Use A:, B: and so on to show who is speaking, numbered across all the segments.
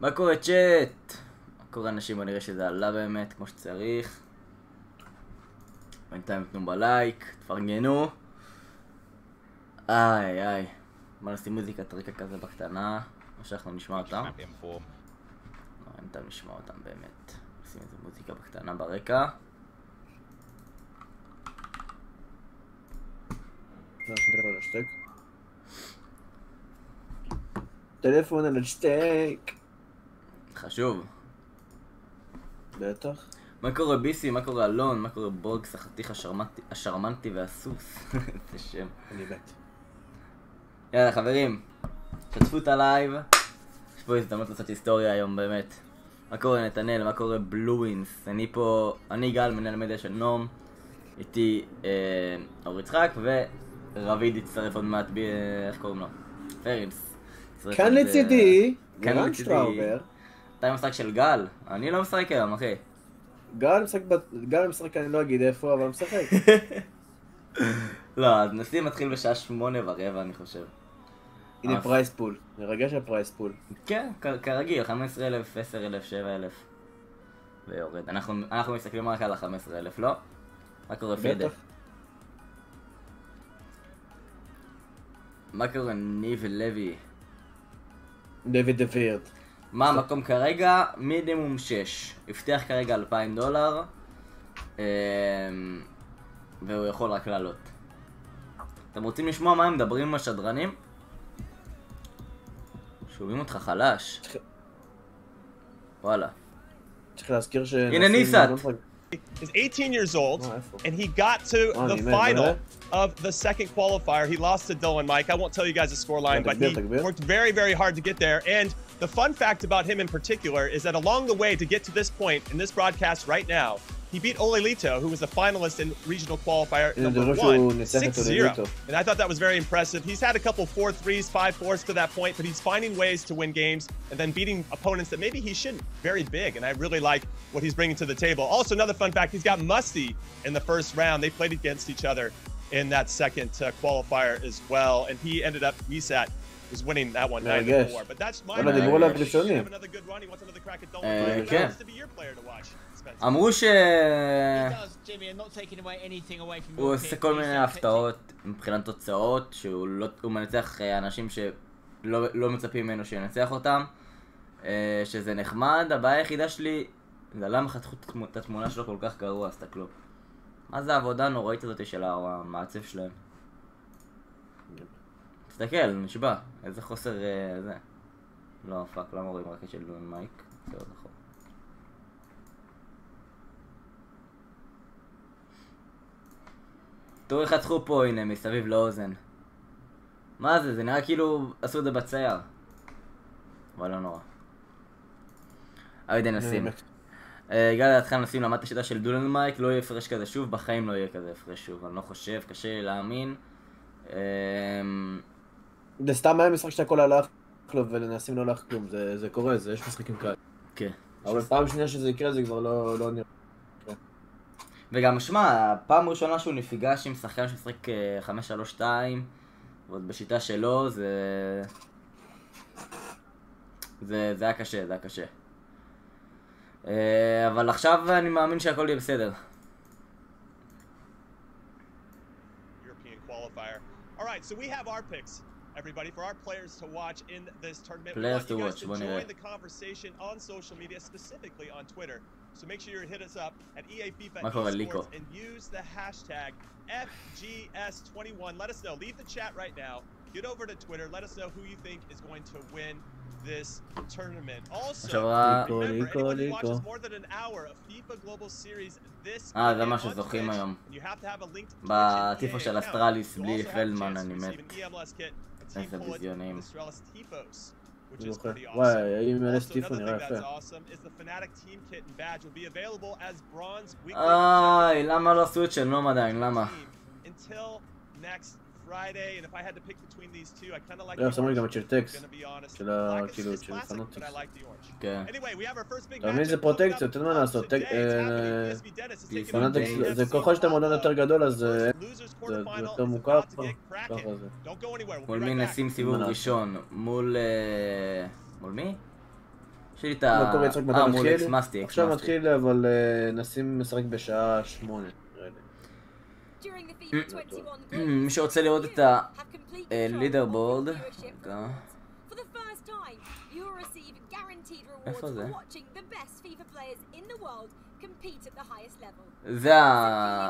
A: מה קורה צ'אט? מה קורה אנשים? בוא נראה שזה עלה באמת כמו שצריך. בינתיים תנו בלייק, תפרגנו. איי איי. מה נשים מוזיקת רקע כזה בקטנה? או שאנחנו נשמע אותם? לא, אין טעם לשמוע אותם באמת. נשים איזה מוזיקה בקטנה ברקע.
B: טלפון על השטק.
A: חשוב.
B: בטח.
A: מה קורה ביסי? מה קורה אלון? מה קורה בורגס החתיך השרמנטי והסוס? זה שם.
B: אני מת.
A: יאללה חברים, שתפו את הלייב. יש פה הזדמנות לעשות היסטוריה היום באמת. מה קורה נתנאל? מה קורה בלווינס? אני גל, מנהל מדיה של נום. איתי אור יצחק ורביד יצטרף עוד מעט איך קוראים לו? פרינס.
B: כאן לצידי, גרן שטראובר.
A: אתה משחק של גל? אני לא משחק היום אחי.
B: גל משחק אני לא אגיד איפה אבל משחק.
A: לא, אז נסים מתחיל בשעה 8:15 אני חושב.
B: הנה פרייס פול, נרגש הפרייס פול.
A: כן, כרגיל, 15,000, 10,000, 7,000 ויורד. אנחנו מסתכלים רק על ה-15,000, לא? מה קורה פידה? מה קורה ניב לוי?
B: דויד דווירד.
A: מה המקום כרגע? מינימום 6. הבטיח כרגע $2,000 והוא יכול רק לעלות. אתם רוצים לשמוע מה הם מדברים עם השדרנים? שומעים אותך חלש. וואלה.
B: צריך להזכיר ש...
A: הנה ניסת!
C: Is 18 years old, and he got to the final of the second qualifier. He lost to Dylan Mike. I won't tell you guys the scoreline, but he worked very, very hard to get there. And the fun fact about him in particular is that along the way to get to this point in this broadcast right now, he beat Olelito, who was a finalist in regional qualifier number 1, 6-0. And I thought that was very impressive. He's had a couple 4-3s, 5-4s to that point, but he's finding ways to win games and then beating opponents that maybe he shouldn't. Very big, and I really like what he's bringing to the table. Also, another fun fact, he's got Musty in the first round. They played against each other in that second qualifier as well, and he ended up, Isat was winning that one 9-4. But that's my have another good run. He wants another crack at Dylan. He wants to be your player to watch.
A: אמרו הוא עושה כל מיני הפתעות מבחינת תוצאות, שהוא מנצח אנשים שלא מצפים ממנו שינצח אותם, שזה נחמד. הבעיה היחידה שלי זה למה חתכו את התמונה שלו כל כך גרוע, הסתכלו. מה זה העבודה הנוראית הזאת של המעצב שלהם? תסתכל, נשבע, איזה חוסר זה. לא, פאק, למה רואים רק של דון מייק? זה עוד נכון. תראו איך חתכו פה, הנה, מסביב לאוזן. מה זה? זה נראה כאילו עשו את זה בצייר. אבל לא נורא. אוהד נסים. הגע לדעתך נשים למד את השיטה של דולן מייק, לא יהיה הפרש כזה שוב, בחיים לא יהיה כזה הפרש שוב, אני לא חושב, קשה לי להאמין.
B: זה סתם היה משחק שהכל הלך לו ולנסים לא הלך כלום, זה קורה, יש משחקים כאלה. כן. אבל פעם שנייה שזה יקרה זה כבר לא נראה.
A: וגם שמע, פעם ראשונה שהוא נפגש עם שחקן שמשחק 5-3-2 ועוד בשיטה שלו זה היה קשה, זה היה קשה. אבל עכשיו אני מאמין שהכל יהיה בסדר.
C: Alright, so we have our picks, everybody, for our players to watch in this tournament.
A: Players to
C: we
A: watch,
C: want you guys to join the conversation on social media, specifically on Twitter. So make sure you hit us up at EA Fifa Esports and use the hashtag FGS21. Let us know. Leave the chat right now. Get over to Twitter. Let us know who you think is going to win this tournament. Also, remember, anyone who watches more than an hour of FIFA Global Series this
A: זה מה שזוכים היום. בטיפו של אסטרליס בלי פלדמן, אני מת. איזה ביזיונים.
B: וואי, אם אלה סטיפו נראה יפה.
A: למה לא עשו את של נום עדיין? למה?
B: שמו לי גם את של טקס, של כאילו, של לפנות טקס.
A: כן.
B: אתה מבין, זה פרוטקציה, תן מה לעשות. זה ככל שאתה מודון יותר גדול, אז זה יותר מוכר. ככה זה.
A: מול מי נשים סיבוב ראשון? מול מי? יש לי את המולקס מסטיק.
B: עכשיו מתחיל, אבל נסים משחק בשעה 8.
A: מי שרוצה לראות את הלידרבורד, איפה זה?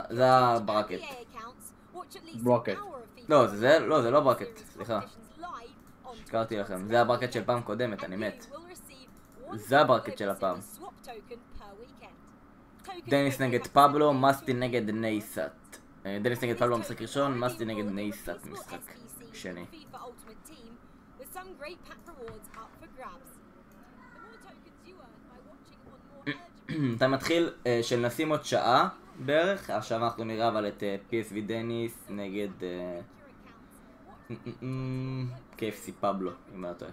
A: זה הברקט.
B: ברקט.
A: לא, זה לא ברקט, סליחה. שקרתי לכם, זה הברקט של פעם קודמת, אני מת. זה הברקט של הפעם. דניס נגד פבלו, מסטי נגד נסאת. דניס נגד פבלו משחק ראשון, מסטי נגד נסאת משחק שני. אתה מתחיל של נשים עוד שעה בערך, עכשיו אנחנו נראה אבל את PSV דניס נגד KFC פבלו, אם לא טועה.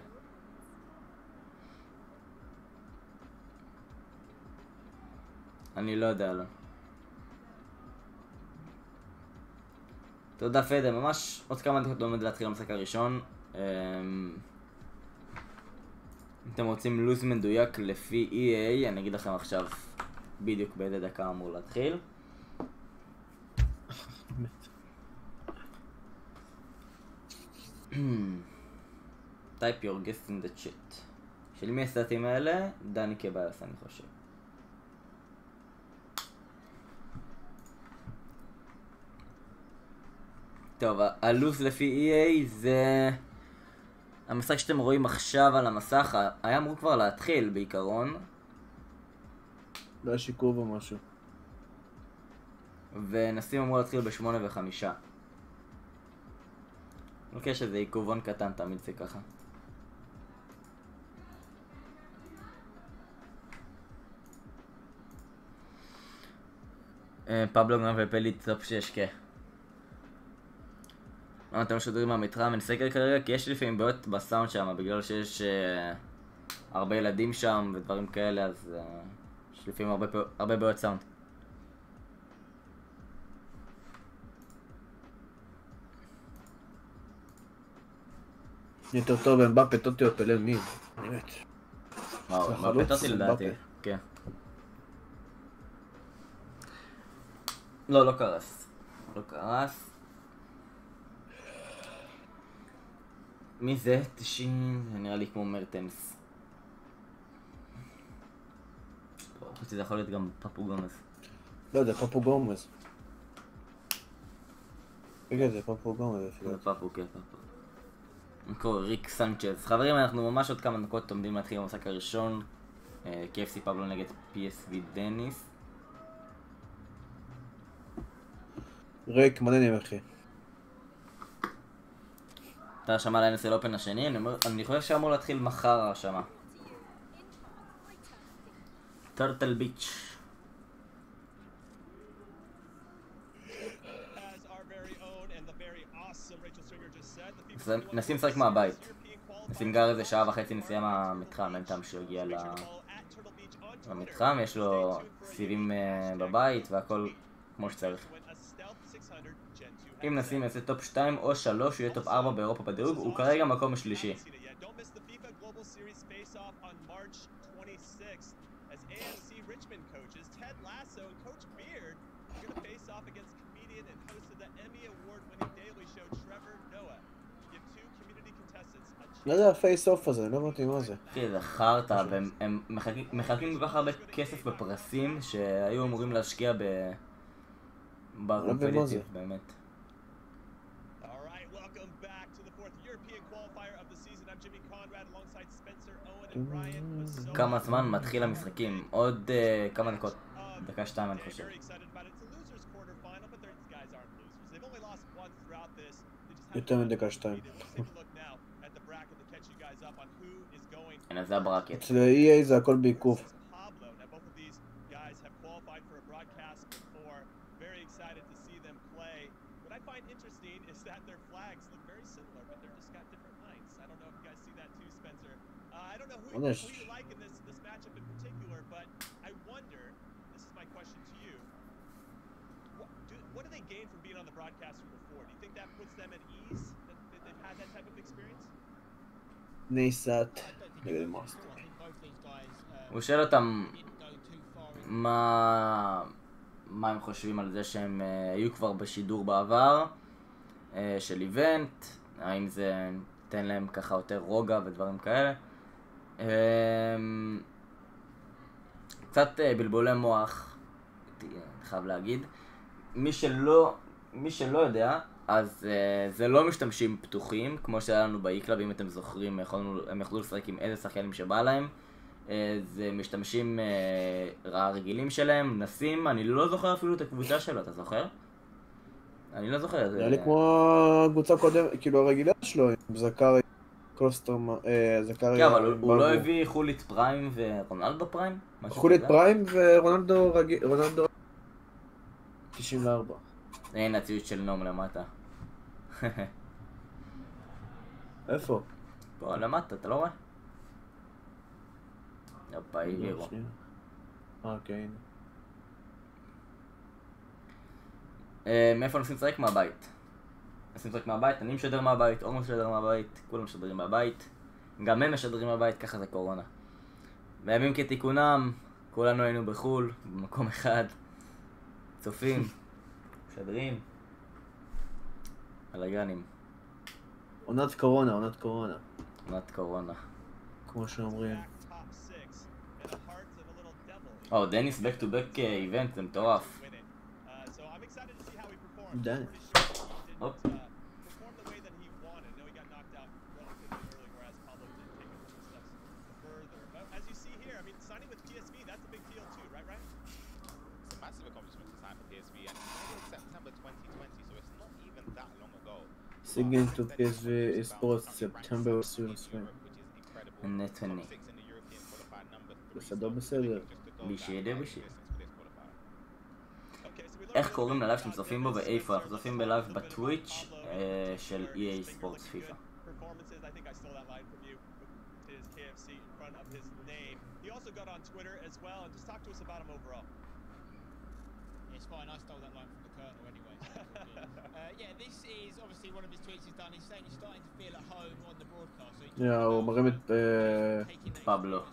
A: אני לא יודע, לא. תודה פדה, ממש עוד כמה דקות לא עומד להתחיל המשחק הראשון. אם אתם רוצים לוז מדויק לפי EA, אני אגיד לכם עכשיו בדיוק באיזה דקה אמור להתחיל. Type your guess in the chat. של מי הסטים האלה? דני קבאס אני חושב. טוב, הלוז לפי EA זה המשחק שאתם רואים עכשיו על המסך, היה אמור כבר להתחיל בעיקרון.
B: לא יש עיכוב או משהו.
A: ונסים אמור להתחיל ב8:05. אוקיי, שזה עיכובון קטן, תמיד זה ככה. פבלו גם ופלי טופ 6 למה אתם משודרים מהמתחם? אין סקר כרגע כי יש לפעמים בעיות בסאונד שם בגלל שיש הרבה ילדים שם ודברים כאלה, אז יש לפעמים הרבה בעיות סאונד.
B: יותר טוב אמבפה טוטי או פלא מי? באמת.
A: וואו, אמבפה טוטי לדעתי. כן. לא קרס. לא קרס. מי זה? 90, זה נראה לי כמו מרטנס. חושי זה יכול להיות גם פפו גומז.
B: לא, זה פפו גומז. רגע, זה פפו גומז.
A: זה פפו, כן, פפו. נקרא ריק סנצ'ז. חברים, אנחנו ממש עוד כמה דקות עומדים להתחיל במשחק הראשון. KFC פבלו נגד PSV דניס.
B: ריק, מעניינים אחי.
A: אתה הרשמה ל-NSL אופן השני, אני חושב שאמור להתחיל מחר הרשמה. טרטל ביץ'. נשים משחק מהבית. נשים גר איזה שעה וחצי נסיעה מהמתחם, אין טעם שהוא יגיע למתחם, יש לו סיבים בבית והכל כמו שצריך. אם נשים יעשה טופ 2 או 3, הוא יהיה טופ 4 באירופה בדירוג, הוא כרגע מקום השלישי.
B: לא יודע הפייס אוף הזה, אני לא הבנתי מה זה.
A: אחי, זה חרטה, והם מחלקים כל כך הרבה כסף בפרסים שהיו אמורים להשקיע בקומפטיטיב, באמת. כמה זמן מתחיל המשחקים? עוד כמה דקות, דקה 2 אני חושב.
B: יותר מדקה 2.
A: הנה זה הברקט.
B: אצל EA זה הכל בעיכוב.
C: What do they gain from being on the broadcast from before? Do you think that puts them at ease that they've had that type of experience?
B: נסאת נגד מאסטר.
D: Both these guys
A: הוא שואל אותם מה הם חושבים על זה שהם היו כבר בשידור בעבר של איבנט, האם זה נותן להם ככה יותר רוגע ודברים כאלה. קצת בלבולי מוח, חייב להגיד. מי שלא יודע, אז זה לא משתמשים פתוחים, כמו שהיה לנו באיקלאב, אם אתם זוכרים, הם יכלו לשחק עם איזה שחקנים שבא להם. זה משתמשים רגילים שלהם, נסים, אני לא זוכר אפילו את הקבוצה שלו, אתה זוכר? אני לא זוכר.
B: נראה לי כמו הקבוצה הקודמת, כאילו הרגילה שלו, עם זכרי, קלוסטרמה, זכרי...
A: כן, אבל הוא לא הביא חולית פריים ורונלדו פריים?
B: חולית פריים ורונלדו רגיל, רונלדו... 94.
A: הנה הציוץ של נום למטה.
B: איפה?
A: פה למטה, אתה לא רואה? יופה, העבירו.
B: כן.
A: מאיפה נסים לשחק? מהבית. נסים לשחק מהבית, אני משדר מהבית, אור משדר מהבית, כולם משדרים מהבית. גם הם משדרים מהבית, ככה זה קורונה. בימים כתיקונם, כולנו היינו בחול, במקום אחד. צופים, משדרים. בלגנים.
B: עונת קורונה, עונת קורונה.
A: עונת קורונה.
B: כמו שאומרים.
A: דניס back to back event, זה מטורף.
B: דניס.
A: הופ.
B: Signing to PSV Esports September 2020.
A: נתני.
B: בסדר בסדר.
A: בשדה. איך קוראים ללייב שאתם צופים בו ואיפה? אנחנו צופים בלייב בטוויץ' של EA ספורטס פיפא.
D: Fine, I stole that line from the Colonel anyway. Yeah, this is obviously one of his tweets he's done. He's saying he's starting to feel at home on the broadcast.
B: הוא מרים את
A: פבלו.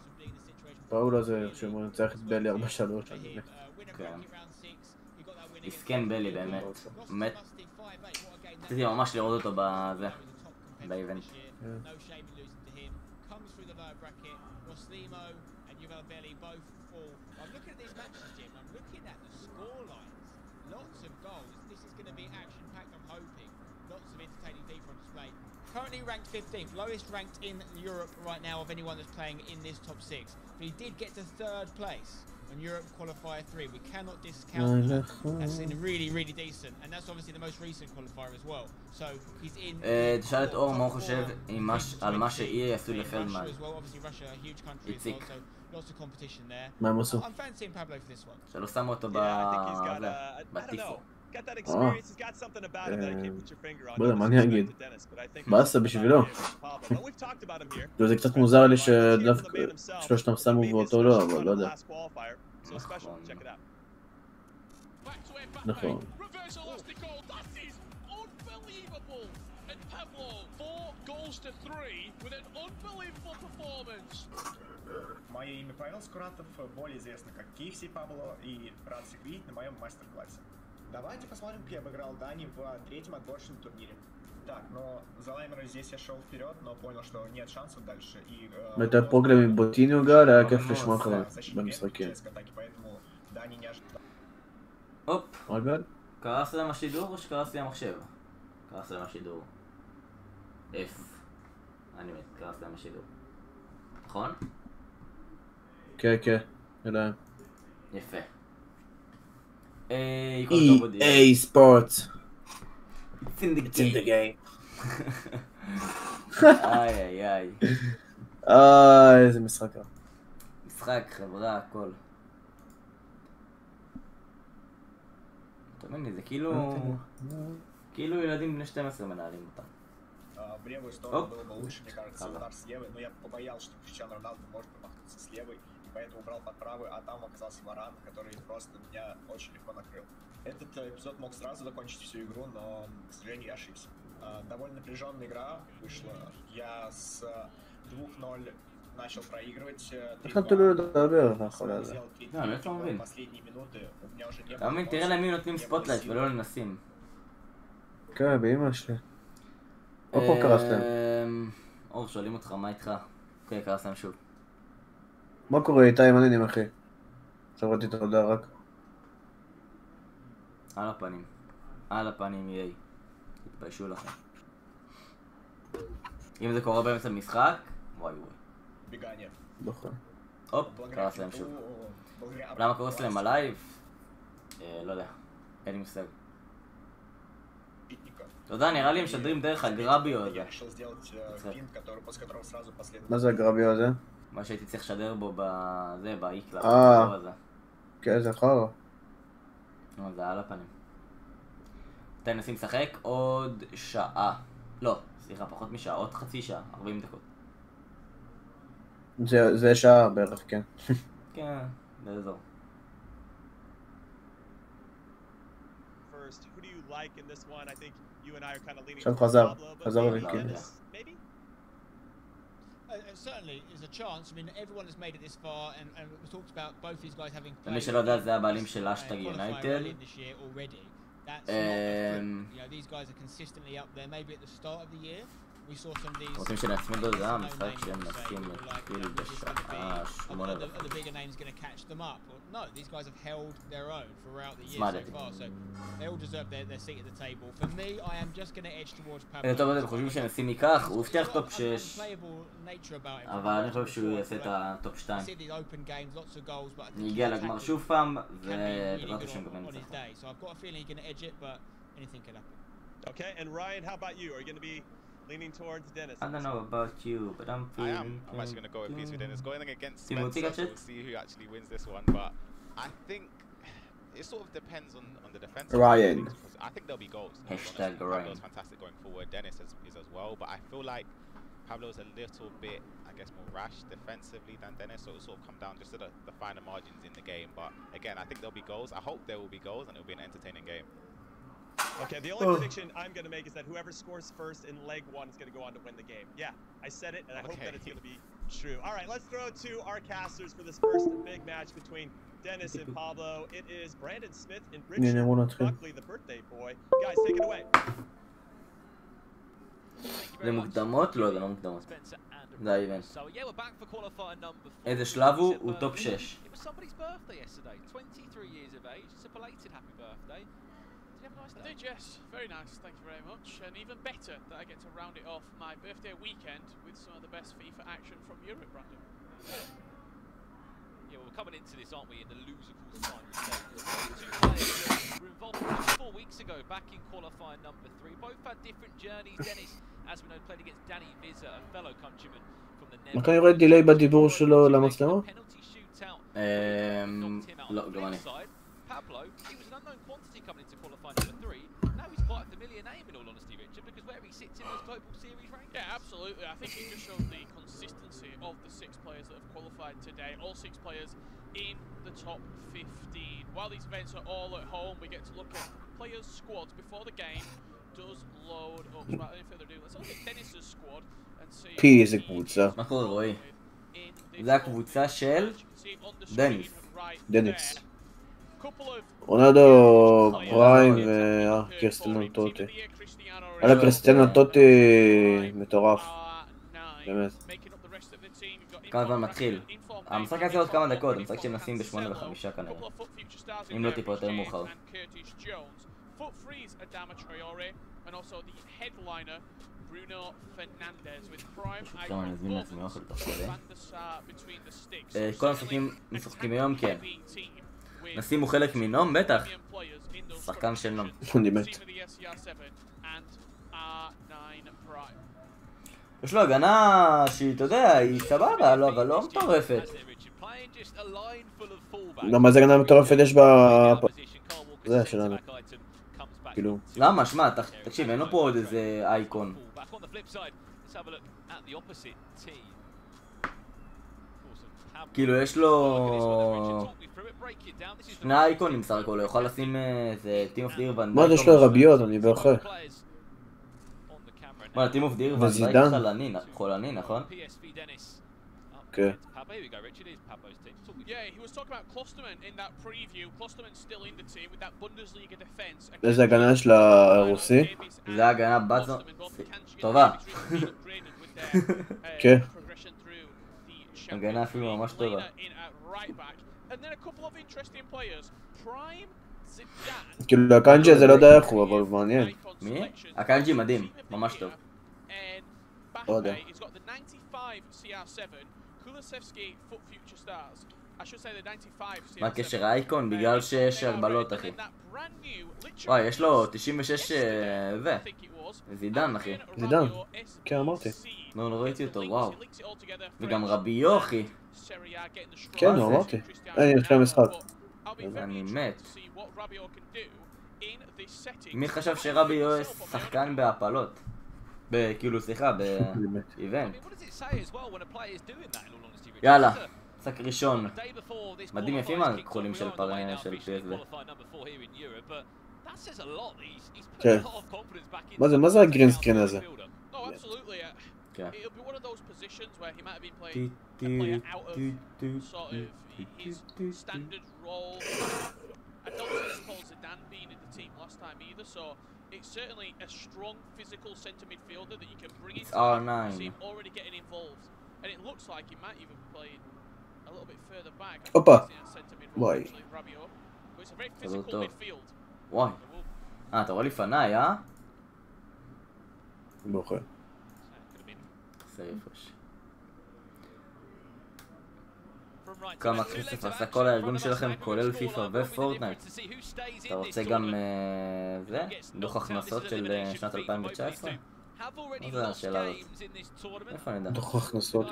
B: פאולו זה שהוא מנצח את בלי 4-3.
A: כן. הסכן בלי באמת. באמת. רציתי ממש לראות אותו בזה. באיבנט.
D: I'm looking at these matches, Jim. I'm looking at the score lines. Lots of goals. This is going to be action-packed, I'm hoping. Lots of entertaining FIFA on display. Currently ranked 15th, lowest ranked in Europe right now of anyone that's playing in this top 6. But he did get to 3rd place on Europe Qualifier 3. We cannot discount that. That's really, really decent. And that's obviously the most recent qualifier as well. So he's in...
A: תשאל את אור מה הוא חושב על מה שאי עשו לפלדמן. איציק.
B: מה הם עשו?
A: שלא שמו אותו בטיפו.
B: לא יודע, מה אני אגיד? באסה בשבילו. זה קצת מוזר לי שלושתם שמו ואותו לא, אבל לא יודע. נכון.
E: Мое имя Павел Скуратов, более известно как KFC Пабло, и рад всех видеть на моем мастер-классе. Давайте посмотрим, как я обыграл Дани в 3-м отборочном турнире. Так, но за лаймера здесь я шел вперед, но понял, что нет шансов дальше.
B: Это погляд ботиню гар, а как флешмакала במשחקים.
E: Поэтому Дани не ожидал.
A: הופ.
B: רגע.
A: קרס להם השידור או שקרס לי המחשב? קרס להם השידור. אני מת, קרס להם השידור. נכון?
B: כן, כן, יודע.
A: יפה.
B: EA Sports.
A: It's in the game. איי.
B: איזה משחק.
A: משחק, חברה, הכל. אתה מבין לי, זה כאילו ילדים בני 12 מנהלים אותם.
E: В левую сторону было бы лучше, мне кажется, удар с левой, но я побоялся, что Криштиану Роналду может промахнуться с левой, и поэтому убрал под правую, а там оказался Варан, который просто меня очень легко накрыл. Этот эпизод мог сразу закончить всю игру, но, к сожалению, я ошибся. Довольно напряженная игра вышла. Я с 2-0 начал проигрывать.
B: איך נתנו לו לדבר האחרונה הזה?
A: אני לא מבין. אתה מבין, תראה למי נותנים ספוטלייט ולא לנסים.
B: כן, באמא שלי. עוד פעם קרסתם.
A: אור, שואלים אותך, מה איתך? אוקיי, קרסתם שוב.
B: מה קורה איתה עם העניינים, אחי? חברתית תודה רק.
A: על הפנים. על הפנים יהיה. תתביישו לכם. אם זה קורה באמצע משחק, וואי וואי.
B: נכון.
A: הופ, קרס להם שוב. למה קורס להם הלייב? לא יודע, אין לי מושג. אתה יודע, נראה לי הם משדרים דרך הגרביו הזה.
B: מה זה הגרביו הזה?
A: מה שהייתי צריך לשדר בו בזה, באיקלה.
B: כן, זה חרא.
A: זה על הפנים. אתם נסים לשחק עוד שעה. לא, סליחה, פחות משעה, עוד חצי שעה, 40 דקות.
B: זה שעה בערך, כן.
A: כן, באזור.
B: עכשיו חזר ללכים.
D: Certainly, there's a chance. I mean, everyone has made it this far, and we talked about both these guys having played.
A: מי שלא יודע, זה הבעלים של אשטג יונייטד.
D: That's not you know, these guys are consistently up there. Maybe at the start of the year, we saw some of these.
A: רוצים שנצמיד לו זה המשחק שהם נסים להתחיל בשעה 8
D: The bigger names going to catch them up. No, these guys have held their own throughout the year so far, so they all deserve their seat at the table. For me, I am just going to edge towards Pablo.
A: טוב, אתם חושבים שנסים ייקח? הוא הבטיח טופ 6, אבל אני חושב שהוא יעשה את הטופ 2. הוא הגיע לגמר שוב פעם, ובעזרת השם גם אין
D: So I've got a feeling he's going to edge it, but anything can happen.
C: Okay, and Ryan, how about you? Are you going to be leaning towards Dennis?
A: I don't know about you, but I'm feeling...
F: I'm actually going to go with piece with Dennis. Going against Spencer, so we'll see who actually wins this one. But I think it sort of depends on the defense.
B: Ryan.
F: I think there'll be goals.
A: Hashtag Ryan.
F: Pablo's fantastic going forward. Dennis is as well. But I feel like Pablo's a little bit, I guess, more rash defensively than Dennis. So it'll sort of come down just to the finer margins in the game. But again, I think there'll be goals. I hope there will be goals and it'll be an entertaining game.
C: Okay, the only prediction I'm going to make is that whoever scores first in leg 1 is going to go on to win the game. Yeah, I said it, and I hope that it's going to be true. All right, let's throw to our casters for this first big match between Dennis and Pablo. It is Brandon Smith and Richard Buckley, the birthday boy. Guys, take it away.
A: זה מוקדמות? לא, זה לא מוקדמות. זה האיבנט. איזה שלב הוא? הוא טופ 6.
G: I did, yes. Very nice, thank you very much. And even better that I get to round it off my birthday weekend with some of the best FIFA action from Europe, Brandon.
H: Yeah, well, we're coming into this, aren't we, in the loser-calls final stage. Two players that were involved just 4 weeks ago, back in qualifying number 3. Both had different journeys. Dennis, as we know, played against Danny Vizza, a fellow countryman from the Netherlands.
B: מה כנראה דיליי בדיבור שלו למצלמה?
A: לא, גם אני.
H: Pablo, he was an unknown quantity coming into qualifying number 3. Now he's quite a familiar name, in all honesty, Richard, because where he sits in those global series rankings.
G: Yeah, absolutely. I think it just shows the consistency of the 6 players that have qualified today. All 6 players in the top 15. While these events are all at home, we get to look at players' squads before the game does load up. So without any further ado, let's look at Dennis's squad and see.
B: פי איזה קבוצה.
A: מה קורה רועי? זה הקבוצה של דניס.
B: דניס. רונלדו, פריים וקריסטיאנו טוטי. על קריסטיאנו טוטי מטורף. באמת.
A: כמה זמן מתחיל? המשחק יעשה עוד כמה דקות, המשחק שהם נשים ב8:05 כנראה. אם לא טיפה יותר מאוחר. פשוט כמה אני אזמין לעצמי אוכל תחשבי. כל המשחקים משחקים היום, כן. נסים הוא חלק מנום? בטח. שחקן של נום.
B: אני מת.
A: יש לו הגנה שהיא, אתה יודע, היא סבבה, אבל לא מטורפת.
B: למה זה הגנה מטורפת יש בה... זה שלנו. כאילו...
A: למה? שמע, תקשיב, אין לו פה עוד איזה אייקון. כאילו יש לו... שני אייקונים סך הכל, הוא יכול לשים איזה טים אוף דיר ונדייק.
B: מה יש לו רביות? אני באחרי.
A: מה, טים אוף דיר ונדייק חולני, נכון?
B: Okay.
H: Here we go, Richard. Is Pablo's team.
G: Yeah, he was talking about Klosterman in that preview. Klosterman's still in the team with that Bundesliga defense.
B: איזה הגנה של הרוסי?
A: זה הגנה בזו טובה.
B: כן.
A: הגנה אפילו ממש טובה.
B: כאילו הקאנג'י הזה לא יודע איך הוא, אבל מעניין.
A: מי? הקאנג'י מדהים, ממש טוב.
B: לא יודע.
A: מה הקשר האייקון? בגלל שיש הגבלות אחי. וואי, יש לו 96 זה. זידן אחי.
B: זידן. כן, אמרתי.
A: לא ראיתי אותו, וואו. וגם רביו אחי.
B: כן, אמרתי. אני אחרי המשחק.
A: אני מת. מי חשב שרביו שחקן בהפלות? כאילו סליחה, באיבנט. יאללה, שק ראשון. מדהים יפים הקחולים של פרניה של PSV.
B: כן. מה זה הגרין סקרין הזה?
A: כן.
G: It's certainly a strong physical centre midfielder that you can bring into
A: R9.
G: the team already getting involved, and it looks like he might even play a little bit further back.
B: Opa. Why?
G: But it's a very physical midfield.
A: Why? אתה רואה לפניי,
B: בוכה.
A: סייפוש. כמה כסף עשה כל הארגון שלכם, כולל פיפא ופורטנייט. אתה רוצה גם זה? דוח הכנסות של שנת 2019? מה זה השאלה הזאת? איפה נדע?
B: דוח הכנסות.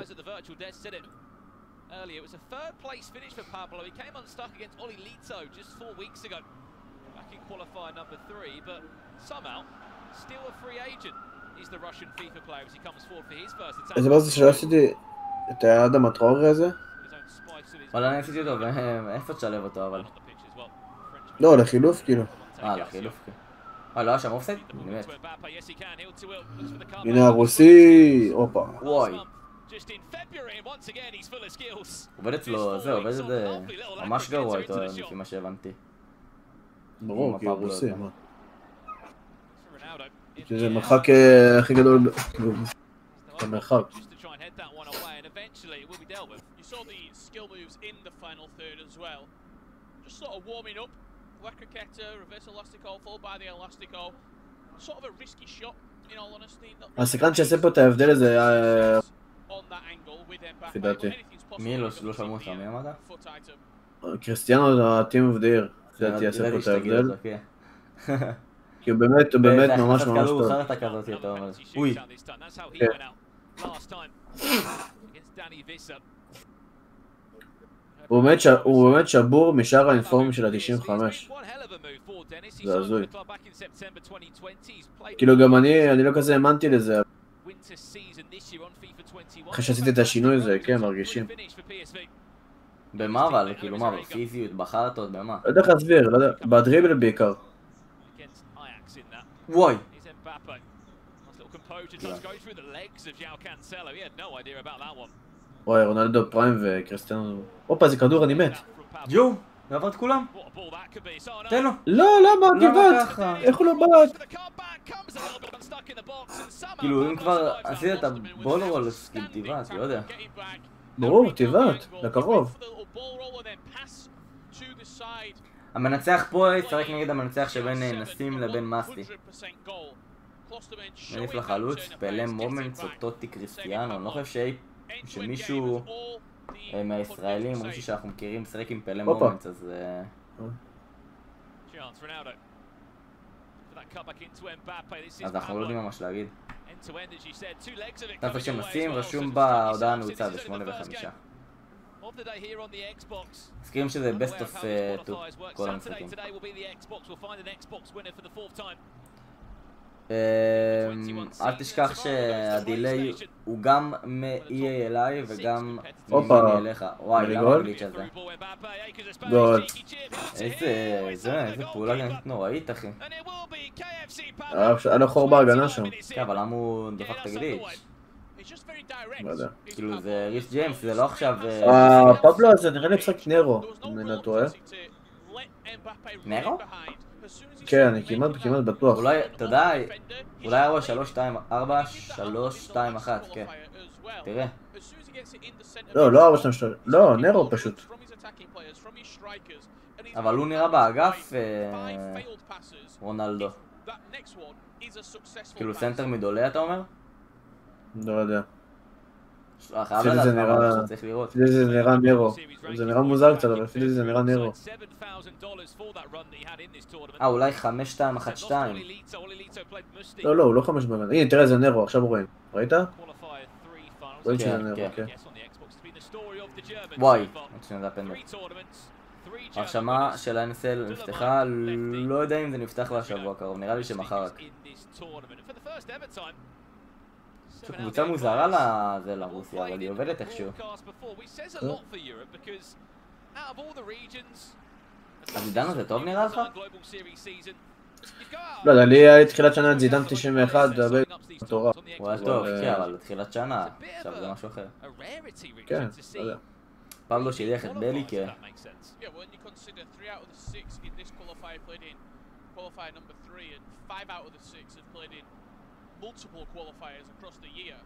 H: Earlier, it was a third place finish for Pablo. He came unstuck against Oli Lito just 4 weeks ago, back in qualifier number 3, but somehow still a free agent. He's the Russian FIFA player as he comes forward for his first attack.
B: איזה בזה שלא עשיתי את היד המטרור הזה?
A: אבל אני עשיתי אותו, ואיפה תשלב אותו אבל?
B: לא, לחילוף כאילו.
A: לחילוף כן. לא היה שם אופסייד? אני מת.
B: הנה הרוסי, אופה.
A: וואי. עובד אצלו, זה עובד את זה ממש גרוע איתו לפי מה שהבנתי.
B: ברור, כי הוא רוסי, מה? שזה מרחק הכי גדול במרחק.
G: You saw the skill moves in the final third as well. Just sort of warming up. Wackerketter, reverse elastico, followed by the elastico. Sort of a risky shot, in all honesty.
B: השחקן שעשה פה את ההבדל הזה היה... לפי דעתי.
A: מי לא שמעו אותך? מי אמרת?
B: קריסטיאנו, הטים אוף דה עיר. לפי דעתי יעשה פה את ההבדל. כי הוא באמת ממש ממש טוב.
A: הוא חרטה כזאת אתה אומר. אוי.
B: הוא באמת שבור משאר האינפורמים של ה-95. זה הזוי. כאילו גם אני לא כזה האמנתי לזה. אחרי שעשיתי את השינוי הזה, כן, מרגישים.
A: במה אבל? כאילו מה? בפיזיות? בחרטות? במה?
B: לא יודע איך להסביר, לא יודע. בדריבל בעיקר.
A: וואי.
B: וואי, רונלדו פריים וקריסטיאנו... הופה, זה כדור, אני מת.
A: יו, זה עבר את כולם? תן לו.
B: לא, למה? גבעת. איך הוא לא בעט?
A: כאילו, אם כבר עשית את הבול רולס, כאילו, תיבעת, לא יודע.
B: ברור, תיבעת, לקרוב.
A: המנצח פה ישחק נגד המנצח שבין נסים לבין מסטי. מניף לחלוץ, פלם מומנטס, אותוטי קריסטיאנו, אני לא חושב שמישהו מהישראלים או מישהו שאנחנו מכירים משחק עם פלם מומנטס, אז אנחנו לא יודעים ממש להגיד. תפס שם נסים רשום בהודעה הנעוצה ב8:05. מזכירים שזה best of 2 כל המשחקים. אל תשכח שהדיליי הוא גם מ-EA אליי וגם ממני אליך. וואי, למה הגליץ' הזה?
B: גול.
A: איזה פעולה גנית נוראית אחי.
B: היה לו חור בהגנה שם.
A: כן, אבל למה הוא דפק את הגליץ'? לא יודע. כאילו זה ריס ג'יימס, זה לא עכשיו...
B: פבלו הזה נראה לי משחק נרו, אם אני לא טועה.
A: נרו?
B: כן, אני כמעט בטוח.
A: אולי, אתה יודע, אולי 4, 3, 2, 4, 3, 2, 1, כן. תראה.
B: לא 4, 2, 3, לא, נרו פשוט.
A: אבל הוא נראה באגף רונלדו. כאילו סנטר מדולה אתה אומר?
B: לא יודע.
A: חייב לדעת מה צריך לראות.
B: אפילו זה נראה נרו. זה נראה מוזר קצת, אבל אפילו זה נראה נרו.
A: אולי 5, 2, 1, 2.
B: לא, הוא לא 5 בגן. הנה, תראה, זה נרו, עכשיו רואים. ראית? רואים שזה נרו, כן.
A: וואי, עוד שניה זה הפנדל. הרשמה של ה-NSL נפתחה, לא יודע אם זה נפתח לשבוע הקרוב, נראה לי שמחר רק. קבוצה מוזרה לזה לרוסיה, אבל היא עובדת איכשהו. הזידן הזה טוב נראה לך?
B: לא יודע, לי היה תחילת שנה את זידן 91, זה הרבה מטורף.
A: הוא היה טוב, כן, אבל תחילת שנה, עכשיו זה משהו אחר.
B: כן, לא יודע.
A: פבלו שילך את בלי, כן.
G: multiple qualifiers across the year.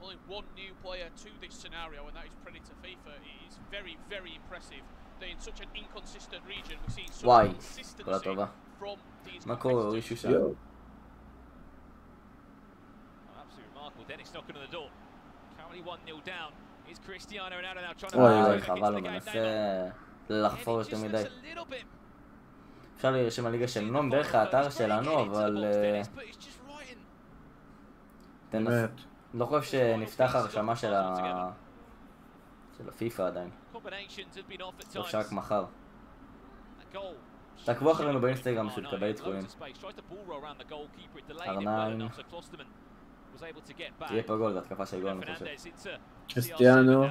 G: Only one new player to this scenario, and that is Predator פיפא. It is very, very impressive that in such an inconsistent region we're seeing such consistency from these
A: competitors.
H: Absolutely remarkable. Dennis knocking on the door. Currently 1-0 down. Is Cristiano Ronaldo now trying to
A: חבל, הוא מנסה לחפור יותר מדי. אפשר להירשם לליגה של נום דרך האתר שלנו, אבל... לא חושב שנפתח הרשמה של הפיפא עדיין. לא אפשר רק מחר. תעקבו אחרינו באינסטגרם בשביל לקבל עדכונים. R9. תהיה פה גול, זה התקפה של גול אני חושב.
B: קריסטיאנו.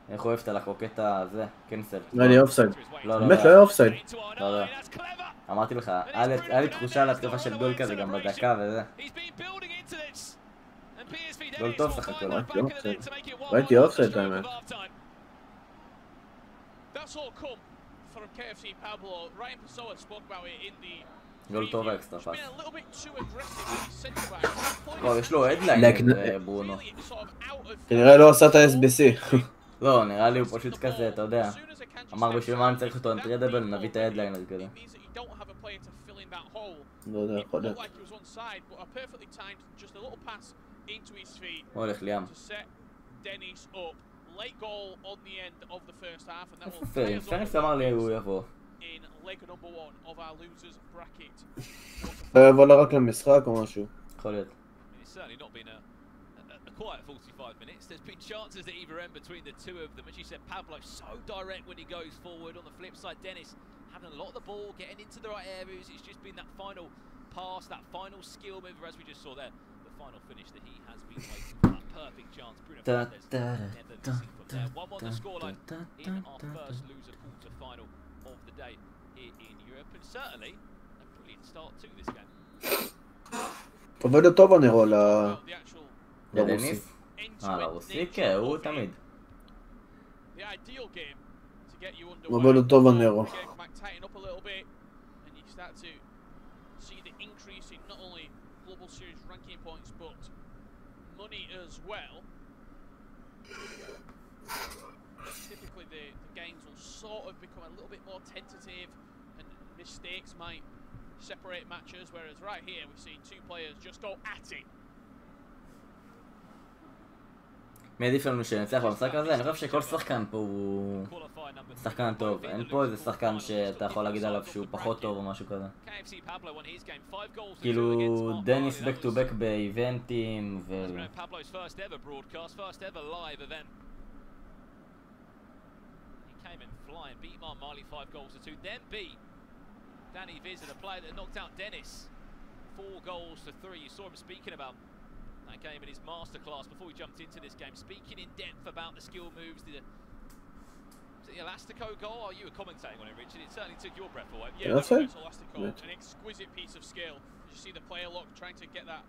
A: איך אוהבת על הקרוקט הזה? קנסל.
B: נראה לי אופסייד. באמת לא היה אופסייד.
A: לא. אמרתי לך, היה לי תחושה על התקפה של גול כזה גם בדקה וזה. גול טוב סך הכל.
B: ראיתי אופסייד האמת.
A: גול טוב האקסטרה פאס. וואו, יש לו הדליין ברונו.
B: כנראה לא עשה את ה-SBC.
A: לא, נראה לי הוא פשוט כזה, אתה יודע. אמר בשביל מה אני צריך אותו אנטרדבל, נביא את ההדליין הזה כזה.
B: לא יודע, יכול להיות.
A: הוא הולך לים. איפה פרינס? פרינס אמר לי הוא יבוא.
B: לא יבוא לה רק למשחק או משהו.
A: יכול להיות.
H: Quiet 45 minutes. There's been chances at either end between the two of them. As you said, Pablo so direct when he goes forward. On the flip side, Dennis having a lot of the ball, getting into the right areas. It's just been that final pass, that final skill move, as we just saw there. The final finish that he has been waiting for. That perfect chance. Bruno Fernandes never missing from there. 1-1 the scoreline in our first loser quarter final of the day here in Europe. And certainly a brilliant start to this game.
B: עובד טוב הנרו
A: לרוסי. לרוסי? כן, הוא תמיד.
B: הוא עובד טוב הנרו.
G: separate matches, whereas right here we see two players just go at it.
A: מי עדיף לנו שנצליח במשחק הזה? אני חושב שכל שחקן פה הוא שחקן טוב. אין פה איזה שחקן שאתה יכול להגיד עליו שהוא פחות טוב או משהו כזה. כאילו דניס בק טו בק באיבנטים ו...
H: Danny Vizza, the player that knocked out Dennis. 4 goals to 3. You saw him speaking about that game in his masterclass before he jumped into this game, speaking in depth about the skill moves. Was it the Elastico goal? Or you were commentating on it, Richard? It certainly took your breath away.
G: Yeah, that's it. Elastico, an exquisite piece of skill. You see the player lock trying to get that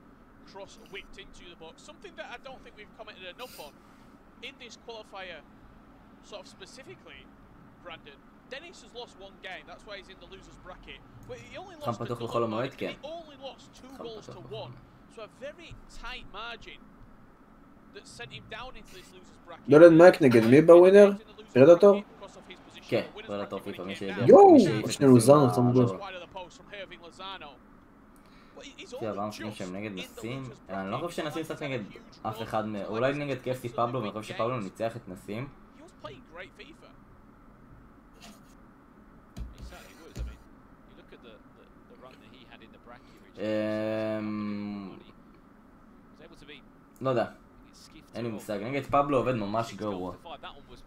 G: cross whipped into the box. Something that I don't think we've commented enough on in this qualifier, sort of specifically, Brandon. Dennis has lost one game, that's why he's in the losers bracket. But he only lost to Dublin, and he only lost 2 goals to 1. So a very tight margin that sent him down into this losers bracket.
B: דולן מק נגד מי בווינר? פרדטור?
A: כן, פרדטור פיפא, מי שהגיע.
B: יואו! שני לוזאנו, אתה מגול.
A: זה עבר משחקים שהם נגד נסים. אני לא חושב שנסים קצת נגד אף אחד, אולי נגד קפסי פבלו, ואני חושב שפבלו ניצח את נסים. לא יודע, אין לי מושג, נגד פבלו עובד ממש גרוע.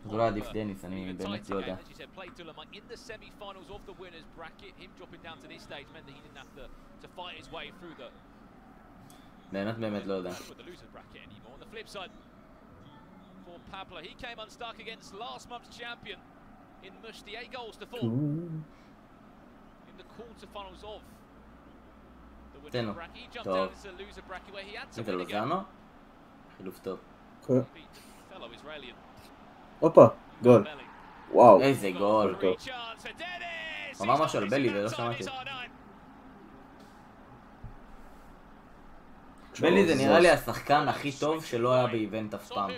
A: זה לא עדיף דניס, אני באמת לא יודע. באמת לא יודע. תנו, טוב. נתן לוזאנו? חילוף טוב.
B: הופה, גול. וואו.
A: איזה גול. הוא אמר משהו על בלי ולא שמעתי. בלי זה נראה לי השחקן הכי טוב שלא היה באיבנט אף פעם.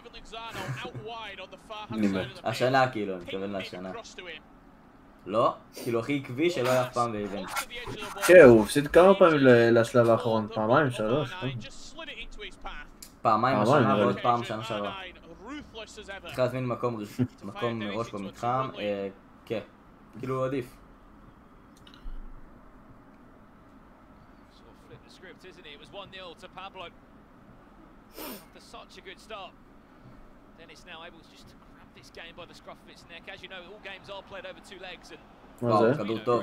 A: השנה כאילו, אני מתכוון להשנה. לא? כאילו הכי עקבי שלא היה אף פעם באיבנט.
B: כן, הוא הפסיד כמה פעמים לשלב האחרון, פעמיים, 3.
A: פעמיים השנה ועוד פעם שנה שעברה. צריך להזמין מקום מראש במתחם, כן, כאילו עדיף.
B: מה זה?
A: כדור טוב.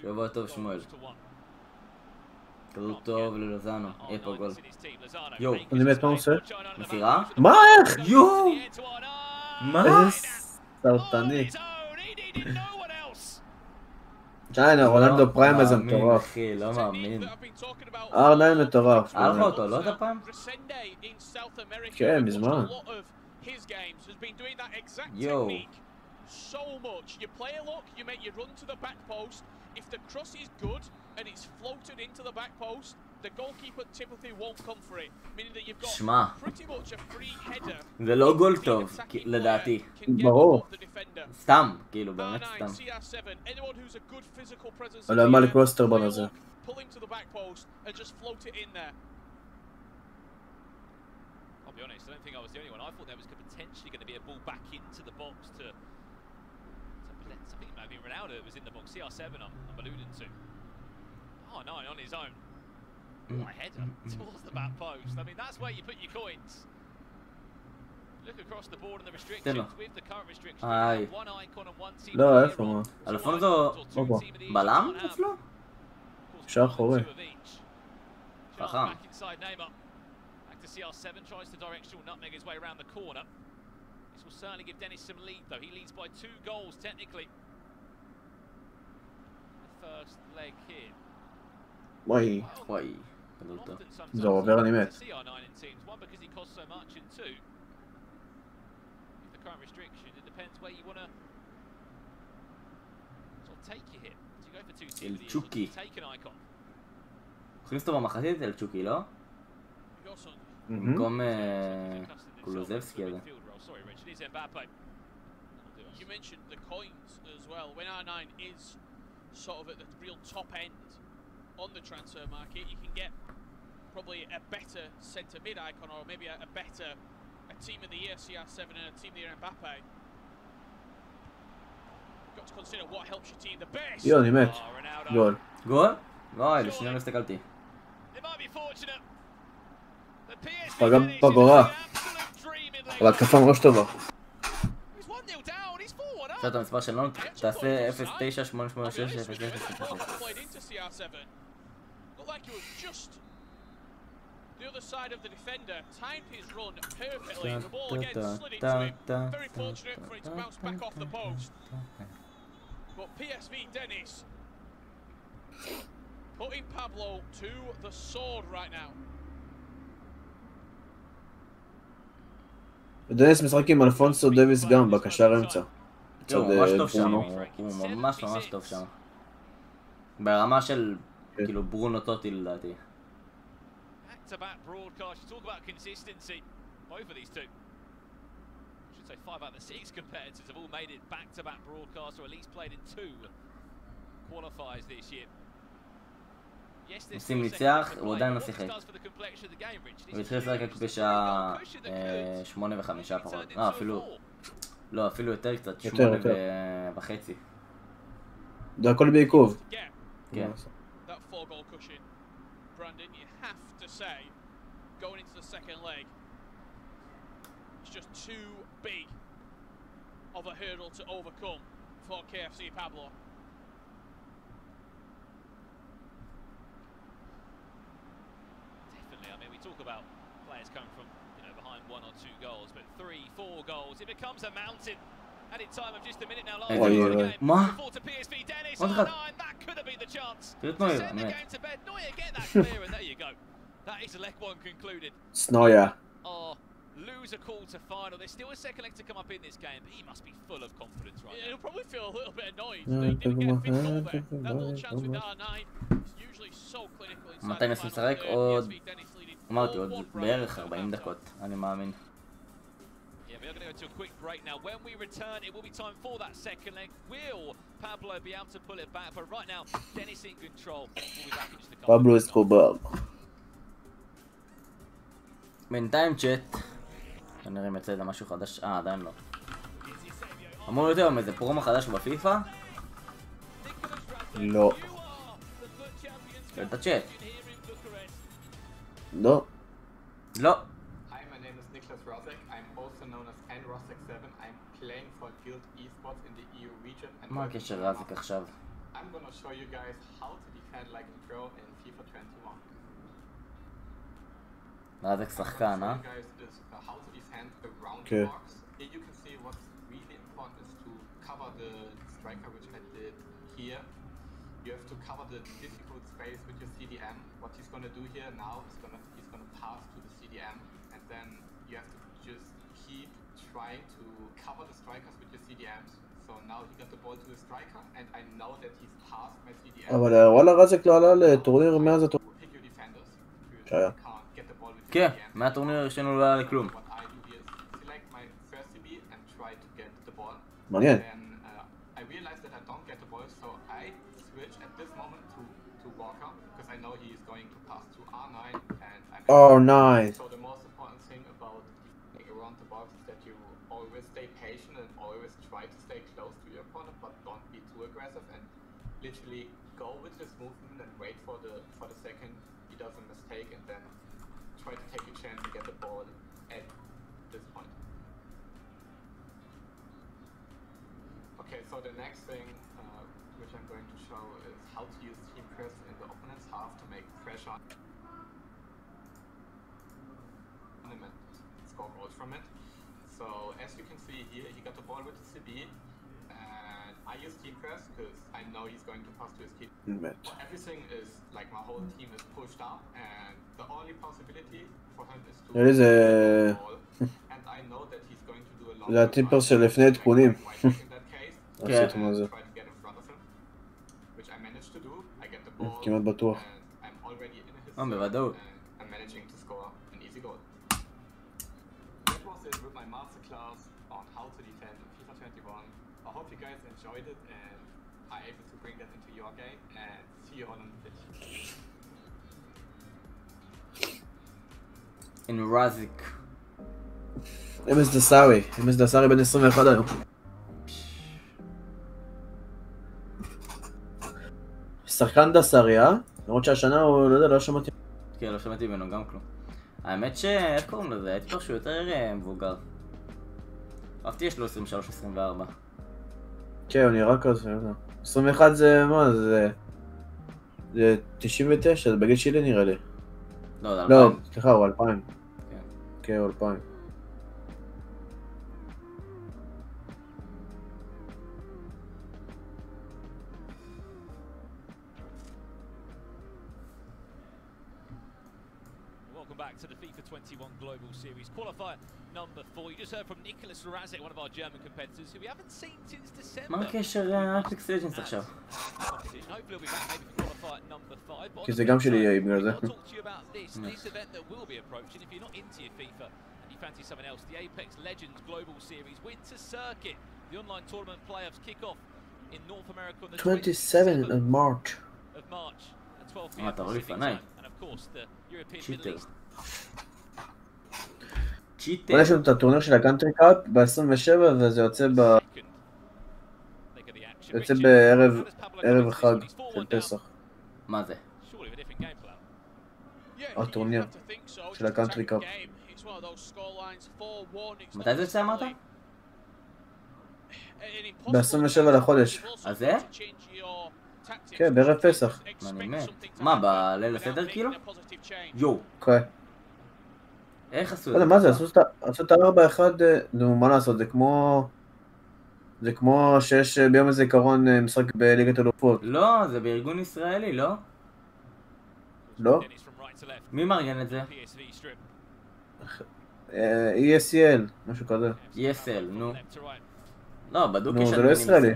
A: שבוע טוב שמואל. כדור טוב ללוזאנו. פה גול. יואו.
B: אני מת מה הוא עושה?
A: מסירה?
B: מה? איך?
A: יואו! מה?
B: איזה סרטני. צ'יינה, רולנדו פריים איזה מטורף.
A: אחי, לא מאמין.
B: R9 מטורף.
A: היה לך אותו, לא אתה פעם?
B: כן, מזמן.
A: יואו.
G: So much. You play a look, you make your run to the back post. If the cross is good and it's floated into the back post, the goalkeeper typically won't come for it. Meaning that you've got pretty much a free header.
A: זה לא גול טוב, לדעתי.
B: ברור.
A: סתם, כאילו, באמת סתם.
B: אני לא מה לקרוסטר בן הזה.
G: Pull him to the back post and just float it in there.
H: I'll be honest, I don't think I was the only one. I thought there was potentially going to be a ball back into the box to I think maybe Ronaldo was in the box. CR7 I'm alluding to. Oh no, on his own. What a header towards the back post. I mean, that's where you put your coins. Look across the board and the restrictions. With the current restrictions, one icon and one team.
B: לא, איפה מה?
A: אלפונזו בלם אצלו?
B: שער חורי.
A: חכם.
H: Back to CR7 tries to directional nutmeg his way around the corner. This will certainly give Dennis some lead, though. He leads by 2 goals, technically. The first leg here.
B: וואי.
A: וואי.
B: זה עובר אני מת.
H: CR9 in teams. One, because he costs so much, and 2, with the current restriction, it depends where you want to sort of take your hit. Do you go for 2 teams, or do you take an icon?
A: הכניס אותו במחצית אל צ'וקי, לא? במקום קולוזבסקי הזה.
G: You mentioned the coins as well. When R9 is sort of at the real top end on the transfer market, you can get probably a better centre mid icon, or maybe a better team of the year CR7 and a team of the year Mbappe. Got to consider what helps your team the best.
B: יו, אני מת. גול.
A: גול? לא, לשנייה לא הסתכלתי.
B: פגע בגורה. אבל התקפה ממש טובה.
A: עכשיו המספר שלנו, תעשה 09886000.
G: The other side of the defender timed his run perfectly. The ball again slid into him. Very fortunate for it to bounce back off the post. But PSV Dennis putting Pablo to the sword right now.
B: דניס משחק עם אלפונסו דוויס גם בקשר אמצע.
A: הוא ממש טוב שם, הוא ממש טוב שם. ברמה של כאילו ברונו טוטי לדעתי.
H: Back-to-back broadcast, you talk about consistency. Both of these two. I should say 5 out of the 6 competitors have all made it back-to-back broadcasts, or at least played in 2 qualifiers this year.
A: נסים ניצח, הוא עדיין לא שיחק. הוא התחיל לשחק בשעה 8:05 פחות. לא, אפילו יותר קצת, 8:30.
B: זה הכל בעיכוב.
A: כן.
G: Brandon, you have to say, going into the second leg, it's just too big of a hurdle to overcome for KFC Pablo.
H: Definitely, I mean, we talk about players coming from, behind 1 or 2 goals, but 3, 4 goals, it becomes a mountain. Added time of just a minute now, last before to PSV Dennis, that could have been the chance to send the game to bed. Neuer get that clear, and there you go. That is leg 1 concluded.
B: Neuer.
H: Loser call to final. There's still a second leg to come up in this game, but he must be full of confidence right now.
G: He'll probably feel a little bit annoyed that he didn't get a fifth goal there. That little chance with R9 is usually so clinical inside
A: מתי נסים משחק? עוד... אמרתי, עוד בערך 40 דקות, אני מאמין.
H: We're going to go to a quick break now. When we return, it will be time for that second leg. Will Pablo be able to pull it back? But right now, Dennis in control. We'll be back in just a couple.
B: Pablo Escobar.
A: בינתיים צ'אט. כנראה אם יצא איזה משהו חדש. עדיין לא. אמור להיות היום איזה פרומו חדש בפיפא?
B: לא.
A: את הצ'אט.
B: לא.
A: לא. מה הקשר רזיק עכשיו? רזיק שחקן, אה?
B: כן.
I: You have to cover the difficult space with your CDM. What he's going to do here now is he's going to pass to the CDM, and then you have to just keep trying to cover the strikers with your CDMs. So now he got the ball to the striker, and I know that he's passed my CDM.
B: אבל וואלה רזק לא עלה לטורניר מאז הטורניר.
I: שהיה.
A: כן, מהטורניר הראשון לא עלה לכלום.
B: מעניין. Oh, nice.
I: So the most important thing about around the box is that you always stay patient and always try to stay close to your opponent, but don't be too aggressive and literally go with this movement and wait for the second he does a mistake and then try to take a chance to get the ball at this point. Okay, so the next thing which I'm going to show is how to use team press in the opponent's half to make pressure. Score goals from it. So as you can see here, he got the ball with the CB, and I use team press because I know he's going to pass to his kid. Everything is like my whole team is pushed up, and the only possibility for him is to
B: get the
I: ball. And I know that he's going to do a long.
B: זה הטיפר של לפני עדכונים.
I: In that case, try to get in front of him, which I managed to do. I get the ball.
B: כמעט בטוח.
I: And I'm already in his.
A: בוודאות.
I: I'm managing to score an easy goal. With my masterclass on how to defend in FIFA 21. I hope you guys enjoyed it and are able to bring that into your game, and see you all on the pitch.
A: In Razik.
B: אמס דסארי בן 21 היום. שחקן דסארי, אה? למרות שהשנה הוא, לא יודע, לא שמעתי.
A: כן, לא שמעתי ממנו גם כלום. האמת איך קוראים לזה? הייתי כבר שהוא יותר מבוגר. אהבתי יש לו 23-24.
B: כן, הוא נראה כזה, 21 זה מה? זה 99, זה בגיל שלי נראה לי.
A: לא,
B: לא, סליחה, הוא 2000. כן, הוא 2000.
H: Welcome back to the FIFA 21 Global Series qualifier number 4. You just heard from Nicholas Razek, one of our German competitors, who we haven't seen since December.
A: מה הקשר אפקס לג'נדס עכשיו?
H: Hopefully we'll be back maybe for qualifier number 5.
B: כי זה גם שלי יהיה בגלל זה.
H: I'll talk to you about this event that will be approaching. If you're not into your FIFA and you fancy something else, the Apex Legends Global Series Winter Circuit. The online tournament playoffs kick off in North America on the
B: 27th of March.
H: At 12 p.m. Pacific time. And of course the European Middle East.
B: אבל יש לנו את הטורניר של הקאנטרי קאפ ב-27 וזה יוצא בערב החג של פסח.
A: מה זה?
B: הטורניר של הקאנטרי קאפ.
A: מתי זה יוצא אמרת?
B: ב-27 לחודש.
A: אז זה?
B: כן, בערב פסח.
A: מה, בליל הסדר כאילו? יו.
B: כן.
A: איך עשו את
B: זה? מה זה? עשו את ה-4-1, נו, מה לעשות? זה כמו שיש ביום איזה עיקרון משחק בליגת אלופות.
A: לא, זה בארגון ישראלי, לא?
B: לא?
A: מי מארגן את זה?
B: ESL, משהו כזה.
A: ESL, נו. לא, בדוק יש...
B: נו, זה לא ישראלי.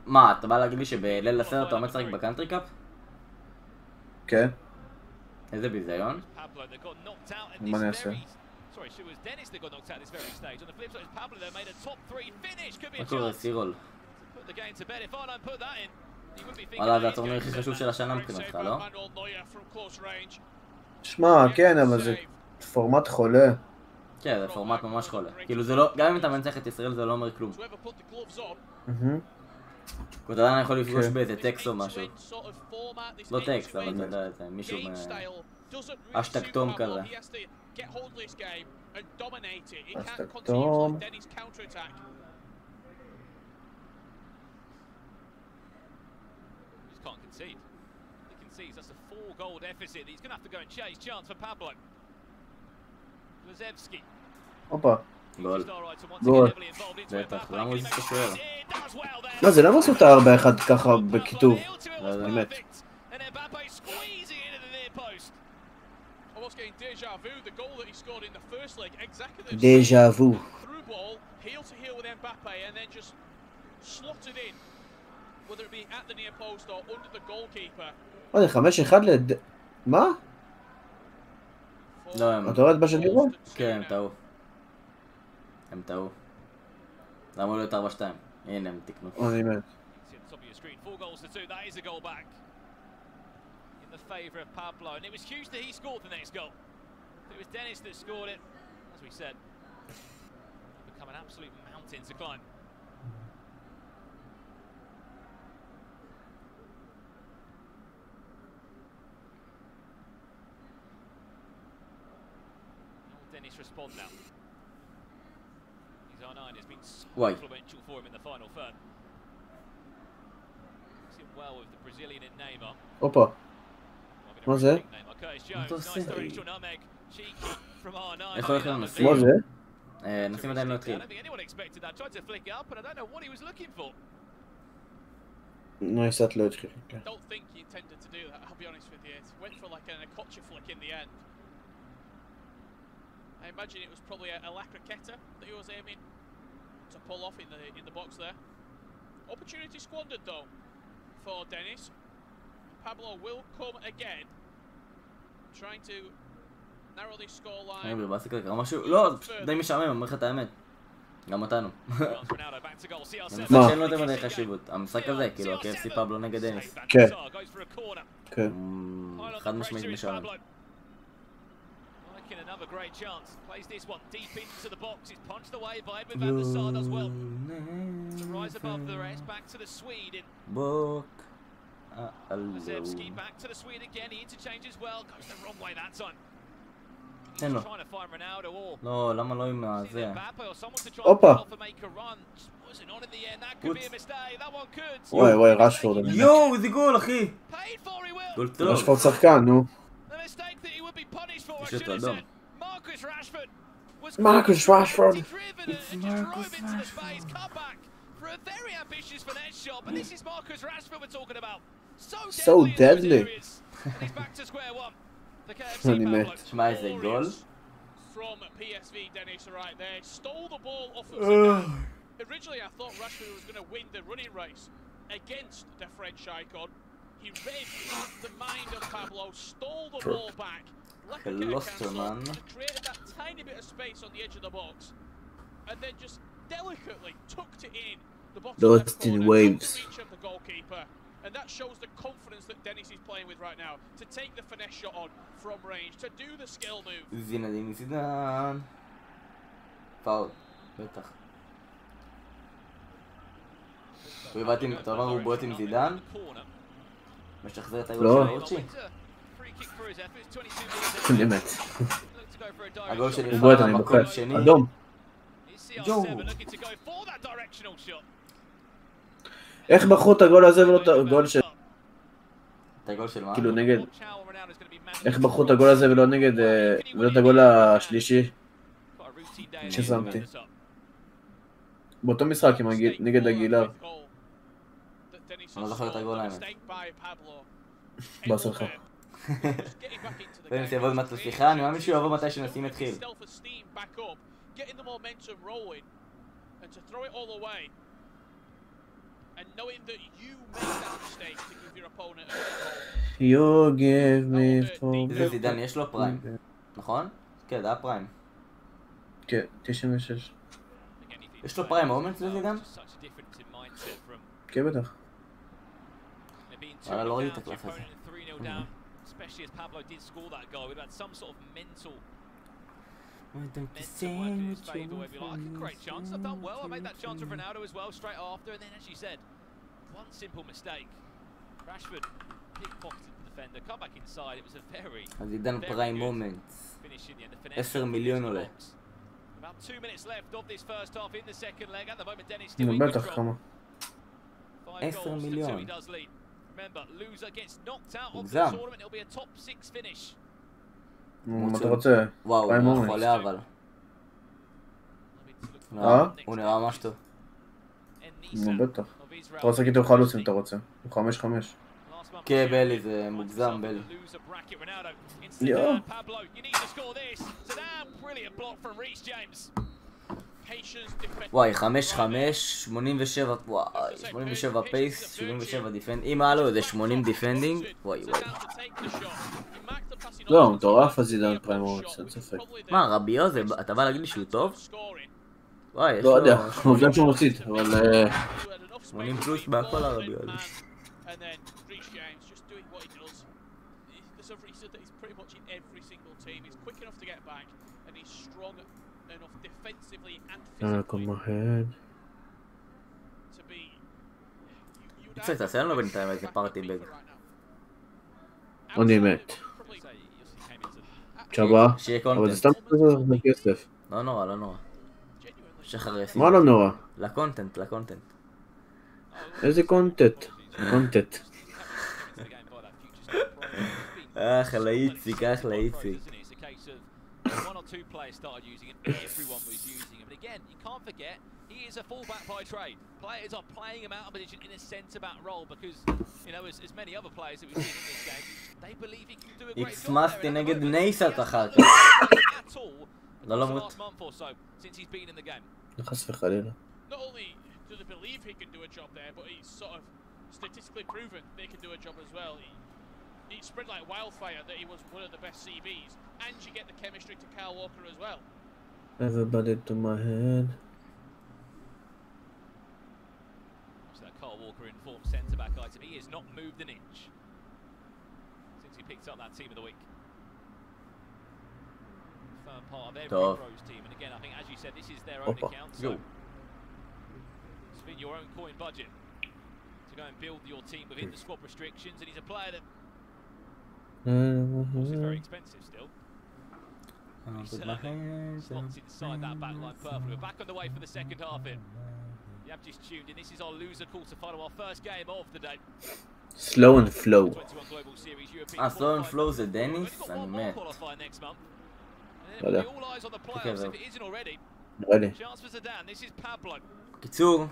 A: מה, אתה בא להגיד לי שבליל הסדר אתה עומד לשחק בקאנטרי קאפ?
B: כן.
A: איזה ביזיון?
B: מה אני אעשה?
A: מה קורה, סירול? וואלה, זה הטורניר הכי חשוב של השנה מבחינתך, לא?
B: שמע, כן, אבל זה פורמט חולה.
A: כן, זה פורמט ממש חולה. כאילו זה לא, גם אם אתה מנצח את ישראל זה לא אומר כלום. אתה עדיין יכול לפגוש באיזה טקסט או משהו. לא טקסט, אבל אתה יודע, זה מישהו אשטג תום כזה.
B: אשטג תום. הופה.
A: גול. גול. בטח, למה הוא יזיז את השוער?
B: מה זה, למה עשו את ה-4-1 ככה בכיתוב? באמת. דז'ה וו. זה 5-1 מה?
A: לא,
B: אתה רואה את בשדירו?
A: כן, הם טעו. הם טעו. זה אמור להיות 4-2. הנה, הם תקנו.
B: אני מת.
H: Respond now. His R9 has been influential for him in the final third. Seen well with the Brazilian in Neymar.
B: הופה. מה זה?
A: איך הולך לנו נסים?
B: מה זה?
A: נסים עדיין לא התחיל.
B: נו, עיסאת לא התחיל.
G: I imagine it was probably a La Croqueta that he was aiming to pull off in the box there. Opportunity squandered though for Dennis. Pablo will come again, trying to narrow this scoreline.
A: לא, די משעמם, אומר לך את האמת. גם אותנו. המשחק שאין לו יותר מדי חשיבות. המשחק הזה, כאילו, ה-KFC פבלו נגד דניס.
B: כן. כן.
A: חד משמעית משעמם.
H: Another great chance. Plays this one deep into the box. It's punched away by Edwin van der Sar as well. To rise above the rest. Back to the Swede. Mazewski back to the Swede again. He interchanges well. Goes the wrong way that time. He's trying to find Ronaldo or...
A: לא, למה לא עם זה?
B: הופה. וואי וואי, רשפורד.
A: יואו, איזה גול, אחי. גול טוב.
B: רשפורד שחקן, נו.
A: פשוט אדום.
B: Marcus Rashford.
A: It's Marcus Rashford.
H: For a very ambitious finesse shot, but this is Marcus Rashford we're talking about.
B: So deadly.
H: He's back to square one. The
B: אני מת.
A: שמע איזה גול.
G: From PSV, Dennis, right there. Stole the ball off of Zidane. Originally, I thought Rashford was going to win the running race against the French icon. He read the mind of Pablo, stole the ball back, let him get a cancel, created that tiny bit of space on the edge of the box, and then just delicately tucked it in the bottom left corner, out of reach of the goalkeeper. And that shows the confidence that Dennis is playing with right now, to take the finesse shot on from range, to do the skill move.
A: זינדין זידן. פאול, בטח. אתה אומר הוא בועט עם זידן? משחזר את הגול של אורצ'י?
B: אני מת.
A: הגול שלי
B: הוא בועט, אני
A: במקום
B: בוחר.
A: שני.
B: אדום.
A: יואו.
B: איך בחרו את הגול הזה ולא את הגול של...
A: את הגול של מה?
B: כאילו נגד... איך בחרו את הגול הזה ולא נגד... ולא את הגול השלישי ששמתי. באותו משחק נגד הגילר.
A: אני לא זוכר את הגול האמת.
B: באסה לך.
A: זה יעבוד מעט לשיחה, אני מאמין שהוא יעבוד מתי שנסים התחיל.
B: You give me for...
A: איזה זידן, יש לו פריים, נכון? כן, זה היה פריים.
B: כן, 96.
A: יש לו פריים מומנט לזידן?
B: כן, בטח.
A: לא ראיתי את הקלף הזה.
H: Especially as Pablo did score that goal, we've had some sort of mental favour where we like a great chance. I've done well. I made that chance with Ronaldo as well straight after, and then as you said, one simple mistake. Rashford pickpocketed the defender, come back inside. It was a very
A: זידן פריים מומנט. 10 מיליון עולה.
H: About 2 minutes left of this first half in the second leg. At the moment, Dennis still in
B: בטח כמה.
A: 10 מיליון.
H: Remember, loser gets knocked out of the tournament. It'll be a top 6 finish.
B: מה אתה רוצה?
A: וואו, הוא חולה אבל. הוא נראה ממש טוב.
B: בטח. אתה רוצה להגיד הוא חלוץ אם אתה רוצה. הוא 5-5.
A: כן, בלי, זה מוגזם, בלי.
B: יואו.
A: וואי, 5-5, 87, וואי, 87 פייס, 77 דיפנד. אם היה לו איזה 80 דיפנדינג, וואי וואי.
B: לא, מטורף הזידן פריימורץ, אין ספק.
A: מה, רביו זה, אתה בא להגיד לי שהוא טוב? וואי, יש
B: לו... לא יודע, הוא גם שהוא מוציא, אבל...
A: 80 פלוס בהכל הרביו הזה. יצא, תעשה לנו בינתיים איזה פארטי בג.
B: אני מת. תשבע, אבל זה סתם כסף.
A: לא נורא, לא נורא. שחר יסים.
B: מה לא נורא?
A: לקונטנט, לקונטנט.
B: איזה קונטנט? קונטנט.
A: אחלה איציק, אחלה איציק.
H: One or two players started using him, everyone was using him. But again, you can't forget, he is a fullback by trade. Players are playing him out of position in a centre-back role because, you know, as many other players that we've seen in this game, they believe he can do a great job.
A: הצמסתי נגד נסת אחר כך. לא למות.
H: Since he's been in the game.
B: חס וחלילה.
G: Not only do they believe he can do a job there, but he's sort of statistically proven they can do a job as well. He spread like wildfire that he was one of the best CBs, and you get the chemistry to Kyle Walker as well.
B: Everybody to my head.
H: So that Kyle Walker in form centre-back item, he has not moved an inch since he picked up that team of the week. Firm part of every pros team, and again, I think as you said, this is their own account, so spend your own coin budget to go and build your team within the squad restrictions, and he's a player that also very expensive still. Slots inside that back line perfectly. We're back on the way for the second half in. You have just tuned in. This is our loser quarter-final, our first game of the day.
B: Slow and flow.
A: Slow and flow זה דניס? אני מת.
B: לא יודע. נראה לי.
A: קיצור,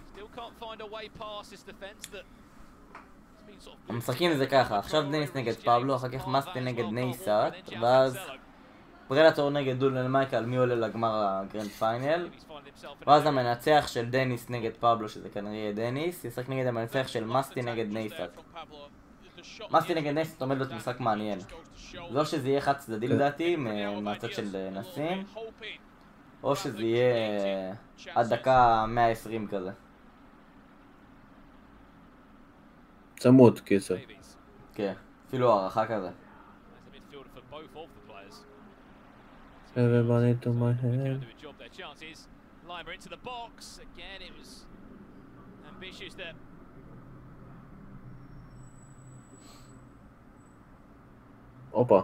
A: המשחקים זה ככה, עכשיו דניס נגד פבלו, אחר כך מסטי נגד עיסאת, ואז פרדטור נגד דולן מייקל, מי עולה לגמר הגרנד פיינל, ואז המנצח של דניס נגד פבלו, שזה כנראה יהיה דניס, ישחק נגד המנצח של מסטי נגד עיסאת. מסטי נגד עיסאת עומד להיות משחק מעניין. לא שזה יהיה חד צדדי לדעתי, מהצד של נסים, או שזה יהיה עד דקה 120 כזה.
B: צמוד, קיצר.
A: כן, אפילו הערכה כזה.
B: Everybody to my head. הופה.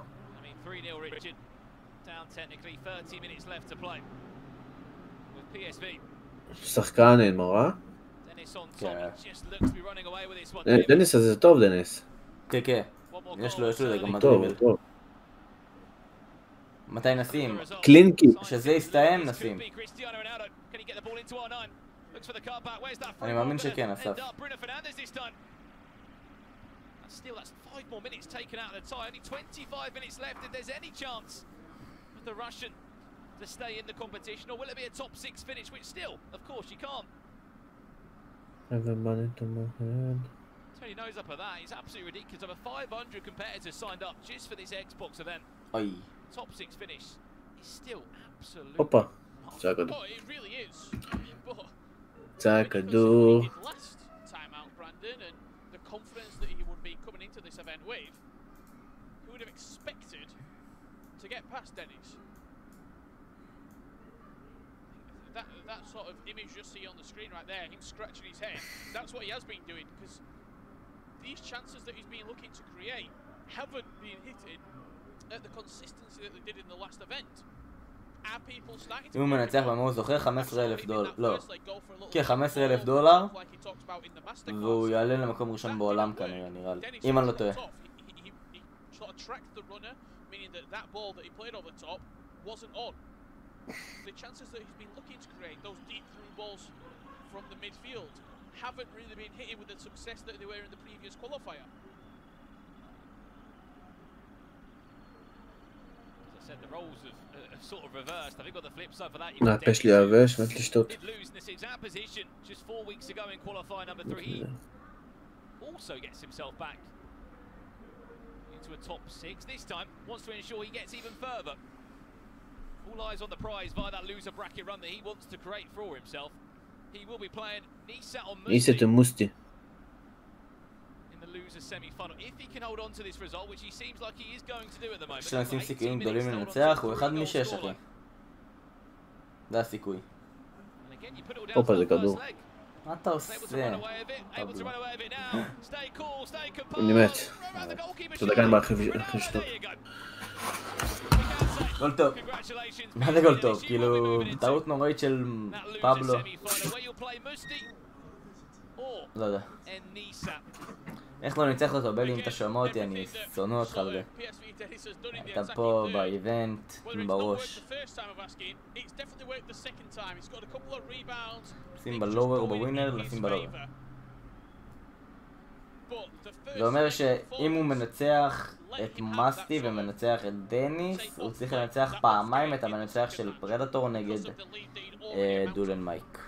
B: שחקן אין מראה? דניס הזה טוב דניס.
A: כן, כן. יש לו זה גם מדריבל. מתי נשים?
B: קלינקי.
A: שזה יסתיים נשים. אני מאמין שכן, אסף.
H: Still, that's 5 more minutes taken out of the tie. Only 25 minutes left. If there's any chance for the Russian to stay in the competition, or will it be a top 6 finish? Which still, of course, you can't.
B: Everybody to my head.
H: Tony knows up at that. It's absolutely ridiculous. Over 500 competitors signed up just for this Xbox event.
A: Oy.
H: Top 6 finish is still absolutely.
B: Hoppa. Τσάκαντο.
H: Oh, it really is. But
B: Τσάκαντο.
H: last time out, Brandon, and the confidence that he would be coming into this event with, who would have expected to get past Dennis? That sort of image you see on the screen right there, him scratching his head, that's what he has been doing, because these chances that he's been looking to create haven't been hitting at the consistency that they did in the last event.
A: אם הוא מנצח במה הוא זוכה $15,000, לא, כן, $15,000, והוא יעלה למקום ראשון בעולם כנראה, נראה לי, אם אני לא טועה.
B: נאפש לי יבש, מת לשתות.
H: Also gets himself back into a top 6. This time wants to ensure he gets even further. All eyes on the prize via that loser bracket run that he wants to create for himself. He will be playing
B: Исет и Мусти.
H: in the loser semi-final. If he can hold on to this result, which he seems like he is going to do at the moment.
A: יש לנשים סיכויים גדולים לנצח, הוא אחד משש אחי. זה הסיכוי.
B: הופה זה כדור.
A: מה אתה עושה?
B: אני מת. אתה דקה בהרחיב שתות.
A: גול טוב. מה זה גול טוב? כאילו, טעות נוראית של פבלו. לא יודע. איך לא ניצח אותו בלי אם אתה שומע אותי, אני שונא אותך הרבה. אתה פה באיבנט, בראש. שים בלובר או בווינר, לשים בלובר. זה אומר שאם הוא מנצח את מסטי ומנצח את דניס, הוא צריך לנצח פעמיים את המנצח של פרדטור נגד דולן מייק.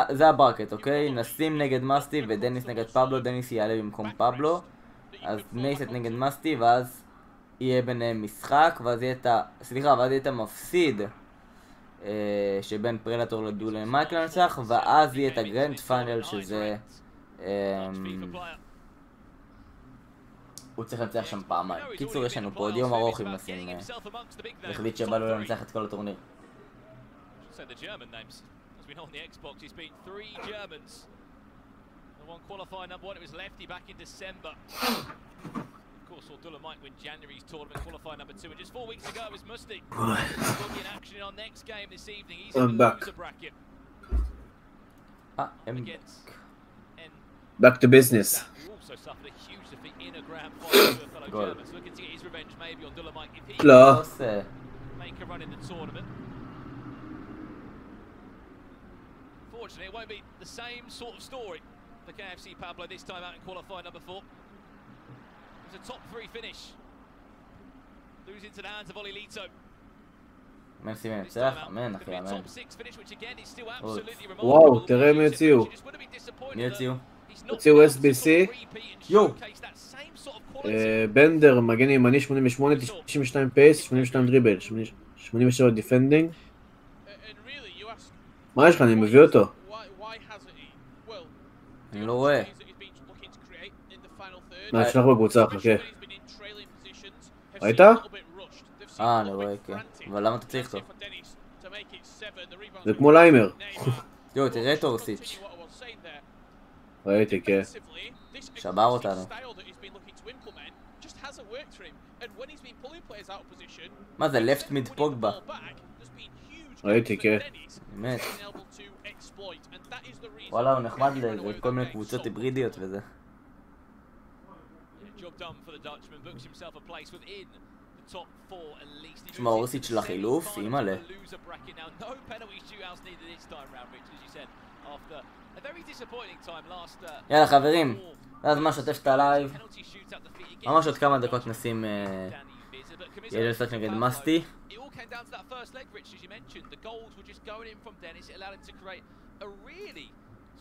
A: זה הברקט, אוקיי? נסים נגד מסטי ודניס נגד פבלו, דניס יעלה במקום פבלו, אז נסים נגד מסטי, ואז יהיה ביניהם משחק, ואז יהיה את המפסיד שבין פרדטור לדולן מייק לנצח, ואז יהיה את הגרנד פיינל שזה הוא צריך לנצח שם פעמיים. קיצור, יש לנו פה עוד יום ארוך אם נסים החליט שבא לו לנצח את כל הטורניר.
H: We know on the Xbox he's beat 3 Germans. The one qualifying number 1, it was Lefty back in December. Of course, saw Dolomite win January's tournament, qualifying number 2, and just 4 weeks ago it was Musti. He'll be in action in our next game this evening. He's in the loser bracket.
B: Back to business.
H: Who also suffered a huge defeat in a grand final to a fellow German. So looking to get his revenge maybe on Dolomite if he can make a run in the tournament. Unfortunately, it won't be the same sort of story for KFC Pablo this time out in qualifying number 4. It was a top 3 finish. Losing to the hands of Olilito.
A: נסים ינצח, אמן אחי, אמן.
B: וואו, תראה מי הציעו.
A: מי הציעו?
B: הציעו SBC.
A: יו.
B: בנדר, מגן ימני 88, 92 פייס, 82 דריבל, 87 דיפנדינג. מה יש לך? אני מביא אותו.
A: אני לא רואה.
B: נשלח בקבוצה, חכה. ראית?
A: אני רואה, כן. אבל למה אתה צריך אותו?
B: זה כמו ליימר.
A: יו, תראה את אורסיץ'.
B: ראיתי, כן.
A: שבר אותנו. מה זה, לפט מיד פוגבה?
B: ראיתי, כן.
A: באמת. וואלה, הוא נחמד לכל מיני קבוצות היברידיות וזה. תשמע, אורסיץ' לחילוף, אימא'לה. יאללה חברים, זה הזמן שתף את הלייב. ממש עוד כמה דקות נשים יהיה לשחק נגד מסטי.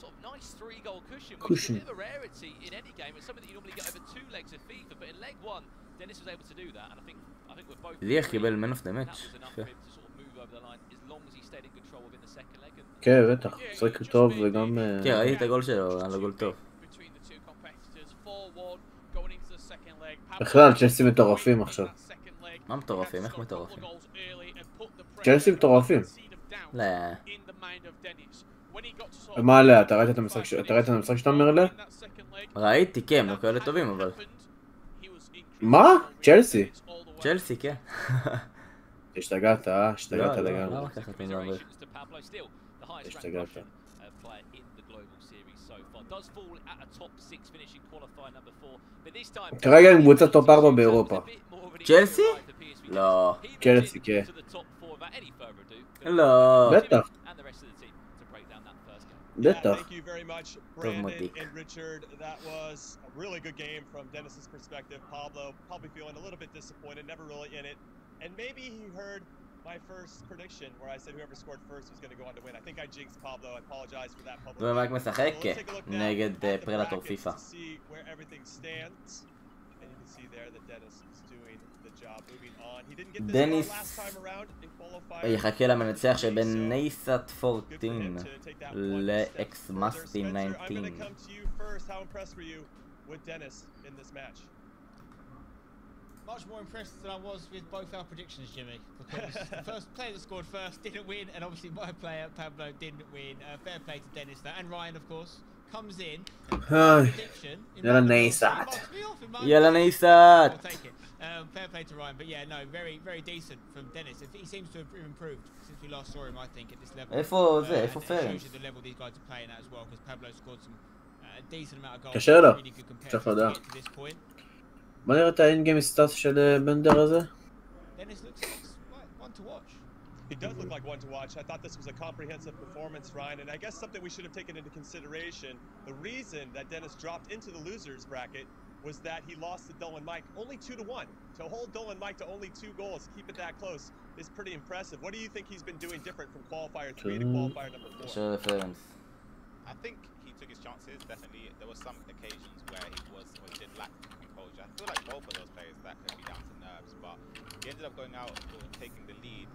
A: Sort of nice 3-goal cushion, which is a bit of a rarity in any game. It's something that you normally get over 2 legs of FIFA, but in leg 1, Dennis was able to do that, and I think we're both. ליח קיבל man of the match.
B: כן, בטח, שחק טוב וגם...
A: כן, ראיתי את הגול שלו, היה לו גול טוב.
B: בכלל, צ'לסי מטורפים עכשיו.
A: מה מטורפים? איך מטורפים?
B: צ'לסי מטורפים.
A: לא.
B: מה עליה? אתה ראית את המשחק שאתה אומר עליה?
A: ראיתי, כן, הם לא כאלה טובים, אבל...
B: מה? צ'לסי?
A: צ'לסי, כן.
B: השתגעת, השתגעת לגמרי.
A: למה ככה אתה מדבר?
B: השתגעת. כרגע עם קבוצת טופ 4 באירופה.
A: צ'לסי? לא.
B: צ'לסי, כן.
A: לא.
B: בטח.
C: Thank you very much, Brandon and Richard. That was a really good game from Dennis's perspective. Pablo probably feeling a little bit disappointed, never really in it. And maybe he heard my first prediction where I said whoever scored first was going to go on to win. I think I jinxed Pablo. I apologize for that publicly.
A: הוא רק משחק נגד פרדטור פיפא. דניס יחכה למנצח שבין נסאת 14 לאקס מסטי 19.
D: Much more impressed than I was with both our predictions, Jimmy, because the first player that scored first didn't win, and obviously my player, Pablo, didn't win. Fair play to Dennis, though, and Ryan, of course, comes in.
B: יאללה נסאת.
A: יאללה נסאת.
D: Fair play to Ryan, but yeah, no, very decent from Dennis. He seems to have improved since we last saw him, I think, at this level.
A: איפה זה? איפה פרנס?
D: Shows you the level these guys are playing at as well, because Pablo scored some decent amount of goals.
B: קשה לו.
D: Really good compared
B: צריך לדעת.
D: to this point.
B: בוא נראה את האינגיים סטאס של בנדר הזה.
D: Dennis looks like one to watch.
C: He does look like one to watch. I thought this was a comprehensive performance, Ryan, and I guess something we should have taken into consideration. The reason that Dennis dropped into the losers bracket was that he lost to Dolan Mike only 2-1. To hold Dolan Mike to only 2 goals, keep it that close, is pretty impressive. What do you think he's been doing different from qualifier 3 to qualifier number 4?
F: I think he took his chances. Definitely, there were some occasions where he did lack composure. I feel like both of those players that could be down to nerves, but he ended up going out or taking the lead.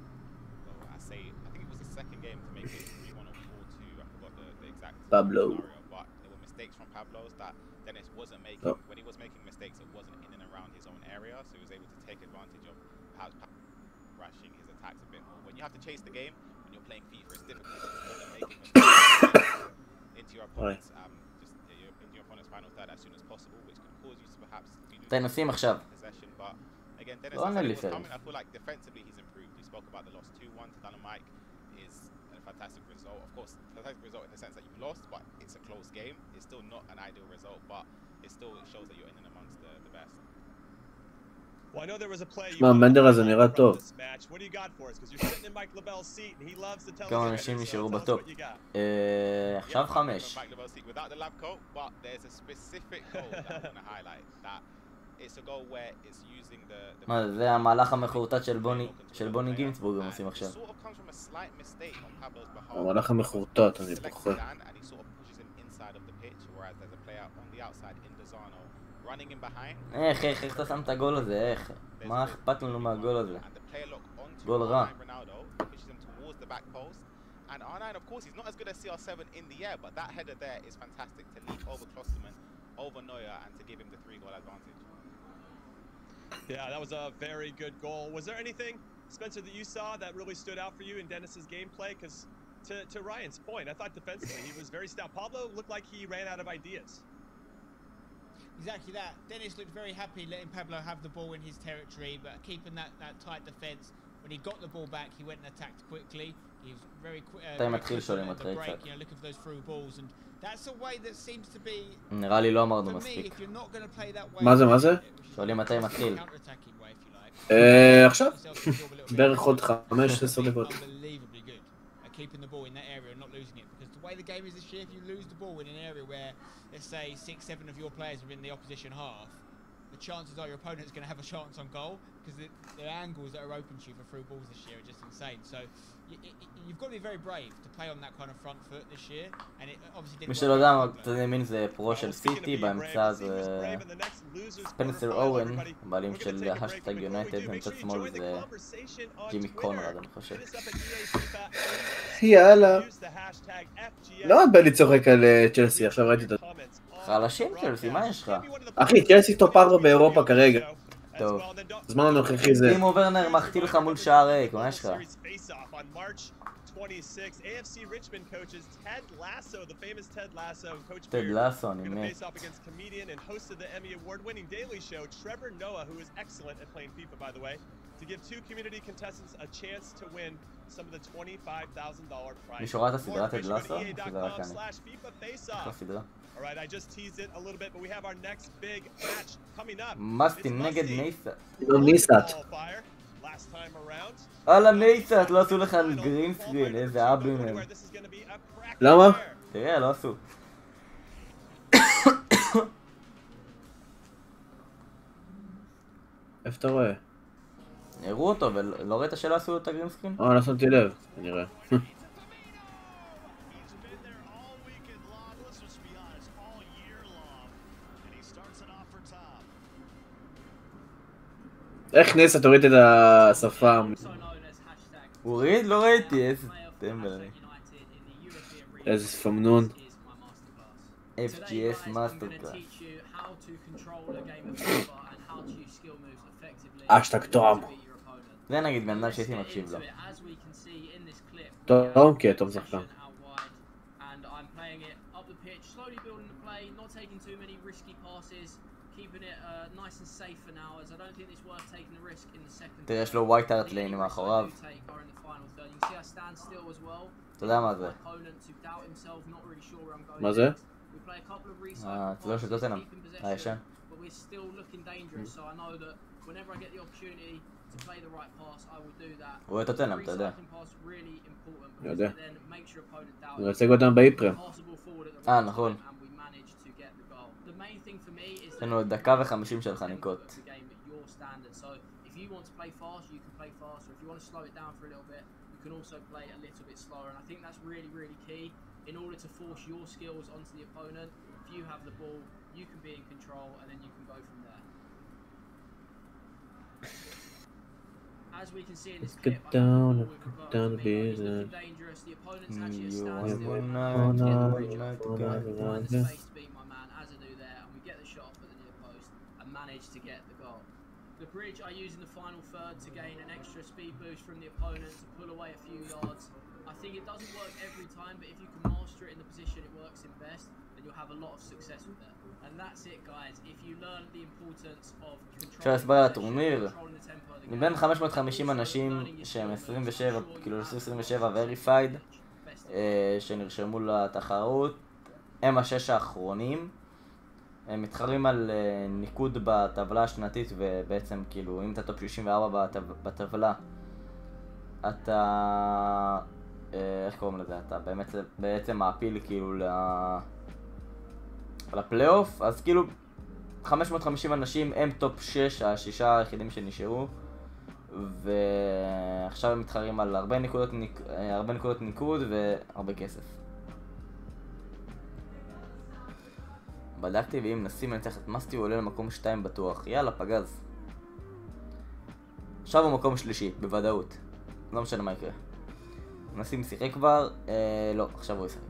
F: Well, I think it was the second game to make it 3-1 or 4-2. I forgot the exact
B: Pablo.
F: scenario, but there were mistakes from Pablo's that Dennis wasn't making. When he was making mistakes, it wasn't in and around his own area, so he was able to take advantage of perhaps rushing his attacks a bit more. When you have to chase the game, when you're playing FIFA, it's difficult to making mistakes into your opponent's into your opponent's final third as soon as possible, which can cause you to perhaps possession. But again, Dennis was coming. I feel like defensively he's improved. We spoke about the loss 2-1 to Dynamite is a fantastic result. Of course, fantastic result in the sense that you lost, but it's a close game. It's still not an ideal result, but it still shows that you're in and amongst the best.
C: Well, I know there was a play you
B: מה, מנדר הזה נראה טוב.
C: What do you got for us? Because you're sitting in Mike LaBelle's seat and he loves to tell us.
A: כמה אנשים נשארו בטופ. עכשיו 5.
F: Without the lab coat, but there's a specific goal that I'm going to highlight. That it's a goal where it's using the
A: מה זה המהלך המחורטט של בוני גינסבורג הם עושים עכשיו.
B: המהלך המחורטט, אני בוחר.
A: איך אתה שם את הגול הזה, איך? מה אכפת לנו מהגול הזה? גול רע.
F: And R9, of course, he's not as good as CR7 in the air, but that header there is fantastic to leap over Klosterman, over Neuer, and to give him the 3-goal advantage.
C: Yeah, that was a very good goal. Was there anything, Spencer, that you saw that really stood out for you in Dennis's gameplay? Because to Ryan's point, I thought defensively he was very stout. Pablo looked like he ran out of ideas.
D: Exactly that. Dennis looked very happy letting Pablo have the ball in his territory, but keeping that tight defence. When he got the ball back, he went and attacked quickly. He was very quick at the break, you know, looking for those through balls, and that's a way that seems to be.
A: נראה לי לא אמרנו מספיק.
B: מה זה?
A: שואלים מתי מתחיל.
B: עכשיו. בערך עוד 5-10 דקות.
D: Keeping the ball in that area and not losing it, because the way the game is this year, if you lose the ball in an area where, let's say, 6-7 of your players are in the opposition half, the chances are your opponent's going to have a chance on goal, because the angles that are open to you for through balls this year are just insane. So you've got to be very brave to play on that kind of front foot this year, and it obviously didn't.
A: מי שלא יודע, צד ימין זה פרו של סיטי, באמצע זה ספנסר אוון, הבעלים של השטג יונייטד, ומצד שמאל זה ג'ימי קונרד, אני חושב.
B: יאללה. לא בלי צוחק על צ'לסי, עכשיו ראיתי את זה.
A: חלשים צ'לסי, מה יש לך?
B: אחי, צ'לסי טופ 4 באירופה כרגע. טוב, זמן הנוכחי זה...
A: טימו ורנר מחטיא לך מול שער ריק, מה יש לך? טד לאסו, אני מת. מישהו ראה את הסדרה טד לאסו? שזה רק אני. אחלה סדרה.
C: Alright, I just teased it a little bit, but we have our next big match coming up.
A: מסטין נגד נסת.
B: נסת.
A: הלאה נסת, לא עשו לך על גרין סקרין, איזה אבים הם.
B: למה?
A: תראה, לא עשו.
B: איפה אתה רואה?
A: הראו אותו, ולא ראית שלא עשו את הגרין סקרין?
B: לא שמתי לב, נראה. איך נסה תוריד את השפה?
A: הוריד? לא ראיתי, איזה טמבל.
B: איזה ספמנון.
A: FGS מאסטרקלאס.
B: אשטג טוב.
A: זה נגיד בן אדם שהייתי מקשיב לו.
B: טוב, כן, טוב שחקן.
A: תראה, יש לו ווייט ארט ליין מאחוריו. אתה יודע מה זה?
B: מה זה?
A: הצלול של טוטנהאם, הישן. הוא רואה טוטנהאם, אתה יודע.
B: אני יודע. הוא יצג אותם באיפרם.
A: נכון. יש לנו דקה ו50 של חניקות. can also play a little bit slower, and I think that's really, really key in order to force your skills onto the opponent. If you have the ball, you can be in control, and then you can go from there. As we can see in this clip,
B: down the business.
D: Dangerous. The opponent's actually a standstill. Find the space to beat my man Azadu there, and we get the shot off at the near post and manage to get the goal. The bridge are using the final third to gain an extra speed boost from the opponent to pull away a few yards. I think it doesn't work every time, but if you can master it in the position it works in best, then you'll have a lot of success with it. And that's it, guys. If you learn the importance of controlling the tempo of the game. מבין 550 אנשים שהם 27, כאילו 27 verified, שנרשמו לתחרות, הם השש האחרונים.
A: הם מתחרים על ניקוד בטבלה השנתית, ובעצם כאילו אם אתה טופ 64 בטבלה, אתה איך קוראים לזה? אתה בעצם מעפיל כאילו לפלייאוף, אז כאילו 550 אנשים הם טופ 6, השישה היחידים שנשארו, ועכשיו הם מתחרים על הרבה נקודות ניקוד והרבה כסף. בדקתי, ואם נסים נצח את מסטי הוא עולה למקום 2 בטוח. יאללה, פגז. עכשיו הוא מקום שלישי, בוודאות. לא משנה מה יקרה. נסים שיחק כבר? לא, עכשיו הוא ישחק.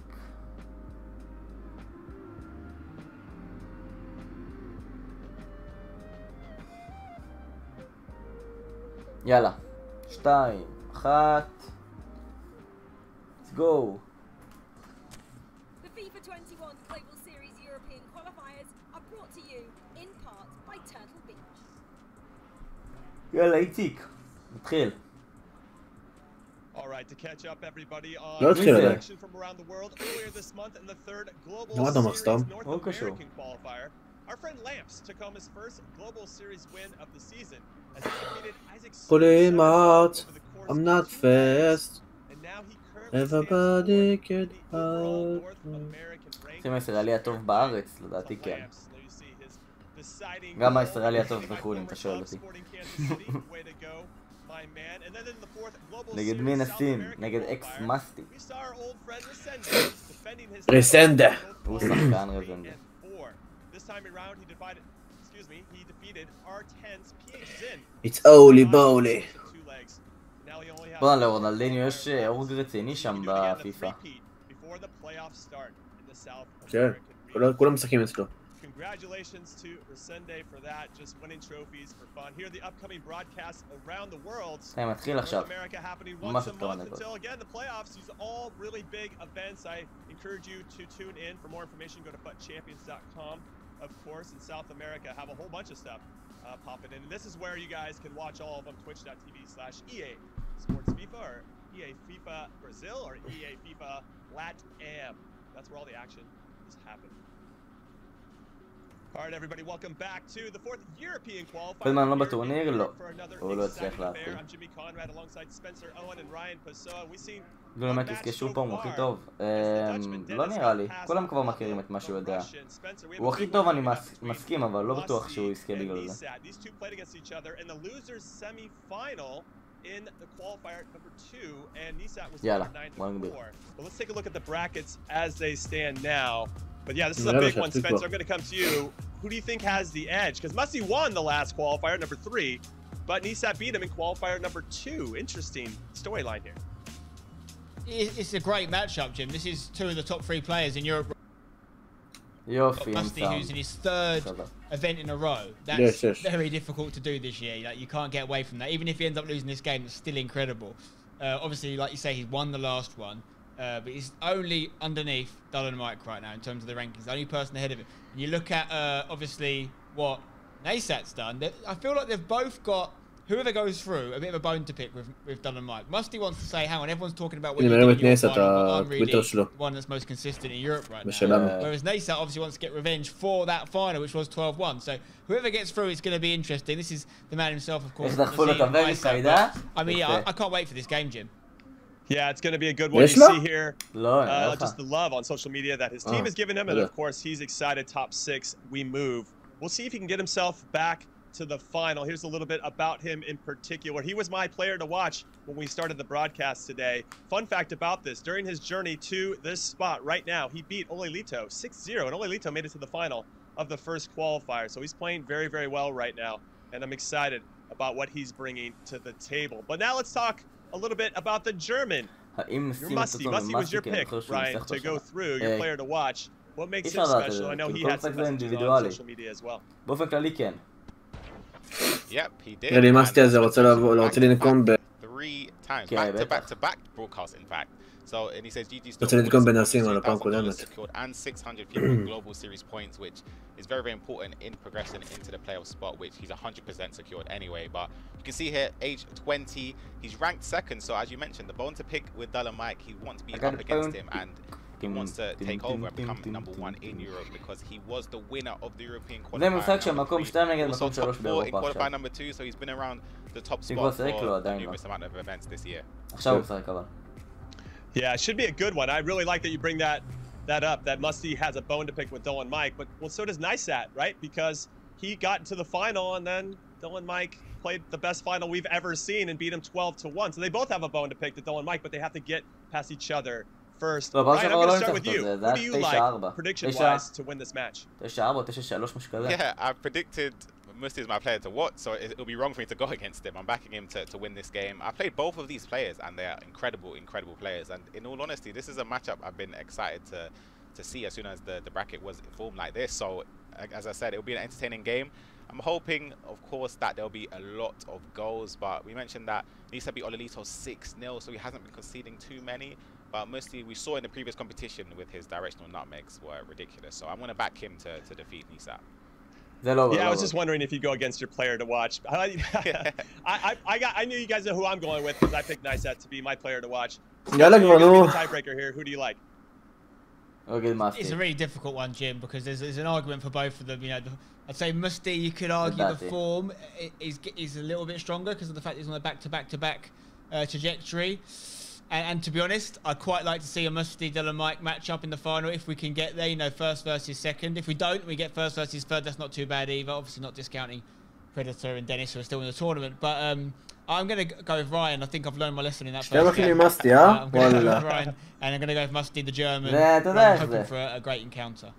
A: יאללה, 2, 1. Let's go.
J: The FIFA 21 Global Series European qualifiers are brought to you in part by Turtle Beach.
A: יאללה, איציק, נתחיל.
C: All right, to catch up everybody on action from around the world earlier this month in the third Global Series North American qualifier. Our friend Lamps took home his first Global Series win of the season as he defeated Isaac.
B: Pull him out. I'm not fast.
C: And now he
B: Everybody get out.
A: זה הישראלי הטוב בארץ, לדעתי כן. גם הישראלי הטוב בחו"ל, אם אתה שואל אותי. נגד מי נסים? נגד אקס מסטי.
B: רסנדה.
A: הוא שחקן רסנדה.
B: It's holy bowly.
A: בוא נעלה, רונלדיניו יש אורג רציני שם בפיפא.
B: כן, כולם משחקים אצלו.
C: Congratulations to Resende for that, just winning trophies for fun. Here are the upcoming broadcasts around the world. North America happening once a month until again the playoffs. These are all really big events. I encourage you to tune in. For more information, go to FUTChampions.com. Of course, in South America, have a whole bunch of stuff popping in. And this is where you guys can watch all of them. Twitch.tv/EA Sports FIFA or EA FIFA Brazil or EA FIFA LATAM. That's where all the action is happening. All right, everybody, welcome back to the fourth European qualifier.
A: כל מה לא בטורניר? לא. הוא לא הצליח להתחיל.
C: I'm Jimmy Conrad alongside Spencer Owen and Ryan Pessoa. We seen
A: באמת יזכשו פה, הוא הכי טוב. לא נראה לי, כולם כבר מכירים את מה שהוא יודע. הוא הכי טוב, אני מסכים, אבל לא בטוח שהוא יזכה בגלל זה. In the qualifier number 2, and Nisat was 9-4. Well, let's take a look at the brackets as they stand now. But yeah, this is a big one, Spencer. I'm going to come to you. Who do you think has the edge? Because Musty won the last qualifier, number 3, but Nisat beat him in qualifier number 2. Interesting storyline here.
D: It's a great matchup, Jim. This is two of the top 3 players in Europe. Musty, who's in his 3rd event in a row. That's very difficult to do this year. Like, you can't get away from that. Even if he ends up losing this game, it's still incredible. Obviously, like you say, he's won the last one. But he's only underneath Dullin Mike right now in terms of the rankings. The only person ahead of him. And you look at, obviously, what Nasat's done. I feel like they've both got, whoever goes through, a bit of a bone to pick with Dullin Mike. Musty wants to say, hang on, everyone's talking about what you're doing in your final, but I'm really one that's most consistent in Europe right now. Whereas Nasat obviously wants to get revenge for that final, which was 12-1. So whoever gets through, it's going to be interesting. This is the man himself, of course. I mean, yeah, I can't wait for this game, Jim.
C: Yeah, it's going to be a good one. You see here just the love on social media that his team has given him. And, of course, he's excited. Top 6, we move. We'll see if he can get himself back to the final. Here's a little bit about him in particular. He was my player to watch when we started the broadcast today. Fun fact about this, during his journey to this spot right now, he beat Ole Lito 6-0, and Ole Lito made it to the final of the first qualifier. So he's playing very, very well right now, and I'm excited about what he's bringing to the table. But now let's talk a little bit about the German. Musty was your pick, Ryan, to go through, your player to watch. What makes him special? I know he had some messages on social media as well.
A: באופן כללי כן.
F: Yep, he did.
B: Really, Musty הזה רוצה לנקום
F: 3 times, back-to-back broadcasts, in fact. So, and he says GG still secured and 600 FIFA Global Series points, which is very, very important in progressing into the playoff spot, which he's 100% secured anyway. But you can see here, age 20, he's ranked 2nd. So as you mentioned, the bone to pick with Dullin Mike, he wants to be up against him, and wants to take over and become number one in Europe because he was the winner of the European qualifier.
A: זה משחק של מקום 2 נגד מקום 3 באירופה
F: עכשיו.
A: עכשיו.
F: number 2, so he's been around the top spot for a numerous amount of events this year.
A: עכשיו הוא משחק אבל.
C: Yeah, it should be a good one. I really like that you bring that up, that Musty has a bone to pick with Dylan Mike, but well, so does Nicesat, right? Because he got into the final and then Dylan Mike played the best final we've ever seen and beat him 12-1. So they both have a bone to pick to Dylan Mike, but they have to get past each other first. Ryan, I'm going to start with you. Who do you like, prediction-wise, to win this match?
A: 9-4 או 9-3 משהו כזה.
F: Yeah, I've predicted Musty is my player to watch, so it'll be wrong for me to go against him. I'm backing him to win this game. I played both of these players, and they are incredible players. And in all honesty, this is a matchup I've been excited to see as soon as the bracket was formed like this. So, as I said, it'll be an entertaining game. I'm hoping, of course, that there'll be a lot of goals, but we mentioned that Nisa beat Ololito 6-0, so he hasn't been conceding too many. But mostly, we saw in the previous competition with his directional nutmegs were ridiculous. So I'm going to back him to defeat Nisa.
C: Yeah, I was just wondering if you go against your player to watch. I knew you guys know who I'm going with because I picked Nicesat to be my player to watch. You're going to be the tiebreaker here. Who do you like?
D: It's a really difficult one, Jim, because there's an argument for both of them. You know, I'd say Musty, you could argue the form is a little bit stronger because of the fact he's on a back-to-back trajectory. And to be honest, I'd quite like to see a Musty Dylan Mike match up in the final if we can get there, you know, first versus second. If we don't, we get first versus third, that's not too bad either. Obviously not discounting Predator and Dennis who are still in the tournament. But I'm going to go with Ryan. I think I've learned my lesson in that first game.
B: Musty,
D: I'm going to go with Ryan, and I'm going to go with Musty the German. I'm hoping for a great encounter.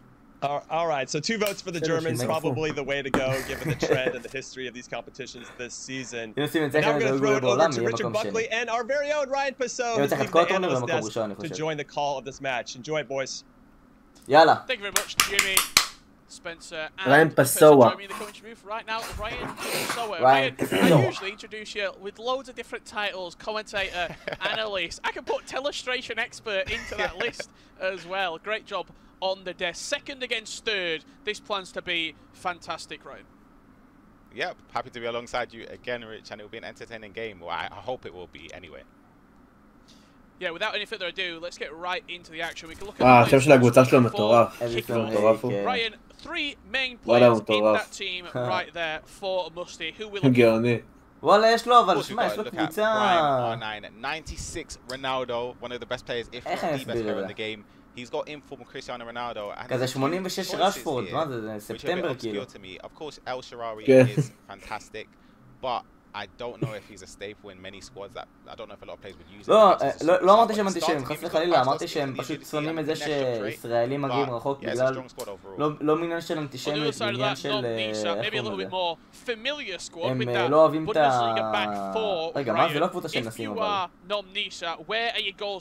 C: All right, so 2 votes for the Germans, probably the way to go, given the trend and the history of these competitions this season. And now we're going to throw it over to Richard Buckley and our very own Ryan Passot, who's leaving the analyst desk to join the call of this match. Enjoy it, boys.
A: Yalla.
G: Thank you very much, Jimmy, Spencer, and
B: Ryan Passot.
G: Right now, Ryan Passot. Ryan, I usually introduce you with loads of different titles, commentator, analyst. I can put telestration expert into that list as well. Great job on the desk. Second against third. This plans to be fantastic, Ryan.
F: Yep, happy to be alongside you again, Rich, and it will be an entertaining game. Well, I hope it will be anyway.
G: Yeah, without any further ado, let's get right into the action. We can look at Ryan, 3 main players in that team right there for Musty. Who will it
A: וואלה יש לו אבל שמע יש לו קבוצה
F: 96 Ronaldo, one of the best players if not the best player in the game. He's got informed Cristiano Ronaldo.
A: כזה 86 רשפורד, מה זה ספטמבר כאילו.
F: Of course El Shaarawy is fantastic, but I don't know if he's a staple in many squads. That I don't know if a lot of players would use it.
A: לא אמרתי שהם אנטישמים, חס וחלילה, אמרתי שהם פשוט שונאים את זה שישראלים מגיעים רחוק בגלל לא מעניין של אנטישמיות, מעניין של הם לא אוהבים את ה... רגע, מה? זה לא קבוצה של נסים אבל.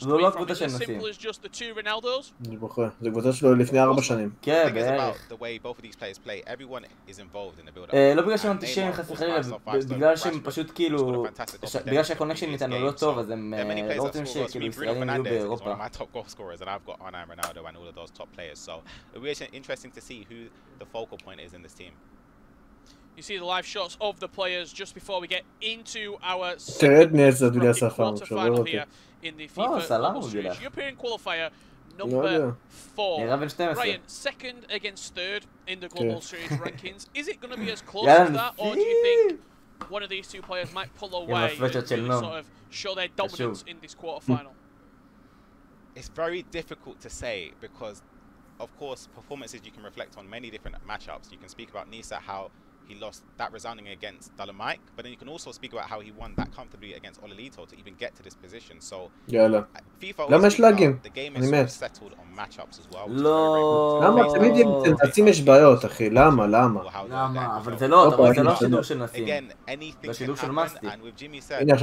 A: זו לא קבוצה של נסים.
B: אני בוחר, זו קבוצה שלו לפני 4 שנים.
A: כן, בערך. לא בגלל שהם אנטישמים, חס וחלילה, בגלל שהם פשוט כאילו, בגלל שהקונקשן איתנו לא טוב, אז הם לא רוצים שכאילו ישראלים יהיו באירופה.
G: You see the live shots of the players just before we get into our quarterfinal here in the FIFA Global Series European Qualifier number 4. Ryan, second against third in the Global Series rankings. Is it going to be as close as that, or do you think one of these 2 players might pull away to sort of show their dominance in this quarterfinal?
F: It's very difficult to say because, of course, performances you can reflect on many different matchups. You can speak about Nisa, how he lost that resounding against Dylan Mike, but then you can also speak about how he won that comfortably against Ololito to even get to this position. So FIFA the game is sort of settled on matchups as well.
B: למה? תמיד עם יש בעיות, אחי. למה?
A: למה? אבל זה לא שידור של נסים. זה שידור של מסטי.
B: הנה,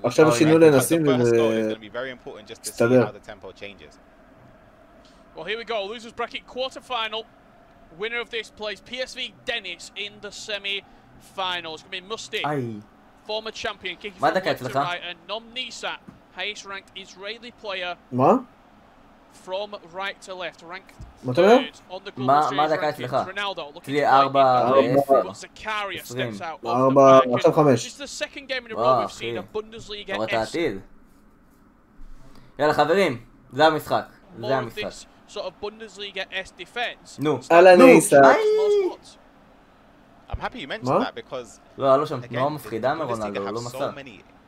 B: עכשיו שינו לנסים ותסתדר.
G: Well, here we go. Losers bracket quarterfinal. Winner of this plays PSV Dennis in the semi-finals. It's going to be Musty, former champion, kicking from left to right, and NOMOfficial, highest ranked Israeli player from right to left, ranked third on the global series rankings. Ronaldo looking to play but Zakaria steps out of the back. This is the second game in a row we've seen a Bundesliga FC.
A: יאללה חברים, זה המשחק.
G: more of this sort of Bundesliga-esque defense.
A: נו,
B: עיסאת.
F: I'm happy you mentioned that because
A: לא, היה לו שם תנועה מפחידה מרונלדו, הוא לא מסר.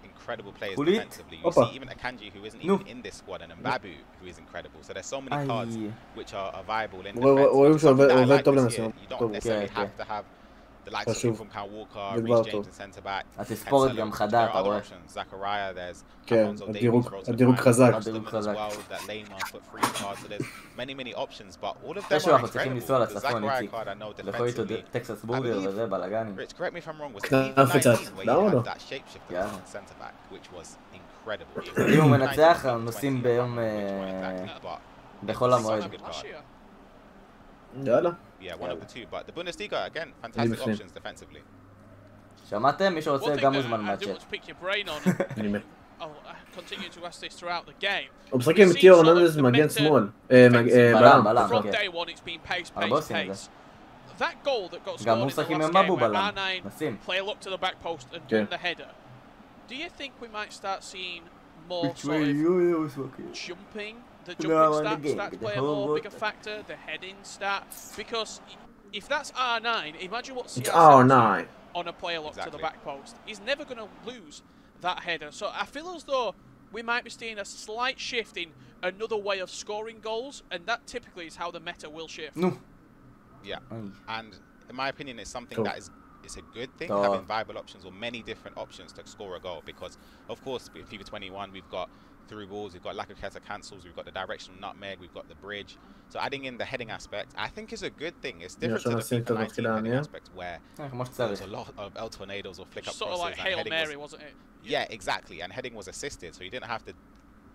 F: Incredible players defensively. You see even Akanji, who isn't even in this squad, and Mbabu, who is incredible. So there's so many cards which are viable in defense. You don't necessarily have to have the likes of from Kyle Walker, Reece James in centre back.
A: התספורת גם חדה, אתה רואה.
F: Zachariah, there's
B: כן, הדירוג חזק.
F: That Lema put free cards. So there's many options, but all of them
A: אנחנו
F: are
A: צריכים
F: incredible.
A: לנסוע
F: The
A: לצפון,
F: Zachariah
A: איציק.
F: card I know
A: לכו איתו
F: defensively.
A: טקסס בורגר וזה, בלאגנים.
F: Rich, correct me if I'm wrong, was
B: כנף
F: FIFA 19
B: קצת.
F: where
B: למה
F: you
B: לא?
F: had that shapeshifter centre back, which was incredible.
A: אם הוא מנצח, נוסעים ביום... בחול המועד.
B: יאללה.
F: Yeah, one of the two, but the Bundesliga, again, fantastic options defensively.
A: שמעתם? מי שרוצה גם מוזמן מהצ'אט.
B: הוא משחק עם טיו אורננדס מגן שמאל. בלם.
A: הרבה עושים את זה. גם הוא משחק עם מבו בלם. נסים.
B: כן.
G: Do you think we might start seeing more sort of jumping? The jumping stats play a more bigger factor, the heading stat, because if that's R9, imagine what CR7 on a player locked to the back post. He's never going to lose that header. So I feel as though we might be seeing a slight shift in another way of scoring goals, and that typically is how the meta will shift.
A: No.
F: Yeah, and in my opinion, it's something that is it's a good thing having viable options or many different options to score a goal, because of course with FIFA 21 we've got through balls, we've got Lacazette cancels, we've got the directional nutmeg, we've got the bridge. So adding in the heading aspect, I think is a good thing. It's different to the FIFA 19 heading aspect where there's a lot of El Tornadoes or flick up
G: sort
F: crosses.
G: Sort of like Hail Mary, wasn't it?
F: Yeah, exactly. And heading was assisted, so you didn't have to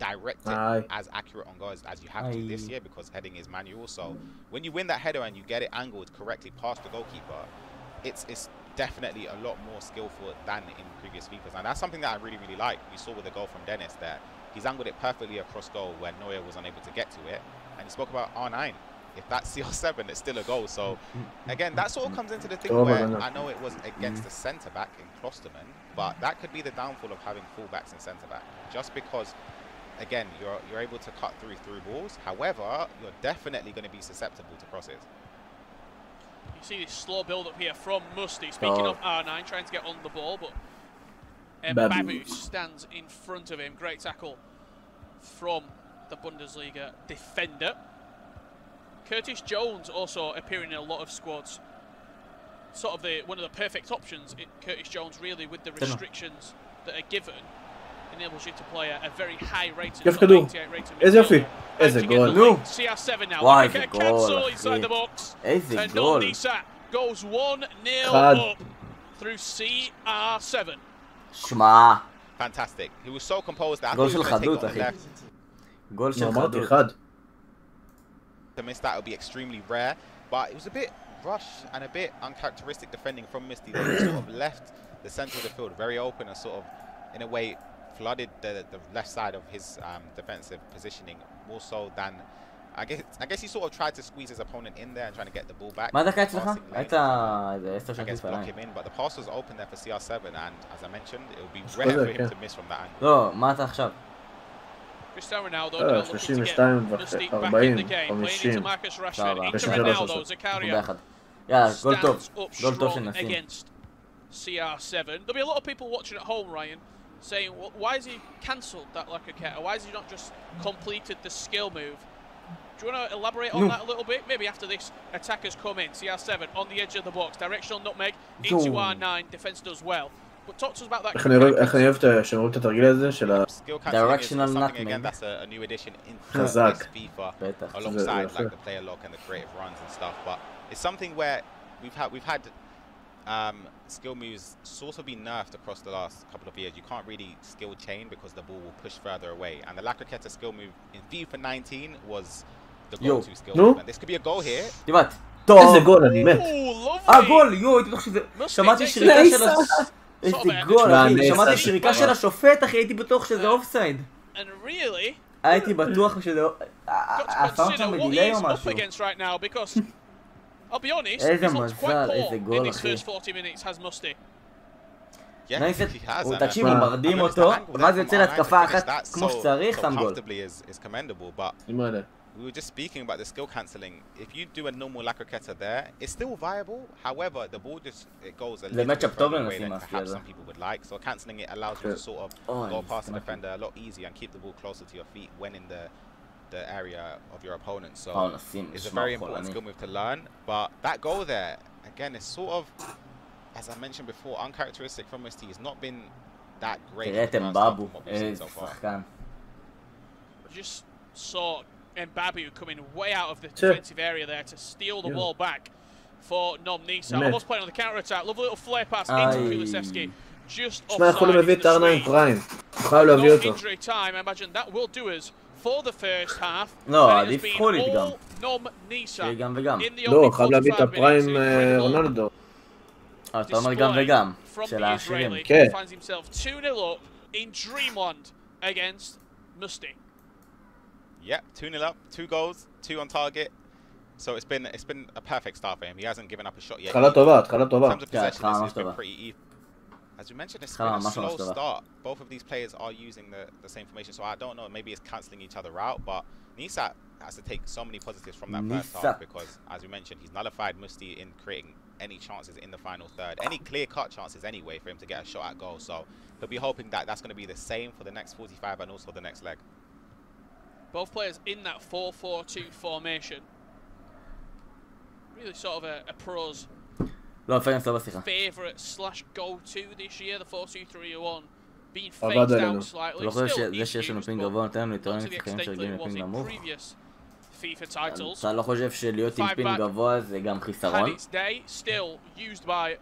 F: direct it as accurate on goals as you have to this year, because heading is manual. So when you win that header and you get it angled correctly past the goalkeeper, it's definitely a lot more skillful than in previous FIFAs. And that's something that I really like. You saw with the goal from Dennis there. He's angled it perfectly across goal where Neuer was unable to get to it. And he spoke about R9. If that's CR7, it's still a goal. So, again, that sort of comes into the thing where I know it was against the centre-back in Klosterman, but that could be the downfall of having full-backs in centre-back. Just because, again, you're able to cut through balls. However, you're definitely going to be susceptible to crosses.
G: You see this slow build-up here from Musty. Speaking of R9, trying to get on the ball, but... Babu stands in front of him. Great tackle from the Bundesliga defender. Curtis Jones also appearing in a lot of squads. Sort of one of the perfect options. Curtis Jones really, with the restrictions that are given, enables you to play a very high rated.
B: איזה יופי. איזה גול.
A: נו.
G: CR7 now.
A: וואי, איזה גול.
G: Cancel inside the box.
A: איזה
G: and
A: גול.
G: Isaac goes 1-0 up through CR7.
A: שמע.
F: Fantastic. He was so composed that
A: גול של חדות, אחי. גול של חדות.
F: To miss that would be extremely rare, but it was a bit rushed and a bit uncharacteristic defending from Misty. They sort of left the centre of the field very open and sort of, in a way, flooded the left side of his defensive positioning more so than. I guess he sort of tried to squeeze his opponent in there and trying to get the ball back.
A: מה הדקה אצלך? הייתה איזה 10 שנים
F: block him in, but the pass was open there for CR7, and as I mentioned, it would be rare for him to miss from that angle.
A: לא, מה אתה עכשיו?
G: Cristiano Ronaldo now looking to get Musty back in the game, playing into Marcus Rashford, into Ronaldo, Zakaria stands up strong against CR7. There'll be a lot of people watching at home, Ryan, saying, well, why has he cancelled that Lacazette? Why has he not just completed the skill move? Do you want to elaborate on that a little bit? Maybe after this, attackers come in. CR7 on the edge of the box. Directional nutmeg into R9. Defense does well. But talk to us about that.
B: איך אני אוהב שמרו את התרגיל הזה של ה...
A: Directional nutmeg.
F: That's a new addition in
B: חזק.
F: FIFA alongside like the player lock and the creative runs and stuff. But it's something where we've had skill moves sort of be nerfed across the last couple of years. You can't really skill chain because the ball will push further away. And the Lacazette skill move in FIFA 19 was the go-to skill move. And this could be a goal here.
A: כמעט. טוב.
B: איזה גול, אני מת.
A: גול, יואו, הייתי בטוח שזה... שמעתי שריקה של... איזה גול, אחי. שמעתי שריקה של השופט, אחי, הייתי בטוח שזה אופסייד. הייתי בטוח שזה... הפעם שם בדילי או משהו. איזה מזל, איזה גול, אחי. תקשיב, הוא מרדים אותו, ואז יוצא להתקפה אחת כמו שצריך, שם גול.
F: we were just speaking about the skill cancelling. If you do a normal Lacroqueta there, it's still viable. However, the ball just goes a little bit further away than perhaps some people would like. So cancelling it allows you to sort of go past the defender a lot easier and keep the ball closer to your feet when in the area of your opponent. So it's a very important skill move to learn. But that goal there, again, is sort of, as I mentioned before, uncharacteristic from Misty. He's not been that great.
G: Just saw Mbabu coming way out of the defensive area there to steal the ball back for NOMOfficial. Almost playing on the counter attack. Lovely little flare pass into Kulisevsky. Just offside. Injury time. I imagine that will do us for the first half.
A: No, עדיף חולית גם.
G: NOMOfficial.
A: גם וגם.
B: לא, חייב להביא את הפריים רונלדו.
A: אתה אומר גם וגם. של העשירים.
B: כן.
G: Finds himself 2-0 up in Dreamland against Musty.
F: Yep, 2-0 up, 2 goals, 2 on target. So it's been a perfect start for him. He hasn't given up a shot yet.
B: התחלה טובה, התחלה
F: In
B: טובה.
F: terms of possession, it's been pretty even. As we mentioned, it's been a slow start. Both of these players are using the same formation, so I don't know, maybe it's cancelling each other out, but Issאת has to take so many positives from that first half because, as we mentioned, he's nullified Musty in creating any chances in the final third, any clear-cut chances anyway for him to get a shot at goal. So he'll be hoping that that's going to be the same for the next 45 and also the next leg.
G: Both players in that 4-4-2 formation. Really sort of a pro's favourite / go-to this year, the 4-2-3-1 being phased out slightly. Still issues, but not to the extent that it was in previous FIFA titles.
A: אתה לא חושב שלהיות עם פין גבוה זה גם חיסרון?
G: Had its day, still used by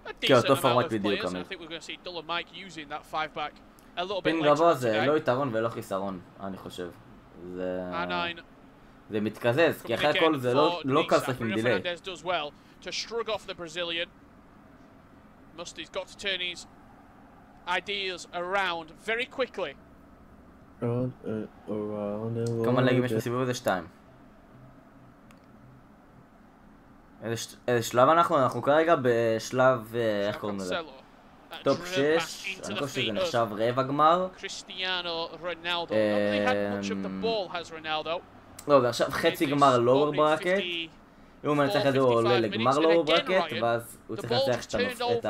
G: a decent amount of players, and I think we're going to see Dull and Mike using that 5-back a little bit
A: פין
G: later
A: גבוה
G: on
A: זה
G: today.
A: לא יתרון ולא חיסרון, אני חושב. זה מתקזז, כי אחרי הכל זה לא קל לשחק עם דיליי.
G: To shrug off the Brazilian. Musty's got to turn his ideas around very quickly.
A: כמה לגים יש בסיבוב הזה? 2. איזה שלב אנחנו כרגע בשלב, איך קוראים לזה? טופ 6, אני חושב שזה נחשב רבע גמר. לא, ועכשיו חצי גמר לואוור ברקט. אם הוא מנצח את זה הוא עולה לגמר לואוור ברקט, ואז הוא צריך לנצח את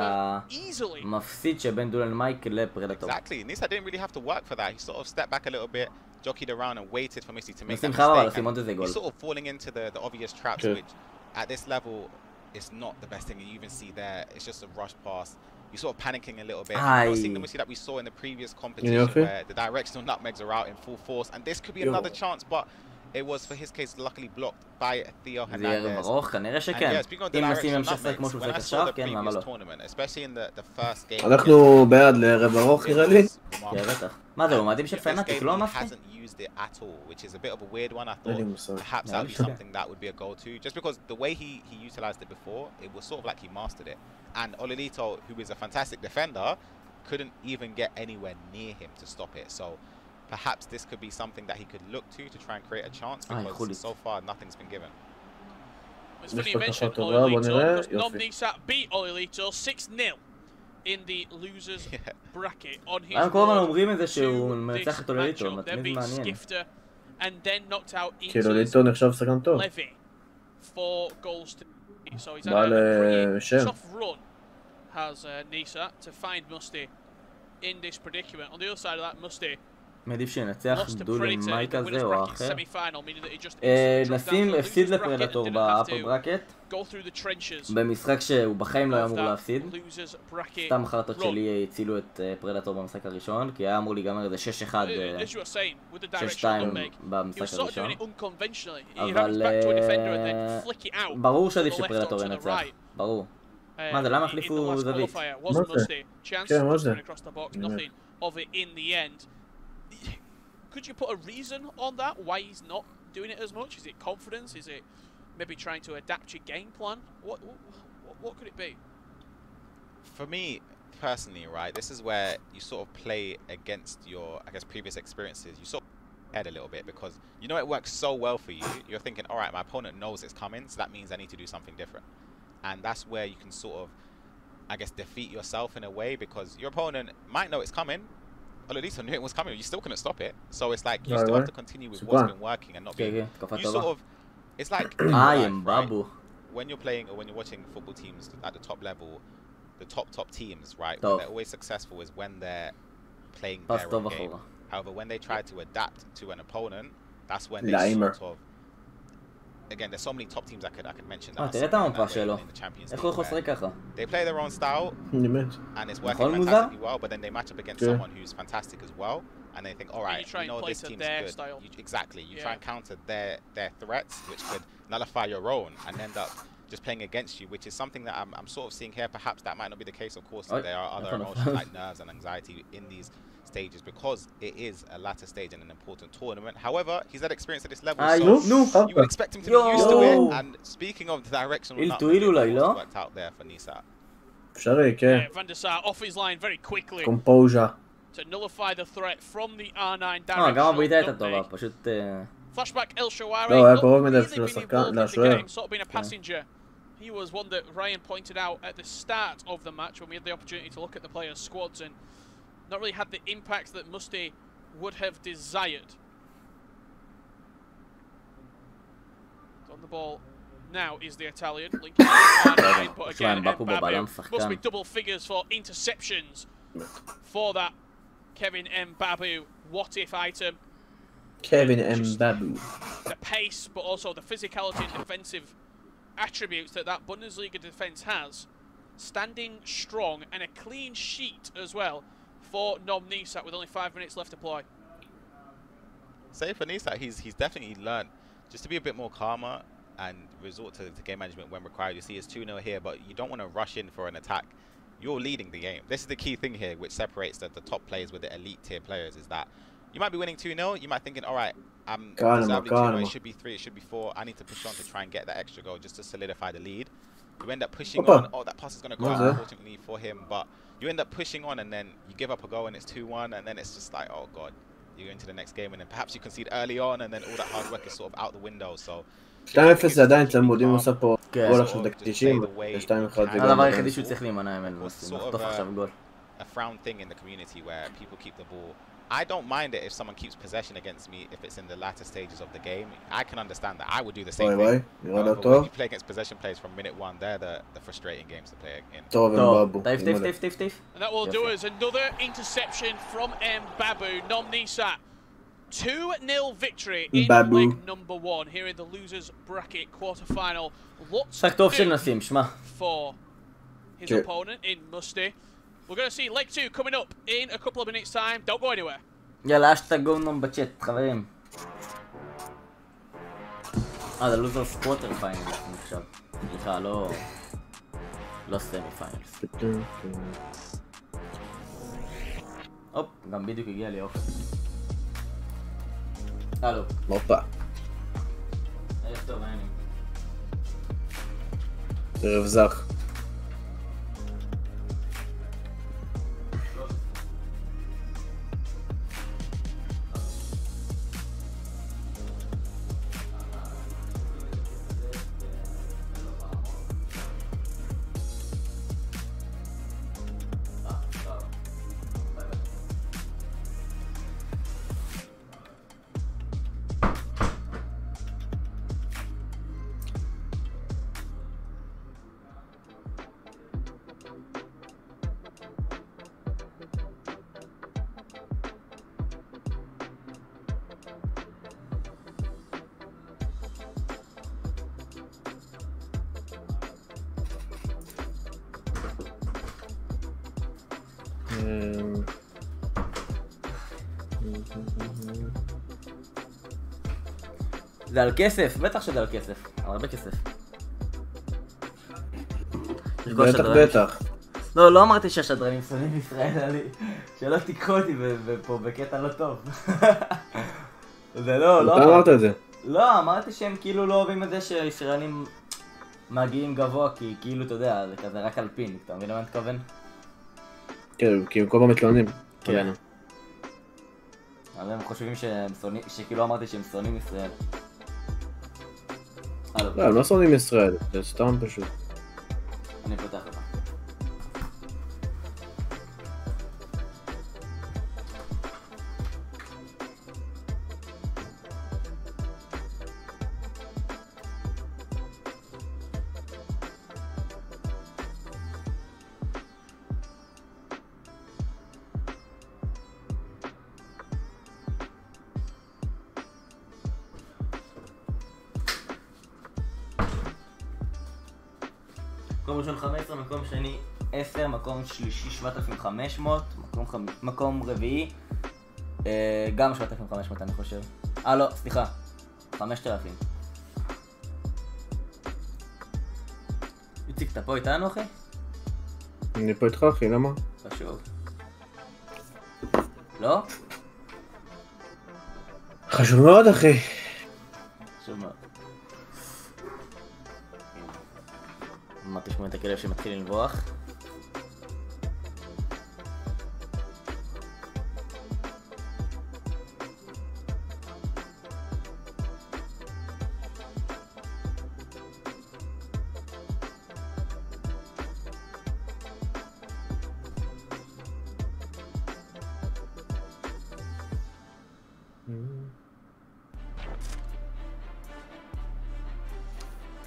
A: המפסיד שבין דול ומייק לפרדטור.
F: Exactly, Issאת didn't really have to work for that. He sort of stepped back a little bit, jockeyed around and waited for Misty to make that mistake. He's sort of falling into the obvious traps, which at this level is not the best thing. You even see there, it's just a rush pass. You're sort of panicking a little bit. You're not seeing the Misty that we saw in the previous competition where the directional nutmegs are out in full force, and this could be another chance, but it was, for his case, luckily blocked by Theo Hernandez.
A: זה יהיה ארוך, כנראה שכן. אם נשים ימשיך לשחק כמו שהוא משחק עכשיו, כן, למה לא?
B: אנחנו בעד לערב ארוך, נראה לי.
A: כן, בטח. מה זה, הוא מעדים של פנאטיק, לא אמרתי?
F: Which is a bit of a weird one. I thought perhaps that would be something that would be a go-to, just because the way he utilized it before, it was sort of like he mastered it. And Ololito, who is a fantastic defender, couldn't even get anywhere near him to stop it. So perhaps this could be something that he could look to try and create a chance, because so far nothing's been given.
G: It's funny you mentioned Ololito, because NOMOfficial beat Ololito 6-0 in the losers bracket on his road to this matchup. They'll be Skifter and then knocked out into Levy 4 goals to 3. So he's had a pretty tough run, has Issאת, to find Musty in this predicament. On the other side of that, Musty
A: מעדיף שינצח דול עם מייק הזה או אחר. נסים הפסיד לפרדטור באפר ברקט במשחק שהוא בחיים לא היה אמור להפסיד. סתם החלטות שלי הצילו את פרדטור במשחק הראשון, כי היה אמור להיגמר איזה 6-1, 6-2 במשחק הראשון. אבל ברור שעדיף שפרדטור ינצח, ברור. מה זה, למה החליפו זווית?
B: כן, מה זה?
G: Could you put a reason on that, why he's not doing it as much? Is it confidence? Is it maybe trying to adapt your game plan? What could it be?
F: For me, personally, right, this is where you sort of play against your, I guess, previous experiences. You sort of head a little bit because you know it works so well for you. You're thinking, all right, my opponent knows it's coming, so that means I need to do something different. And that's where you can sort of, I guess, defeat yourself in a way, because your opponent might know it's coming, Ololisa knew it was coming. You still couldn't stop it. So it's like you still have to continue with what's been working and not being. You sort of. It's like when you're playing or when you're watching football teams at the top level, the top teams, right? When they're always successful is when they're playing their own game. However, when they try to adapt to an opponent, that's when they sort of. Again, there's so many top teams I could mention that in the Champions League. They play their own style, and it's working fantastically well. But then they match up against someone who's fantastic as well, and they think, all right, you know this team's good. Exactly, you try and counter their threats, which could nullify your own, and end up just playing against you, which is something that I'm sort of seeing here. Perhaps that might not be the case. Of course, there are other emotions like nerves and anxiety in these stages because it is a latter stage in an important tournament. However, he's had experience at this level, so you would expect him to be used to it. And speaking of the directional worked out there for Nesat.
G: Van der Sar off his line very quickly.
B: Composure.
G: To nullify the threat from the R9 direction. Flashback El Shawari, sort of being a passenger. He was one that Ryan pointed out at the start of the match when we had the opportunity to look at the players' squads and not really had the impact that Musti would have desired. On the ball now is the Italian, linking R9, but again, Mbabu must be double figures for interceptions for that Kevin Mbabu what-if item.
B: Kevin Mbabu.
G: The pace, but also the physicality and defensive attributes that Bundesliga defense has. Standing strong and a clean sheet as well for NOM Nesat with only 5 minutes left to play.
F: Say for Nesat, he's definitely learned just to be a bit more calmer and resort to game management when required. You see it's 2-0 here, but you don't want to rush in for an attack. You're leading the game. This is the key thing here, which separates the top players with the elite tier players, is that you might be winning 2-0, you might be thinking, all right, I'm deservedly 2-0, it should be 3, it should be 4, I need to push on to try and get that extra goal just to solidify the lead. You end up pushing on, that pass is going to go out, unfortunately, for him, but you end up pushing on and then you give up a goal and it's 2-1, and then it's just like, oh God, you go into the next game and then perhaps you concede early on and then all that hard work is sort of out the window, so...
B: 2-0 זה עדיין צמוד, אם הוא עושה פה גול עכשיו דקטישים, 2-1 זה
A: גם... הדבר היחידי שהוא צריך להימנע ממנו, לחטוף עכשיו גול.
F: A frown thing in the community where people keep the ball. I don't mind it if someone keeps possession against me if it's in the latter stages of the game. I can understand that. I would do the same thing. But when you play against possession players from minute 1, they're the frustrating games to play in.
G: And that will do us another interception from Mbabu. NOM Nesat 2-0 victory in leg number 1 here in the losers bracket quarter-final. Lots to do for his opponent in Musti. We're going to see leg 2 coming up in a couple of minutes time. Don't go anywhere.
A: יאללה, אשטגו נום בצ'אט, חברים. זה לוזרס קוואטר פיינלס עכשיו. סליחה, לא סמי פיינלס. הופ, גם בדיוק הגיע לי אופן. הלו.
B: הופה.
A: ערב טוב, העניינים.
B: ערב זך.
A: זה על כסף, בטח שזה על כסף, הרבה כסף.
B: בטח.
A: לא אמרתי שהשדרנים שונאים ישראל, שלא תיקחו אותי פה בקטע לא טוב. זה לא...
B: אתה אמרת את זה.
A: לא, אמרתי שהם כאילו לא אוהבים את זה שישראלים מגיעים גבוה, כי כאילו, אתה יודע, זה כזה רק על פין, אתה מבין למה אני מתכוון?
B: כן, כי הם כל פעם מתלוננים.
A: כן. אבל הם חושבים שכאילו אמרתי שהם שונאים ישראל.
B: לא, הם לא שונאים ישראל, זה סתם פשוט.
A: אני פותח לך. מקום ראשון 15, מקום שני 10, מקום שלישי 7,500, מקום רביעי גם 7,500 אני חושב. לא, סליחה, 5,000. איציק, אתה פה איתנו אחי?
B: אני פה איתך אחי, למה?
A: חשוב. לא?
B: חשוב מאוד אחי.
A: חשוב מאוד. מה תשמעו את הכלב שמתחיל לנבוח?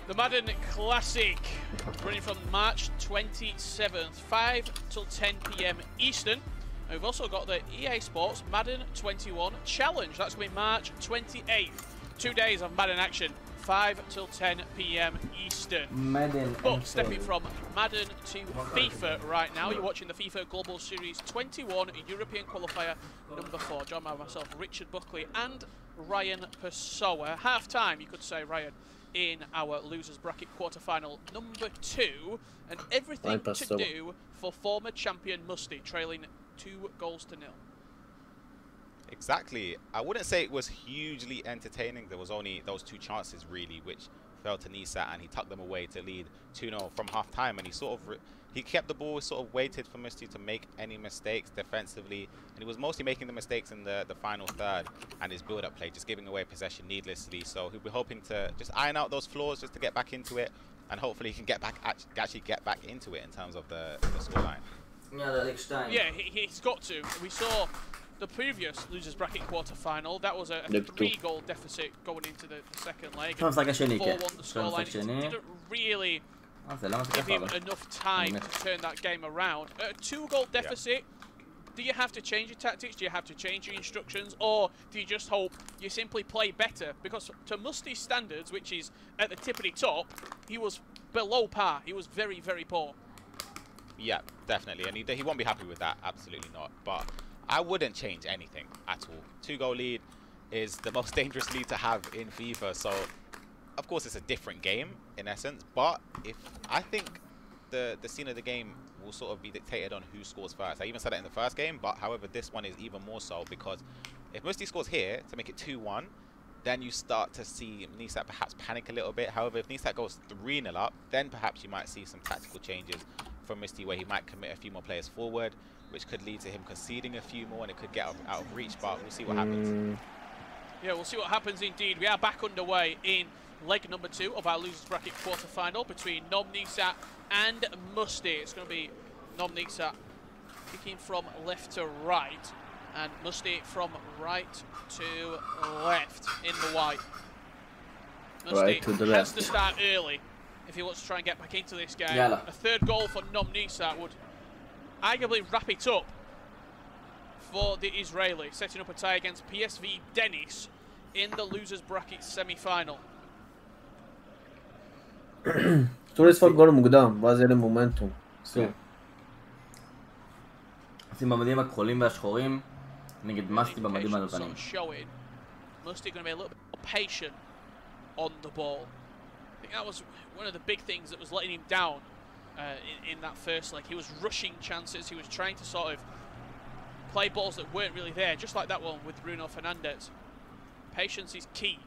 G: The Madden Classic, running from March 27th, 5 till 10 PM Eastern. And we've also got the EA Sports Madden 21 Challenge. That's going to be March 28th. 2 days of Madden action, 5 till 10 PM Eastern.
A: Madden.
G: But stepping from Madden to FIFA right now, you're watching the FIFA Global Series 21 European Qualifier number 4. Joined by myself, Richard Buckley, and Ryan Pessoa. Half time, you could say, Ryan, in our losers bracket quarterfinal number 2, and everything to do for former champion Musty, trailing 2-0.
F: Exactly. I wouldn't say it was hugely entertaining. There was only those 2 chances really, which fell to Issat, and he tucked them away to lead 2-0 from half time, and he sort of he kept the ball, sort of waited for Musty to make any mistakes defensively, and he was mostly making the mistakes in the final third and his build-up play, just giving away possession needlessly. So he'll be hoping to just iron out those flaws just to get back into it, and hopefully he can get back actually get back into it in terms of the scoreline.
G: Yeah, he's got to. We saw the previous losers bracket quarter-final. That was a 3-goal deficit going into the second leg. 4-1 the scoreline. Didn't really give him enough time to turn that game around. A 2-goal deficit, do you have to change your tactics? Do you have to change your instructions? Or do you just hope you simply play better? Because to Musty's standards, which is at the tippity top, he was below par. He was very, very poor.
F: Yeah, definitely. And he won't be happy with that. Absolutely not. But I wouldn't change anything at all. 2-goal lead is the most dangerous lead to have in FIFA. So, of course, it's a different game in essence, but I think the scene of the game will sort of be dictated on who scores first. I even said it in the first game, but however, this one is even more so, because if Musty scores here to make it 2-1, then you start to see Issat perhaps panic a little bit. However, if Issat goes 3-0 up, then perhaps you might see some tactical changes from Musty, where he might commit a few more players forward, which could lead to him conceding a few more, and it could get out of reach, but we'll see what happens.
G: Yeah, we'll see what happens indeed. We are back underway in leg number 2 of our losers bracket quarter-final between NOMOfficial and Musty. It's going to be NOMOfficial kicking from left to right, and Musty from right to left in the white. Musty has to start early if he wants to try and get back into this game. A 3rd goal for NOMOfficial would arguably wrap it up for the Israeli, setting up a tie against PSV Dennis in the losers bracket semi-final.
B: צריך לספוג גול מוקדם, ואז יהיה למומנטום.
A: עושים במדים הכחולים והשחורים נגד מסטי במדים הלבנים.
G: Musty going to be a little bit more patient on the ball. I think that was one of the big things that was letting him down in that first leg. He was rushing chances, he was trying to sort of play balls that weren't really there, just like that one with Bruno Fernandes. Patience is key.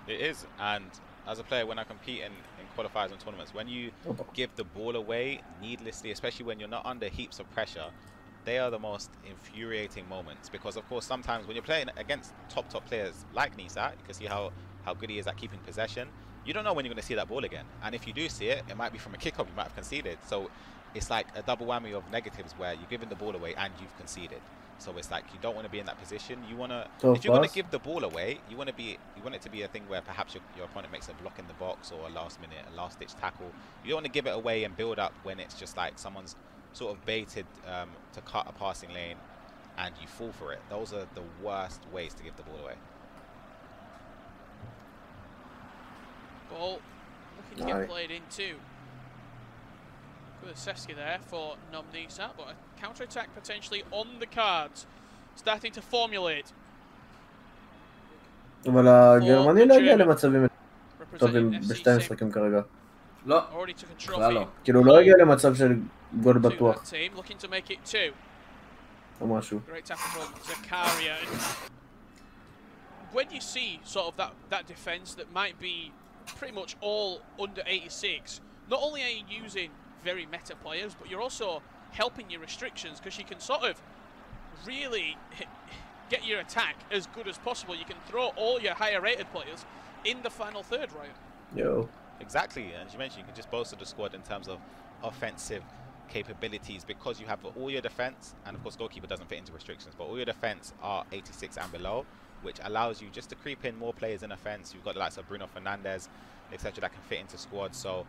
F: It is, and as a player, when I compete in qualifiers and tournaments, when you give the ball away needlessly, especially when you're not under heaps of pressure, they are the most infuriating moments. Because of course, sometimes when you're playing against top players like Issat, you can see how good he is at keeping possession. You don't know when you're going to see that ball again, and if you do see it, it might be from a kickoff, you might have conceded. So it's like a double whammy of negatives where you're giving the ball away and you've conceded. So it's like you don't want to be in that position. You want to, if you're going to give the ball away, you want it to be a thing where perhaps your opponent makes a block in the box or a last-ditch tackle. You don't want to give it away and build up when it's just like someone's sort of baited to cut a passing lane and you fall for it. Those are the worst ways to give the ball away.
G: Ball looking get played into Kulisevsky there for NOM GamingOfficial, but a counter-attack potentially on the cards, starting to formulate.
B: אבל הגרמני לא הגיע למצבים טובים בשתי משחקים כרגע.
A: לא, בכלל לא.
B: כאילו לא הגיע למצב של גול בטוח. או משהו.
G: When you see sort of that defense that might be pretty much all under 86, not only are you using very meta players, but you're also helping your restrictions, because you can sort of really get your attack as good as possible. You can throw all your higher rated players in the final third, right?
B: Yo.
F: Exactly, and as you mentioned, you can just bolster the squad in terms of offensive capabilities, because you have all your defense, and of course goalkeeper doesn't fit into restrictions, but all your defense are 86 and below, which allows you just to creep in more players in offense. You've got the likes of Bruno Fernandes, etc., that can fit into squads. So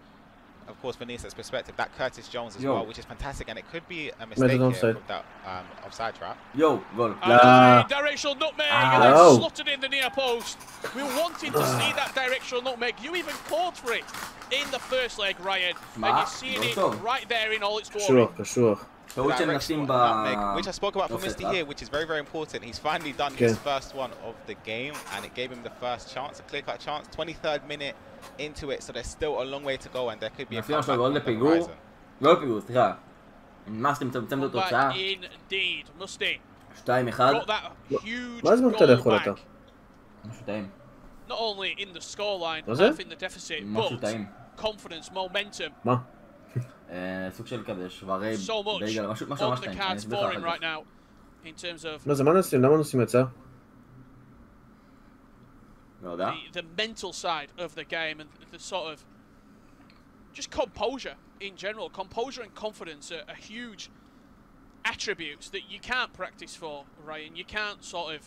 F: of course, from Nisa's perspective, that Curtis Jones as well, which is fantastic, and it could be a mistake here from that offside trap.
A: Yo, goal.
G: Directional nutmeg, and then slotted in the near post. We were wanting to see that directional nutmeg. You even called for it in the first leg, Ryan, and you're seeing it right there in all its glory.
B: For sure.
F: Which I spoke about for Misty here, which is very, very important. He's finally done his first one of the game, and it gave him the first chance, a clear-cut chance. 23rd minute into it, so there's still a long way to go, and there could be a comeback on the horizon.
A: גול לפיגור, סליחה. ממש מצמצם את התוצאה. 2-1.
B: מה זה מוקטע לאכול אותה?
A: משהו טעים.
G: Not only in the scoreline, half in the deficit, but confidence, momentum.
B: מה?
A: סוג של כזה שוברי בייגל, משהו ממש טעים.
G: אני אסביר לך אחר כך.
B: לא, זה מה נוסעים? למה נוסעים יצא?
G: The mental side of the game and the sort of just composure in general. Composure and confidence are huge attributes that you can't practice for, Ryan. You can't sort of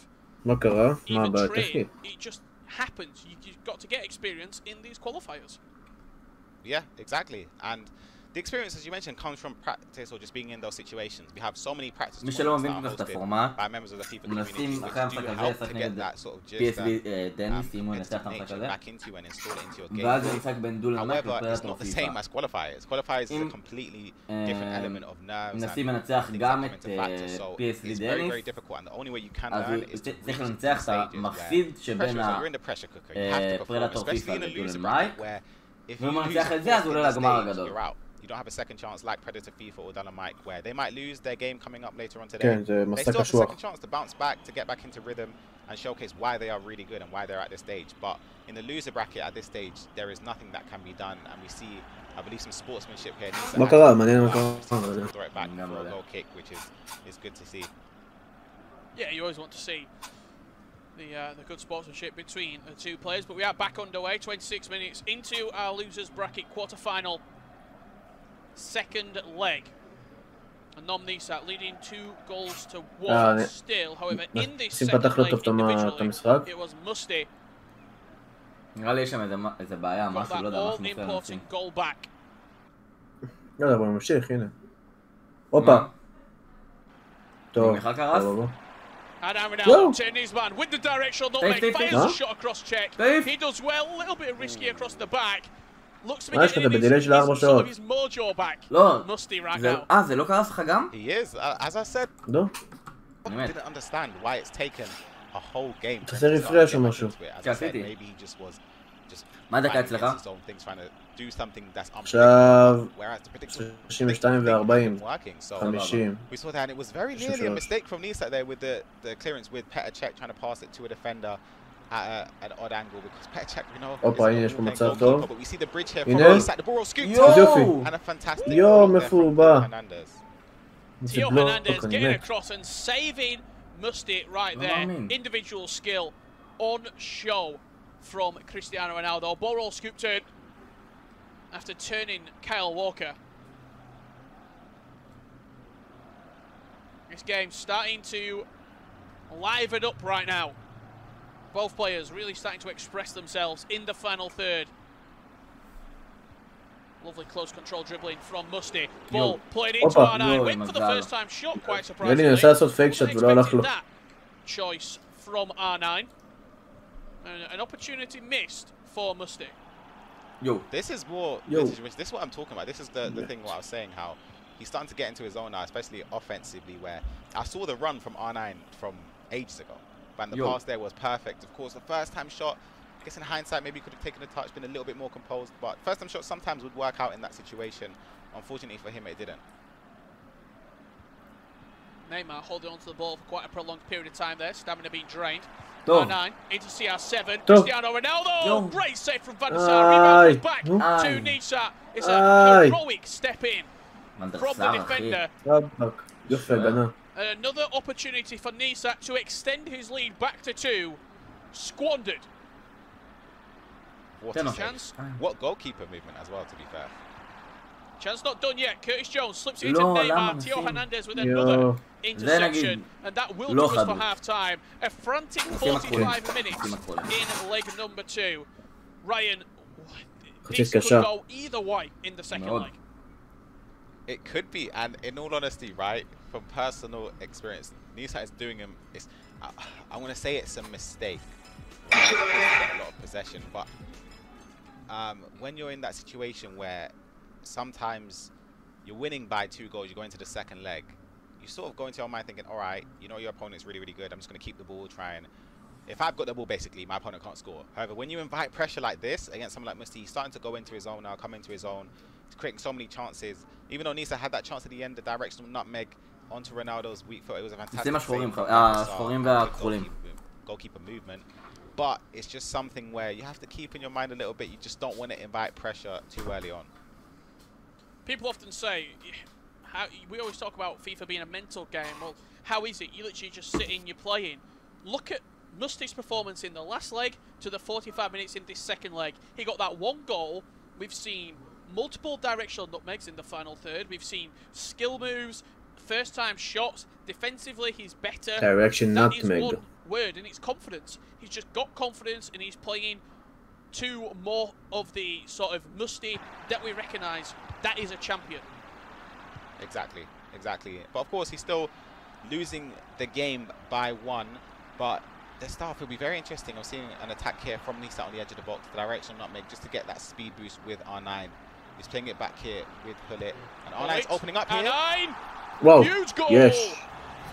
G: even train. It just happens. You've got to get experience in these qualifiers.
F: Yeah, exactly. And the experience, as you mentioned, comes from practice or just being in those situations. We have so many practice tournaments that are hosted by members of the FIFA community, which do help to get that sort of gist and back into and install it into your game. However, it's not the same as qualifiers. Qualifiers is a completely different element of nerves and factors, so it's very, very difficult, and the only way you can learn is to reach the stages where you're in the pressure cooker. You have to perform, especially in a loser bracket where if you lose the stage, you're out. You don't have a second chance like Predator FIFA or Dynamite, where they might lose their game coming up later on today. They still have a second chance to bounce back, to get back into rhythm and showcase why they are really good and why they're at this stage. But in the loser bracket at this stage, there is nothing that can be done, and we see, I believe, some sportsmanship here. Throw it back for a goal kick, which is good to see.
G: Yeah, you always want to see the good sportsmanship between the two players, but we are back underway, 26 minutes into our losers bracket quarter-final second leg. And NOM GamingOfficial leading 2-1 still. However, in this second leg individually, it was Musty.
A: נראה לי יש שם איזה בעיה, משהו, לא יודע, משהו מפריע לנסים.
B: יאללה, בוא נמשיך, הנה. הופה. טוב.
A: מיכל קרס?
G: And Ronaldo turning his man with the directional nutmeg, fires a shot across check. He does well, a little bit risky across the back. Looks to be getting some of his mojo back. Musty right now.
A: זה לא קרס לך גם?
F: He is, as I said.
B: לא.
F: I didn't understand why it's taken a whole game.
B: תעשה רפרש או משהו.
F: Maybe he just was
A: מה דקה אצלך?
B: עכשיו 32 ו-40, 50.
F: We saw that, and it was very nearly a mistake from Isaac there with the clearance with Petr Cech trying to pass it to a defender at an odd angle, because Petr Cech, you know,
B: הופה, הנה יש פה מצב טוב.
F: but we see the bridge here from Isaac, the ball scooped and a fantastic
B: goal מפורבה.
G: Theo Hernandez getting across and saving Musty right there. Individual skill on show from Cristiano Ronaldo. Ball roll scooped in after turning Kyle Walker. This game's starting to liven up right now. Both players really starting to express themselves in the final third. Lovely close control dribbling from Musty. Ball played into R9. Went for the first time shot, quite surprisingly. That choice from R9. An opportunity missed for Musty.
F: This is more vintage. This is what I'm talking about. This is the thing what I was saying, how he's starting to get into his own now, especially offensively, where I saw the run from R9 from ages ago. But the pass there was perfect. Of course, the first time shot, I guess in hindsight, maybe he could have taken a touch, been a little bit more composed. But first time shot sometimes would work out in that situation. Unfortunately for him, it didn't.
G: Neymar holding on to the ball for quite a prolonged period of time there. Stamina being drained. R9 into CR7. Cristiano Ronaldo. Great save from Van der Sar. Rebound back to Nisat. It's a heroic step in from the defender. And another opportunity for Nisat to extend his lead back to 2. Squandered.
F: What a chance. What goalkeeper movement as well, to be fair.
G: Chance not done yet. Curtis Jones slips it into Neymar. Theo Hernandez with another interception. And that will do us for half-time. A frantic 45 minutes in leg number 2. Ryan, this could go either way in the second leg.
F: It could be, and in all honesty, right, from personal experience, Nisat is doing him. I want to say it's a mistake. Right? A lot of possession, but when you're in that situation where sometimes you're winning by 2 goals, you go into the second leg, you sort of go into your mind thinking, all right, you know your opponent's really, really good. I'm just going to keep the ball, try and if I've got the ball, basically, my opponent can't score. However, when you invite pressure like this against someone like Musti, he's starting to go into his own now, come into his own. He's creating so many chances. Even though Nisat had that chance at the end, the directional nutmeg onto Ronaldo's weak foot, it was a fantastic goalkeeper movement. But it's just something where you have to keep in your mind a little bit. You just don't want to invite pressure too early on.
G: People often say, we always talk about FIFA being a mental game. Well, how is it? You literally just sitting, you're playing. Look at Musti's performance in the last leg to the 45 minutes in this second leg. He got that 1 goal. We've seen multiple directional nutmegs in the final third. We've seen skill moves, first-time shots. Defensively, he's better.
B: Direction nutmeg.
G: That is one word, and it's confidence. He's just got confidence, and he's playing to more of the sort of Musti that we recognise. That is a champion.
F: Exactly, exactly. But of course, he's still losing the game by 1. But the start will be very interesting. I'm seeing an attack here from Nisat on the edge of the box, the directional nutmeg, just to get that speed boost with R9. He's playing it back here with Hullet. And R9's opening up here.
G: R9!
B: Whoa.
G: Huge goal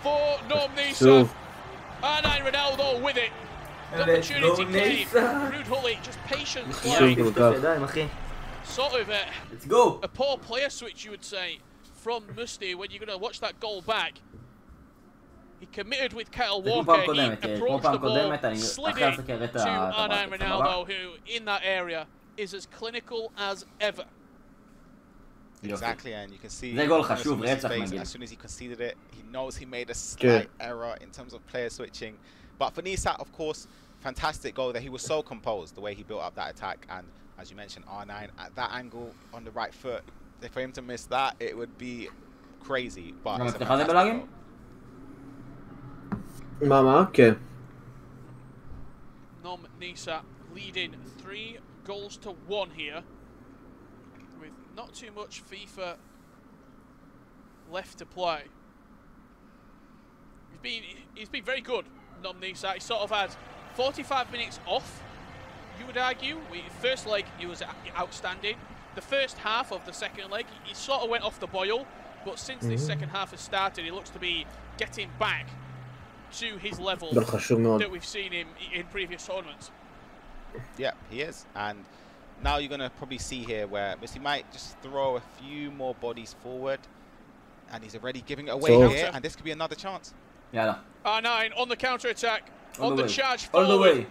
G: for NOM Nisat. R9 Ronaldo with it. The opportunity came. Ruud Hullet, just patient play. Sort of a poor player switch, you would say, from Musti when you're going to watch that goal back. He committed with Kyle Walker, he approached the ball, slid it to R9 Ronaldo, who in that area is as clinical as ever.
F: Exactly, and you can see as soon as he conceded it, he knows he made a slight error in terms of player switching. But for Nisat, of course, fantastic goal there. He was so composed, the way he built up that attack, and as you mentioned, R9 at that angle on the right foot. For him to miss that, it would be crazy. But it's a fantastic goal.
B: Mama, okay.
G: NOM Nisat leading 3-1 here, with not too much FIFA left to play. He's been very good, NOM Nisat. He sort of had 45 minutes off, you would argue. First leg, he was outstanding. The first half of the second leg, he sort of went off the boil, but since this second half has started, he looks to be getting back to his level that we've seen him in previous tournaments.
F: Yeah, he is. And now you're going to probably see here where Musti might just throw a few more bodies forward, and he's already giving it away here, and this could be another chance.
A: Yeah.
G: R9 on the counter-attack, on the charge forward. All the way.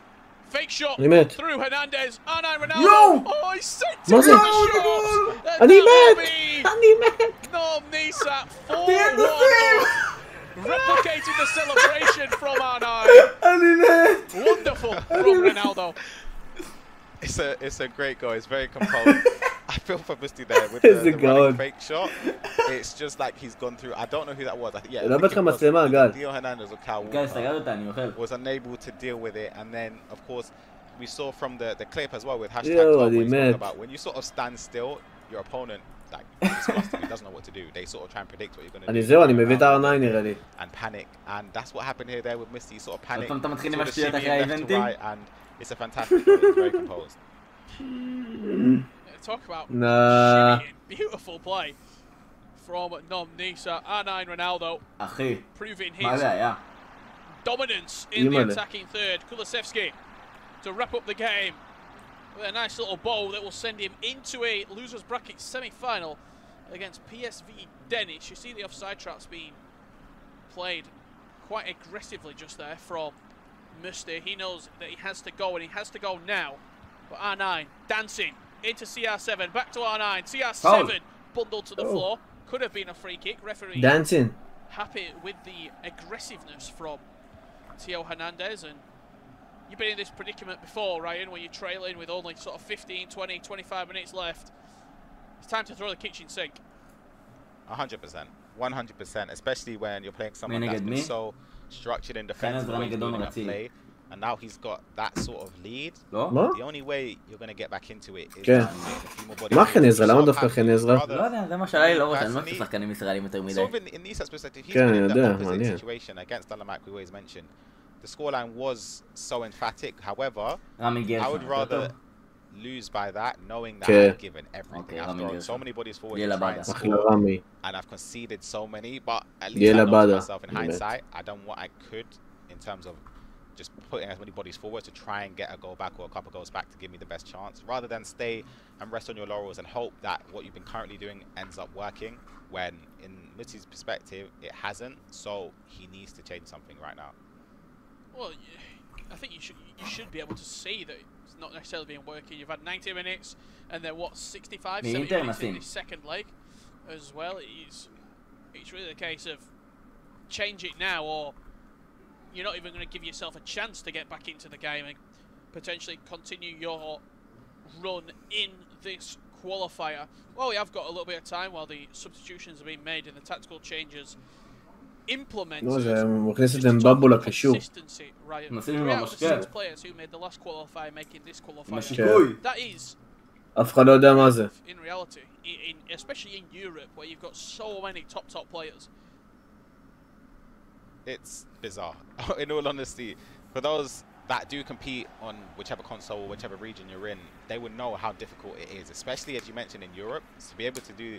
G: Fake shot through Hernandez. R9 Ronaldo. Oh, he sent it with the shot. And he made. NOM Nisat 4-1. Replicating the celebration from R9. Wonderful from Ronaldo.
F: It's a great goal. It's very composed. I feel for Musti there with the running fake shot. It's just like he's gone through. I don't know who that was. I think, Theo Hernandez or Kyle Walker was unable to deal with it. And then, of course, we saw from the clip as well with #12 about when you sort of stand still, your opponent, like, disgusting, he doesn't know what to do. They sort of try and predict what you're going to do. And panic. And that's what happened here there with Musti. Sort of panic. And it's a fantastic goal. It's very composed.
G: Talk about
B: Nah.
G: beautiful play from NOMOfficial. R9 Ronaldo
A: אחי,
G: proving
A: מה
G: his
A: זה היה?
G: dominance in the attacking third. Kulusevski to wrap up the game with a nice little bow that will send him into a losers bracket semi-final against PSV Dennis. You see the offside traps being played quite aggressively just there from Musti. He knows that he has to go, and he has to go now. But R9 dancing into CR7, back to R9. CR7 bundled to the floor. Could have been a free kick. Referee
B: dancing.
G: Happy with the aggressiveness from Theo Hernandez. And you've been in this predicament before, Ryan, where you're trailing with only sort of 15, 20, 25 minutes left. It's time to throw the kitchen sink.
F: 100%. 100%, especially when you're playing someone that's been so structured in defense, play, and now he's got that sort of lead. The only way you're going to get back into it is
B: מה חן עזרא? למה דווקא חן עזרא?
A: לא יודע, זה מה שעלה לי לראש, אני לא רוצה שחקנים ישראלים יותר מדי.
F: So in Isaa's perspective, he's been in the opposite situation against Dalamak, we always mentioned. The scoreline was so emphatic, however, I would rather lose by that, knowing that I've given everything. I've thrown so many bodies forward to try and score, and I've conceded so many, but at least I know to myself in hindsight, I've done what I could in terms of just putting as many bodies forward to try and get a goal back or a couple goals back to give me the best chance, rather than stay and rest on your laurels and hope that what you've been currently doing ends up working, when in Mutti's perspective, it hasn't, so he needs to change something right now.
G: Well, I think you should be able to see that it's not necessarily been working. You've had 90 minutes, and then what, 65, 70 minutes in this second leg as well. It's really a case of change it now, or you're not even going to give yourself a chance to get back into the game and potentially continue your run in this qualifier. Well, we have got a little bit of time while the substitutions are being made and the tactical changes implemented. Consistency, Ryan. 3 out of the 6 players who made the last qualifier making this qualifier. That is, in reality, especially in Europe, where you've got so many top players.
F: It's bizarre, in all honesty. For those that do compete on whichever console or whichever region you're in, they would know how difficult it is, especially as you mentioned in Europe. To be able to do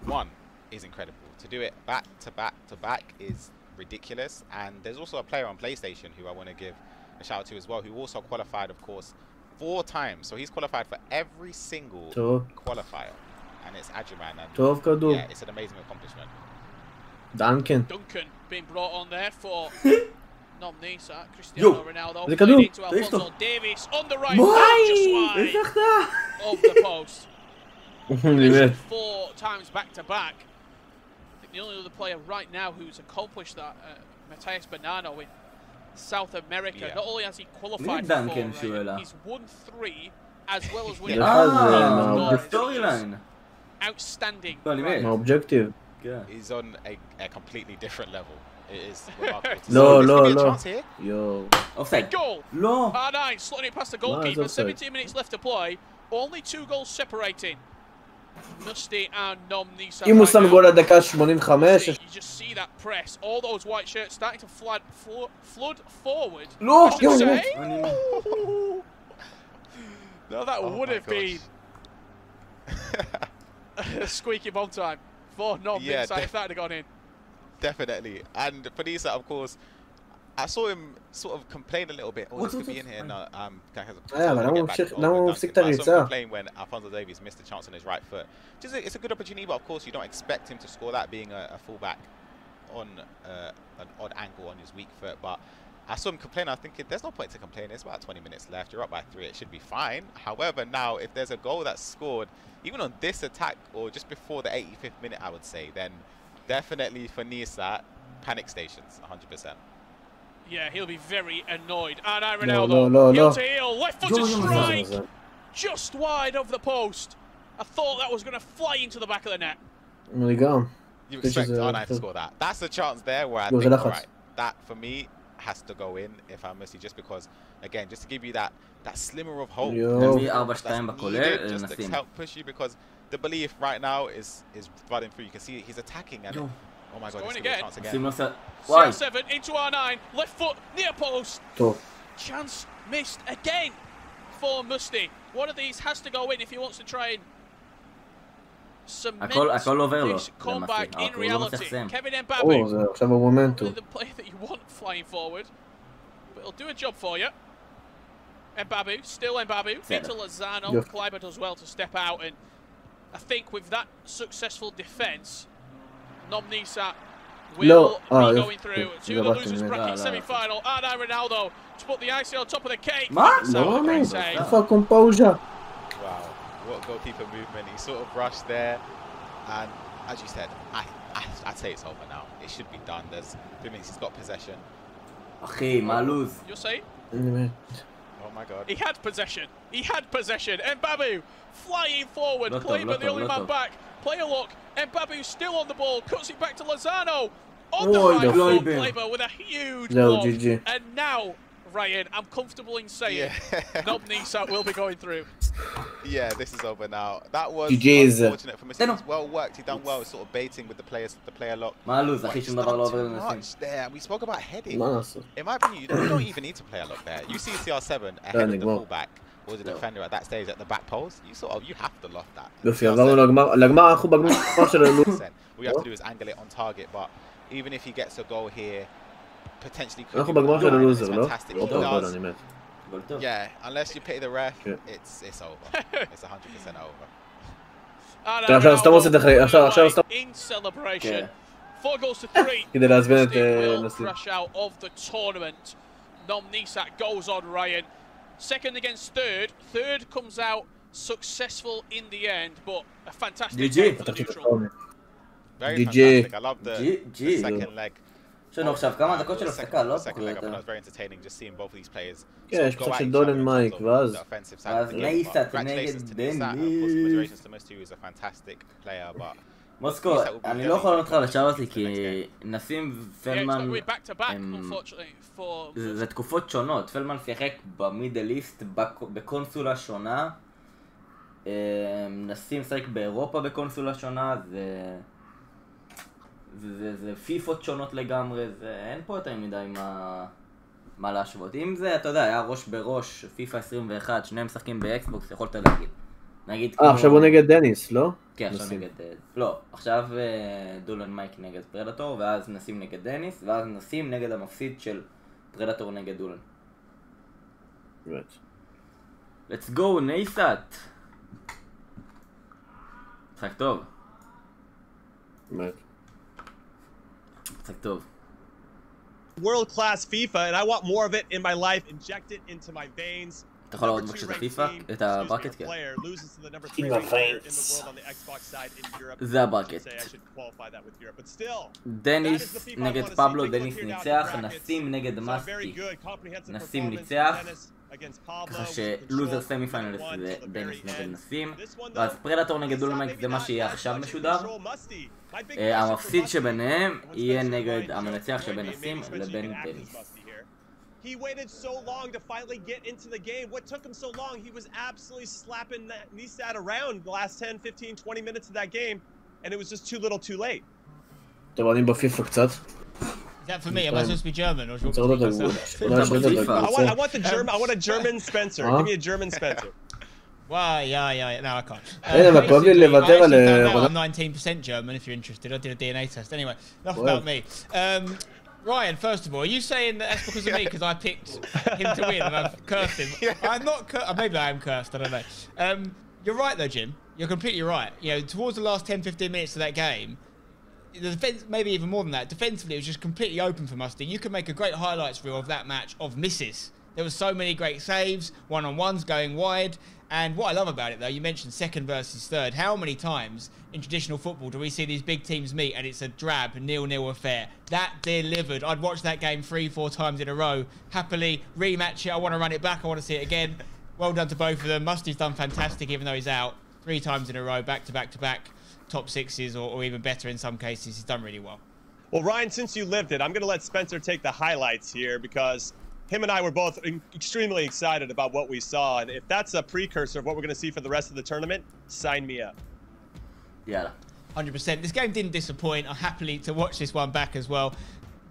F: one is incredible. To do it back to back to back is ridiculous. And there's also a player on PlayStation who I want to give a shout out to as well, who also qualified, of course, 4 times. So he's qualified for every single qualifier, and it's Adjuman. And yeah, it's an amazing accomplishment.
B: Duncan
G: being brought on there for NOMOfficial. Cristiano Ronaldo into Alfonso Davies on the right, just wide of the post. 4 times back to back. I think the only other player right now who's accomplished that, Matthias Bonanno in South America. Not only has he qualified for 4, he's won 3 as well as winning.
A: storyline.
G: Outstanding.
B: Objective.
F: He's on a completely different level. It is remarkable to see.
B: Yo.
A: Offside.
G: Goal.
A: No.
G: R9 slotting it past the goalkeeper. 17 minutes left to play. Only 2 goals separating Musti and NOMOfficial.
B: אם הוא שם גול לדקה 85.
G: You just see that press. All those white shirts starting to flood forward.
B: No.
G: No, that would have been a squeaky bomb time for NOMOfficial if that had gone in.
F: Definitely. And for Issa, of course, I saw him sort of complain a little bit. Oh, this could be in here. No, I saw him complain when Alfonso Davies missed a chance on his right foot. It's a good opportunity, but of course you don't expect him to score that, being a fullback on an odd angle on his weak foot. But I saw him complain. I think there's no point to complain. It's about 20 minutes left. You're up by 3. It should be fine. However, now if there's a goal that's scored, even on this attack or just before the 85th minute, I would say, then definitely for Issa, panic stations, 100%.
G: Yeah, he'll be very annoyed. And Ronaldo, heel to heel, left-footed strike, just wide of the post. I thought that was going to fly into the back of the net.
B: There you go.
F: You expect R9 to score that. That's the chance there where I think, all right, that for me has to go in if I'm Messi, just because, again, just to give you that slimmer of hope that's needed, just to help push you, because the belief right now is running through. You can see he's attacking and oh my god, he's got a chance again.
G: CR7 into R9, left foot, near post. Chance missed again for Musty. One of these has to go in if he wants to try and cement this comeback in reality. Kevin Mbabu, the player that you want flying forward, but he'll do a job for you. Mbabu, still Mbabu, into Lozano. Kleiber does well to step out, and I think with that successful defence, NOMOfficial will be going through to the losers bracket semi-final. And now Ronaldo to put the icing on top of the cake.
B: Composure.
F: Wow, what goalkeeper movement. He sort of rushed there, and as you said, I'd say it's over now. It should be done. There's 3 minutes. He's got possession.
A: אחי, מה לוז?
G: You're saying?
F: Oh my god.
G: He had possession. He had possession. Mbabu flying forward. Kleiber the only man back. Play a look. Mbabu still on the ball. Cuts it back to Lozano. On the right foot. Kleiber with a huge block. And now, Ryan, I'm comfortable in saying NOMOfficial will be going through.
F: Yeah, this is over now. That was unfortunate for Mr. It's well worked. He done well, sort of baiting with the player lock. Much there. We spoke about heading. In my opinion, you don't even need to play a lock there. You see CR7 ahead of the fullback or the defender at that stage at the back post. You have to loft that. All you have to do is angle it on target. But even if he gets a goal here, potentially could be fantastic. He does. Yeah, unless you pity the ref, it's over. It's 100%
G: over. In celebration, 4 goals to 3. Will crash out of the tournament. NOMOfficial goes on, Ryan. Second against third. Third comes out successful in the end, but a fantastic game for the neutral.
F: Very fantastic. I love the second leg.
A: יש לנו עכשיו כמה דקות של הפסקה, לא?
B: יש קצת של דולן מייק, ואז
A: נסים נגד דניס. מוסקו, אני לא יכול לענות לך על השאר הזה כי נסים ופלמן זה תקופות שונות. פלמן שיחק במידל איסט בקונסולה שונה, נסים שיחק באירופה בקונסולה שונה. זה פיפות שונות לגמרי, אין פה יותר מדי מה להשוות. אם זה, אתה יודע, היה ראש בראש, פיפא 21, שניהם משחקים באקסבוקס, יכולת להגיד.
B: עכשיו הוא נגד דניס, לא?
A: כן, עכשיו נגד... לא, עכשיו דולן מייק נגד פרדטור, ואז נסים נגד דניס, ואז נסים נגד המפסיד של פרדטור נגד דולן. Let's go, נסת! משחק טוב.
C: World class FIFA, and I want more of it in my life. Inject it into my veins.
A: אתה יכול לראות בבקשה את הפיפא? את הברקט? כן. זה הברקט. דניס נגד פבלו, דניס ניצח. נסים נגד מסטי. נסים ניצח. ככה שלוזר סמי פיינלס זה דניס נגד נסים. ואז פרדטור נגד דולמייק זה מה שיהיה עכשיו משודר. המפסיד שביניהם יהיה נגד המנצח שבין נסים לבין דניס.
C: He waited so long to finally get into the game. What took him so long? He was absolutely slapping Nesat around the last 10, 15, 20 minutes of that game, and it was just too little too late.
B: אתם רואים בפיפא קצת?
D: Is that for me? Am I supposed to be German? Or
C: I want the German. I want a German Spencer. Give me a German Spencer.
D: Well, yeah. No, I can't. I'm 19% German. If you're interested, I did a DNA test. Anyway, enough about me. Ryan, first of all, are you saying that that's because of me because I picked him to win and I've cursed him? I'm not cursed. Maybe I am cursed. I don't know. You're right though, Jim. You're completely right. You know, towards the last 10-15 minutes of that game, the defense, maybe even more than that, defensively it was just completely open for Musty. You could make a great highlights reel of that match of misses. There were so many great saves, one-on-ones going wide. And what I love about it, though, you mentioned second versus third. How many times in traditional football do we see these big teams meet and it's a drab 0-0 affair? That delivered. I'd watch that game 3-4 times in a row. Happily rematch it. I want to run it back. I want to see it again. Well done to both of them. Musty's done fantastic, even though he's out 3 times in a row, back to back to back. Top sixes or even better in some cases. He's done really well.
C: Well, Ryan, since you lived it, I'm going to let Spencer take the highlights here because him and I were both extremely excited about what we saw. And if that's a precursor of what we're going to see for the rest of the tournament, sign me up.
A: Yeah.
D: 100%. This game didn't disappoint. I'm happy to watch this one back as well.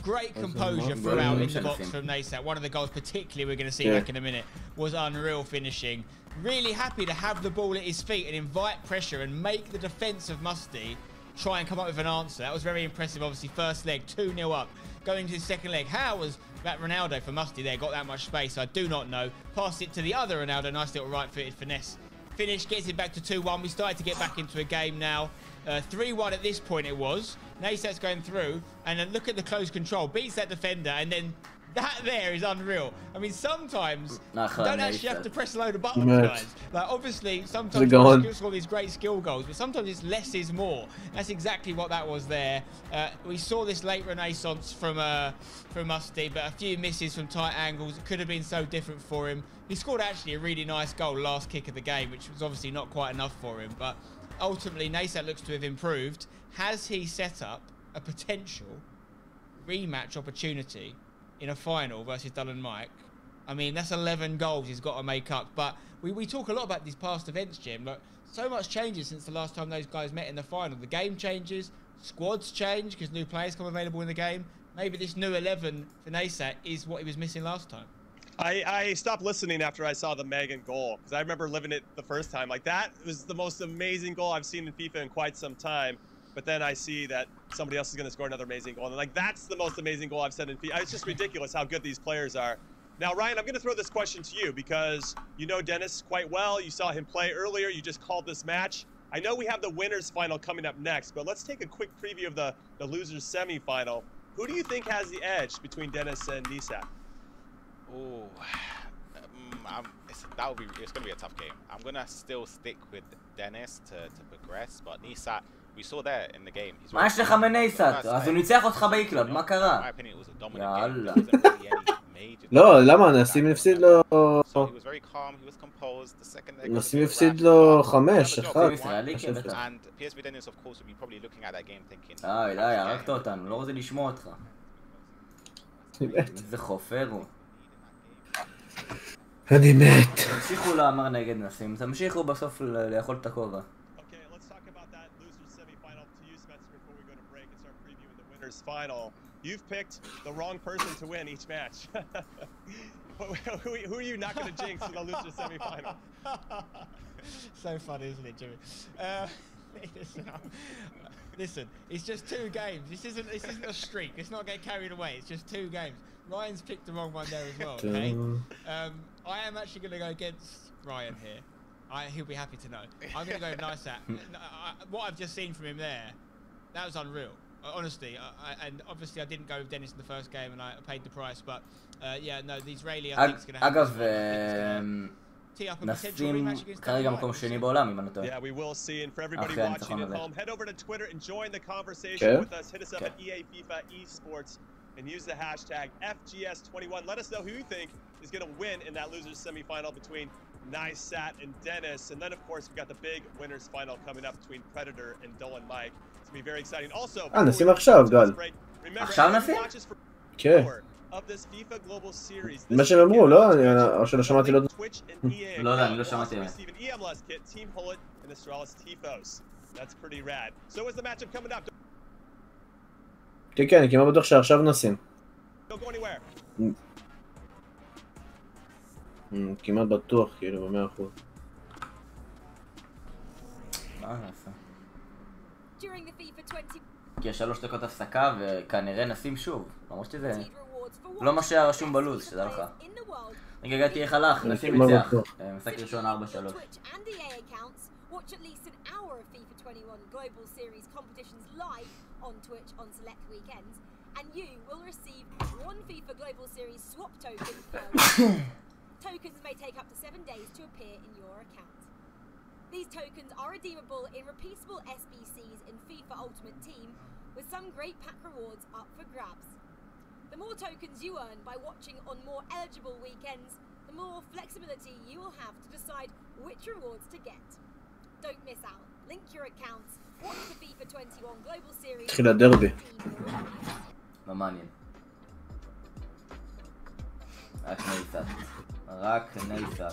D: Great composure throughout in the box from נסים. One of the goals particularly we're going to see back in a minute was unreal finishing. Really happy to have the ball at his feet and invite pressure and make the defence of Musty try and come up with an answer. That was very impressive. Obviously, first leg, 2-0 up. Going to his second leg, how was that Ronaldo for Musty there? Got that much space? I do not know. Passed it to the other Ronaldo. Nice little right-footed finesse. Finish, gets it back to 2-1. We started to get back into a game now. 3-1 at this point it was. נסim's going through, and then look at the close control. Beats that defender, and then that there is unreal. I mean, sometimes you don't actually have to press a load of buttons, guys. Like, obviously, sometimes you score these great skill goals, but sometimes it's less is more. That's exactly what that was there. We saw this late renaissance from Musty, but a few misses from tight angles. It could have been so different for him. He scored actually a really nice goal last kick of the game, which was obviously not quite enough for him. But ultimately, נסים looks to have improved. Has he set up a potential rematch opportunity in a final versus Dull & Mike? I mean, that's 11 goals he's got to make up. But we talk a lot about these past events, Jim. Like, so much changes since the last time those guys met in the final. The game changes, squads change because new players come available in the game. Maybe this new 11 for נסים is what he was missing last time.
C: I stopped listening after I saw the Megan goal, because I remember living it the first time. Like, that was the most amazing goal I've seen in FIFA in quite some time. But then I see that somebody else is going to score another amazing goal. And like, that's the most amazing goal I've seen in FIFA. It's just ridiculous how good these players are. Now, Ryan, I'm going to throw this question to you because you know Dennis quite well. You saw him play earlier. You just called this match. I know we have the winners final coming up next, but let's take a quick preview of the losers semifinal. Who do you think has the edge between Dennis and נסים?
F: Oh, it's going to be a tough game. I'm going to still stick with Dennis to progress, but נסים, we saw there in the game.
A: מה יש לך מנסים? אז הוא ניצח אותך באיקלאב, מה קרה? יאללה.
B: לא, למה? נסים הפסיד לו... נסים הפסיד לו 5-1.
A: די, הרגת אותנו, לא רוצה לשמוע אותך. איזה חופר הוא.
B: אני מת.
A: תמשיכו לאמר נגד נסים, תמשיכו בסוף לאכול את הכובע.
C: Final. You've picked the wrong person to win each match. Who are you not going to jinx in the loser semi-final?
D: So funny, isn't it, Jimmy? Listen, it's just 2 games. This isn't a streak. Let's not get carried away. It's just 2 games. Ryan's picked the wrong one there as well. Okay. I am actually going to go against Ryan here. He'll be happy to know. I'm going to go with Nesim. What I've just seen from him there, that was unreal. Honestly, and obviously I didn't go with Dennis in the first game and I paid the price, but yeah, no, the Israeli I think is going to have
A: נסים כרגע מקום שני בעולם, אם אני טועה.
C: Yeah, we will see, and for everybody watching at home, head over to Twitter and join the conversation with us. Hit us up at EA FIFA Esports and use the hashtag FGS21. Let us know who you think is going to win in that losers semifinal between נסים and Dennis. And then, of course, we've got the big winners final coming up between Predator and Dull & Mike. It's going to be very exciting. Also,
B: נסים עכשיו, גל.
A: עכשיו נסים?
B: כן. מה שהם אמרו, לא? או שלא שמעתי לו...
A: לא, אני לא שמעתי.
B: כן, כן, אני כמעט בטוח שעכשיו נסים. כמעט בטוח, כאילו, ב100%.
A: מה נעשה? כי יש 3 דקות הפסקה וכנראה נסים שוב. למרות שזה לא מה שהיה רשום בלוז, שתדע לך. רגע, הגעתי איך הלך, נסים ניצח. משחק ראשון 4-3.
J: Watch at least an hour of FIFA 21 Global Series competitions live on Twitch on select weekends, and you will receive 1 FIFA Global Series swap token per week. Tokens may take up to 7 days to appear in your account. These tokens are redeemable in repeatable SBCs in FIFA Ultimate Team, with some great pack rewards up for grabs. The more tokens you earn by watching on more eligible weekends, the more flexibility you will have to decide which rewards to get. Don't miss out. Link your accounts. Watch the FIFA 21 Global Series.
B: התחיל הדרבי.
A: לא מעניין. רק נסים. רק נסים.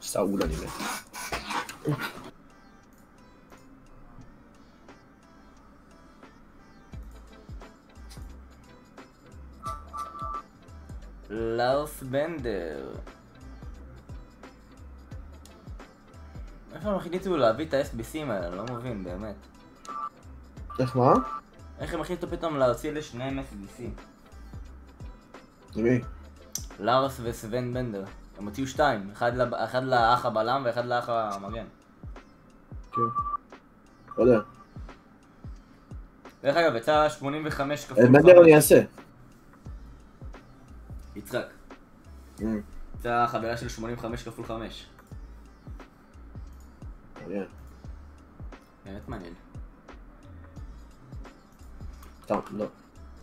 B: סעול אני מת.
A: לאוס בנדר. איפה הם החליטו להביא את ה-SBCים האלה? אני לא מבין, באמת.
B: איך מה?
A: איך הם החליטו פתאום להוציא לשניהם SBC?
B: למי?
A: לאוס וסוון בנדר. הם הוציאו 2, אחד לאח הבלם ואחד לאח המגן.
B: כן. לא יודע.
A: דרך אגב, יצא 85 כפול 5.
B: בנדר אני אעשה.
A: יצחק. יצא חבילה של 85 כפול 5.
B: מעניין.
A: באמת מעניין.
B: טוב, לא.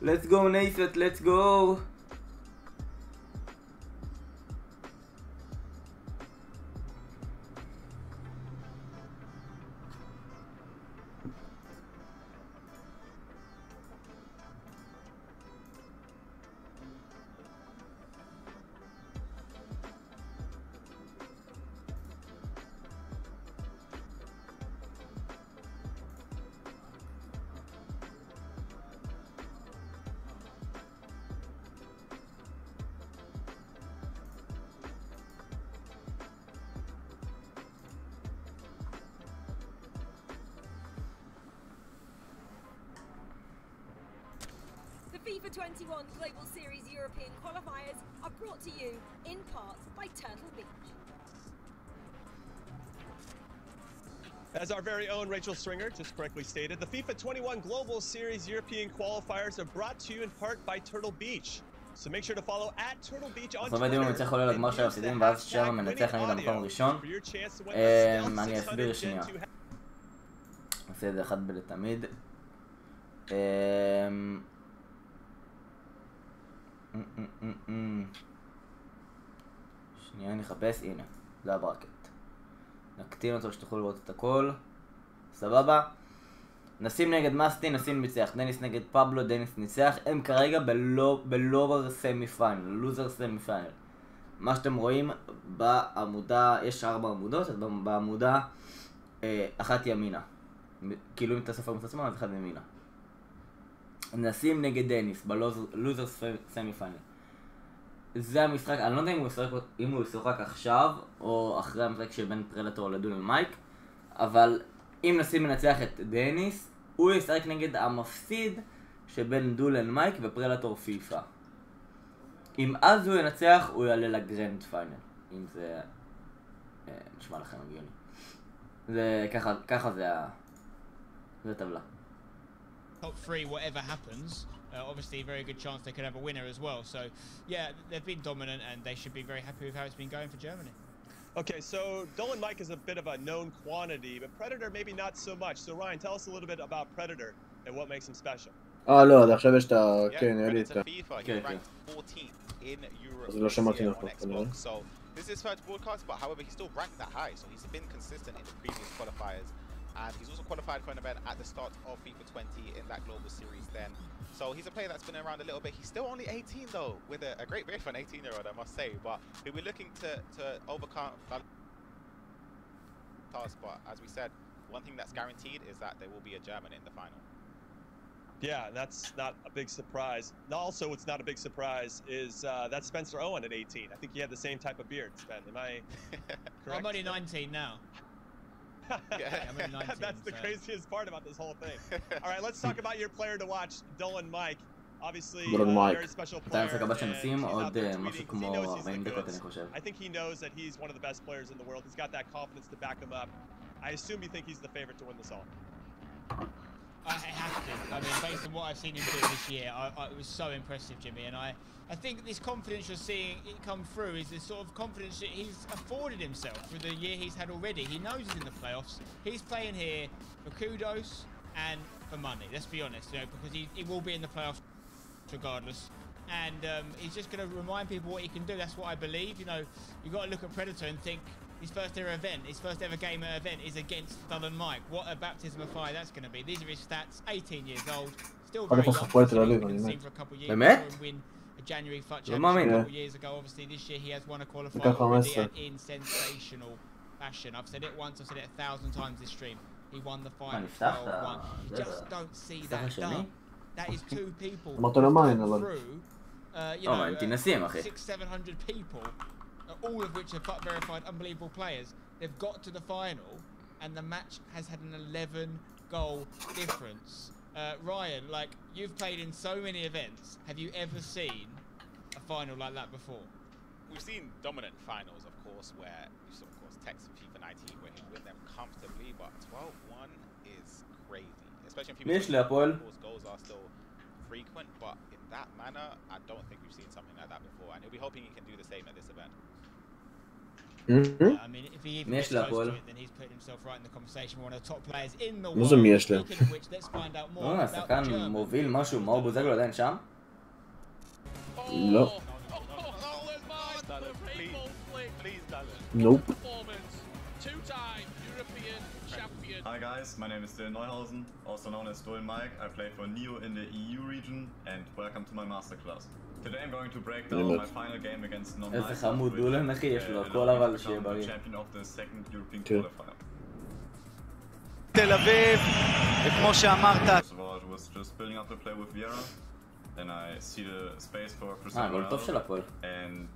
A: Let's go נסת, let's go!
J: FIFA 21 Global Series European qualifiers are brought to you in part by Turtle Beach.
C: As our very own Rachel Stringer just correctly stated, the FIFA 21 Global Series European qualifiers are brought to you in part by Turtle Beach. So make sure to follow at Turtle Beach on Twitter.
A: המנצח עולה לגמר של הפסידים ואז שם המנצח נגיד למקום ראשון. אני אסביר שנייה. נעשה את זה אחד בלתמיד. שנייה נחפש, הנה, זה הברקט. נקטין אותו שתוכלו לראות את הכל. סבבה. נסים נגד מסטי, נסים ניצח. דניס נגד פבלו, דניס ניצח. הם כרגע בלובר סמי פיינל, לוזר סמי פיינל. מה שאתם רואים בעמודה, יש 4 עמודות, אז בעמודה אחת ימינה. כאילו אם אתה סופר מצטעצמה, אז אחד ימינה. נסים נגד דניס בלוזר סמי פיינל. זה המשחק, אני לא יודע אם הוא ישחק עכשיו או אחרי המשחק שבין פרדטור לדולן מייק, אבל אם נסים מנצח את דניס, הוא ישחק נגד המפסיד שבין דולן מייק ופרדטור פיפא. אם אז הוא ינצח, הוא יעלה לגרנד פיינל. אם זה נשמע לכם הגיוני. זה ככה זה הטבלה.
D: Top 3, whatever happens, obviously a very good chance they could have a winner as well. So, yeah, they've been dominant and they should be very happy with how it's been going for Germany.
C: Okay, so Dolan Mike is a bit of a known quantity, but Predator maybe not so much. So Ryan, tell us a little bit about Predator and what makes him special.
B: לא, עד עכשיו יש את ה... כן, נראה לי את ה... אז לא שמעתי נכון, כנראה.
F: This is his first broadcast, but however, he's still ranked that high, so he's been consistent in the previous qualifiers. And he's also qualified for an event at the start of FIFA 20 in that global series then. So he's a player that's been around a little bit. He's still only 18 though, with a great rate for an 18-year-old, I must say. But he'll be looking to overcome that task. But as we said, one thing that's guaranteed is that there will be a German in the final.
C: Yeah, that's not a big surprise. Also, what's not a big surprise is that Spencer Owen at 18. I think he had the same type of beard, Spen. Am I correct?
D: I'm only 19 now.
C: Yeah, I'm 19, that's the craziest part about this whole thing. All right, let's talk about your player to watch, Dolan Mike. Obviously, a very special player. I think he knows that he's one of the best players in the world. He's got that confidence to back him up. I assume you think he's the favorite to win this all.
D: I have to. I mean, based on what I've seen him do this year, it was so impressive, Jimmy. And I think this confidence you're seeing it come through is the sort of confidence that he's afforded himself through the year he's had already. He knows he's in the playoffs. He's playing here for kudos and for money. Let's be honest, you know, because he will be in the playoffs regardless. And he's just going to remind people what he can do. That's what I believe. You know, you've got to look at Predator and think his first ever event, his first ever game at event is against Dolan Mike. What a baptism of fire that's going to be. These are his stats. 18 years old, still very young. He's been seen for a couple of years. Win a January FUT championship a couple years ago. Obviously, this year he has won a qualifier already and in sensational fashion. I've said it once, I've said it 1,000 times this stream. He won the final 12-1. You just don't see that done. That is two people through, you know, 600-700 people, all of which are FUT verified, unbelievable players. They've got to the final, and the match has had an 11-goal difference. Ryan, like, you've played in so many events. Have you ever seen a final like that before?
F: We've seen dominant finals, of course, where you saw, of course, Tex and FIFA 19, where he win them comfortably, but 12-1 is crazy. Especially in people, of course, goals are still frequent, but in that manner, I don't think we've seen something like that before, and he'll be hoping he can do the same at this event.
D: I mean, if he even gets close to it, then he's putting himself right in the conversation. One of the top players in the world. Speaking of which, let's find out more about the German.
A: מוביל משהו, מאור בוזגלו עדיין שם?
B: לא. Nope.
K: Hi guys, my name is Dylan Neuhausen, also known as Stolen Mike. I play for NEO in the EU region, and welcome to my masterclass. Today I'm going to break down my final game against NOM GamingOfficial, champion of the second European qualifier.
L: תל אביב, וכמו שאמרת...
K: First of all, I was just building up the play with Vieira, then I see the space for Cristiano Ronaldo, and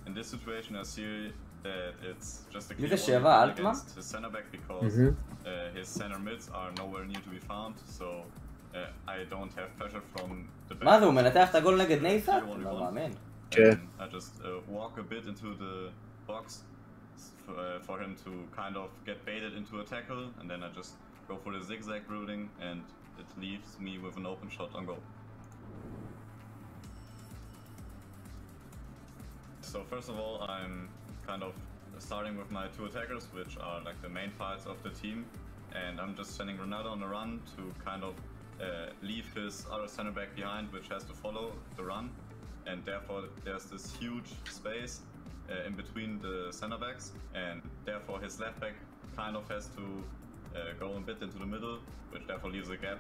K: in this situation I see that it's just a clear one against his center back because his center mids are nowhere near to be found, so I don't have pressure from the back.
A: מה זה, הוא מנתח את הגול נגד נסים? לא מאמין.
K: I just walk a bit into the box for him to kind of get baited into a tackle, and then I just go for the zigzag routing, and it leaves me with an open shot on goal. So first of all, I'm kind of starting with my two attackers, which are like the main parts of the team, and I'm just sending Ronaldo on a run to kind of leave his other center back behind, which has to follow the run, and therefore there's this huge space in between the center backs, and therefore his left back kind of has to go a bit into the middle, which therefore leaves a gap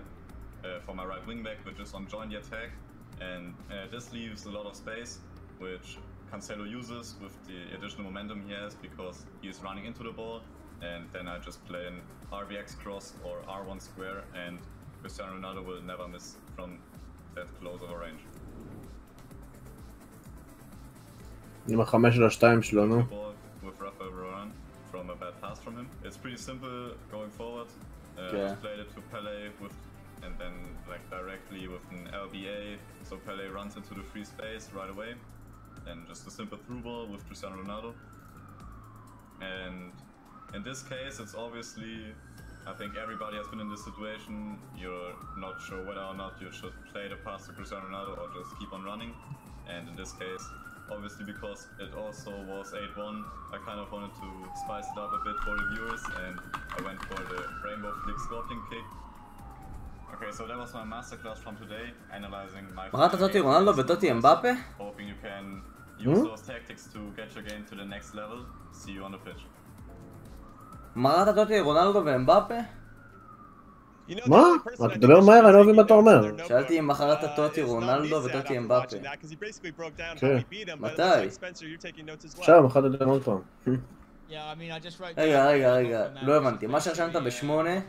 K: for my right wing back, which is on join the attack, and this leaves a lot of space, which Cancelo uses with the additional momentum he has because he is running into the ball, and then I just play an RVX cross or R1 square, and Cristiano Ronaldo will never miss from that close of a range.
B: עם החמש על השתיים שלו, נו.
K: With Rafael Varane from a bad pass from him. It's pretty simple going forward. Just played it to Pele with, and then like directly with an LBA, so Pele runs into the free space right away. And just a simple through ball with Cristiano Ronaldo. And in this case, it's obviously, I think everybody has been in this situation. You're not sure whether or not you should play the pass to Cristiano Ronaldo or just keep on running. And in this case, obviously because it also was 8-1, I kind of wanted to spice it up a bit for the viewers, and I went for the Rainbow Flick Scorpion kick. Okay, so that was my masterclass from today, analyzing my hoping you can use those tactics to get your game to the next level. See you on the pitch.
A: מראת אותי רונלדו ואמבפה?
B: מה? אתה מדבר מהר, אני לא מבין מה אתה אומר.
A: שאלתי אם מחרת טוטי רונלדו וטוטי אמבפה. מתי?
B: עכשיו, מחר אתה יודע עוד פעם.
A: רגע, לא הבנתי. מה שרשמת בשמונה?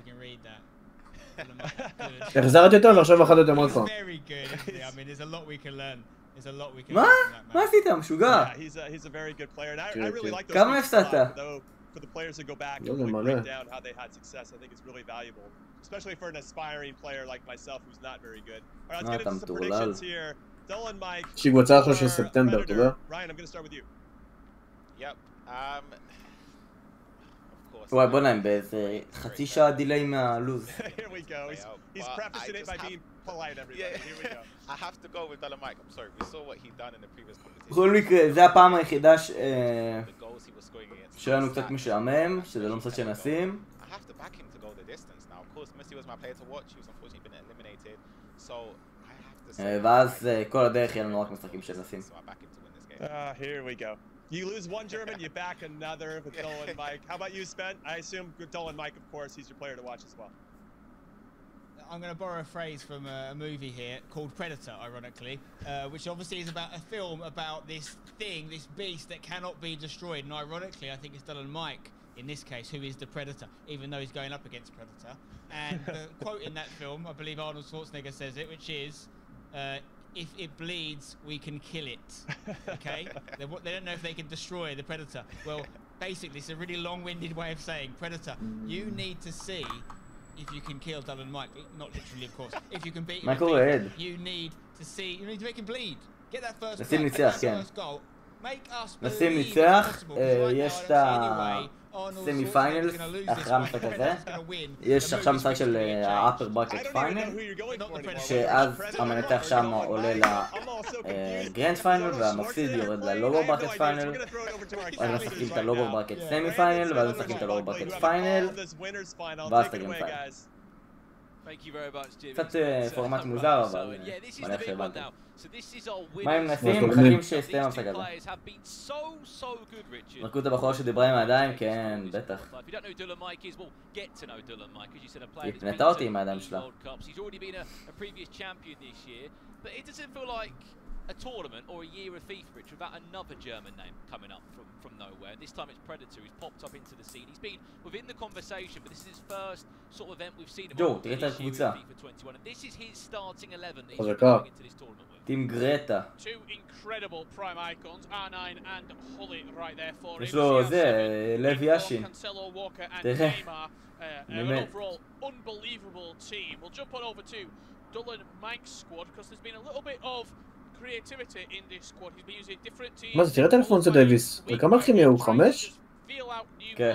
B: החזרתי אותו ועכשיו אחת יותר עוד פעם.
A: מה? מה עשית? משוגע? כמה הפסדת?
C: For the players to go back and break down how they had success, I think it's really valuable, especially for an aspiring player like myself who's not very good. All right, let's get into some predictions here. Dylan, Mike, Predator. Ryan, I'm going to start with you.
F: Yep.
A: וואי, בוא נעים באיזה חצי שעה דיליי מהלוז.
C: Here we go. He's prefacing it by being polite, everybody. Here we go.
F: I have to go with Dylan Mike. I'm sorry. We saw what he done in the previous competition.
A: בכל מקרה, זה הפעם היחידה שלנו קצת משעמם, שזה לא מצד של נסים. ואז כל הדרך יהיה לנו רק משחקים של נסים.
C: Here we go. You lose one German, you back another with Dolan Mike. How about you, Spen? I assume Dolan Mike, of course, he's your player to watch as well.
D: I'm going to borrow a phrase from a movie here called Predator, ironically, which obviously is about a film about this thing, this beast that cannot be destroyed. And ironically, I think it's Dylan Mike, in this case, who is the Predator, even though he's going up against Predator. And the quote in that film, I believe Arnold Schwarzenegger says it, which is, if it bleeds, we can kill it. Okay? They don't know if they can destroy the Predator. Well, basically, it's a really long-winded way of saying, Predator, you need to see if you can kill Dylan Mike. Not literally, of course. If you can beat him, you need to see, you need to make him bleed. Get that first goal. Make us
A: נסים ניצח, יש את הסמי פיינלס אחרי המשחק הזה, יש עכשיו משחק של האפר ברקט פיינל, שאז המנצח שם עולה לגרנד פיינל והמפסיד יורד ללובר ברקט פיינל, ואז משחקים את הלובר ברקט סמי פיינל, ואז משחקים את הלובר ברקט פיינל, ואז את הגרנד פיינל. קצת פורמט מוזר, אבל מלך שהבנתי. מה עם נסים? מחכים שיסתיים המשחק הזה. זרקו את הבחור שדיברה עם הידיים? כן, בטח. היא פנתה אותי עם הידיים שלה.
H: a tournament or a year of FIFA Rich without another German name coming up from nowhere. This time it's Predator who's popped up into the scene. He's been within the conversation, but this is his first sort of event we've seen him on this year in FIFA 21, and this is his starting 11 that he's going into this tournament with.
A: Team Greta.
G: Two incredible prime icons, R9 and Hully right there for him.
A: יש לו זה, לב יאשין. תראה.
G: An overall unbelievable team. We'll jump on over to Dylan Mike's squad because there's been a little bit of creativity in this squad. He's been using different teams.
B: מה זה, תראה את אלפונסו דייביס. וכמה אחים יהיו? 5?
A: כן.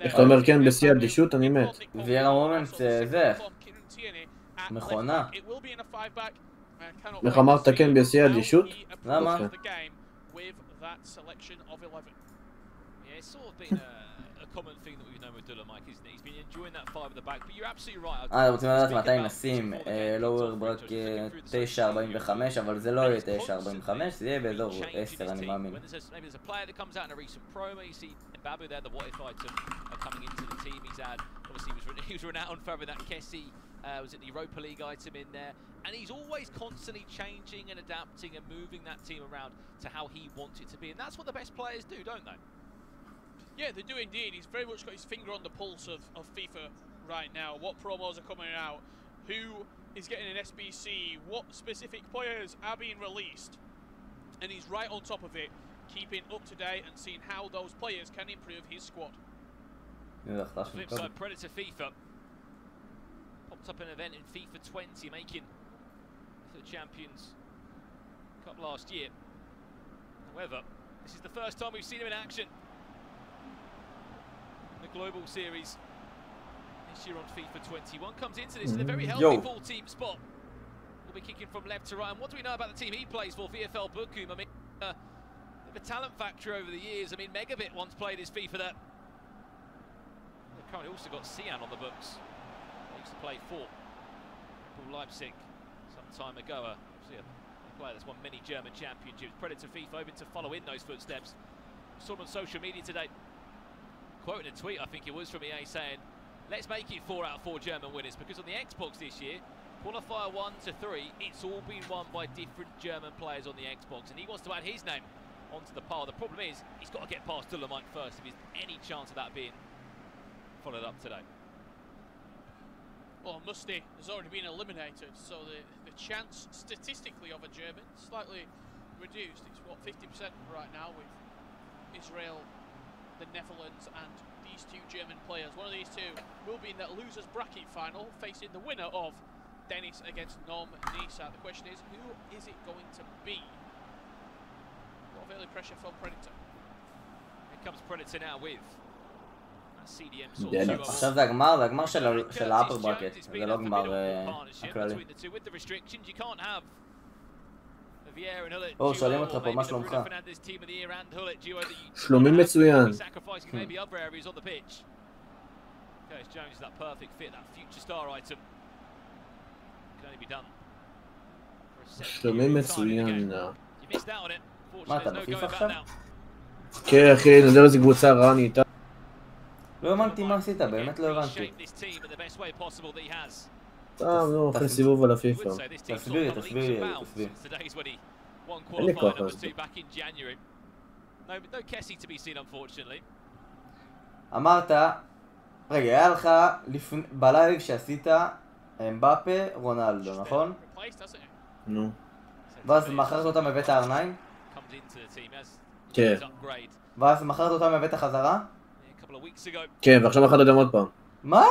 B: איך אתה אומר כן בשיא אדישות? אני מת.
A: ויארה מומנט זה מכונה.
B: איך אמרת כן בשיא אדישות?
A: למה? רוצים לדעת מתי נסים לואוור ברק 9.45, אבל זה לא יהיה 9.45, זה יהיה באזור 10 אני מאמין.
H: Was it the Europa League item in there, and he's always constantly changing and adapting and moving that team around to how he wants it to be, and that's what the best players do, don't they?
G: Yeah, they do indeed. He's very much got his finger on the pulse of FIFA right now. What promos are coming out, who is getting an SBC, what specific players are being released, and he's right on top of it, keeping up to date and seeing how those players can improve his squad.
H: Flip side Predator FIFA popped up an event in FIFA 20, making the Champions Cup last year. However, this is the first time we've seen him in action. The global series this year on FIFA 21 comes into this in a very healthy full-team spot. We'll be kicking from left to right. And what do we know about the team he plays for, VfL Bochum? I mean, the talent factor over the years. I mean, Megabit once played his FIFA there. They've currently also got Sian on the books. They used to play for Leipzig some time ago. A player that's won many German championships. Predator FIFA hoping to follow in those footsteps. Saw him on social media today, quoting a tweet, I think it was, from EA saying, let's make it 4 out of 4 German winners, because on the Xbox this year, qualifier 1 to 3, it's all been won by different German players on the Xbox, and he wants to add his name onto the pile. The problem is, he's got to get past Dylan Mike first if there's any chance of that being followed up today.
G: Well, Musty has already been eliminated, so the chance statistically of a German slightly reduced. It's what, 50% right now with Israel, the Netherlands and these two German players. One of these two will be in that losers bracket final, facing the winner of Dennis against NOM Issat. The question is, who is it going to be? A lot of early pressure from Predator.
H: Here comes Predator now with CDM sort of duo.
A: עכשיו זה הגמר של האפר ברקט, זה לא גמר הכללי. שואלים אותך פה, מה שלומך?
B: שלומי מצוין. שלומי מצוין.
A: מה, אתה בפיפא עכשיו?
B: כן אחי, נדבר איזה קבוצה רעה נהייתה.
A: לא הבנתי מה עשית, באמת לא הבנתי.
B: נו, אחרי סיבוב על הפיפא.
A: תסביר.
B: אין לי כוח לזה.
A: אמרת, רגע, היה לך בלייב שעשית בפיפא רונלדו, נכון?
B: נו.
A: ואז מכרת אותם בבית R9?
B: כן.
A: ואז מכרת אותם בבית החזרה?
B: כן, ועכשיו מכרת אותם עוד פעם.
A: מה?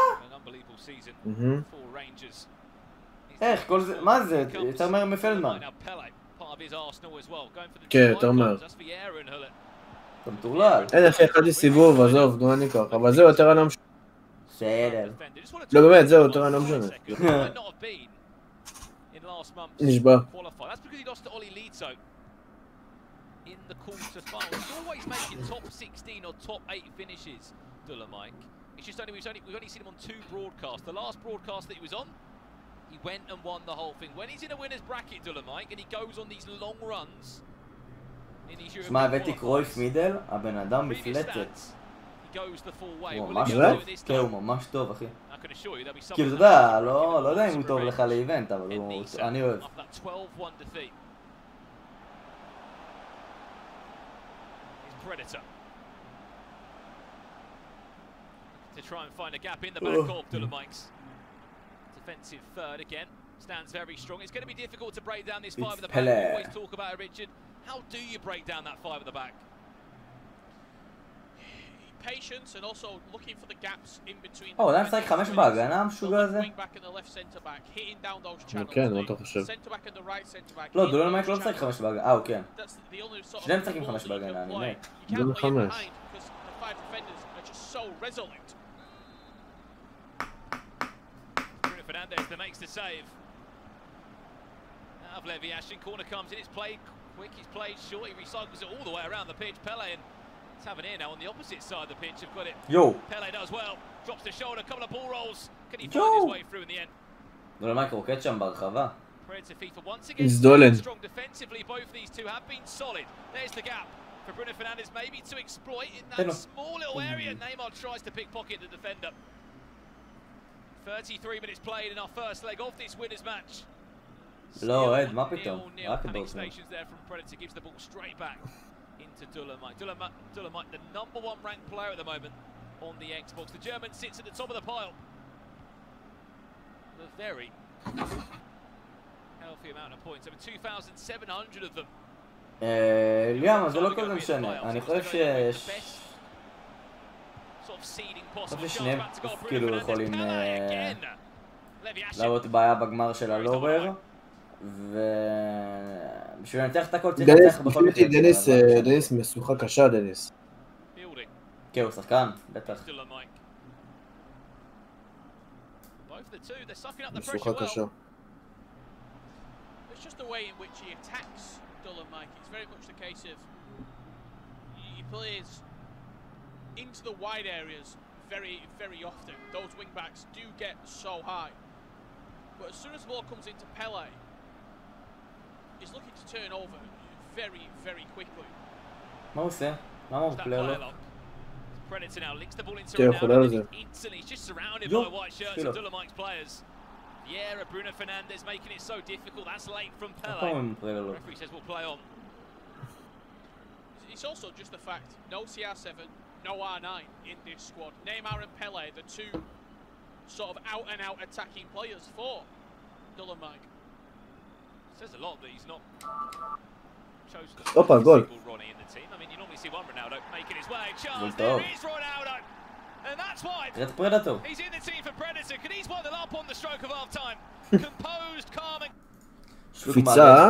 A: איך? כל זה, מה זה? יותר מהר מפלדמן.
B: כן, יותר מהר.
A: אתה מטורלל.
B: אין אחי, אחד סיבוב, עזוב, נו אין לי כוח. אבל זהו, יותר הנום שונה.
A: בסדר.
B: לא באמת, זהו, יותר הנום שונה. נשבע.
H: In the quarterfinals, he's always making top 16 or top 8 finishes, Dolomite. It's just we've only seen him on 2 broadcasts. The last broadcast that he was on, he went and won the whole thing. When he's in a winner's bracket, Dolomite, and he goes on these long runs in these European
A: שמע, הבאתי קרויף מידל, הבן אדם מפלצת. הוא ממש טוב, כן, הוא ממש טוב, אחי. כאילו, אתה יודע, לא יודע אם הוא טוב לך לאיבנט, אבל אני אוהב.
H: Predator to try and find a gap in the back of Dolomite's defensive third again. Stands very strong. It's going to be difficult to break down this 5 at the back. We always talk about it, Richard. How do you break down that 5 at the back?
G: Patience and also looking for the gaps in between.
A: Oh, that's like 5 בהגנה המשוגע הזה.
B: כן, מה אתה חושב?
A: לא, דולומייק לא משחק 5 בהגנה. הוא כן. שניהם משחקים 5 בהגנה, אני מת.
B: זה 5.
H: Fernandez that makes the save. Now Leviashin, corner comes in, it's played quick, he's played short, he recycles it all the way around the pitch. Pele and Tavernier here now on the opposite side of the pitch have got it.
A: Yo.
H: Pele does well, drops the shoulder, a couple of ball rolls. Can he find his way through in the end?
A: דולומייק רוקט שם ברחבה.
H: Predator Fifa once again strong defensively. Both these two have been solid. There's the gap for Bruno Fernandes maybe to exploit in that small little area. Neymar tries to pickpocket the defender. 33 minutes played in our first leg of this winners match.
A: לא, עד, מה פתאום? רק
H: panic stations there from Predator gives the ball straight back into Dolomite. Dolomite, the #1 ranked player at the moment on the Xbox. The German sits at the top of the pile. A very healthy amount of points. Over 2,700 of them.
A: ליאם, זה לא כזה משנה. אני חושב שיש... ששניהם כאילו יכולים לעלות בעיה בגמר של הלובר, ובשביל לנצח את הכל צריך לנצח בכל מקרה.
B: דניס משוכה קשה, דניס.
A: כן, הוא שחקן, בטח.
B: משוכה קשה.
G: It's just the way in which he attacks Dolomite. It's very much the case of he plays into the wide areas very, very often. Those wing backs do get so high. But as soon as the ball comes into Pele, he's looking to turn over very, very quickly.
A: מה הוא עושה? למה הוא פלר לו?
H: Predator now links the ball into Ronaldo. Instantly, he's just surrounded by white shirts of Dolomite's players. Yeah, Bruno Fernandes making it so difficult. That's late from Pele. The referee says we'll play on.
G: It's also just the fact, no CR7, no R9 in this squad. Neymar and Pele, the two sort of out-and-out attacking players for Dolomite.
H: Says a lot that he's not chosen a single Ronnie in the team. I mean, you normally see one Ronaldo making his way. Chance, there is Ronaldo! And that's why he's in the team for Predator. Can he wind it up on the stroke of half-time? Composed, calm and...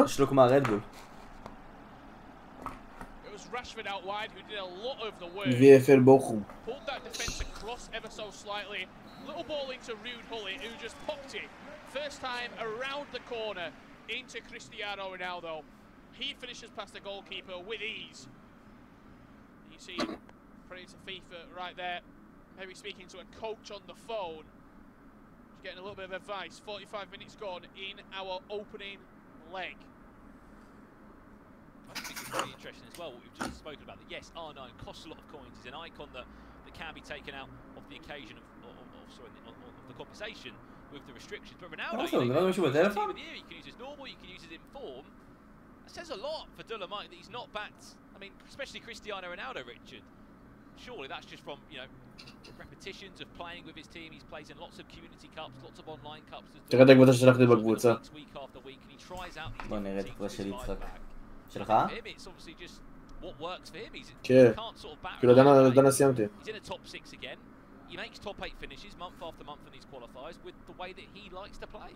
A: שלוק מהרדבול.
G: Rashford out wide, who did a lot of the work.
B: VFL Bochum.
G: Pulled that defence across ever so slightly. Little ball into Ruud Hully, who just popped it. First time around the corner into Cristiano Ronaldo. He finishes past the goalkeeper with ease. You see Predator FIFA right there. Maybe speaking to a coach on the phone. Just getting a little bit of advice. 45 minutes gone in our opening leg.
H: I think it's really interesting as well what we've just spoken about. Yes, R9 costs a lot of coins. He's an icon that can be taken out the occasion of the conversation with the restrictions. But Ronaldo,
A: you can
H: use his normal, you can use his in form. That says a lot for Dolomite that he's not backed. I mean, especially Cristiano Ronaldo, Richard. Surely that's just from, you know, repetitions of playing with his team. He's plays in lots of community cups, lots of online cups.
B: תראה את הקבוצה שלחתי בקבוצה.
A: בוא נראה את הקבוצה של יצחק. שלך?
B: כן. כאילו דנה סיימתי.
H: He makes top 8 finishes month after month in these qualifiers with the way that he likes to play.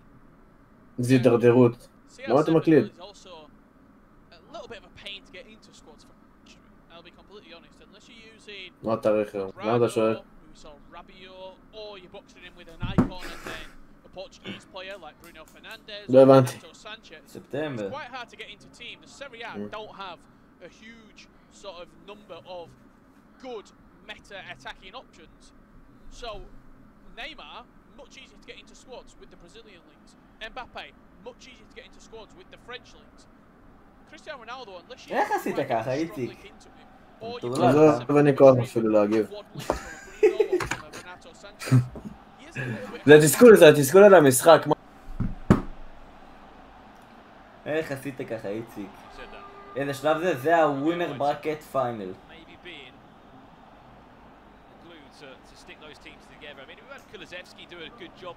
B: זה הידרדרות. למה אתה מקליט?
G: A little bit of a pain to get into squads for I'll be completely honest, unless you're using
B: מה התאריך היום? למה אתה שואל?
G: or you're boxing in with an icon and then a Portuguese player like Bruno Fernandes
B: לא הבנתי.
G: or Sanchez.
A: ספטמבר.
G: It's quite hard to get into team. The Serie A don't have a huge sort of number of good meta attacking options. So Neymar, much easier to get into squads with the Brazilian leagues. Mbappe, much easier to get into squads with the French leagues. Cristiano Ronaldo, unless you
A: איך עשית ככה, איציק?
B: עזוב, אני כוח אפילו להגיב. זה התסכול על המשחק.
A: איך עשית ככה, איציק? איזה שלב זה? זה הווינר ברקט פיינל.
H: Kulusevski do a good job.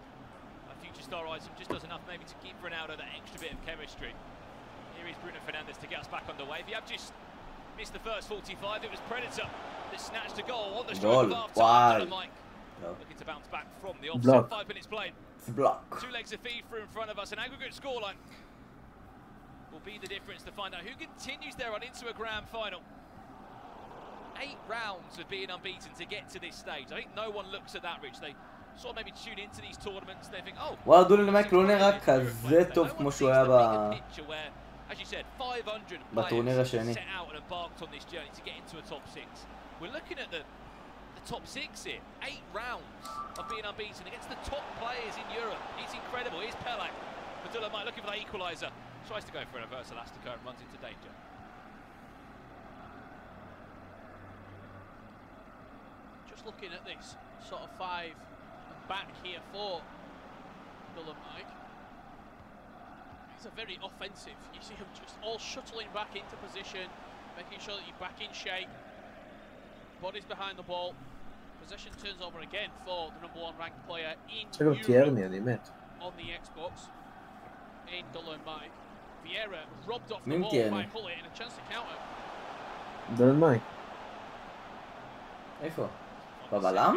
H: Future star Item just does enough maybe to keep Ronaldo that extra bit of chemistry. Here is Bruno Fernandes to get us back underway. If you have just missed the first 45, it was Predator that snatched a goal on the stroke of half time. Looking to bounce back from the offside. 5 minutes played.
A: Block.
H: 2 legs of FIFA in front of us. An aggregate scoreline will be the difference to find out who continues their run into a grand final. 8 rounds of being unbeaten to get to this stage. I think no one looks at that, Rich. They sort of maybe tune into these tournaments. They think, oh,
A: וואלה, דולמייק לא נראה כזה טוב כמו שהוא היה בטורניר השני.
H: We're looking at the top 6 here. 8 rounds of being unbeaten against the top players in Europe. It's incredible. Here's Pele. Padula might looking for that equaliser. Tries to go for a reverse elastica and runs into danger.
G: Just looking at this sort of 5 back here for Dolomite. It's a very offensive. You see him just all shuttling back into position, making sure that you're back in shape. Bodies behind the ball. Possession turns over again for the #1 ranked player in Europe on the Xbox. In Dolomite. Vieira robbed off the ball by Hullet and a chance to counter.
B: Dolomite.
A: איפה? בבלם?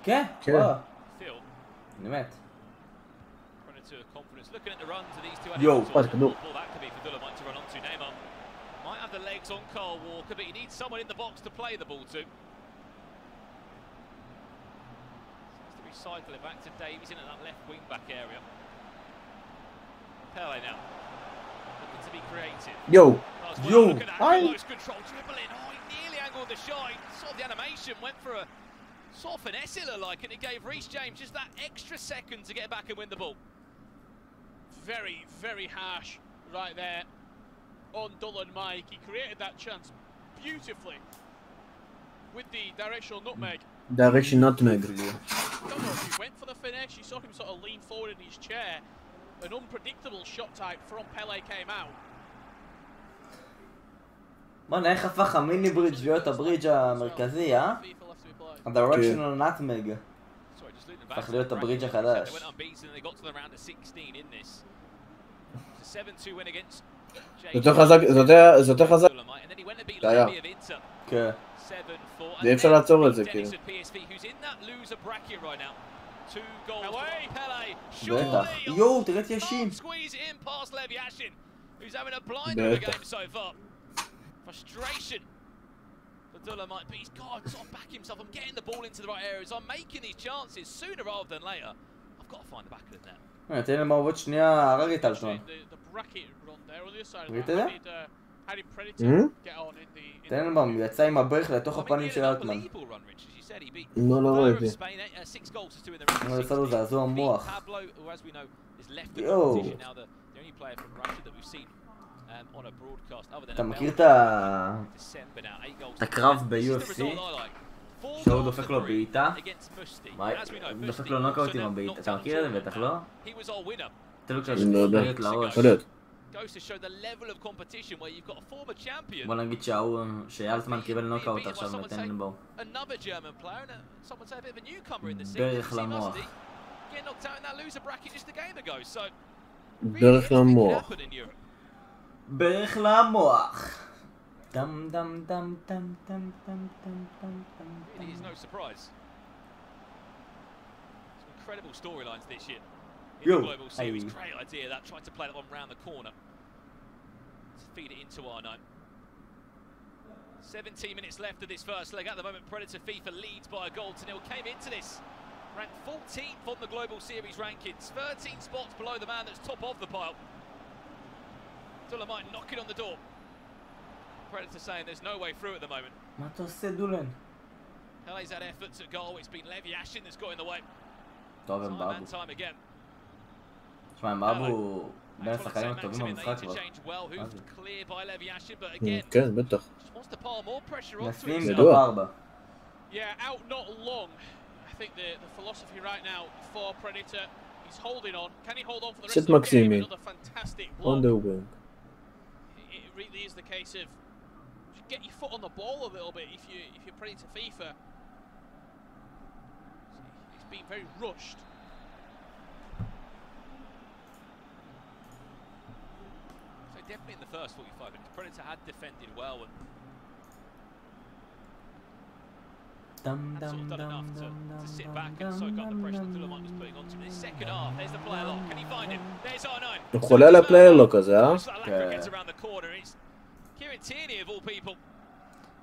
A: כן, וואו. באמת. יואו.
H: Might have the legs on Carl Walker, but he needs someone in the box to play the ball to. Seems to be cycling back to Davies in at that left wing back area. Pele now. Looking to be creative.
B: Yo! Yo!
H: Hi! Close control, dribbling. Oh, he nearly angled the shot. Saw the animation, went for a sort of finesse like, and it gave Reece James just that extra second to get back and win the ball.
G: Very, very harsh right there on Dolan Mike. He created that chance beautifully with the directional nutmeg.
B: Direction nutmeg.
G: I don't know if he went for the finish. You saw him sort of lean forward in his chair. An unpredictable shot type from Pele came out.
A: בוא'נה, איך הפך המיני ברידג' להיות הברידג' המרכזי, אה? ה-directional nutmeg. הפך להיות הברידג' החדש.
B: זה יותר חזק, זה יותר חזק. זה היה.
A: כן.
B: זה אפשר לעצור את זה, כאילו.
A: בטח. יואו, תראה את ישים.
B: בטח.
H: Frustration for Dolomite, but he's got to sort of back himself. I'm getting the ball into the right areas. I'm making these chances sooner rather than later. I've got to find the back of the net.
A: תן למה עוד שנייה הרג את אלטון. ראית את זה? תן למה, הוא יצא עם הברך לתוך הפנים של אלטמן.
B: לא ראיתי.
A: הוא עשה לו זעזוע מוח. יואו. אתה מכיר את הקרב ב-UFC? שהוא דופק לו בעיטה. דופק לו נוקאוט עם הבעיטה. אתה מכיר את זה בטח, לא? תלו כשהשפריות לראש. בוא נגיד שאלטמן קיבל נוקאוט עכשיו נותן בו ברך למוח.
B: ברך למוח.
A: ברך למוח. Dum dum dum dum dum dum dum dum dum.
H: Really is no surprise. Some incredible storylines this year in the global series. Great idea that, tried to play that one round the corner to feed it into R9. 17 minutes left of this first leg. At the moment, Predator Fifa leads by a goal to nil. Came into this ranked 14th on the global series rankings, 13 spots below the man that's top of the pile. Dolomite knocking on the door. Predator saying there's no way through at the moment.
A: מה אתה עושה דולן?
H: LA's had efforts at goal. It's been Levi Ashin that's got in the way.
A: טוב, הם באבו. תשמע, הם באבו בין השחקנים הטובים במשחק כבר.
B: כן, בטח.
A: נסים טוב 4.
G: Yeah, out not long. I think the philosophy right now for Predator, he's holding on. Can he hold on for the rest of the game? Another fantastic block.
B: On the wing.
G: It really is the case of get your foot on the ball a little bit if you're Predator FIFA. It's been very rushed.
H: So definitely in the first 45 minutes, Predator had defended well and had sort of done enough to sit back and soak up the pressure that Dolomite was putting onto him. In the second half, there's the player lock. Can he find him? There's R9.
B: הוא חולה על הפלייר לוק הזה, אה?
H: Kieran Tierney of all people.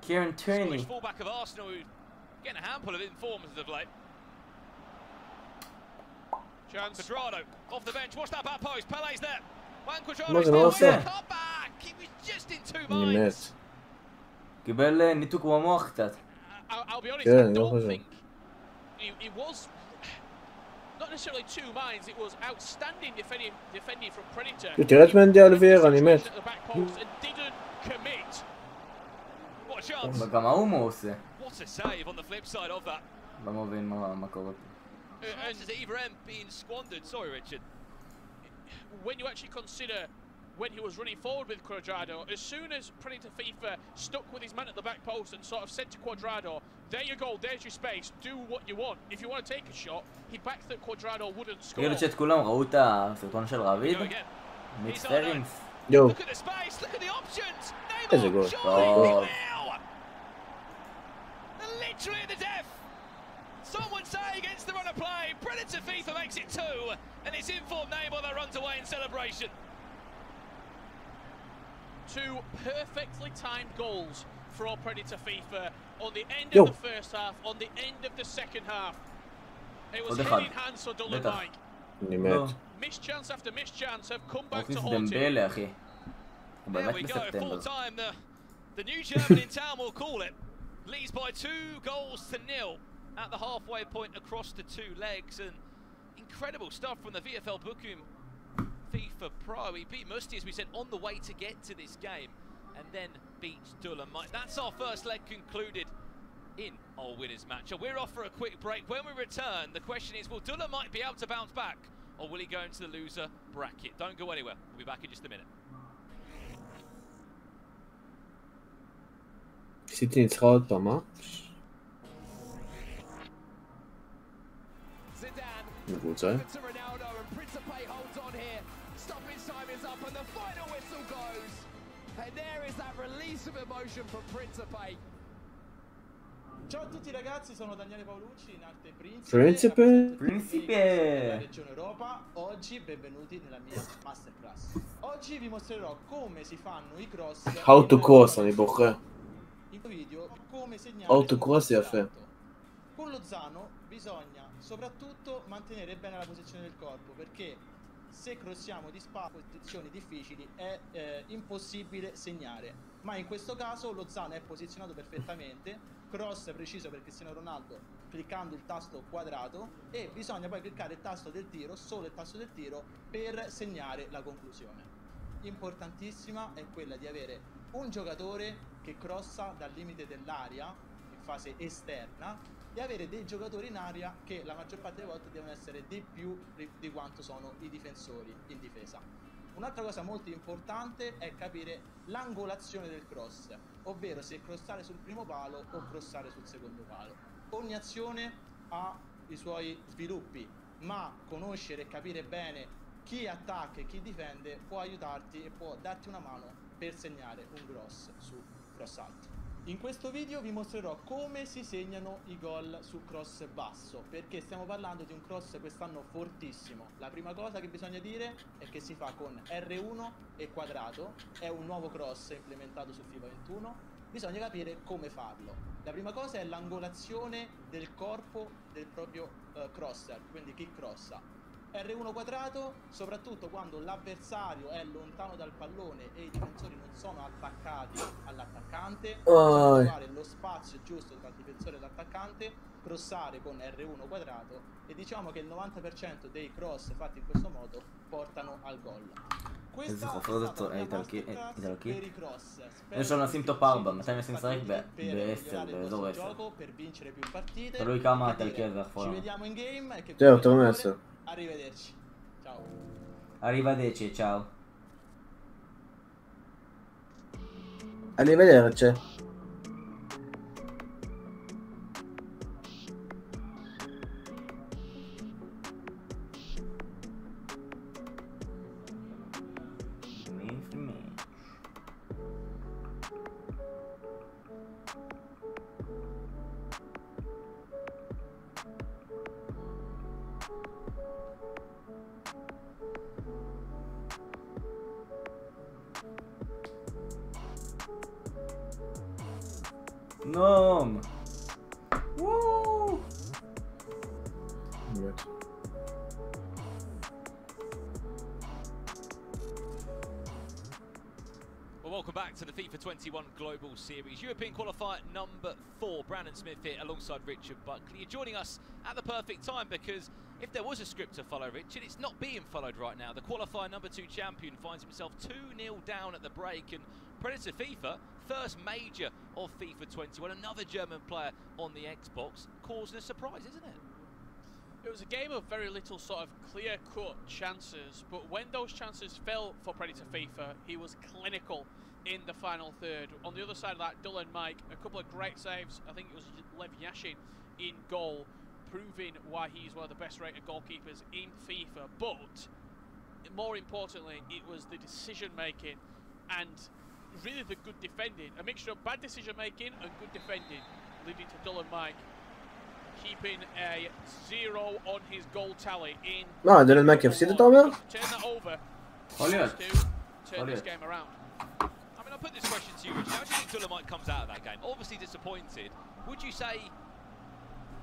A: Kieran Tierney.
H: Scottish fullback of Arsenal who's getting a handful of informers of late. Chance. Quadrado off the bench. Watch that back post. Pele's there. Juan Quadrado still cut back. He was just in two minds.
A: קיבל ניתוק במוח קצת.
G: I'll be honest, I don't think it was not necessarily two minds, it was outstanding defending from Predator.
B: תראה את מנדי אלווירה, אני מת.
A: גם ההוא מה עושה?
H: What a save on the flip side of that.
A: לא מבין מה קורה פה.
H: And either end being squandered. Sorry, Richard.
G: When you actually consider when he was running forward with Quadrado, as soon as Predator FIFA stuck with his man at the back post and sort of said to Quadrado, there you go, there's your space, do what you want. If you want to take a shot, he backed that Quadrado wouldn't score.
A: תגידו שאת כולם ראו את הסרטון של רביד? מצטערינס.
B: יו.
H: Look at the space, look at the options.
B: איזה גול.
H: Literally at the death. Someone say against the run of play. Predator FIFA makes it 2, and it's informed Neymar runs away in celebration.
G: Two perfectly timed goals for all Predator FIFA on the end of the first half, on the end of the second half. It was hand in hand for Dolomite. Missed chance after missed chance have come back to haunt him.
H: There we go, full time. The new German in town will call it. Leads by 2 goals to 0 at the halfway point across the 2 legs, and incredible stuff from the VFL Bochum FIFA Pro. He beat Musti, as we said, on the way to get to this game, and then beats Dolomite. That's our first leg concluded in our winners match. So we're off for a quick break. When we return, the question is, will Dolomite be able to bounce back, or will he go into the loser bracket? Don't go anywhere. We'll be back in just a minute.
B: סיטי ניצחה עוד פעם, אה? מבוצע.
M: Ciao a tutti ragazzi, sono Daniele Paolucci, in arte
B: Principe.
M: della regione Europa. Oggi benvenuti nella mia masterclass. Oggi vi mostrerò come si fanno i cross.
B: How to cross, אני בוחר.
M: In questo video come segnare.
B: How to cross יפה.
M: Con lo Zano bisogna soprattutto mantenere bene la posizione del corpo, perché se crossiamo di spalle in posizioni difficili è impossibile segnare. Ma in questo caso lo Zano è posizionato perfettamente. Cross preciso per Cristiano Ronaldo cliccando il tasto quadrato, e bisogna poi cliccare il tasto del tiro, solo il tasto del tiro, per segnare la conclusione. Importantissima è quella di avere un giocatore che crossa dal limite dell'area. fase esterna e avere dei giocatori in area che la maggior parte delle volte devono essere di più di quanto sono i difensori in difesa. Un'altra cosa molto importante è capire l'angolazione del cross, ovvero se crossare sul primo palo o crossare sul secondo palo. Ogni azione ha i suoi sviluppi, ma conoscere e capire bene chi attacca e chi difende può aiutarti e può darti una mano per segnare un cross su cross alto. In questo video vi mostrerò come si segnano i gol su cross basso, perché stiamo parlando di un cross quest'anno fortissimo. La prima cosa che bisogna dire è che si fa con R1 e quadrato, è un nuovo cross implementato su FIFA 21, bisogna capire come farlo. La prima cosa è l'angolazione del corpo del proprio crosser, quindi chi crossa. R1 quadrato, soprattutto quando l'avversario è lontano dal pallone e i difensori non sono attaccati all'attaccante, bisogna trovare lo spazio giusto tra il difensore e l'attaccante, crossare con R1 quadrato e diciamo che il 90% dei cross fatti in questo modo portano al gol.
A: איזה חופרת איטלקית. יש לו נשים טופ 4, מתי נשים לשחק? ב-10, באזור 10. תלוי כמה האיטלקי הזה אחורה.
B: זהו, תראו מ-10.
M: Arrivederci. Ciao.
A: Arrivederci, ciao.
B: Arrivederci.
A: NOM! Woo!
H: Well, welcome back to the FIFA 21 Global Series. European qualifier number 4, Brandon Smith here alongside Richard Buckley. You're joining us at the perfect time because if there was a script to follow, Richard, it's not being followed right now. The qualifier number 2 champion finds himself 2-0 down at the break, and Predator FIFA, first major of FIFA 21, another German player on the Xbox, causing a surprise, isn't it?
G: It was a game of very little sort of clear-cut chances, but when those chances fell for Predator FIFA, he was clinical in the final third. On the other side of that, Dylan Mike, a couple of great saves. I think it was Lev Yashin in goal, proving why he's one of the best-rated goalkeepers in FIFA. But more importantly, it was the decision-making and really the good defending. A mixture of bad decision-making and good defending, leading to Dylan Mike keeping a 0 on his goal tally in.
B: No, Dylan Mike הפסיד את העומר?
G: Turn that over. Turn this game around.
H: I mean, I'll put this question to you, Rich. How do you think Dylan Mike comes out of that game? Obviously disappointed. Would you say,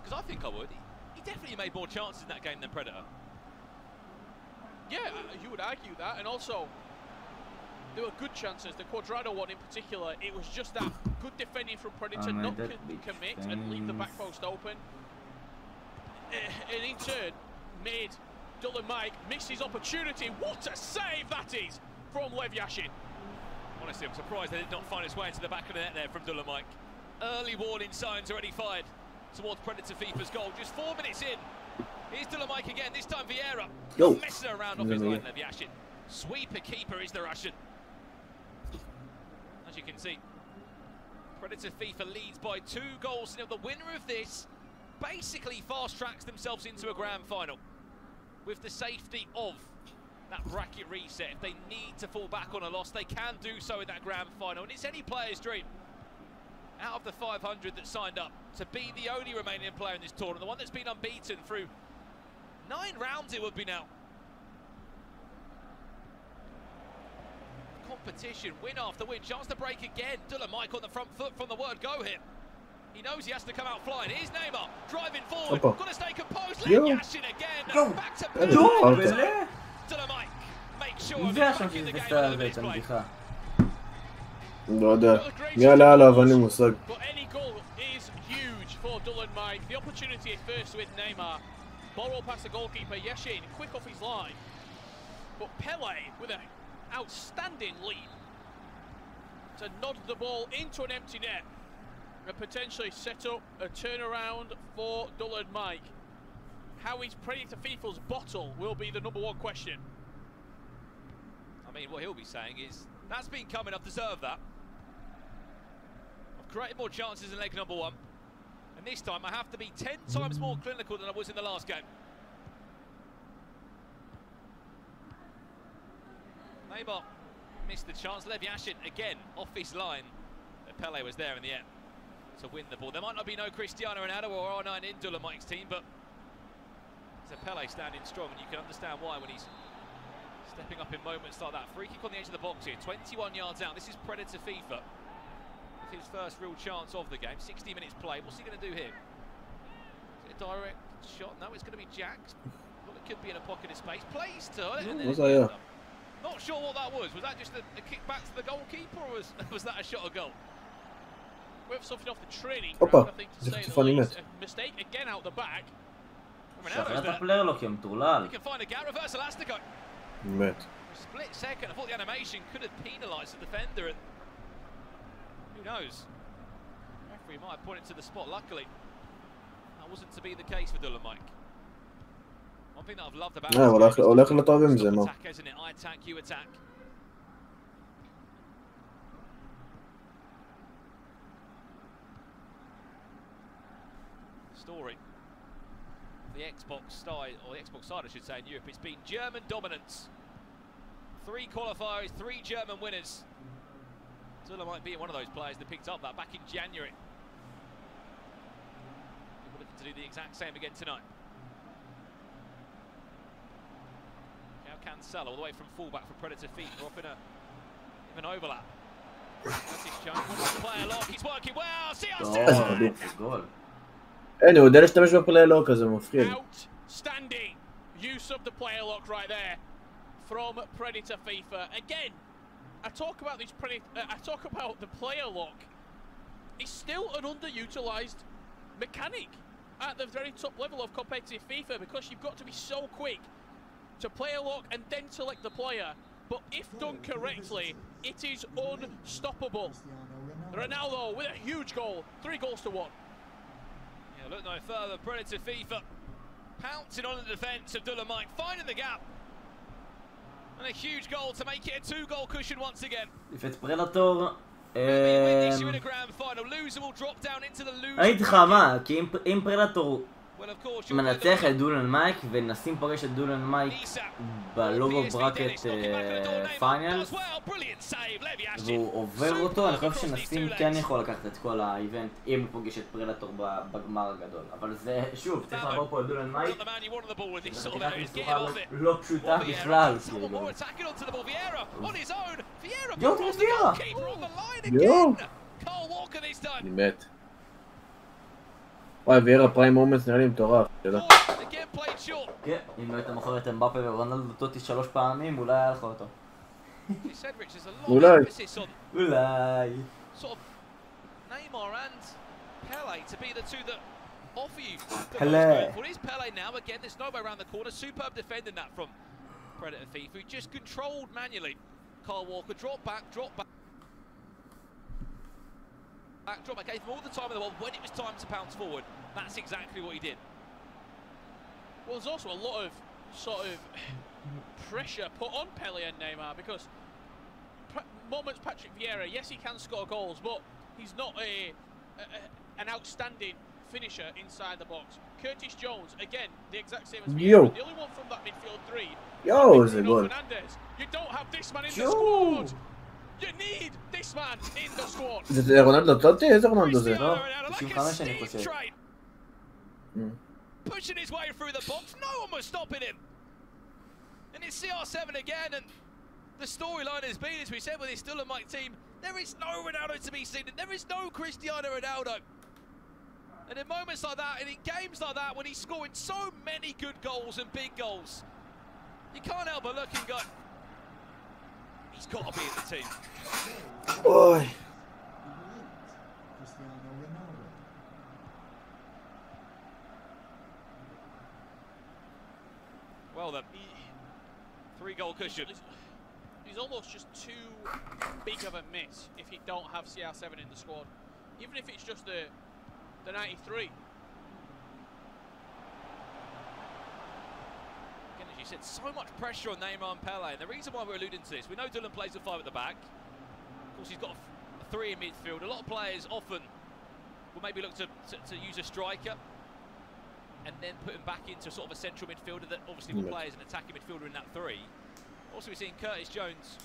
H: because I think I would, he definitely made more chances in that game than Predator.
G: Yeah, you would argue that, and also there were good chances. The Quadrado one in particular, it was just that good defending from Predator, not commit and leave the back post open. And in turn, made Dylan Mike miss his opportunity. What a save that is from Lev Yashin.
H: Honestly, I'm surprised they did not find its way into the back of the net there from Dylan Mike. Early warning signs already fired towards Predator FIFA's goal. Just 4 minutes in. Here's Dylan Mike again, this time Vieira. Messing around off his line, Lev Yashin. Sweeper keeper is the Russian. As you can see, Predator FIFA leads by 2 goals. Now the winner of this basically fast tracks themselves into a grand final with the safety of that bracket reset. If they need to fall back on a loss, they can do so in that grand final, and it's any player's dream. Out of the 500 that signed up to be the only remaining player in this tournament, the one that's been unbeaten through 9 rounds, it would be now. Competition, win after win, chance to break again. Dylan Mike on the front foot from the word go here. He knows he has to come out flying. Here's Neymar driving forward. Got to stay composed. Yashin again. Back to back. Dylan Mike makes sure of back in the game out of the misplay.
B: לא יודע. מי עלה עליו? אין לי מושג.
G: But any goal is huge for Dylan Mike. The opportunity first with Neymar. Ball roll past the goalkeeper. Yashin quick off his line. But Pele with an outstanding lead to nod the ball into an empty net. and potentially set up a turnaround for Dull and Mike. How he's Predator FIFA's bottle will be the #1 question.
H: I mean, what he'll be saying is, that's been coming, I've deserved that. I've created more chances in leg #1. And this time I have to be 10 times more clinical than I was in the last game. Neymar missed the chance. Lev Yashin again off his line. Pele was there in the end to win the ball. There might not be no Cristiano Ronaldo or R9 in Dull and Mike's team, but it's a Pele standing strong, and you can understand why when he's stepping up in moments like that. Free kick on the edge of the box here, 21 yards out. This is Predator FIFA. His first real chance of the game. 60 minutes played. What's he going to do here? Is it a direct shot? No, it's going to be jacked. Well, it could be in a pocket of space. Plays to it. Not sure what that was. Was that just a kick back to the goalkeeper, or was that a shot or goal?
G: With something off the training ground, I think, to say the least. A mistake again out the back.
A: שחרר את הפלייר לו כי הוא מטורלל.
H: You can find a gap, reverse elastico.
B: באמת.
H: Split second. I thought the animation could have penalised the defender. And who knows? The referee might have pointed to the spot. Luckily, that wasn't to be the case for Dull and Mike. One thing that I've loved about
B: הולך לטוב עם זה, מה?
H: attack, isn't it? I attack, you attack. Story. The Xbox side, or the Xbox side, I should say, in Europe, it's been German dominance. 3 qualifiers, 3 German winners. Dull might be one of those players that picked up that back in January. We're looking to do the exact same again tonight. Now Cancel all the way from fullback for Predator FIFA, off in an overlap. Player lock, he's working well. CR7.
B: אין, הוא יודע להשתמש בפלייר לוק, אז זה מפחיד.
G: Outstanding use of the player lock right there from Predator FIFA. Again, I talk about the player lock. It's still an underutilized mechanic at the very top level of competitive FIFA, because you've got to be so quick to player lock and then select the player. But if done correctly, it is unstoppable. Ronaldo with a huge goal, 3 goals to 1.
H: Yeah, look no further. Predator FIFA pouncing on the defence of Dull and Mike, finding the gap. And a huge goal to make it a 2-goal cushion once again.
A: If it's Predator,
H: issue in a grand final. Loser will drop down into the loser.
A: הייתי לך מה, כי אם פרדטור מנצח את דול אנד מייק ונשים פוגש את דול אנד מייק בלוגו ברקט פיינלס והוא עובר אותו, אני חושב שנסים כן יכול לקחת את כל האיבנט אם הוא פוגש את פרדטור בגמר הגדול. אבל זה, שוב, צריך לעבור פה את דול אנד מייק, זו חתיכת משחקה לא פשוטה בכלל. יואו, תראה ויירה!
B: יואו! אני מת. וואי, ויירה פריים מומנטס נראה לי מטורף, תדע.
A: כן, אם היית מוכר את אמבפה ורונלדו טוטי 3 פעמים, אולי היה לך אותו.
B: אולי.
A: אולי.
H: Pele. Well, here's Pele now. Again, there's no way around the corner. Superb defending that from Predator FIFA, who just controlled manually. Kyle Walker, drop back, drop back. Drop back, gave him all the time in the world when it was time to pounce forward. That's exactly what he did.
G: Well, there's also a lot of sort of pressure put on Pele and Neymar, because moments Patrick Vieira, yes, he can score goals, but he's not an outstanding finisher inside the box. Curtis Jones, again, the exact same as Vieira, the only one from that midfield 3.
B: Is it good?
G: You don't have this man in the squad. You need this man in the squad.
B: זה רונלדו טוטי? איזה רונלדו זה?
A: 95 אני חושב.
H: Pushing his way through the box, no one was stopping him. And it's CR7 again, and the storyline has been, as we said with this Dull and Mike team, there is no Ronaldo to be seen, and there is no Cristiano Ronaldo. And in moments like that, and in games like that, when he's scoring so many good goals and big goals, you can't help but look and go, he's got to be in the team.
B: Boy.
H: Well then, 3-goal cushion.
G: He's almost just too big of a miss if you don't have CR7 in the squad. even if it's just the 93.
H: Again, as you said, so much pressure on Neymar and Pele, and the reason why we're alluding to this, we know Dylan plays a 5 at the back. Of course, he's got a 3 in midfield. A lot of players often will maybe look to use a striker and then put him back into sort of a central midfielder that obviously will play as an attacking midfielder in that 3. Also, we're seeing Curtis Jones,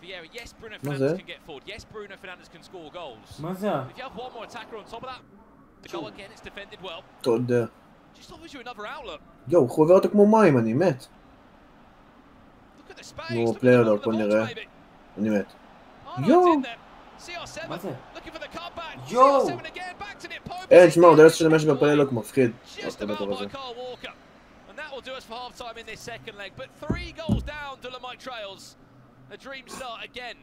H: Vieira. Yes, Bruno Fernandes can get forward. Yes, Bruno Fernandes can score goals. If you have one more attacker on top of that, the goal again, it's defended well. Just offers you another outlet.
B: יואו, הוא חובר אותו כמו מים, אני מת. נו, פלייר לא, בוא נראה. אני מת. יואו! יואו! אין, שמע, הוא דרך שמשתמש בפלייר לא כמו מפחיד.
H: And that will do us for half time in this second leg. But 3 goals down, Dolomite trails. A dream start again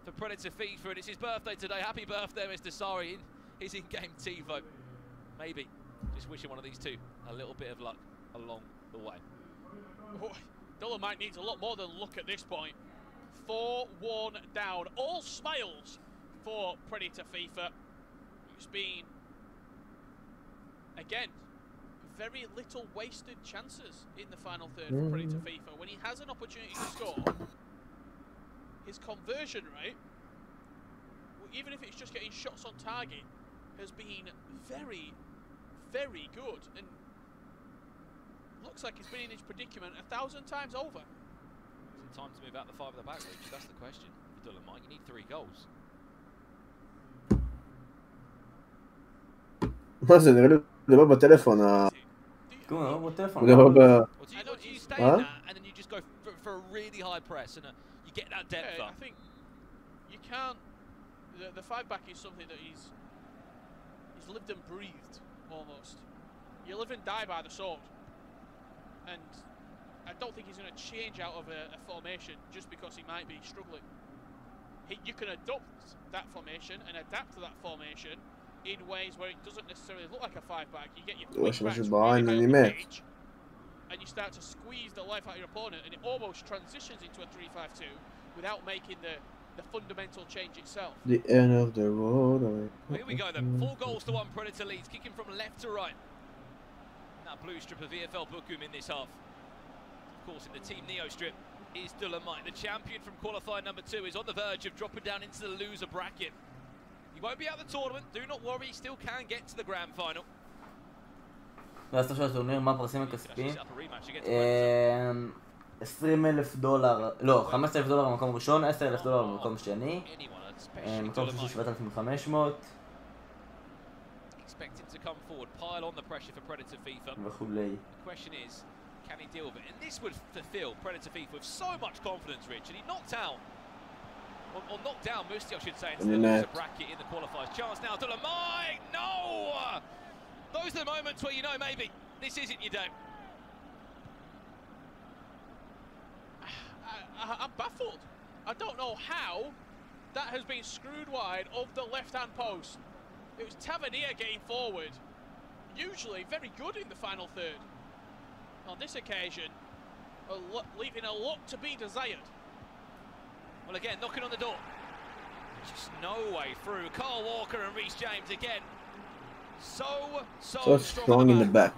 H: for Predator FIFA, and it's his birthday today. Happy birthday, Mr. Sari. His in-game TiVo. Maybe just wishing one of these two a little bit of luck along the way.
G: Oh, Dolomite needs a lot more than luck at this point. 4-1 down. All smiles for Predator FIFA. It's been, again, very little wasted chances in the final third for Predator FIFA. When he has an opportunity to score, his conversion rate, even if it's just getting shots on target, has been very, very good. And looks like he's been in his predicament 1,000 times over.
H: Is it time to move out the 5 at the back, Richard? That's the question. For Dolomite, you need 3 goals.
B: מה זה, נראה לי לדבר בטלפון.
H: I know you stay in that and then you just go for a really high press and you get that depth up.
G: I think you can't. The 5 back is something that he's lived and breathed almost. You live and die by the sword, and I don't think he's going to change out of a formation just because he might be struggling. You can adopt that formation and adapt to that formation in ways where it doesn't necessarily look like a 5 back. You get your quick backs really high on the pitch, and you start to squeeze the life out of your opponent, and it almost transitions into a 3-5-2 without making the fundamental change itself.
B: The end of the road.
H: Well, here we go then. 4 goals to 1. Predator leads, kicking from left to right. That blue strip of VFL Bochum in this half. Of course, in the Team Neo strip is Dolomite. The champion from qualifier number 2 is on the verge of dropping down into the loser bracket. He won't be out of the tournament. Do not worry, he still can get to the grand final.
A: והסוף של הטורניר, מה הפרסים הכספיים? $20,000, לא, $15,000 במקום ראשון, $10,000 במקום שני, מקום שלישי 7,500 וכולי.
H: Can he deal with it? And this would fulfill Predator FIFA with so much confidence, Rich. And he knocked out, or knocked down Musti, I should say, into the loser bracket in the qualifiers. Chance now, Dolomite! No! Those are the moments where you know maybe this isn't your day.
G: I'm baffled. I don't know how that has been screwed wide of the left-hand post. It was Tavernier getting forward. Usually very good in the final third. On this occasion, leaving a lot to be desired.
H: Well, again, knocking on the door. Just no way through. Carl Walker and Reece James again. So
B: strong in the back.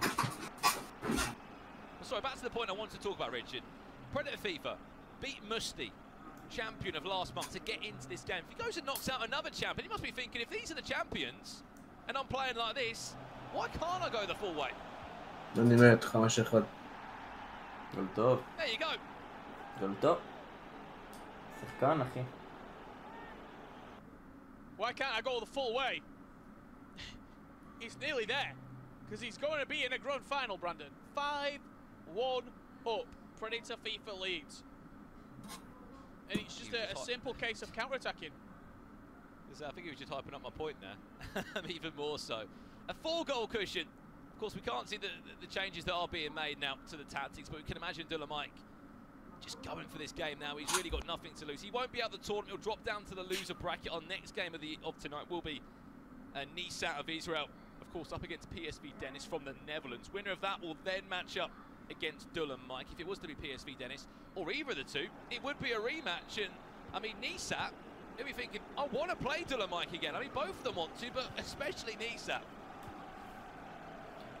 H: Sorry, back to the point I wanted to talk about, Richard. Predator FIFA beat Musti, champion of last month, to get into this game. If he goes and knocks out another champion, he must be thinking, if these are the champions, and I'm playing like this, why can't I go the full way?
B: אני מת, 5-1.
A: גול טוב.
H: There you go.
A: גול טוב. שחקן, אחי.
G: Why can't I go the full way? He's nearly there, because he's going to be in a grand final, Brandon. 5-1 up. Predator FIFA leads. And it's just a simple case of counter-attacking.
H: I think he was just hyping up my point there. Even more so. A 4-goal cushion. Of course, we can't see the changes that are being made now to the tactics, but we can imagine Dolomite just going for this game now. He's really got nothing to lose. He won't be out of the tournament. He'll drop down to the loser bracket. Our next game of tonight will be Nesat of Israel, of course, up against PSV Dennis from the Netherlands. Winner of that will then match up against Dolomite. If it was to be PSV Dennis, or either of the two, it would be a rematch. And I mean, Nesat He'll be thinking, I want to play Dylan Mike again. I mean, both of them want to, but especially Nisat.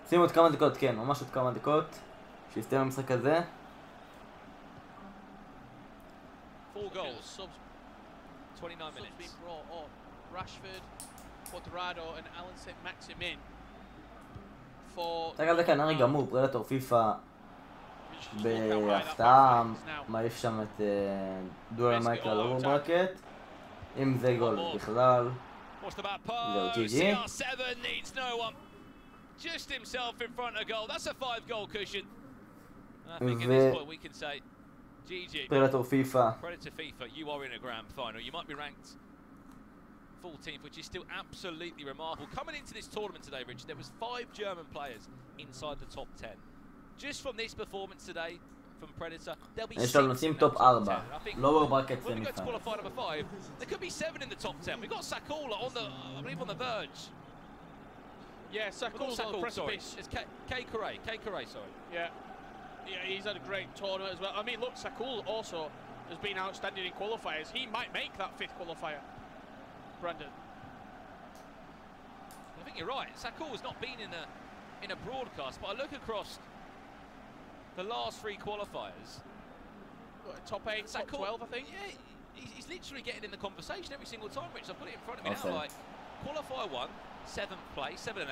A: שימו עוד כמה דקות, כן, ממש עוד כמה דקות. שיסתיים המשחק הזה.
G: 4 goals. 29 minutes. Been brought on. Rashford, Quadrado, and Alan St. Maximin.
A: תראה זה כנראה גמור, פרדטור פיפא בהפתעה, מעיף שם את דולר מייק ללור ברקט. אם זה גול בכלל, זהו ג'י-ג'י.
H: Just himself in front of goal. That's a 5-goal cushion. I
A: think
H: at this point we can say GG.
A: Predator FIFA.
H: Predator FIFA, you are in a grand final. You might be ranked 14th, which is still absolutely remarkable. Coming into this tournament today, Rich, there was 5 German players inside the top 10. Just from this performance today from Predator, there'll be 6
A: יש לנו נוסעים טופ 4. lower bracket
H: when we go to
A: semi-final.
H: qualify number 5, there could be 7 in the top 10. We've got Sakula on the, I believe, on the verge.
G: Yeah, Sakul's on the precipice.
H: It's K-Corray, sorry.
G: Yeah, he's had a great tournament as well. I mean, look, Sakul also has been outstanding in qualifiers. He might make that 5th qualifier, Brandon.
H: I think you're right. Sakul has not been in a broadcast, but I look across the last 3 qualifiers.
G: Top 8, top 12, I think.
H: Yeah, he's literally getting in the conversation every single time, Rich. I've got it in front of me now. Like, qualifier 1, 7th place, 7 and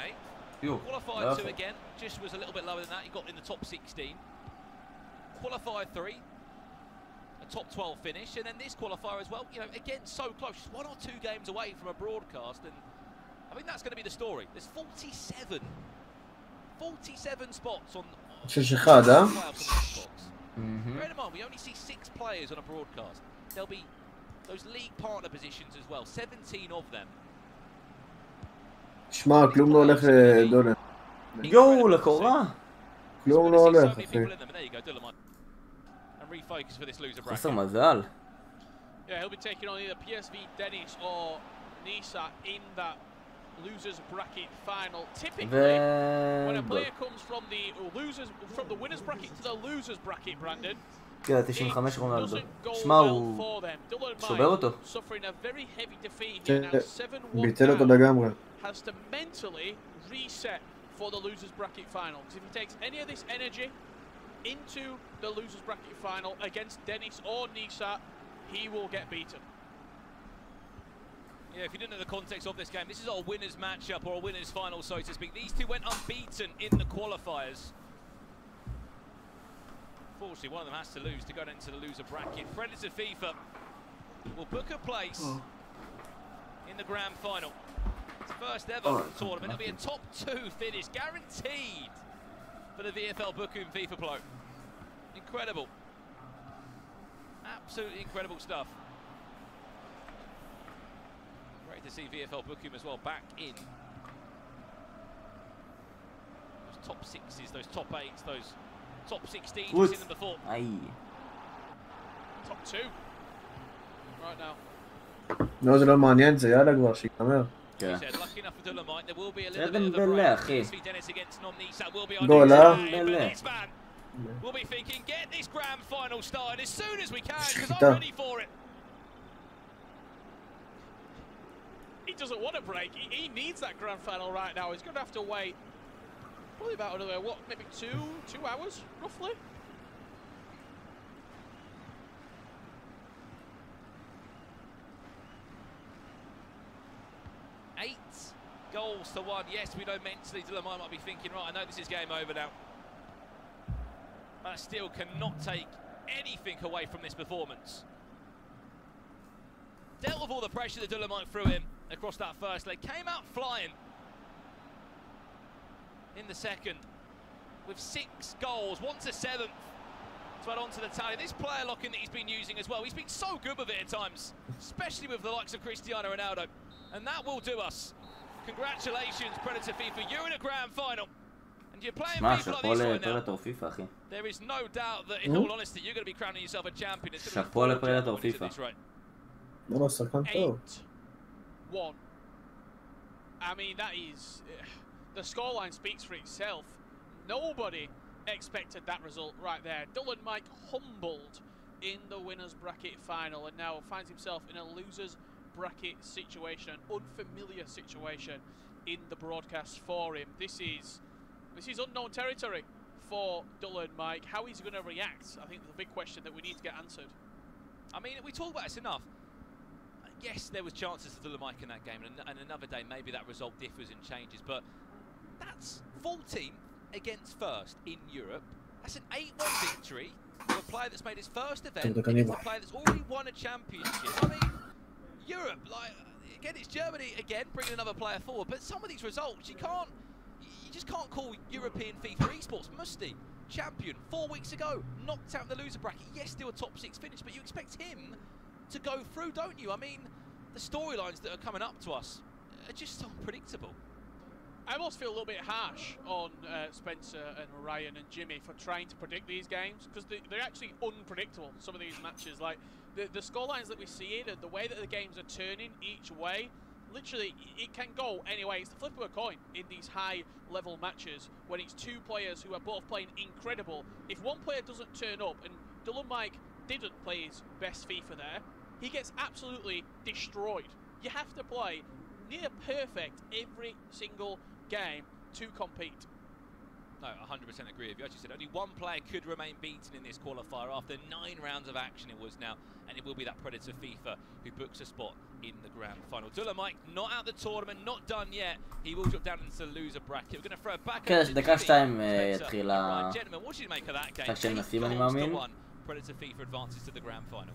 H: 8. Qualifier 2 again, just was a little bit lower than that. He got in the top 16. Qualifier 3, a top 12 finish, and then this qualifier as well. You know, again, so close, just 1 or 2 games away from a broadcast, and I think that's going to be the story. There's 47 spots on.
B: שיש אחד,
H: Bear in mind, we only see 6 players on a broadcast. There'll be those league partner positions as well, 17 of them.
B: שמע, כלום לא הולך לדולר.
A: יואו, לקורה.
B: כלום לא הולך, אחי.
A: חסר מזל.
G: Yeah, he'll be taking on either PSV Dennis or Nisa in that losers bracket final. Typically, when a player comes from the winners bracket to the losers bracket, Brandon,
A: כן, 95 רונלדו. שמע, הוא שובר אותו.
G: suffering a very heavy defeat in now 7-1
B: ביטל אותו לגמרי.
G: has to mentally reset for the losers bracket final, because if he takes any of this energy into the losers bracket final against Dennis or Nisa, he will get beaten.
H: Yeah, if you didn't know the context of this game, this is our winners matchup or a winners final, so to speak. These 2 went unbeaten in the qualifiers. Unfortunately, one of them has to lose to go into the loser bracket. Predator FIFA will book a place in the grand final. It's the first ever tournament. It'll be a top 2 finish, guaranteed for the VFL Bochum FIFA Pro. Incredible. Absolutely incredible stuff. Great to see VFL Bochum as well back in. Those top 6s, those top 8s, those top 16s, we've seen them before.
G: Top 2 right now.
B: לא, זה לא מעניין, זה יאללה כבר, שיגמר.
H: Lucky enough for Dolomite, there will be a little bit of a break. PSV Dennis against NOM Nisat will be on this man will be thinking, get this grand final started as soon as we can, because I'm ready for it.
G: He doesn't want a break. He needs that grand final right now. He's going to have to wait probably about another, what, maybe 2 hours, roughly?
H: Goals to 1. Yes, we know mentally Dolomite might be thinking, right, I know this is game over now. But I still cannot take anything away from this performance. Dealt with all the pressure that Dolomite threw in across that first leg. Came out flying in the second with 6 goals, 1 to 7th to add on to the tally. This player locking that he's been using as well, he's been so good with it at times, especially with the likes of Cristiano Ronaldo. And that will do us. Congratulations, Predator FIFA, you're in a grand final. And you're playing people like this right now. There is no doubt that, in all honesty, you're going to be crowning yourself a champion. It's going to be 4 this rate.
G: 8-1. I mean, that is... the scoreline speaks for itself. Nobody expected that result right there. Dolomite humbled in the winners bracket final and now finds himself in a losers bracket situation, an unfamiliar situation in the broadcast for him. This is unknown territory for Dylan Mike. How he's going to react, I think, is the big question that we need to get answered.
H: I mean, we talk about this enough. Yes, there was chances for Dylan Mike in that game, and another day maybe that result differs and changes, but that's 14th against first in Europe. That's an 8-1 victory for a player that's made his first event against a player that's already won a championship. I mean, Europe, like, again, it's Germany again bringing another player forward, but some of these results you just can't call European FIFA esports musty. Champion 4 weeks ago, knocked out the loser bracket. Yes, still a top 6 finish, but you expect him to go through, don't you? I mean, the storylines that are coming up to us are just unpredictable.
G: I almost feel a little bit harsh on Spencer and Ryan and Jimmy for trying to predict these games, because they're actually unpredictable, some of these matches. Like, the scorelines that we see here, the way that the games are turning each way, literally, it can go anyway. It's the flip of a coin in these high-level matches when it's two players who are both playing incredible. If one player doesn't turn up, and Dylan Mike didn't play his best FIFA there, he gets absolutely destroyed. You have to play near perfect every single game to compete.
H: No, 100% agree with you. As you said, only one player could remain beaten in this qualifier after 9 rounds of action it was now, and it will be that Predator FIFA who books a spot in the grand final. Dylan Mike not out the tournament, not done yet. He will drop down into the loser bracket. We're going to throw it back
A: כן, דקה 2 יתחיל
H: Gentlemen, what did you make of that game?
A: המשחק של נסים, אני מאמין.
H: Predator FIFA advances to the grand final.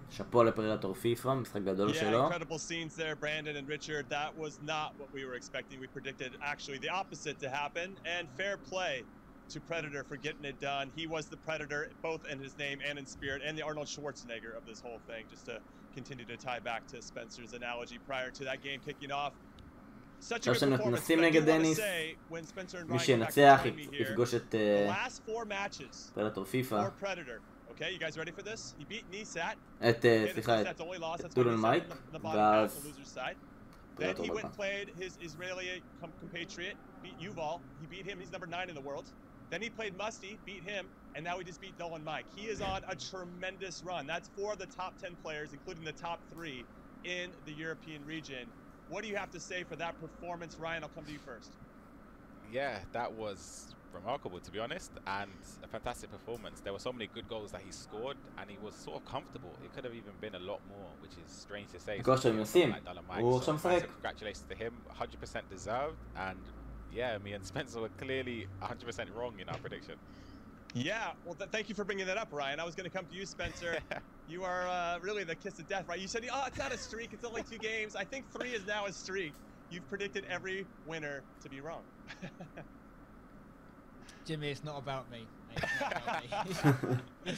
A: שאפו לפרדטור פיפא, משחק גדול שלו.
C: Incredible scenes there, Brandon and Richard. That was not what we were expecting. We predicted actually the opposite to happen, and fair play to Predator for getting it done. He was the Predator, both in his name and in spirit, and the Arnold Schwarzenegger of this whole thing, just to continue to tie back to Spencer's analogy prior to that game kicking off. Such a good performance.
A: נסים נגד דניס, מי שינצח יפגוש את פרדטור פיפא.
C: Okay, you guys ready for this? He beat Nesat.
A: סליחה, את דולן מייק, ואז
C: Then he went and played his Israeli compatriot, beat Yuval. He beat him, he's number 9 in the world. Then he played Musty, beat him, and now he just beat Dolan Mike. He is on a tremendous run. That's 4 of the top 10 players, including the top 3 in the European region. What do you have to say for that performance? Ryan, I'll come to you first.
F: Yeah, that was remarkable, to be honest, and a fantastic performance. There were so many good goals that he scored, and he was sort of comfortable. It could have even been a lot more, which is strange to say. Congratulations to him, 100% deserved, and yeah, me and Spencer were clearly 100% wrong in our prediction.
C: Yeah, well, thank you for bringing that up, Ryan. I was going to come to you, Spencer. You are really the kiss of death, right? You said, oh, it's not a streak, it's only 2 games. I think 3 is now a streak. You've predicted every winner to be wrong.
D: Jimmy, it's not about me. It's not about me.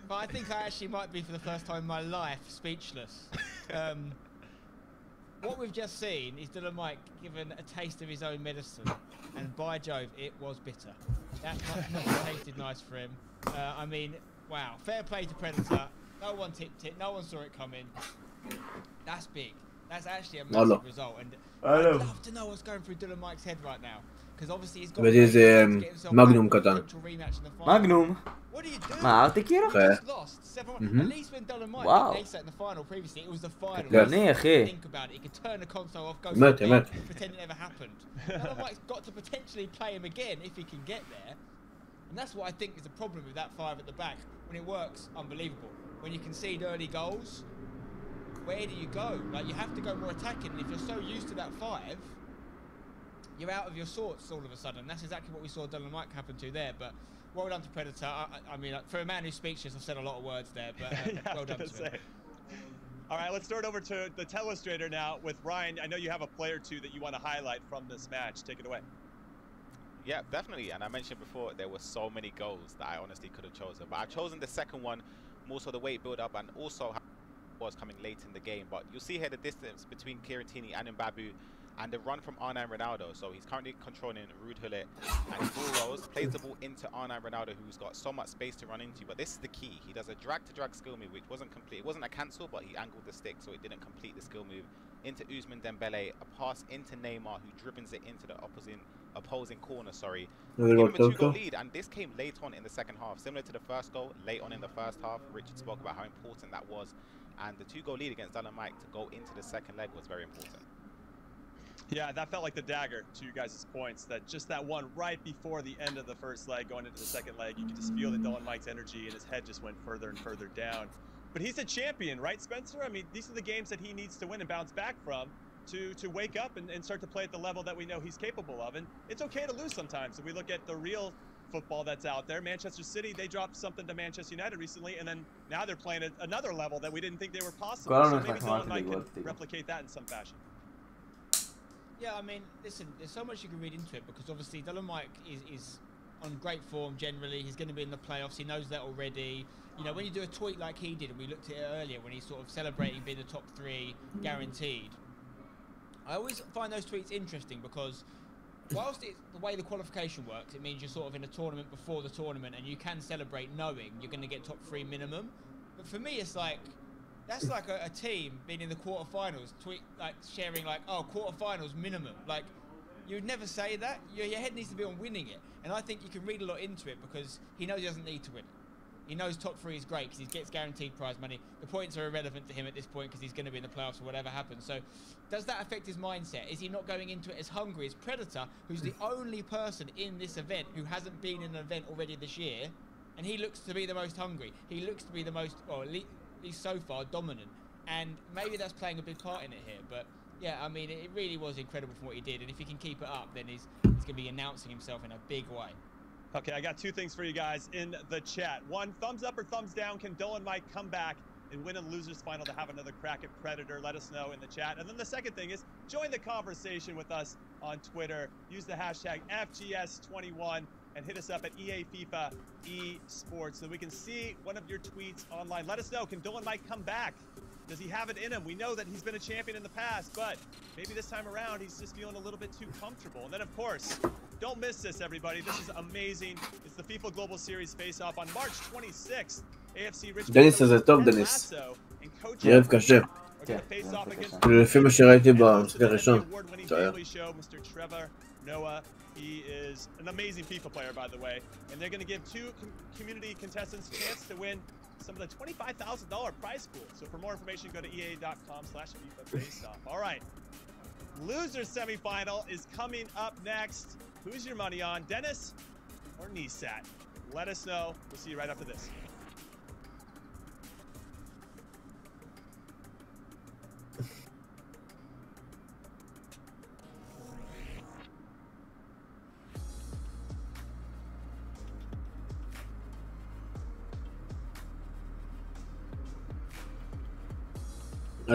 D: But I think I actually might be, for the first time in my life, speechless. What we've just seen is Dylan Mike given a taste of his own medicine, and by Jove, it was bitter. That not tasted nice for him. I mean, wow, fair play to Predator. No one tipped it, no one saw it coming. That's big. That's actually a massive result, and I'd love to know what's going through Dylan Mike's head right now. Because obviously he's got
B: Magnum קטן.
A: Magnum? מה, ארטי כאילו?
D: At least when Dylan Mike beat Acet in the final previously, it was the final.
A: גני, אחי.
D: Think about it, he could turn the console off, go pretend it never happened. Dylan Mike's got to potentially play him again if he can get there. And that's what I think is the problem with that 5 at the back. When it works, unbelievable. When you concede early goals, where do you go? Like, you have to go more attacking, and if you're so used to that 5, you're out of your sorts all of a sudden. That's exactly what we saw Dylan Mike happen to there, but well done to Predator. I mean, for a man who's speechless, I've said a lot of words there, but well done to him.
C: All right, let's start over to the telestrator now with Ryan. I know you have a player or 2 that you want to highlight from this match. Take it away.
F: Yeah, definitely. And I mentioned before, there were so many goals that I honestly could have chosen, but I've chosen the second one, more so the weight build up, and also how it was coming late in the game. But you'll see here the distance between Kiratini and Mbabu, and the run from R9 Ronaldo. So he's currently controlling Ruud Hullet, and he full rolls, plays the ball into R9 Ronaldo, who's got so much space to run into. But this is the key. He does a drag-to-drag skill move, which wasn't complete. It wasn't a cancel, but he angled the stick, so it didn't complete the skill move. Into Ousmane Dembele, a pass into Neymar, who dribbles it into the opposing opposing corner, sorry. Gave him a 2-goal lead, and this came late on in the second half. Similar to the first goal, late on in the first half, Richard spoke about how important that was. And the 2-goal lead against Dylan Mike to go into the second leg was very important.
C: Yeah, that felt like the dagger to you guys' points. That just that one right before the end of the first leg, going into the second leg, you could just feel that Dylan Mike's energy and his head just went further and further down. But he's a champion, right, Spencer? I mean, these are the games that he needs to win and bounce back from to wake up and start to play at the level that we know he's capable of. And it's okay to lose sometimes. If we look at the real football that's out there, Manchester City, they dropped something to Manchester United recently, and then now they're playing at another level that we didn't think they were possible. So maybe Dylan Mike can replicate that in some fashion.
D: Yeah, I mean, listen, there's so much you can read into it because obviously Dylan Mike is on great form generally. He's going to be in the playoffs. He knows that already. You know, when you do a tweet like he did, and we looked at it earlier, when he's sort of celebrating being the top 3 guaranteed, I always find those tweets interesting because whilst it's the way the qualification works, it means you're sort of in a tournament before the tournament and you can celebrate knowing you're going to get top 3 minimum. But for me, it's like, that's like a team being in the quarterfinals, sharing like, oh, quarterfinals minimum. Like, you'd never say that. Your head needs to be on winning it. And I think you can read a lot into it because he knows he doesn't need to win it. He knows top 3 is great because he gets guaranteed prize money. The points are irrelevant to him at this point because he's going to be in the playoffs or whatever happens. So does that affect his mindset? Is he not going into it as hungry as Predator, who's the only person in this event who hasn't been in an event already this year? And he looks to be the most hungry. He looks to be the most, or at least so far, dominant. And maybe that's playing a big part in it here. But yeah, I mean, it really was incredible from what he did. And if he can keep it up, then he's going to be announcing himself in a big way.
C: Okay, I got 2 things for you guys in the chat. One, thumbs up or thumbs down. Can Dylan Mike come back and win a losers final to have another crack at Predator? Let us know in the chat. And then the second thing is join the conversation with us on Twitter. Use the hashtag FGS21 and hit us up at EA FIFA Esports so we can see one of your tweets online. Let us know, can Dylan Mike come back? Does he have it in him? We know that he's been a champion in the past, but maybe this time around he's just feeling a little bit too comfortable. And then, of course, don't miss this, everybody. This is amazing. It's the FIFA Global Series face-off on March 26th. AFC Rich
B: דניס הזה טוב, דניס. ערב קשה. לפי מה שראיתי במשחק הראשון.
C: He is an amazing FIFA player, by the way. And they're going to give 2 community contestants a chance to win some of the $25,000 prize pool. So for more information, go to ea.com/FIFA faceoff. All right. Loser semifinal is coming up next. Who's your money on, Dennis or Nesat? Let us know. We'll see you right after this.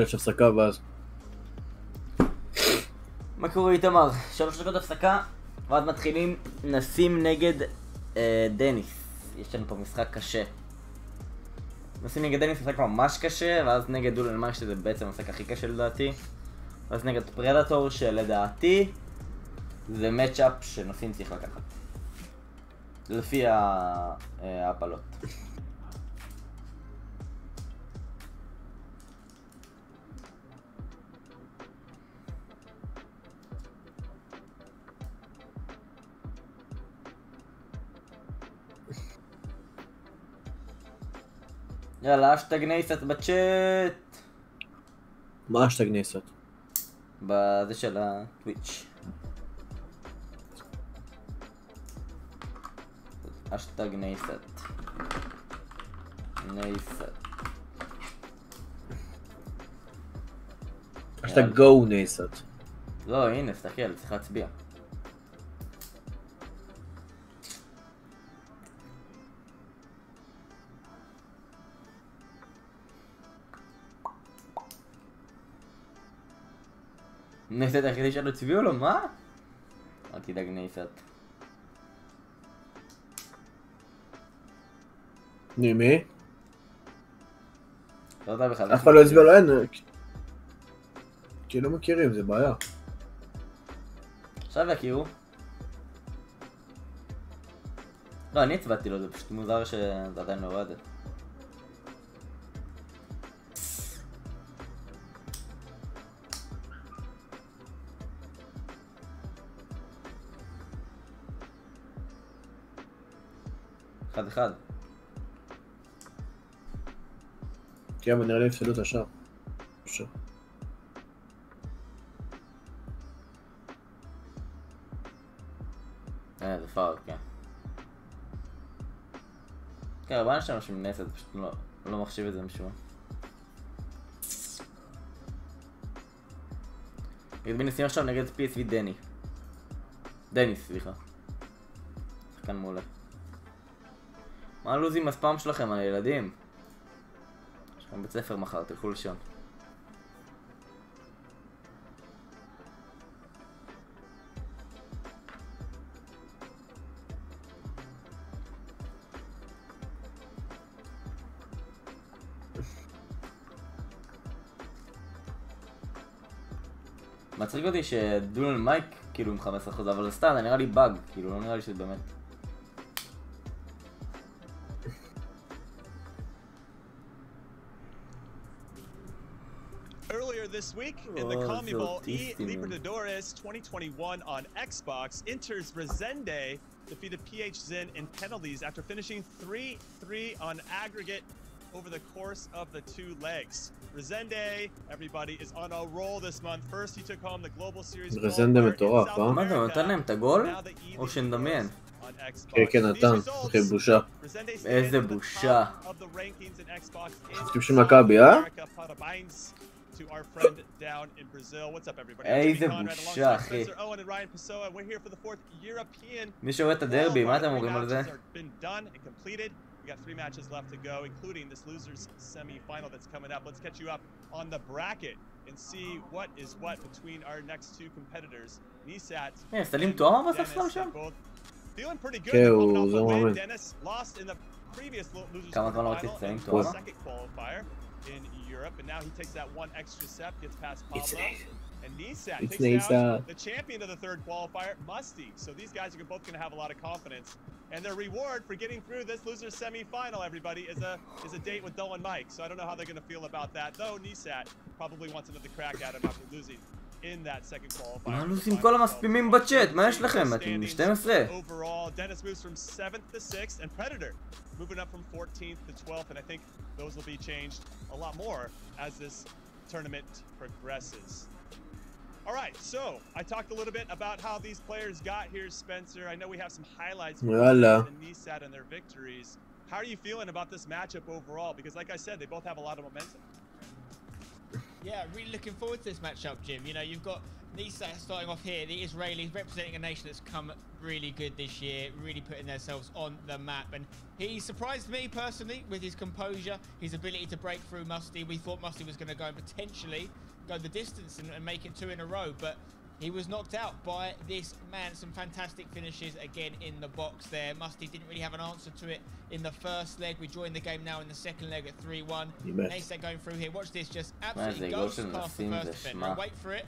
B: יש הפסקה ואז.
A: מה קורה איתמר? 3 דקות הפסקה ועד מתחילים נסים נגד דניס. יש לנו פה משחק קשה. נסים נגד דניס משחק ממש קשה, ואז נגד דולן מייק שזה בעצם המשחק הכי קשה לדעתי. ואז נגד פרדטור שלדעתי זה מאץ'אפ שנסים צריך לקחת. לפי ההפלות. יאללה, אשטג נסת בצ'אט.
B: מה אשטג נסת?
A: בזה של הטוויץ'. אשטג נסת.
B: אשטג גו נסת.
A: לא, הנה, תסתכל, צריך להצביע. נסת היחידי שלא הצביעו לו, מה? אל תדאג נסת.
B: מי?
A: לא יודע בכלל.
B: אף אחד לא הצביע לו, אין. כי לא מכירים, זה בעיה.
A: עכשיו יכירו. לא, אני הצבעתי לו, זה פשוט מוזר שזה עדיין לא עובד. 1-1.
B: כן, אבל נראה לי הפסדו את השאר.
A: זה פאול, כן. כן, הרבה אנשים של נסת, פשוט לא מחשיב את זה משום. נגד מי נסים עכשיו נגד PSV דניס, סליחה. שחקן מעולה. מה הלוזים הספאם שלכם על הילדים? יש לכם בית ספר מחר, תלכו לישון. מצחיק אותי שדולן מייק כאילו עם 15%, אבל זה סתם, זה נראה לי באג, כאילו לא נראה לי שזה באמת.
C: Earlier this week in the CONMEBOL Libertadores 2021 on Xbox, Inter's Resende defeated PH Zin in penalties after finishing 3-3 on aggregate over the course of the two legs. Resende, everybody, is on a roll this month. First, he took home the Global Series.
B: Resende מטורף, אה?
A: מה זה, נתן להם את הגול? או שנדמיין?
B: כן, כן, נתן. אחי, בושה.
A: איזה בושה.
B: סטיפ של מכבי, אה?
A: איזה בושה, אחי. מי שרואה את הדרבי, מה אתם אומרים על זה?
C: We got 3 matches left to go, including this losers semi-final that's coming up. Let's catch you up on the bracket and see what is what between our next two competitors. Nesat and Dennis feeling pretty good. Coming off a win. Dennis lost in the previous losers semi-final in the second qualifier in Europe, and now he takes that one extra step, gets past Pablo. And Nesat takes down the champion of the third qualifier, Musty. So these guys are both going to have a lot of confidence. And their reward for getting through this loser's semi-final, everybody, is a date with Dolan Mike. So I don't know how they're going to feel about that. Though Nesat probably wants another crack at him after losing in that second qualifier.
A: מה לוזים כל המספימים בצ'אט? מה יש לכם? אתם 12?
C: Overall, Dennis moves from 7th to 6th, and Predator moving up from 14th to 12th. And I think those will be changed a lot more as this tournament progresses. All right, so I talked a little bit about how these players got here, Spencer. I know we have some highlights from Nesat and their victories. How are you feeling about this matchup overall? Because like I said, they both have a lot of momentum.
D: Yeah, really looking forward to this matchup, Jim. You know, you've got Nesat starting off here, the Israelis representing a nation that's come really good this year, really putting themselves on the map. And he surprised me personally with his composure, his ability to break through Musty. We thought Musty was going to go and potentially go the distance and make it 2 in a row, but he was knocked out by this man. Some fantastic finishes again in the box there. Musty didn't really have an answer to it in the first leg. We joined the game now in the second leg at 3-1. Nesat going through here. Watch this, just absolutely goes past the first defender. Wait for it.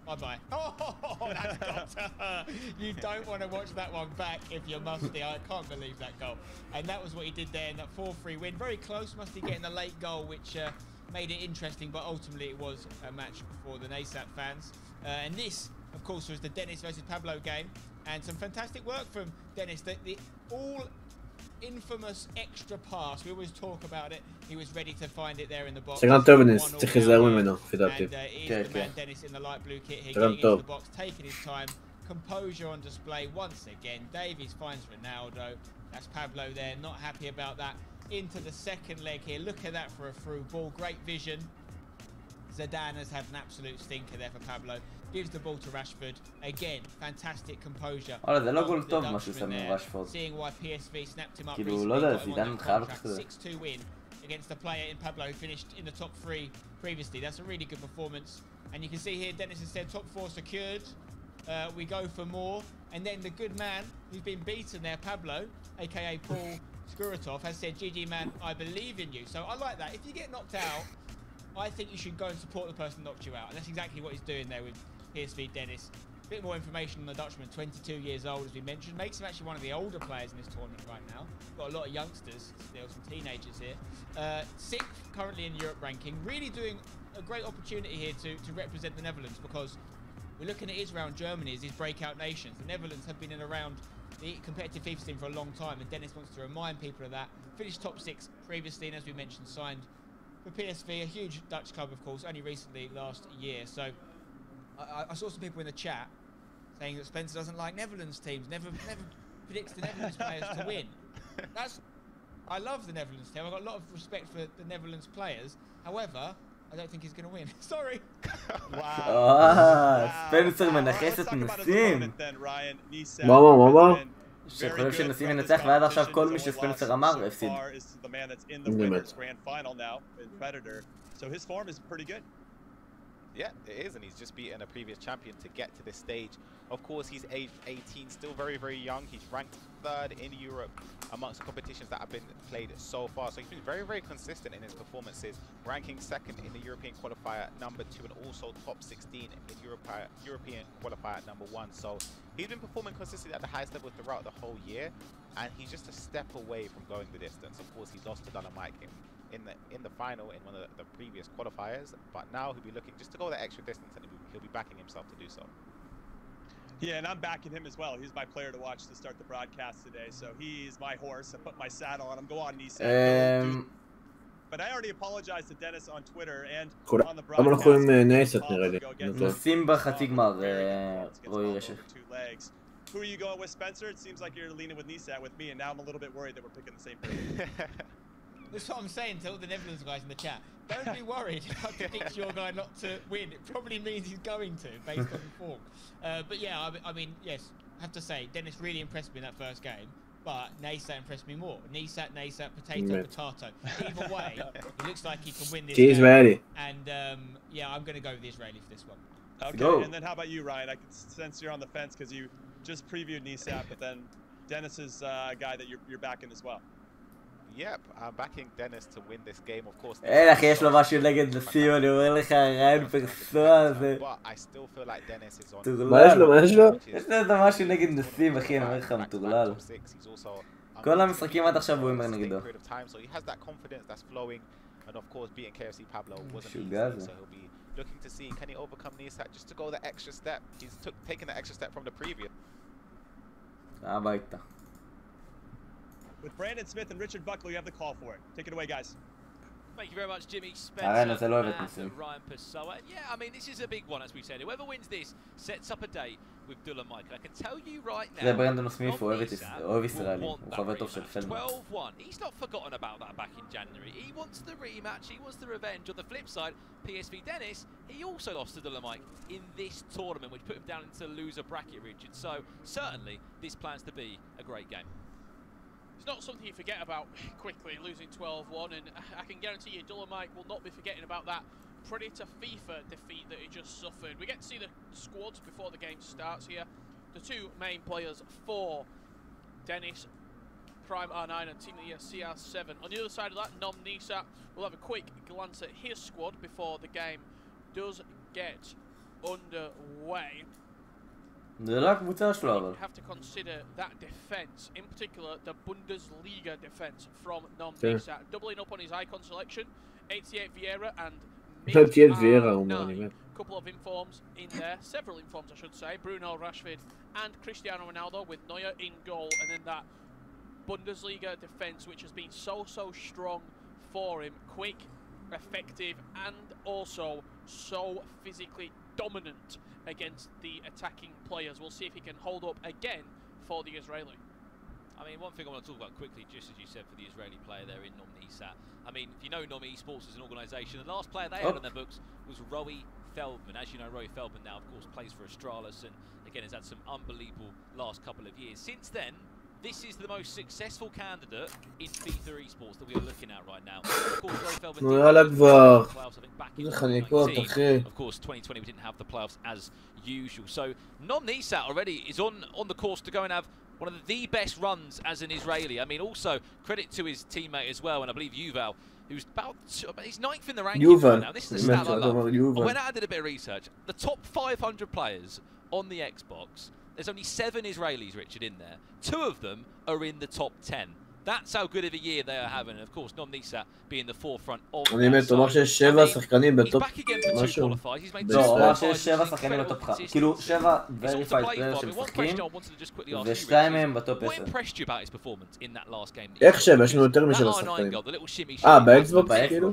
D: Bye-bye. Oh, that's got to hurt. You don't want to watch that one back if you're Musty. I can't believe that goal. And that was what he did there in that 4-3 win. Very close, Musty getting the late goal, which made it interesting, but ultimately it was a match for the Nesat fans. And this, of course, was the Dennis versus Pablo game, and some fantastic work from Dennis. The all-infamous extra pass, we always talk about it. He was ready to find it there in the box. And it is the man Dennis in the light blue kit here, getting into the box, taking his time. Composure on display once again. Davies finds Ronaldo. That's Pablo there, not happy about that. Into the second leg here. Look at that for a through ball. Great vision. Zidane has had an absolute stinker there for Pablo. Gives the ball to Rashford. Again, fantastic composure. Seeing why PSV snapped him up recently. Got him on that contract. 6-2 win against the player in Pablo who finished in the top 3 previously. That's a really good performance. And you can see here Dennis has said top 4 secured. We go for more. And then the good man who's been beaten there, Pablo, aka Paul Skuratov, has said, GG man, I believe in you. So I like that. If you get knocked out, I think you should go and support the person who knocked you out. And that's exactly what he's doing there with PSV Dennis. A bit more information on the Dutchman, 22 years old, as we mentioned. Makes him actually one of the older players in this tournament right now. Got a lot of youngsters, still some teenagers here. 6th currently in Europe ranking. Really doing a great opportunity here to represent the Netherlands, because we're looking at Israel and Germany as these breakout nations. The Netherlands have been in around the competitive FIFA scene for a long time, and Dennis wants to remind people of that. Finished top 6 previously, and as we mentioned, signed for PSV, a huge Dutch club, of course, only recently last year. So I saw some people in the chat saying that Spencer doesn't like Netherlands teams, never predicts the Netherlands players to win. I love the Netherlands team. I've got a lot of respect for the Netherlands players. However, I don't think he's going to win. Sorry.
A: ספנסר מנחס את נסים.
B: מה?
A: שחושב שנסים ינצח ועד עכשיו כל מי שספנסר אמר הפסיד.
F: Yeah, it is, and he's just beaten a previous champion to get to this stage. Of course, he's age 18, still very, very young. He's ranked 3rd in Europe amongst the competitions that have been played so far. So he's been very, very consistent in his performances, ranking 2nd in the European qualifier number 2 and also top 16 in European qualifier number 1. So he's been performing consistently at the highest level throughout the whole year, and he's just a step away from going the distance. Of course, he lost to Dynamite in the final in one of the previous qualifiers, but now he'll be looking just to go the extra distance, and he'll be backing himself to do so.
C: Yeah, and I'm backing him as well. He's my player to watch to start the broadcast today, so he's my horse. I put my saddle on him. Go on, Nissan. But I already apologized to Dennis on Twitter and on the broadcast.
A: נסים בחצי גמר, רועי רשף.
C: Who are you going with, Spencer? It seems like you're leaning with Nissan with me, and now I'm a little bit worried that we're picking the same person.
D: That's what I'm saying to all the Netherlands guys in the chat. Don't be worried if I predict your guy not to win. It probably means he's going to, based on the form. But yeah, I mean, yes, I have to say, Dennis really impressed me in that first game, but נסat impressed me more. Nesat, potato. Either way, it looks like he can win this game.
B: Israeli.
D: And yeah, I'm going to go with the Israeli for this one.
C: Okay, and then how about you, Ryan? I can sense you're on the fence because you just previewed Nesat, but then Dennis is a guy that you're backing as well.
F: Yep, I'm backing Dennis to win this game, of course.
A: אין אחי, יש לו משהו נגד נסים, אני אומר לך, רעיון פרסוע הזה.
B: מה יש לו?
A: יש לו משהו נגד נסים, אחי, אני אומר לך, מטורלל. כל המשחקים עד עכשיו הוא אומר נגדו. משוגע זה.
F: Looking to see, can he overcome Nesat just to go the extra step? He's taken the extra step from the previous.
A: הביתה.
C: With Brandon Smith and Richard Buckley, you have the call for it. Take it away, guys.
H: Thank you very much, Jimmy Spencer and Ryan Pessoa. And yeah, I mean, this is a big one, as we said. Whoever wins this sets up a date with Dula Michael. I can tell you right now,
A: זה ברנדון סמיף, הוא אוהב ישראלי. הוא חבר טוב של פלדמן.
H: 12-1. He's not forgotten about that back in January. He wants the rematch. He wants the revenge. On the flip side, PSV Dennis, he also lost to Dula Mike in this tournament, which put him down into the loser bracket, Richard. So certainly, this plans to be a great game.
G: It's not something you forget about quickly, losing 12-1, and I can guarantee you Dolomite will not be forgetting about that Predator FIFA defeat that he just suffered. We get to see the squads before the game starts here. The two main players for Dennis, Prime R9 and Team Leah CR7. On the other side of that, NOM Nesat will have a quick glance at his squad before the game does get underway.
A: זה לא הקבוצה שלו אבל.
G: Have to consider that defense, in particular the Bundesliga defense from NOM Nesat, doubling up on his icon selection, 88 Vieira and couple of informs in there, several informs I should say, Bruno, Rashford and Cristiano Ronaldo with Neuer in goal, and then that Bundesliga defense which has been so strong for him, quick, effective and also so physically dominant against the attacking players. We'll see if he can hold up again for the Israeli.
H: I mean, one thing I want to talk about quickly, just as you said, for the Israeli player there in NOM Nesat. I mean, if you know NOM Esports as an organisation, the last player they had on their books was Roy Feldman. As you know, Roy Feldman now, of course, plays for Astralis and, again, has had some unbelievable last couple of years. Since then, this is the most successful candidate in FIFA Esports that we are looking at right now. Of course, Roy Feldman did have the playoffs, I think, back in 2019. Of course, 2020 we didn't have the playoffs as usual. So, NOM Nesat already is on the course to go and have one of the best runs as an Israeli. I mean, also, credit to his teammate as well, and I believe Yuval, who's he's 9th in the rankings right now. This is the stat I love. I went out and did a bit of research. The top 500 players on the Xbox, there's only 7 Israelis, Richard, in there. 2 of them are in the top 10. That's how good of a year they are having, and of course NOMOfficial being the forefront of
B: אני באמת אומר שיש 7 שחקנים בטופ משהו.
A: לא, הוא אמר שיש 7 שחקנים בטופ 5, כאילו 7 verified players שמשחקים, ו2 מהם בטופ 10.
B: איך 7? יש לנו יותר מ7 שחקנים. באקסבוקס כאילו?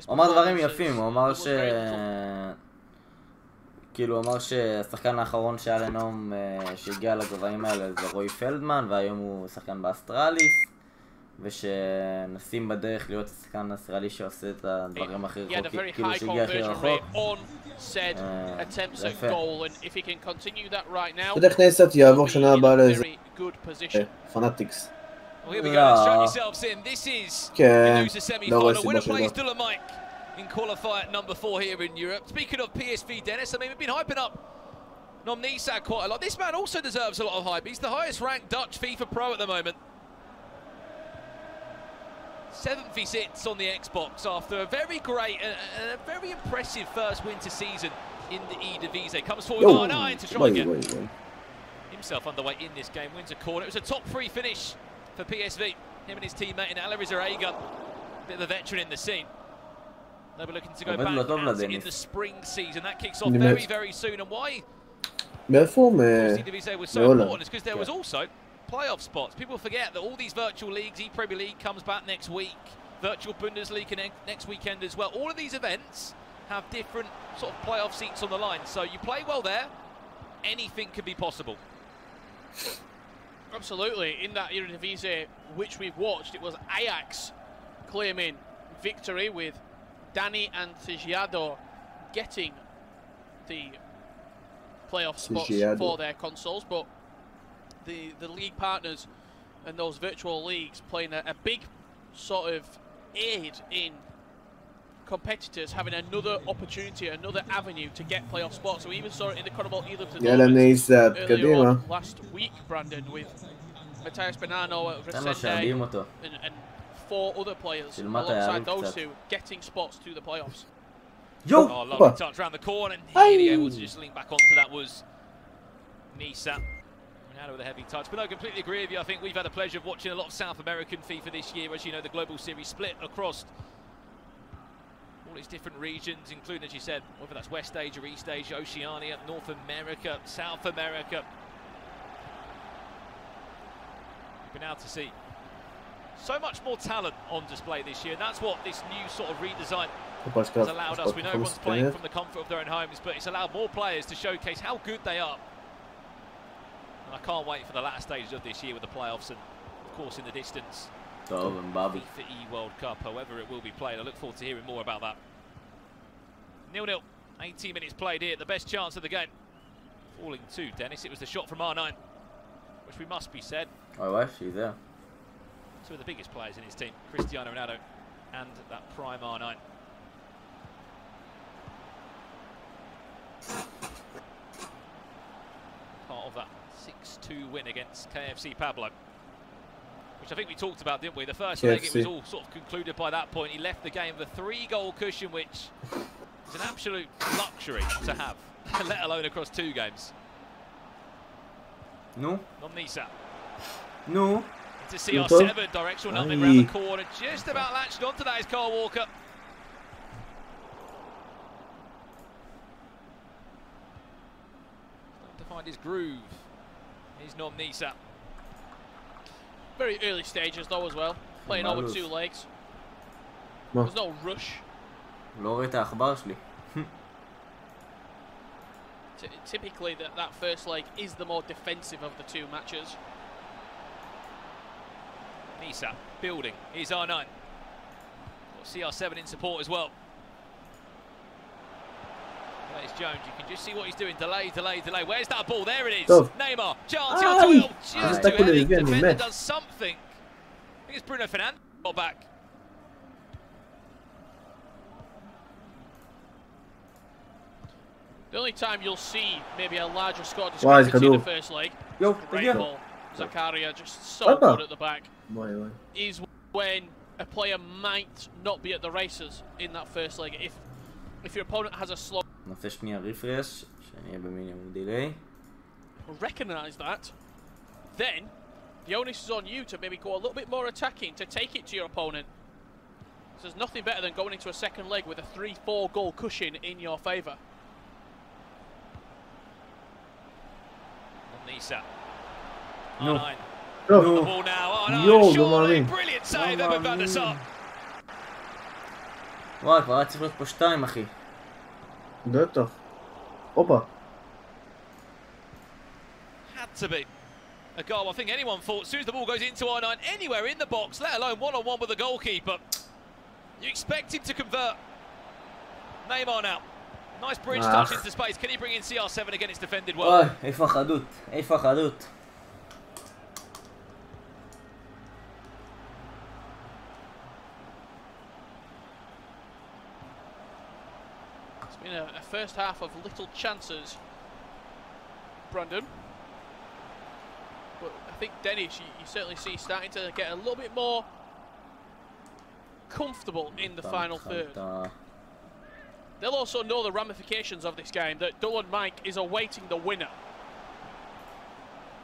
A: הוא אמר דברים יפים, הוא אמר ש... כאילו הוא אמר שהשחקן האחרון שהיה לנום שהגיע לגבהים האלה זה רוי פלדמן, והיום הוא שחקן באסטרליס, ושנסים בדרך להיות השחקן הישראלי שעושה את הדברים הכי רחוקים, כאילו שהגיע הכי רחוק. יפה.
B: בדרך נסת יעבור שנה הבאה לאיזה פנאטיקס.
A: לא.
B: כן, לא רואה סיבה שלא.
H: In qualifier number 4 here in Europe. Speaking of PSV, Dennis, I mean, we've been hyping up NOMOfficial quite a lot. This man also deserves a lot of hype. He's the highest ranked Dutch FIFA pro at the moment. 7th he sits on the Xbox after a very great and a very impressive first winter season in the Eredivisie. Comes forward with R9 to try and get himself underway in this game. Wins a corner. It was a top 3 finish for PSV. Him and his teammate in Alaris Arega. Bit of a veteran in the scene. They'll be looking to go back in the spring season. That kicks off very, very soon. And why Eredivisie was so important is because there was also playoff spots. People forget that all these virtual leagues, E-Premier League comes back next week, virtual Bundesliga next weekend as well. All of these events have different sort of playoff seats on the line. So you play well there, anything could be possible.
G: Absolutely. In that Eredivisie which we've watched, it was Ajax claiming victory with Danny and Tigiado getting the playoff spots for their consoles, but the league partners and those virtual leagues playing a big sort of aid in competitors having another opportunity, another avenue to get playoff spots. So we even saw it in the Coronel earlier on last week, Brandon, with Matthias Benano, Resende, and 4 other players alongside those two getting spots to the playoffs.
A: Yo!
H: Oh, lovely touch around the corner, and really able to just link back onto that was Nesat. Ronaldo with a heavy touch. But no, completely agree with you. I think we've had the pleasure of watching a lot of South American FIFA this year. As you know, the Global Series split across all its different regions, including, as you said, whether that's West Asia, East Asia, Oceania, North America, South America. We've been able to see so much more talent on display this year, and that's what this new sort of redesign has allowed us. We know everyone's playing from the comfort of their own homes, but it's allowed more players to showcase how good they are. And I can't wait for the latter stages of this year with the playoffs and, of course, in the distance, the FIFA E-World Cup, however it will be played. I look forward to hearing more about that. 0-0, 18 minutes played here, the best chance of the game. Falling to Dennis, it was the shot from R9, which we must be said.
A: Oh, well, she's there.
H: Two of the biggest players in his team, Cristiano Ronaldo and that prime R9. Part of that 6-2 win against KFC Pablo, which I think we talked about, didn't we? The first leg, it was all sort of concluded by that point. He left the game with a 3-goal cushion, which is an absolute luxury to have, let alone across 2 games.
A: No.
H: NOMOfficial.
A: No.
H: To CR7, directional numbing around the corner, just about latched onto that is Carl Walker. Starting to find his groove. He's NOMOfficial.
G: Very early stages though as well, playing on with 2 legs. There's no rush. Typically that first leg is the more defensive of the 2 matches.
H: Nesat building, here's R9. Got CR7 in support as well. There's Jones, you can just see what he's doing. Delay. Where's that ball? There it is. Neymar, chance, just too early. Defender does something. I think it's Bruno Fernandes got back.
G: The only time you'll see maybe a larger score discrepancy in the first leg, great ball. Zakaria just so good at the back, is when a player might not be at the races in that first leg. If your opponent has a slow...
A: נעשה שנייה ריפרש, שנהיה במינימום דיליי.
G: recognise that, then the onus is on you to maybe go a little bit more attacking, to take it to your opponent. So there's nothing better than going into a second leg with a 3-4 goal cushion in your favour.
H: Issa.
B: No.
H: R9.
B: No.
H: The ball now.
B: Yo,
H: surely, brilliant save there with Van der Sar.
A: וואי, כבר היה צריך להיות פה 2, אחי.
B: בטח. הופה.
H: Had to be a goal. I think anyone thought as soon as the ball goes into R9 anywhere in the box, let alone one-on-one with the goalkeeper, you expect him to convert. Neymar now. Nice bridge touch into space. Can he bring in CR7 again? It's defended well.
A: וואי, איפה החדות? איפה החדות?
G: It's been a first half of little chances, Brandon. But I think Dennis, you certainly see starting to get a little bit more comfortable in the final third. They'll also know the ramifications of this game, that Dylan Mike is awaiting the winner.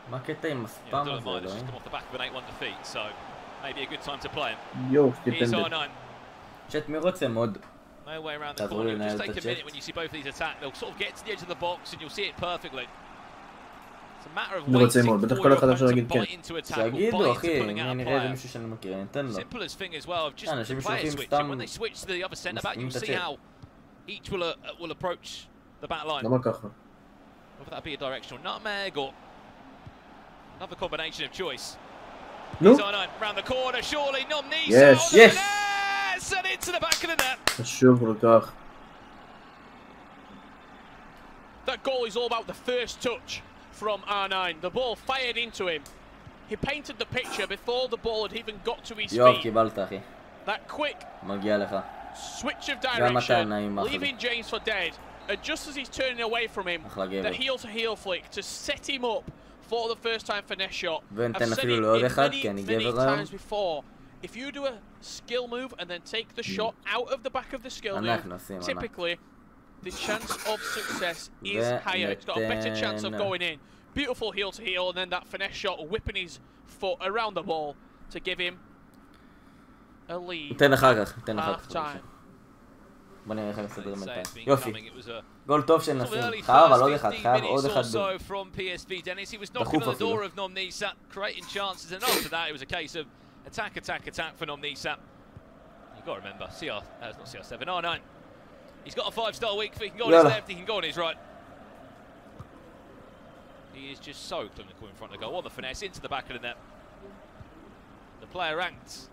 A: מה הקטע עם הספאם הזה,
H: Dylan Mike has just come off the back of an 8-1 defeat, so maybe a good time to play him.
B: יואו,
H: Here's
B: שתיתן
H: R9.
A: צ'אט, מי רוצה מוד?
H: No way around the corner. Just take a minute when you see both of these attack. They'll sort of get to the edge of the box and you'll see it perfectly. It's a matter of waiting for your opponent to bite into attack or bite into pulling out a player. Simple as thing as well. Just the player switching. When they switch to the other centre back, you'll see how each will approach the back line. Whether that be a directional nutmeg or another combination of choice. He's on round the corner. Surely NOMOfficial.
B: Yes, yes.
H: Sent into the back of the net.
B: חשוב כל כך.
G: That goal is all about the first touch from R9. The ball fired into him. He painted the picture before the ball had even got to his
A: יואו,
G: feet.
A: קיבלת, אחי.
G: That quick
A: מגיע לך.
G: switch of direction, leaving James for dead. And just as he's turning away from him, the heel-to-heel flick to set him up for the first-time finesse shot. I've said it many times before. If you do a skill move and then take the shot out of the back of the skill move, typically the chance of success is higher. It's got a better chance of going in. Beautiful heel to heel, and then that finesse shot whipping his foot around the ball to give him a lead. Half time.
A: בוא נראה איך הם מסתדרים בינתיים. יופי. גול טוב של נסים. חייב אבל עוד אחד, חייב עוד אחד. דחוף אפילו.
H: Attack for NOMOfficial. You've got to remember, not CR7, R9. He's got a 5-star week, if he can go on his left, he can go on his right. He is just so clinical in front of the goal. On the finesse, into the back of the net. The player ranked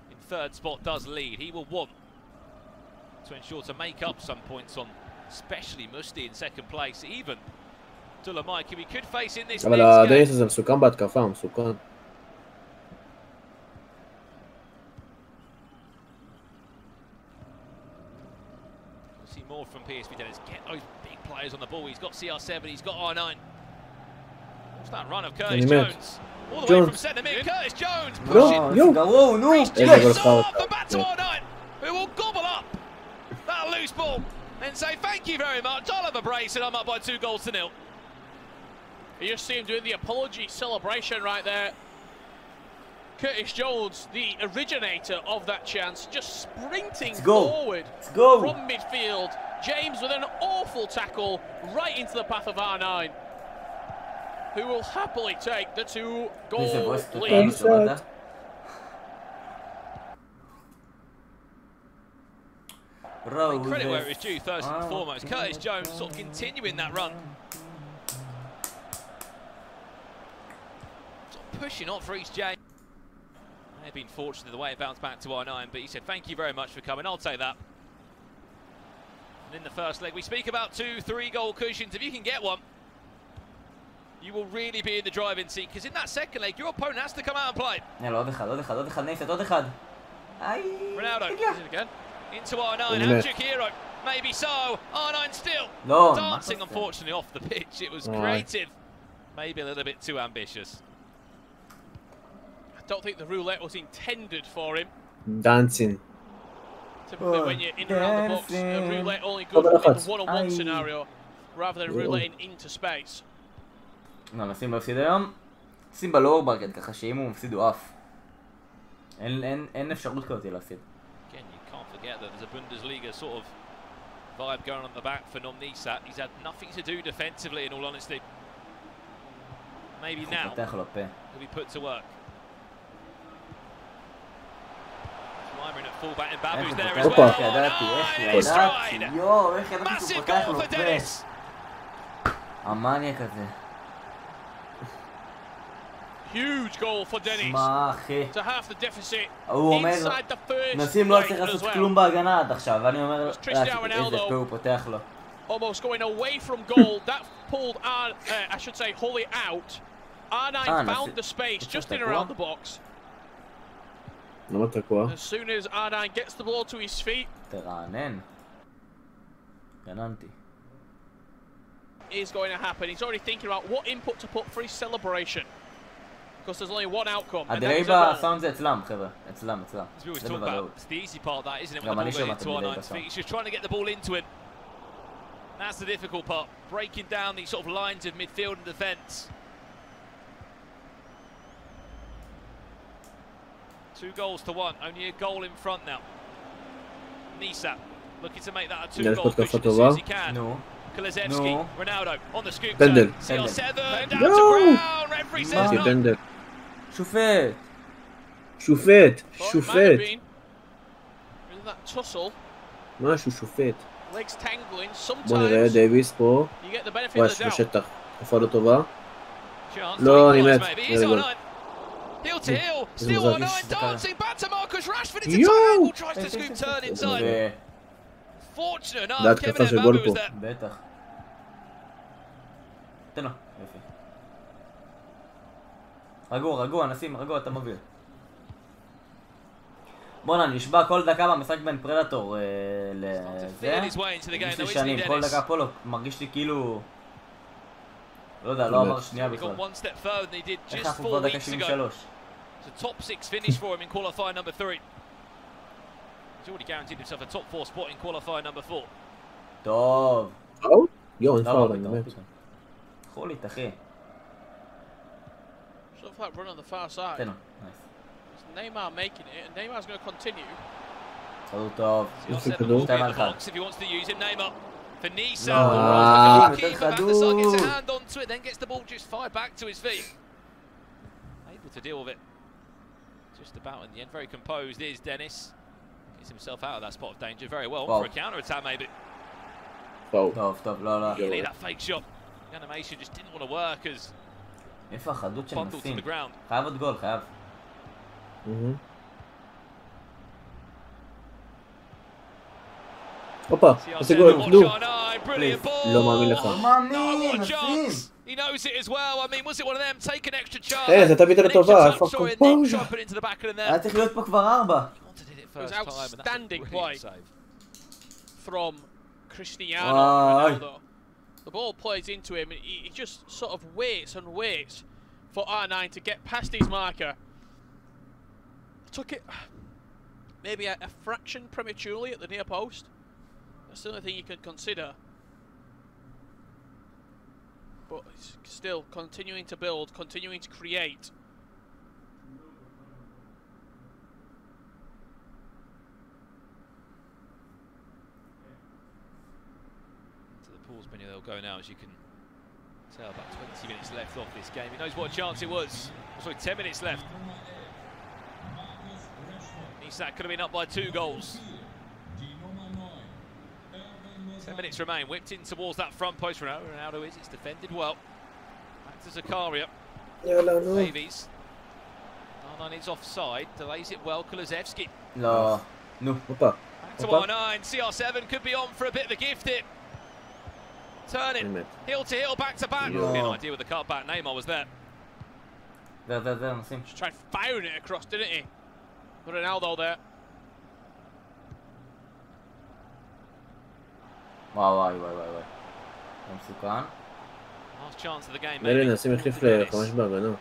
H: in third spot does lead. He will want to ensure to make up some points on, especially Musti in second place, even Dylan Mike, who we could face in this
B: אבל הדייס הזה מסוכן בהתקפה, מסוכן.
H: See more from PSV Dennis. Get those big players on the ball. He's got CR7, he's got R9. What's that run of Curtis Jones? All the way from centre mid. Curtis Jones pushing. Back to R9, who will gobble up that loose ball and say thank you very much. I'll have a brace and I'm up by 2-0.
G: You just see him doing the apology celebration right there. Curtis Jones, the originator of that chance, just sprinting forward from midfield. James with an awful tackle right into the path of R9, who will happily take the 2-goal lead.
H: Credit where it is due, first and foremost. Curtis Jones sort of continuing that run. Sort of pushing on for East James. May have been fortunate the way it bounced back to R9, but he said thank you very much for coming. I'll take that. And in the first leg, we speak about 2-3 goal cushions. If you can get one, you will really be in the driving seat, because in that second leg, your opponent has to come out and play. Ronaldo, is it again? Into R9, Hamtrick hero, maybe so. R9 still dancing, unfortunately, off the pitch. It was creative, maybe a little bit too ambitious.
G: I don't think the roulette was intended for him.
B: Dancing.
G: Typically, when you're in and around the box, a roulette only goes in a one-on-one scenario. rather than rouletting into space.
A: נסים לא הפסיד היום. נסים בלואור ברקט, ככה שאם הוא מפסיד הוא אף. אין אפשרות כזאת להפסיד.
H: Again, you can't forget that there's a Bundesliga sort of vibe going on at the back for NOM Issat. He's had nothing to do defensively, in all honesty. Maybe now he'll be put to work. Climbing at fullback and Babu's there as well. Nice stride! Massive goal for Dennis!
A: המאניה כזה.
G: Huge goal for Dennis to half the deficit inside the first
A: נסים לא צריך לעשות כלום בהגנה עד עכשיו, ואני אומר איזה פה הוא פותח לו.
G: Almost going away from goal. That pulled I should say Holy out. R9 found the space just in around the box. As soon as R9 gets the ball to his feet, is going to happen. He's already thinking about what input to put for his celebration. Because there's only one outcome.
A: הדיליי בסאונד זה אצלם, חבר'ה. אצלם.
H: It's the easy part, that, isn't it? When the ball gets into R9's feet, he's just trying to get the ball into it. That's the difficult part. Breaking down these sort of lines of midfield and defence. 2 goals to 1. Only a goal in front now. Issat looking to make that a 2-goal cushion as soon as he can. Kulizevski, Ronaldo on the scoop zone. CR7 down to ground. Referee says no.
B: שופט.
G: That tussle.
B: משהו שופט.
G: Legs tangling. Sometimes.
B: בוא נראה דייוויס פה. וואש בשטח. תקופה לא טובה. לא, אני מת.
H: Heel to heel, still on 9, dancing back to Marcus Rashford into triangle, tries to scoop turn inside. Fortunate enough, Kevin Mbabu was there.
A: בטח. תן לו, יופי. רגוע, נסים, רגוע, אתה מוביל. בוא'נה, נשבע כל דקה במשחק בין פרדטור לזה. מרגיש לי שנים, כל דקה פה מרגיש לי כאילו... לא יודע, לא עבר שנייה בכלל. איך אנחנו כבר דקה 73?
H: It's a top 6 finish for him in qualifier number 3. He's already guaranteed himself a top 4 spot in qualifier number 4.
A: טוב.
B: יו, אין פאול, אני מת.
A: חולית, אחי.
G: Sort of like run on the far side.
A: תן לו, נייס.
G: Neymar making it, and Neymar's going to continue.
A: כדור טוב.
H: שתיים על אחד. If he wants to use him, Neymar. For Nisa, the keeper gets a hand onto it, then gets the ball just fired back to his feet. Able to deal with it. Just about in the end, very composed is Dennis. Gets himself out of that spot of danger very well for a counter-attack maybe.
A: טוב, לא.
H: Really, that fake shot. The animation just didn't want to work as
A: איפה החדות של
H: bundled to
A: נסים?
H: the ground.
A: חייב עוד גול, חייב.
B: הופה, עושה גול, נו. לא מאמין לך.
H: He knows it as well. I mean, was it one of them? Take an extra chance.
B: זה תביא את לטובה, איפה קומפאוז'ה?
A: היה צריך להיות פה כבר 4.
G: It was outstanding play from Cristiano Ronaldo. The ball plays into him and he just sort of waits and waits for R9 to get past his marker. Took it maybe a fraction prematurely at the near post. That's the only thing you can consider. But he's still continuing to build, continuing to create.
H: To the pause menu they'll go now, as you can tell. About 20 minutes left of this game. He knows what a chance it was. Sorry, 10 minutes left. Issat could have been up by 2 goals. 10 minutes remain, whipped in towards that front post. Ronaldo it's defended well. Back to Zakaria. Davies. R9 is offside, delays it well. Kulizevski.
A: No.
H: Back to R9. CR7 could be on for a bit of a gift here. Turning, heel to heel, back to back. An idea with the cut back. Neymar was there.
A: There, נסים.
G: Just tried firing it across, didn't he? But Ronaldo there.
A: וואי. זה מסוכן.
H: Last chance of the game.
B: נראה נסים החליף ל5 בהגנה.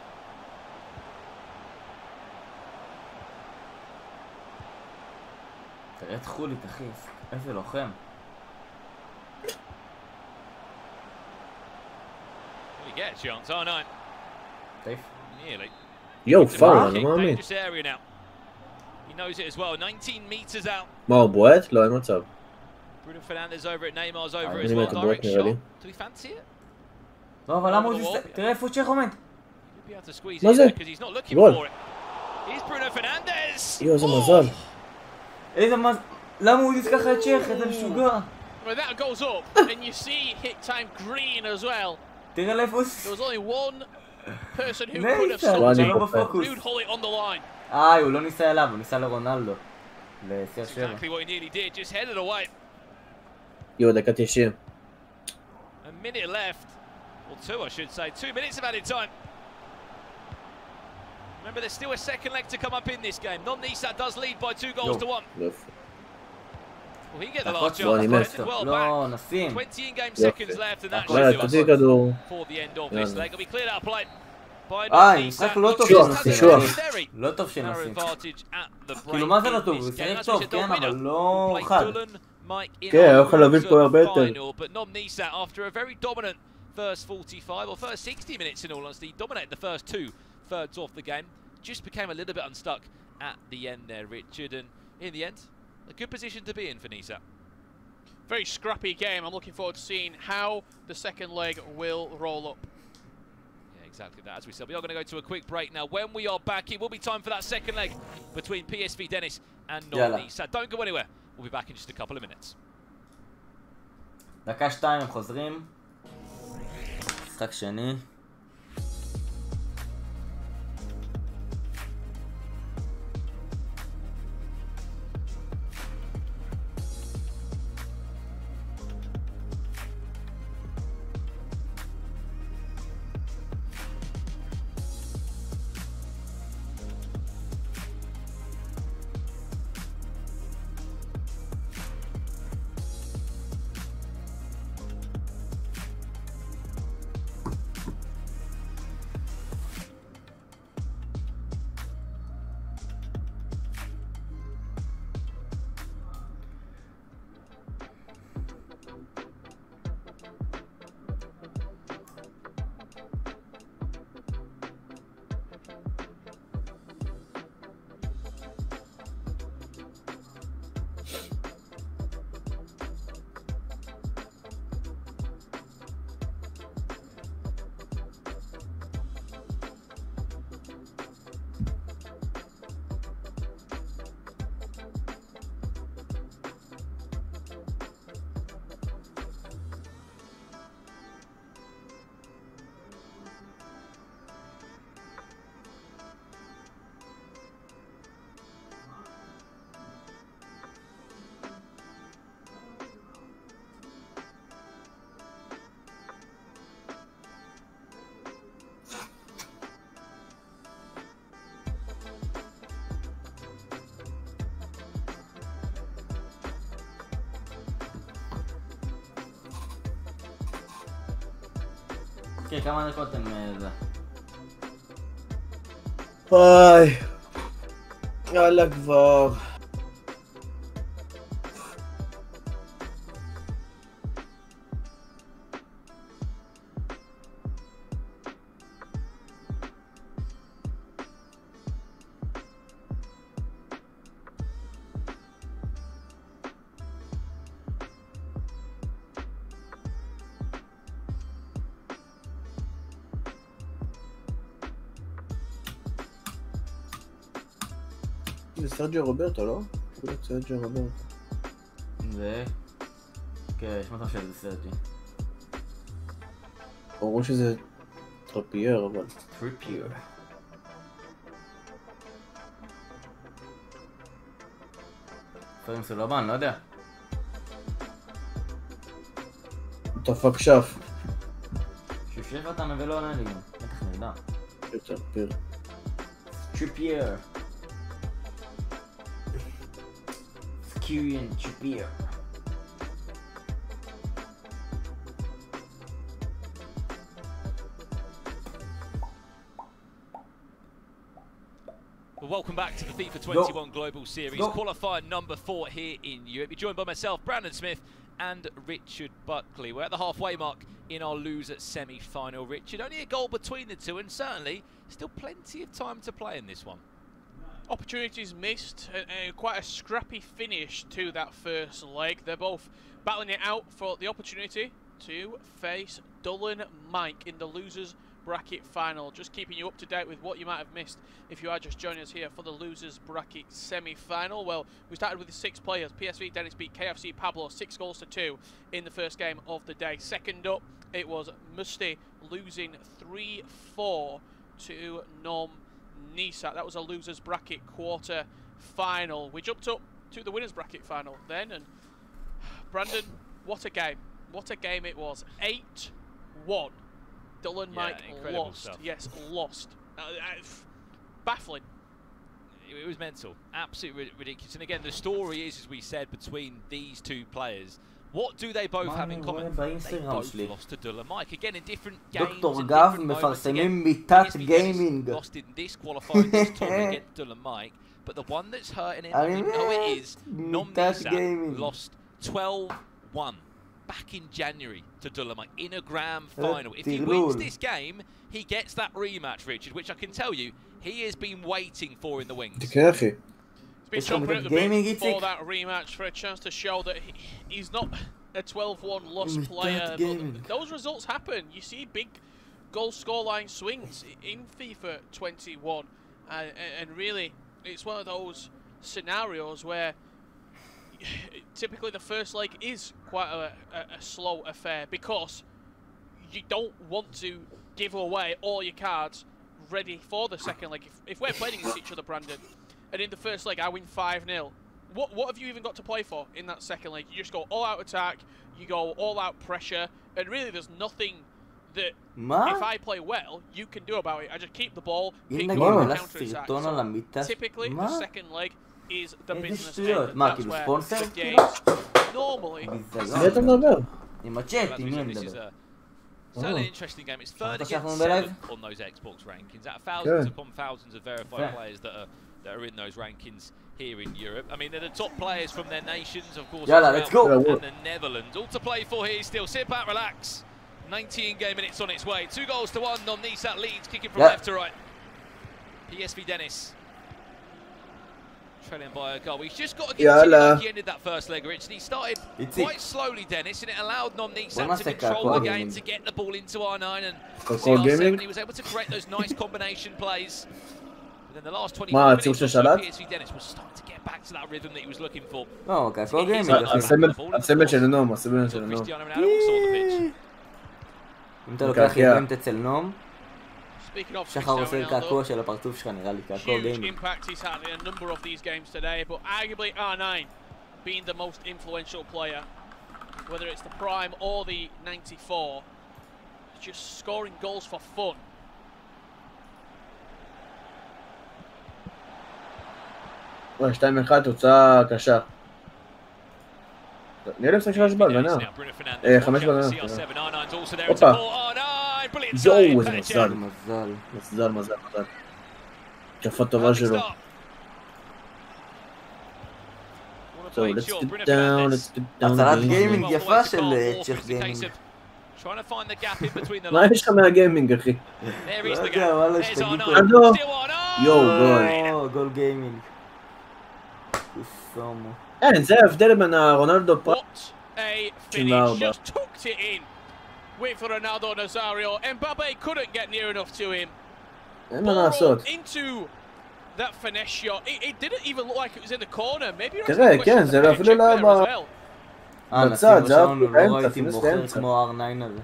A: תראה את חולית, אחי. איזה לוחם.
H: get a chance, oh no. Nearly.
B: Yo, foul, אני מאמין.
H: Dangerous area now. He knows it as well, 19 meters out.
B: מה, הוא בועט? לא, אין מצב.
H: Bruno Fernandes over it, Neymar's over as well. Direct shot. Do we fancy it?
A: לא, אבל למה הוא... תראה איפה צ'ך עומד.
B: מה זה? גול.
H: Here's Bruno Fernandes.
B: יו, איזה מזל.
A: איזה מזל. למה הוא יזכח את צ'ך? איזה משוגע.
G: Well, that goes up, and you see hit time green as well.
A: תראה לאיפה הוא...
G: There was only one person who could have stopped him. Who'd hold it on the line.
A: הוא לא ניסה אליו, הוא ניסה לרונלדו.
H: Exactly what he nearly did, just headed away.
B: יו, דקה 90.
H: A minute left, or two I should say, 2 minutes of added time. Remember, there's still a second leg to come up in this game. NOMOfficial does lead by 2 goals to 1. Well, he can get the last chance. Well back. 20 in-game seconds left, and that should do us for the end of this leg. It'll be cleared out of play by NOMOfficial.
A: לא טוב של נסים. כאילו מה זה לא טוב? הוא שיחק טוב, כן, אבל לא חד.
B: כן, הוא יכול להביא פה הרבה יותר.
H: But NOMOfficial, after a very dominant first 45 or first 60 minutes in all honesty, dominated the first 2/3 of the game, just became a little bit unstuck at the end there, Richard, and in the end, a good position to be in for Nisa.
G: Very scrappy game. I'm looking forward to seeing how the second leg will roll up.
H: Yeah, exactly that. As we said, we are going to go to a quick break now. When we are back, it will be time for that second leg between PSV Dennis and NOMOfficial. Don't go anywhere. We'll be back in just a couple of minutes.
A: דקה 2 הם חוזרים. משחק שני. כן, כמה דקות הם זה?
B: וואי, יאללה כבר. זה סרג'יו רוברטו, לא? סרג'יו רוברטו.
A: זה... כן, יש מצב שזה סרג'י.
B: ברור שזה טרפייר, אבל...
A: טרפייר. פרם סולובן, לא יודע.
B: דפק שף.
A: שושף אתה מביא לו עונה לי גם. בטח נדע.
B: טרפייר.
A: טרפייר. Kyrian Trippier.
H: Well, welcome back to the FIFA 21 Global Series, qualifier number 4 here in Europe. You're joined by myself, Brandon Smith, and Richard Buckley. We're at the halfway mark in our loser semi-final, Richard. Only a goal between the two, and certainly still plenty of time to play in this one.
G: Opportunities missed, quite a scrappy finish to that first leg. They're both battling it out for the opportunity to face Dull and Mike in the losers bracket final. Just keeping you up to date with what you might have missed if you are just joining us here for the losers bracket semi-final. Well, we started with the 6 players. PSV Dennis beat KFC Pablo 6-2 in the first game of the day. Second up, it was Musti losing 3-4 to NOM Nisat. That was a losers bracket quarter final. We jumped up to the winners bracket final then, and Brandon, what a game. What a game it was. 8-1. Dull and Mike lost. Stuff. Yes, lost. Baffling.
H: It was mental. Absolutely ridiculous. And again, the story is, as we said, between these two players. What do they both have in common? They both lost to Dull and Mike. Again, in different games,
A: דוקטור גב מפרסמים מיטת גיימינג.
H: Lost in this qualifying this tournament against Dull and Mike. But the one that's hurting it, and you know it is, NOM Nisat lost 12-1 back in January to Dull and Mike in a grand final. If he wins this game, he gets that rematch, Richard, which I can tell you he has been waiting for in the wings.
G: He's been chomping at the bit for that rematch, for a chance to show that he's not a 12-1 loss player. But those results happen. You see big goal scoreline swings in FIFA 21, and really it's one of those scenarios where typically the first leg is quite a slow affair, because you don't want to give away all your cards ready for the second leg. If we're playing against each other, Brandon, and in the first leg I win 5-0, what have you even got to play for in that second leg? You just go all out attack, you go all out pressure, and really there's nothing that if I play well you can do about it. I just keep the ball, pick up and counter attack. So typically the second leg is the business end. That's where the games normally.
H: It's an interesting game. It's third against 7 on those Xbox rankings. Out of thousands upon thousands of verified players that are in those rankings here in Europe. I mean, they're the top players from their nations, of course.
A: Let's go.
H: And the Netherlands. All to play for here still. Sit back, relax. 19 game minutes on its way. 2-1. NOM Nisat leads, kicking from left to right. PSV Dennis trailing by a goal. He's just got to get like he ended that first leg, Rich. He started quite slowly, Dennis, and it allowed NOM Nisat to control the game, to get the ball into R9, and CR7, he was able to create those nice combination plays. But then the last 20 minutes, PSV Dennis was starting to get back to that rhythm that he was looking for.
A: Oh, okay, for gaming.
B: הסמל של נום, הסמל של נום.
A: אם אתה לוקח איבנט אצל נום, שחר עושה קעקוע של הפרצוף שלך, נראה לי קעקוע גיימינג.
G: Impact he's had in a number of these games today, but arguably R9 being the most influential player, whether it's the Prime or the 94, just scoring goals for fun.
B: וואי, 2-1, תוצאה קשה. נראה לי משחק של בהגנה. 5 בהגנה. הופה. יואו, איזה מזל. מזל. התקפה טובה שלו. So, let's get down.
A: הצלת גיימינג יפה של צ'ך גיימינג.
B: מה יש לך מהגיימינג, אחי?
A: לא יודע, וואלה, שתגידו. יואו, גול גיימינג.
B: אין, זה ההבדל בין הרונלדו פה.
G: What a finish, just tucked it in. Wait for Ronaldo Nazario. Mbappe couldn't get near enough to him. Ball into that finesse shot. It didn't even look like it was in the corner. Maybe you're asking a question to the check there as well.
B: בצד, זה
A: לא ראיתי בוחר כמו R9 הזה.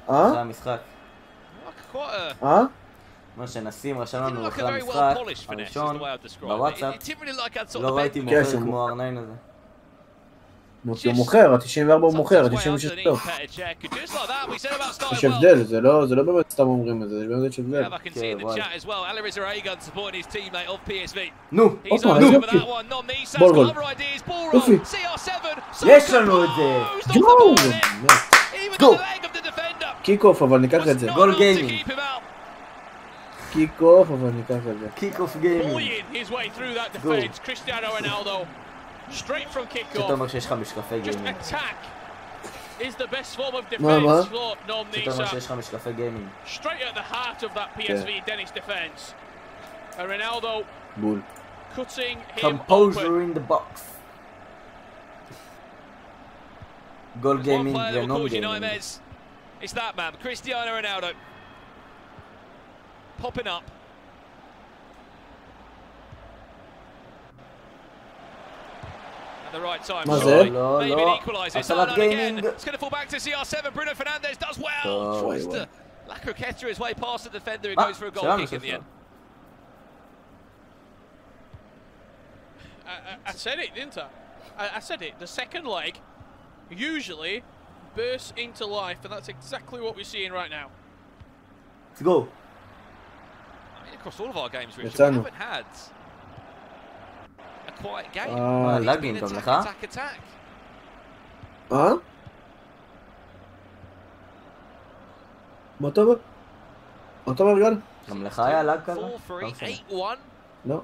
A: זה המשחק. מה שנסים רשם לנו אחרי המשחק הראשון בוואטסאפ, לא ראיתי מוכר כמו R9 הזה.
B: הוא מוכר, ה-94 הוא מוכר, ה-96 טוב. יש הבדל, זה לא באמת סתם אומרים את זה, זה באמת יש הבדל.
A: נו,
B: בול. יופי.
A: יש לנו את זה.
B: גו! קיק אוף, אבל ניקח את זה.
A: גול גיימינג.
B: קיק אוף, אבל ניקח את זה.
A: קיק אוף גיימינג. גו.
G: Straight from kick-off.
A: שאתה אומר שיש לך משקפי גיימינג.
G: is the best form of defense for NOM
A: פתאום שיש לך משקפי גיימינג.
G: Straight at the heart of that PSV Dennis defense. Ronaldo cutting him
A: Composure in the box. Goal gaming, NOM gaming.
H: It's that man, Cristiano Ronaldo. Popping up. At the right time. Maybe it equalises. Again. It's going to fall back to CR7. Bruno Fernandes does well. Tries to Lacroqueta his way past the defender. He goes for a goal kick in the end.
G: I said it, didn't I? I said it. The second leg usually bursts into life, and that's exactly what we're seeing right now.
A: Let's go.
H: I mean, across all of our games, Richard, we haven't had a quiet game. It's been attack.
B: מה אתה אומר? מה אתה אומר, גל?
A: גם לך היה לג כזה?
H: 4-3, 8-1.
B: לא.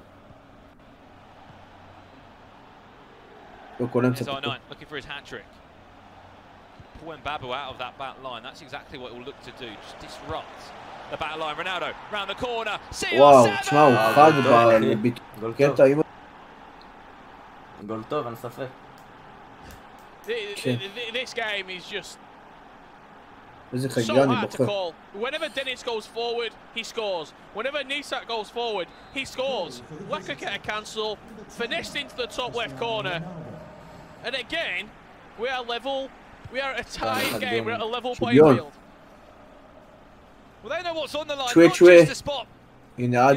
H: There's R9 looking for his hat-trick. Pulling Babu out of that back line. That's exactly what he'll look to do. Just disrupt the back line. Ronaldo round the corner.
B: וואו, תשמע, הוא חד בקטע עם...
A: גול טוב, אין ספק.
G: This game is just
B: איזה
G: so
B: חגיגה אני
G: hard to
B: בוחר.
G: call. Whenever Dennis goes forward, he scores. Whenever Nisat goes forward, he scores. Lacroqueta cancel, finessed into the top left corner. And again, we are level. We are at a tied game. We're at a level playing field.
H: Well, they know what's on the line. Not just a spot.
B: הנה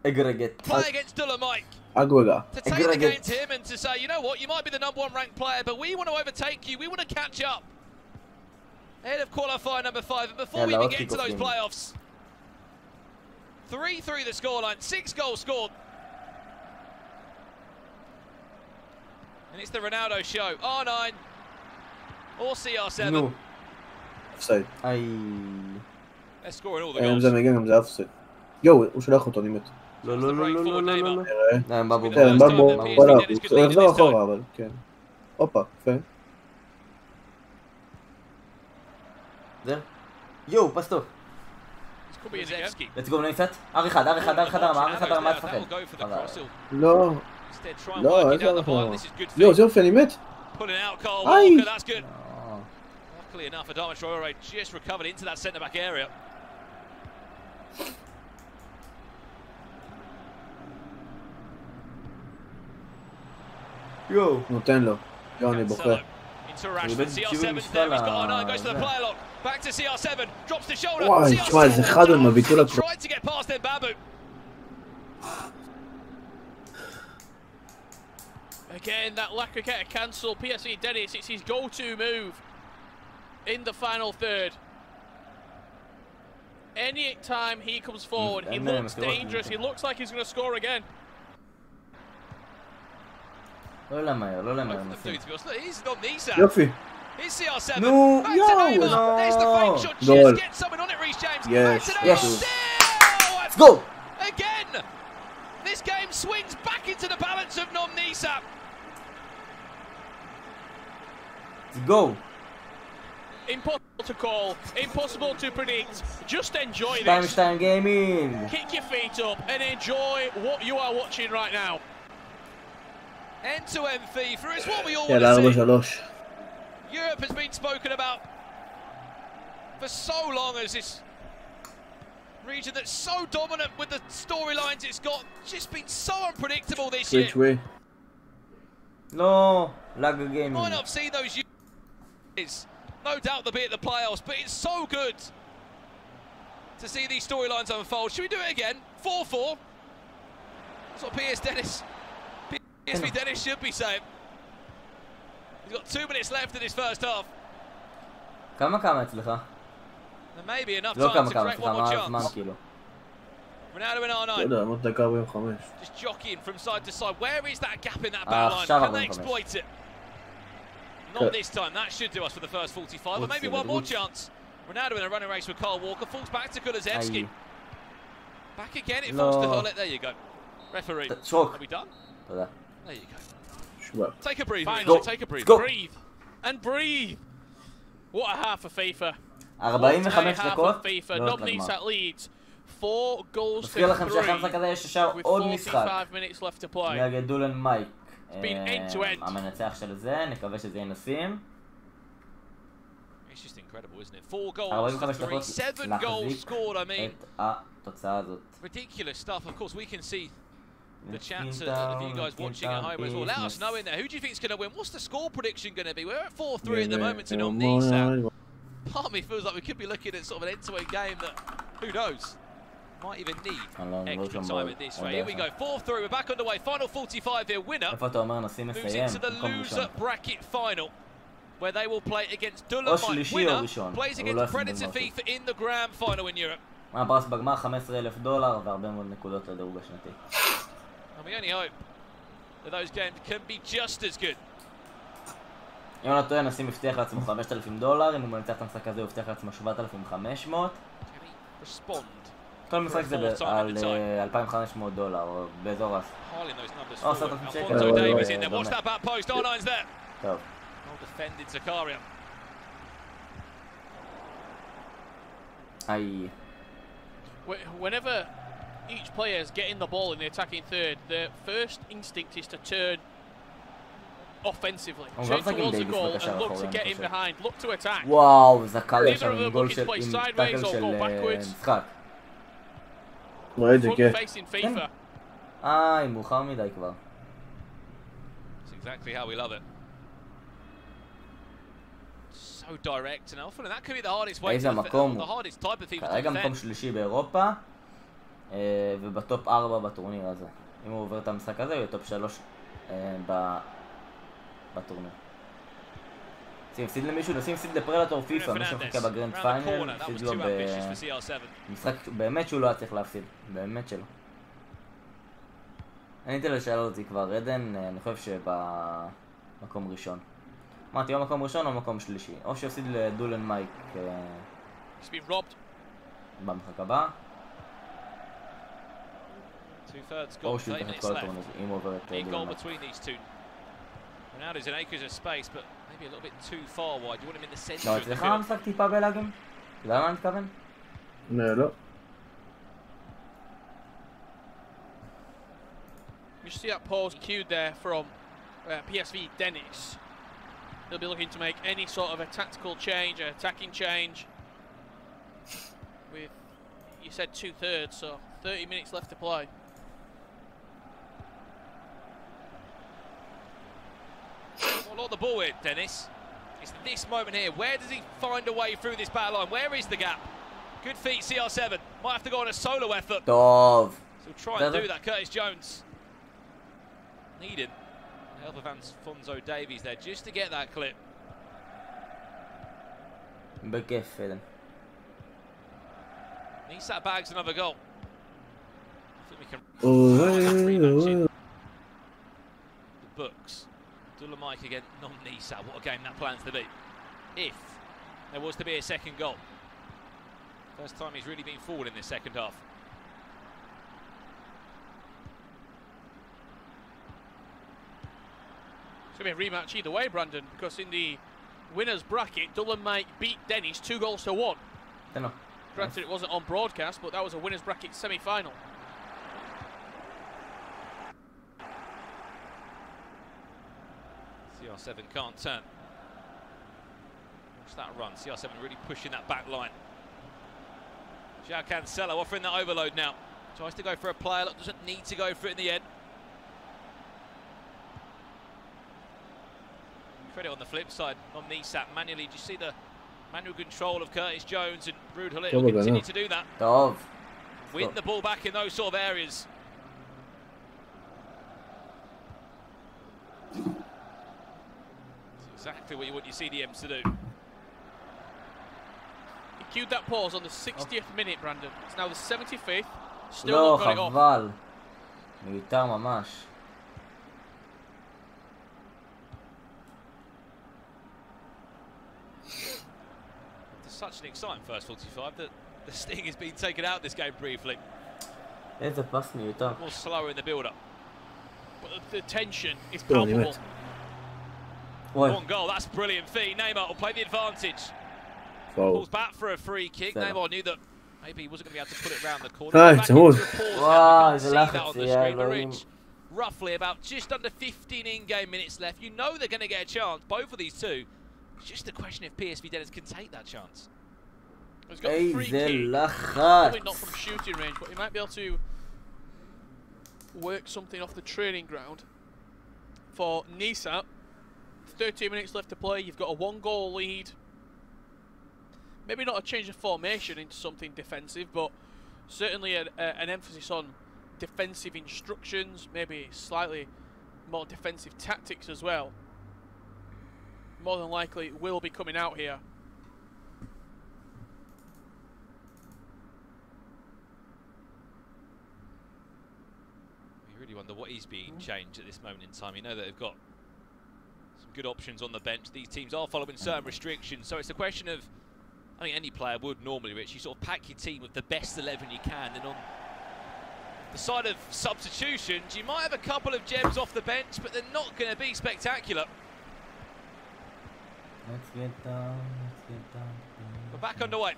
B: אגרגט.
H: Play against Dolomite.
B: אגרגה.
H: To take the game to him and to say, you know what, you might be the #1 ranked player, but we want to overtake you. We want to catch up. Ahead of qualifier number 5, and before we even get to those playoffs. 3-3 the scoreline, 6 goals scored. And it's the Ronaldo show. R9 or CR7.
B: נו. אפסייד.
H: They're scoring all the
B: אם
H: goals.
B: זה מגן, גם זה אפסייד. יואו, הוא שולח אותו, אני מת.
A: לא, לא, לא, לא, לא, לא, לא.
B: תראה. בוא נחזור אחורה, אבל כן. הופה, יפה.
A: זה? יואו, פס טוב. let's go נסת. R1 הרמה, אל תפחד.
B: לא. לא, איזה הרמה. יואו, זה יופי, אני מת. איי!
H: Luckily enough, Adama Traore just recovered into that centre-back area.
B: יואו. נותן לו. יואו, אני בוחר.
H: Into Rashford, CR7's there, he's got R9, goes to the player lock. Back to CR7, drops the shoulder.
B: וואי, תשמע, איזה חד הוא מביטול הכל.
H: Tried to get past then, Babu.
G: Again, that Lacroqueta cancel. PSV Dennis, it's his go-to move in the final third. Any time he comes forward, he looks dangerous. He looks like he's going to score again.
A: לא למהר, לא למהר.
H: He's not Nesat.
B: יופי.
H: He's CR7.
A: No,
H: back to Neymar. There's the fake shot. Just get someone on it, Reece James.
B: Yes.
H: Back to
A: Yes.
H: Neymar.
A: Let's go.
H: Again. This game swings back into the balance of NOM Nesat.
A: Let's go.
G: Impossible to call, impossible to predict. Just enjoy this.
A: Time gaming.
G: Kick your feet up and enjoy what you are watching right now.
H: End-to-end FIFA is what we all
B: יאללה,
H: want to
B: 4-3.
H: see. Europe has been spoken about for so long as this region that's so dominant with the storylines it's got. Just been so unpredictable this year.
B: Which way?
A: No, lag gaming.
H: Might not have seen those years. No doubt they'll be at the playoffs, but it's so good to see these storylines unfold. Should we do it again? 4-4. That's what PSV Dennis should be saying. He's got 2 minutes left in his first half.
A: כמה אצלך?
H: There may be enough
A: לא
H: time to
A: כמה,
H: create one more
A: מה הזמן
H: chance.
A: כאילו?
H: Ronaldo in
B: לא
H: R9.
B: יודע, עוד דקה 45.
H: Just jockeying from side to side. Where is that gap in that back line?
A: עכשיו
H: Can they
A: 45.
H: exploit it? Not this time. That should do us for the first 45. Or maybe one more chance. Ronaldo in a running race with Kyle Walker. Falls back to Kulusevski. Back again. It falls to Hullet. There you go. Referee. Are we done?
A: תודה.
H: There you go.
B: שבא.
H: Take a breather.
G: Finally,
H: Take a breather.
A: Go.
G: Breathe. and breathe. What a half for Fifa.
A: 45 דקות.
G: NOM GamingOfficial leads 4 goals
A: מזכיר
G: to
A: לכם שאחרי המשחק הזה יש ישר עוד משחק. נגד דולן מייק. המנצח של זה, נקווה שזה יהיה נסים. 45 דקות להחזיק את התוצאה הזאת.
H: Ridiculous stuff. Of course, we can see the chance of you guys watching at home as well. Let us know in there. Who do you think is going to win? What's the score prediction going to be? We're at 4-3 at the moment to NOMOfficial. Part of me feels like we could be looking at sort of an end-to-end game that, who knows, might even need extra time at this rate. Here we go, 4-3. We're back underway. Final 45 here. Winner moves into the loser bracket final, where they will play against Dolomite. Winner plays against Predator FIFA in the grand final in Europe.
A: הפרס בגמר $15,000 והרבה מאוד נקודות לדירוג השנתי.
H: And we only hope that those games can be just as good.
A: אם לא טועה, נסים הבטיח לעצמו $5,000, אם הוא מנצח את המשחק הזה הוא הבטיח לעצמו $7,500. כל משחק זה על $2,500 או באזור אז. או $10,000 שקל. טוב. איי.
G: Whenever each player is getting the ball in the attacking third, the first instinct is to turn offensively. Turn towards the goal and look to get in behind, look to attack.
A: וואו, זה קל שם
G: Neither of
A: עם
G: them
A: גול
G: looking
A: של
G: to play
A: עם
G: sideways
A: טאקל
G: or
A: של
G: go backwards.
A: משחק.
G: Front facing FIFA.
A: מאוחר מדי כבר.
H: That's exactly how we love it. So direct and often, and that could be the hardest way to the hardest type of FIFA to
A: כרגע
H: defend.
A: מקום שלישי באירופה ובטופ 4 בטורניר הזה. אם הוא עובר את המשחק הזה הוא יהיה טופ 3 בטורניר. שים הפסיד למישהו, נשים הפסיד לפרדטור פיפא, מי שמחכה בגרנד פיינל, הפסיד לו במשחק באמת שהוא לא היה צריך להפסיד, באמת שלא. עניתי לשאלה אותי כבר, עדן, אני חושב שבמקום ראשון. אמרתי, או מקום ראשון או מקום שלישי, או שהפסיד לדולן מייק במשחק הבא, או שהוא ייקח את כל הטורניר, אם הוא עובר את דולן מייק.
H: Ronaldo's in acres of space, but maybe a little bit too far wide. You want him in the centre
A: לא,
H: of the
A: אצלך
H: field.
A: המשחק טיפה בלאגים? אתה יודע מה אני מתכוון?
B: לא.
G: You see that pause cued there from PSV Dennis. He'll be looking to make any sort of a tactical change, an attacking change. With, you said 2/3, so 30 minutes left to play.
H: Well, not the ball here, Dennis. It's this moment here. Where does he find a way through this back line? Where is the gap? Good feet, CR7. Might have to go on a solo effort.
A: טוב.
H: So we'll try and do that. Curtis Jones needed the help of Alfonso Davies there just to get that clip.
A: בכיף, עדן.
H: Iisat bags another goal. I think we can rematch in the books. Dolomite against NOMOfficial. What a game that plans to be. If there was to be a second goal. First time he's really been forward in this second half.
G: It's going to be a rematch either way, Brandon, because in the winners bracket, Dolomite beat Dennis 2-1. Granted, it wasn't on broadcast, but that was a winners bracket semi-final.
H: CR7 can't turn. Watch that run. CR7 really pushing that back line. João Cancelo offering that overload now. Tries to go for a player that doesn't need to go for it in the end. Credit on the flip side. NOMOfficial manually. Do you see the manual control of Curtis Jones, and Ruud Gullit will continue to do that. Win the ball back in those sort of areas. That's exactly what you want your CDMs to do.
G: He cued that pause on the 60th minute, Brandon. It's now the 75th. Still
A: לא,
G: not got it off.
A: חבל. מיותר ממש.
H: Such an exciting first 45 that the sting has been taken out this game briefly.
A: איזה פס מיותר.
H: More slower in the build-up.
G: But the tension is palpable.
H: One goal, that's brilliant feat. Neymar will play the advantage. Pulls back for a free kick. Neymar knew that maybe he wasn't going to be able to put it round the corner. Wow, see that on the screen. They're rich. Roughly about just under 15 in-game minutes left. You know they're going to get a chance, both of these two. It's just a question if PSV Dennis can take that chance.
G: He's got a free kick. Probably not from shooting range, but he might be able to work something off the training ground. For Nisat, 13 minutes left to play. You've got a 1-goal lead. Maybe not a change of formation into something defensive, but certainly an emphasis on defensive instructions, maybe slightly more defensive tactics as well. More than likely it will be coming out here.
H: You really wonder what is being changed at this moment in time. You know that they've got some good options on the bench. These teams are following certain restrictions, so it's a question of, I think any player would normally, Rich, you sort of pack your team with the best 11 you can, and on the side of substitutions, you might have a couple of gems off the bench, but they're not going to be spectacular.
A: Let's get down,
H: We're back underway.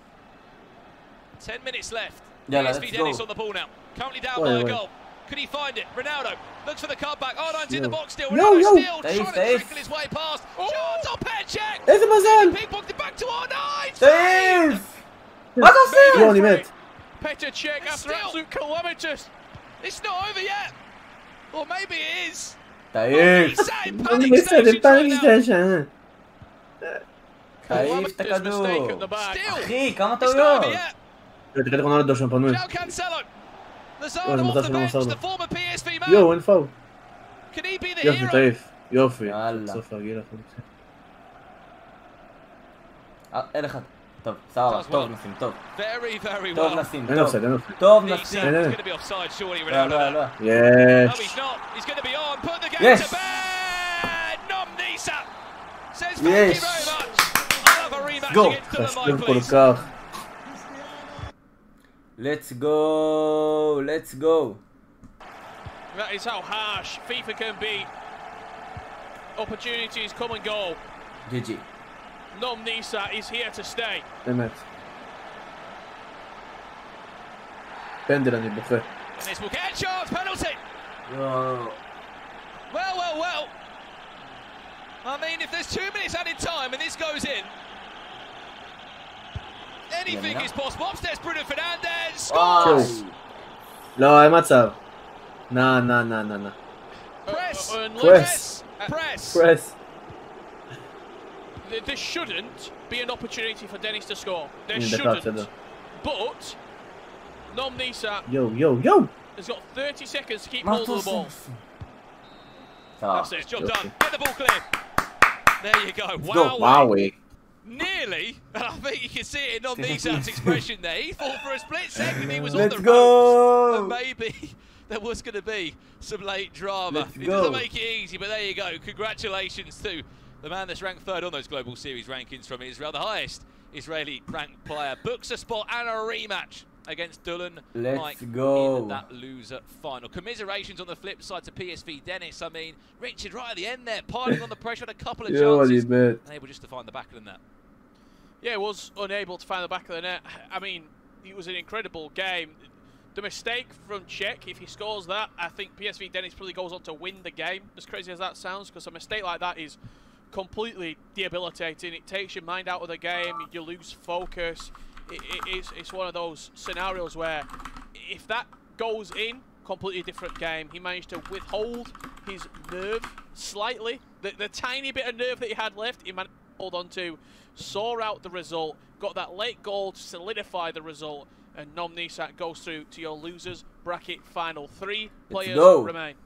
H: 10 minutes left.
A: Yeah,
H: PSV Dennis on the ball now. Currently down by a goal. Could he find it? Ronaldo looks for the cutback. Arnine's in the box still. Ronaldo still trying to trickle his way past. Top head check. Pickpocked it back to Arnine.
A: Dave! What was
G: it? Petr Cech after absolute kilometres. It's not over yet. Or maybe it is.
A: Dave!
G: Panic station.
A: תעיף את הכדור. אחי, כמה טעויות.
B: תראה איך רונלדו שם פנוי. זה מזל שלא מסר לו. יואו, אין פאול. יופי, תעיף. יופי. סוף הרגיל החוצה.
A: אין אחד. טוב, סבבה, טוב נשים, טוב. טוב נשים,
B: אין אופסייד, אין אופסייד.
A: טוב נשים. לא, לא.
B: יש.
A: יש. יש. Go.
B: חשוב כל כך.
A: Let's go. Let's go.
G: That is how harsh FIFA can be. Opportunities come and go.
A: GG.
G: NOM Nisat is here to stay.
B: באמת. פנדל אני בוכה.
H: And this will get a chance, penalty. Well. I mean, if there's 2 minutes added time and this goes in, anything is possible. Upstairs, Bruno Fernandes scores!
B: לא, אין מצב. נה. Press.
G: There shouldn't be an opportunity for Dennis to score. There shouldn't. But NOM Nisat has got 30 seconds to keep hold of the ball. That's it, job done. Get the ball clear. There you go. Wow. Nearly, and I think you can see it in NOM Nisat's expression there. He thought for a split second he was on the ropes, and maybe there was going to be some late drama. It doesn't make it easy, but there you go. Congratulations to the man that's ranked third on those Global Series rankings from Israel, the highest Israeli ranked player. Books a spot and a rematch against Dulan Mike in that loser final. Commiserations on the flip side to PSV Dennis. I mean, Richard right at the end there, piling on the pressure, had a couple of chances, unable just to find the back of the net. Yeah, was unable to find the back of the net. I mean, it was an incredible game. The mistake from Cech, if he scores that, I think PSV Dennis probably goes on to win the game, as crazy as that sounds, because a mistake like that is completely debilitating. It takes your mind out of the game, you lose focus. It's one of those scenarios where if that goes in, completely different game. He managed to withhold his nerve slightly. The tiny bit of nerve that he had left, he managed to hold on to, saw out the result, got that late goal to solidify the result, and NOM Nisat goes through to your losers bracket final. 3 players remain.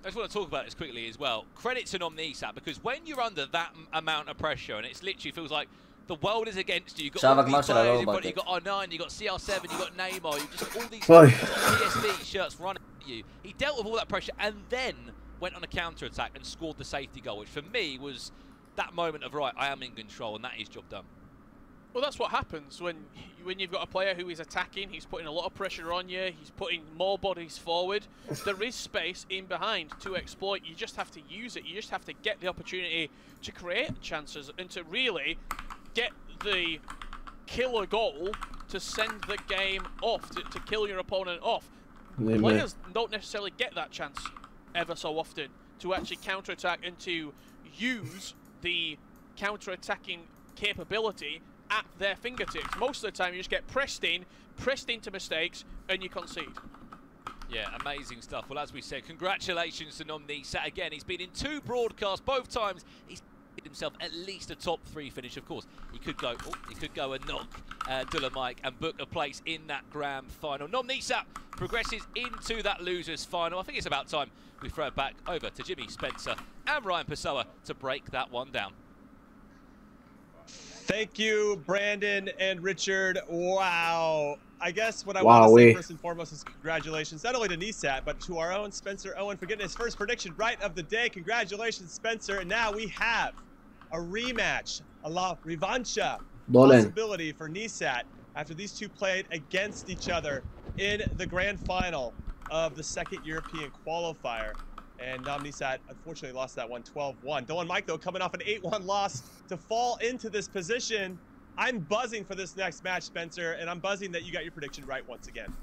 H: I just want to talk about this quickly as well. Credit to NOM Nisat, because when you're under that amount of pressure, and it literally feels like the world is against you. You've got all these players, you've got R9, you've got CR7, you've got Neymar, you've just got all these PSV shirts running at you. He dealt with all that pressure and then went on a counter-attack and scored the safety goal, which for me was that moment of, right, I am in control, and that is job done.
G: Well, that's what happens when you've got a player who is attacking. He's putting a lot of pressure on you. He's putting more bodies forward. There is space in behind to exploit. You just have to use it. You just have to get the opportunity to create chances and to really get the killer goal to send the game off, to kill your opponent off.
B: Amen.
G: Players don't necessarily get that chance ever so often to actually counter-attack and to use the counter-attacking capability at their fingertips. Most of the time you just get pressed into mistakes, and you concede.
H: Yeah, amazing stuff. Well, as we said, congratulations to NOMOfficial. Again, he's been in 2 broadcasts. Both times he's made himself at least a top 3 finish. Of course, he could go and knock Mike and book a place in that grand final. NOMOfficial progresses into that losers final. I think it's about time we throw it back over to Jimmy Spencer and Ryan Pessoa to break that one down.
C: Thank you, Brandon and Richard. Wow. I guess what I want to say first and foremost is congratulations, not only to Issat, but to our own Spencer Owen for getting his first prediction right of the day. Congratulations, Spencer. And now we have a rematch, a la revancha possibility for Issat after these two played against each other in the grand final of the second European qualifier. And NOMOfficial unfortunately lost that one 12-1. Dylan Mike, though, coming off an 8-1 loss to fall into this position. I'm buzzing for this next match, Spencer, and I'm buzzing that you got your prediction right once again.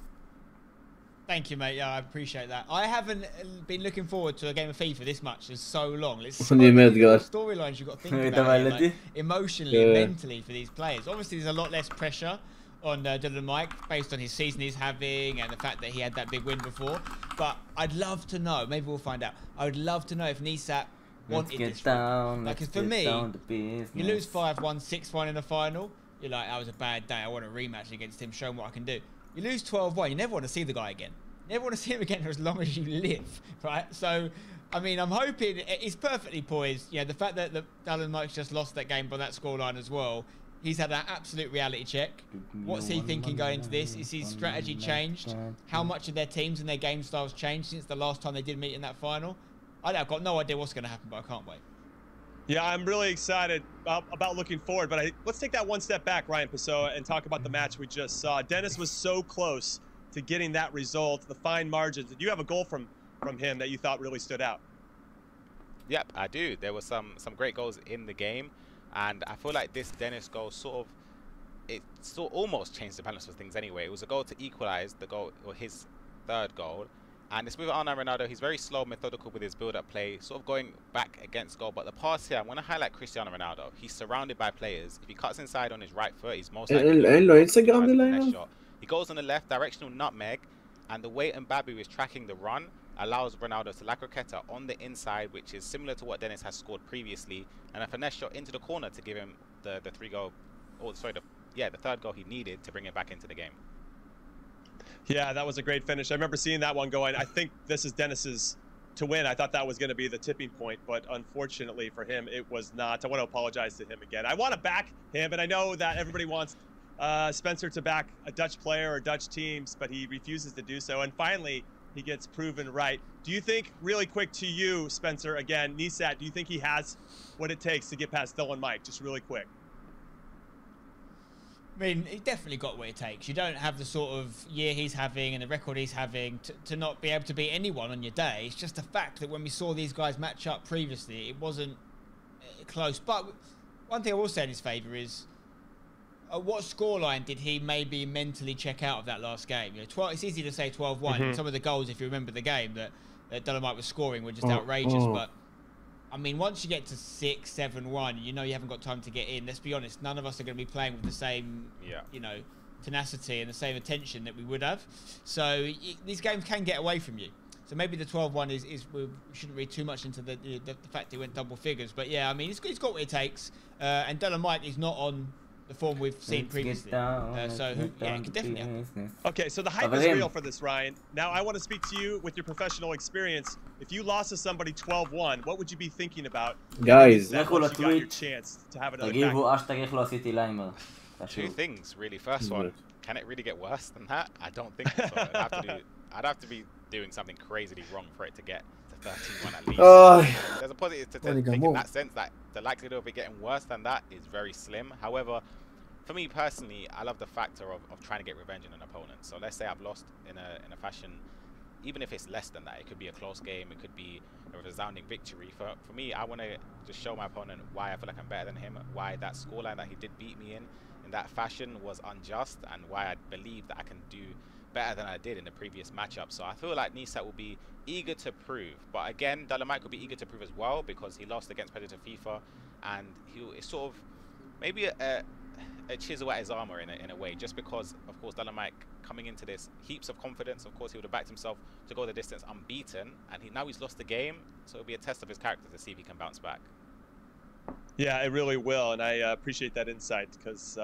D: Thank you, mate. Yeah, I appreciate that. I haven't been looking forward to a game of FIFA this much in so long. It's so many storylines you've got to think about here, like, emotionally, mentally for these players. Obviously, there's a lot less pressure on Dylan Mike based on his season he's having and the fact that he had that big win before. But I'd love to know, maybe we'll find out, I would love to know if Issat wanted this route. Like, for me, you lose 5-1, 6-1 in the final, you're like, that was a bad day, I want a rematch against him, show him what I can do. You lose 12-1, you never want to see the guy again. You never want to see him again for as long as you live, right? So, I mean, I'm hoping he's perfectly poised. Yeah, the fact that Dylan Mike's just lost that game by that scoreline as well, he's had that absolute reality check. What's he thinking going into this? Is his strategy changed? How much of their teams and their game styles changed since the last time they did meet in that final? I've got no idea what's going to happen, but I can't wait.
C: Yeah, I'm really excited about looking forward, but let's take that one step back, Ryan Pessoa, and talk about the match we just saw. Dennis was so close to getting that result, the fine margins. Did you have a goal from him that you thought really stood out?
F: Yep, I do. There were some great goals in the game. And I feel like this Dennis goal almost changed the balance of things anyway. It was a goal to equalize the goal, or his third goal. And it's with Ronaldo. He's very slow, methodical with his build-up play, sort of going back against goal. But the pass here, I'm going to highlight Cristiano Ronaldo. He's surrounded by players. If he cuts inside on his right foot, he's most likely shot. He goes on the left, directional nutmeg, and the way Mbappe is tracking the run allows Ronaldo to La Croqueta on the inside, which is similar to what Dennis has scored previously, and a finesse shot into the corner to give him the third goal he needed to bring it back into the game.
C: Yeah, that was a great finish. I remember seeing that one going, I think this is Dennis's to win. I thought that was going to be the tipping point, but unfortunately for him, it was not. I want to apologize to him again. I want to back him, and I know that everybody wants Spencer to back a Dutch player or Dutch teams, but he refuses to do so, and finally, he gets proven right. Do you think, really quick to you, Spencer, again, Issat, do you think he has what it takes to get past Dylan Mike? Just really quick.
D: I mean, he definitely got what it takes. You don't have the sort of year he's having and the record he's having to not be able to beat anyone on your day. It's just a fact that when we saw these guys match up previously, it wasn't close. But one thing I will say in his favour is, what scoreline did he maybe mentally check out of that last game? You know, it's easy to say 12-1. Some of the goals, if you remember the game, that Dylan Mike was scoring were just outrageous. But, I mean, once you get to 6-7-1, you know you haven't got time to get in. Let's be honest, none of us are going to be playing with the same, you know, tenacity and the same attention that we would have. So these games can get away from you. So maybe the 12-1 is we shouldn't read too much into the fact he went double figures. But, yeah, I mean, he's got what it takes. And Dylan Mike is not on the form we've seen previously. Yeah, it could definitely happen.
C: Okay, so the hype is real for this, Ryan. Now, I want to speak to you with your professional experience. If you lost to somebody 12-1, what would you be thinking about?
B: Guys,
C: you got your chance to have another
F: Two things, really. First one, can it really get worse than that? I don't think so. I'd have to be doing something crazily wrong for it to get to 13-1 at least. There's a positive to think in that sense that the likelihood of it getting worse than that is very slim. However, for me personally, I love the factor of trying to get revenge on an opponent. So let's say I've lost in a fashion, even if it's less than that, it could be a close game, it could be a resounding victory. For me, I want to just show my opponent why I feel like I'm better than him, why that scoreline that he did beat me in that fashion was unjust, and why I believe that I can do better than I did in the previous matchup. So I feel like Nisat will be eager to prove, but again, Dolomite will be eager to prove as well, because he lost against Predator FIFA, and it's sort of maybe a chisel at his armor in a way, just because of course Dolomite coming into this heaps of confidence. Of course he would have backed himself to go the distance unbeaten, and now he's lost the game, so it'll be a test of his character to see if he can bounce back.
C: Yeah, it really will, and I appreciate that insight, because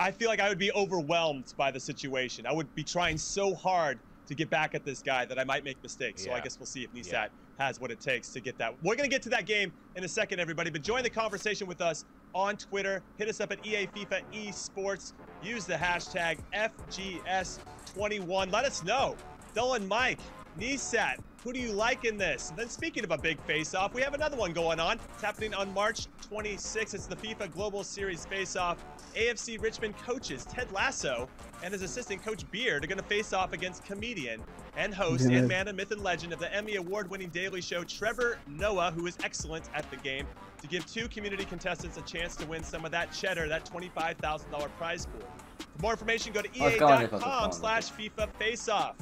C: I feel like I would be overwhelmed by the situation. I would be trying so hard to get back at this guy that I might make mistakes. So I guess we'll see if Nisat has what it takes to get that. We're going to get to that game in a second, everybody, but join the conversation with us on Twitter. Hit us up at EA FIFA Esports. Use the hashtag FGS21. Let us know. Dylan, Mike, Nisat, who do you like in this? And then speaking of a big face-off, we have another one going on. It's happening on March 26th. It's the FIFA Global Series face-off. AFC Richmond coaches Ted Lasso and his assistant coach Beard are going to face off against comedian and host and man of myth and legend of the Emmy Award-winning daily show Trevor Noah, who is excellent at the game, to give two community contestants a chance to win some of that cheddar, that $25,000 prize pool. For more information, go to ea.com/FIFA faceoff.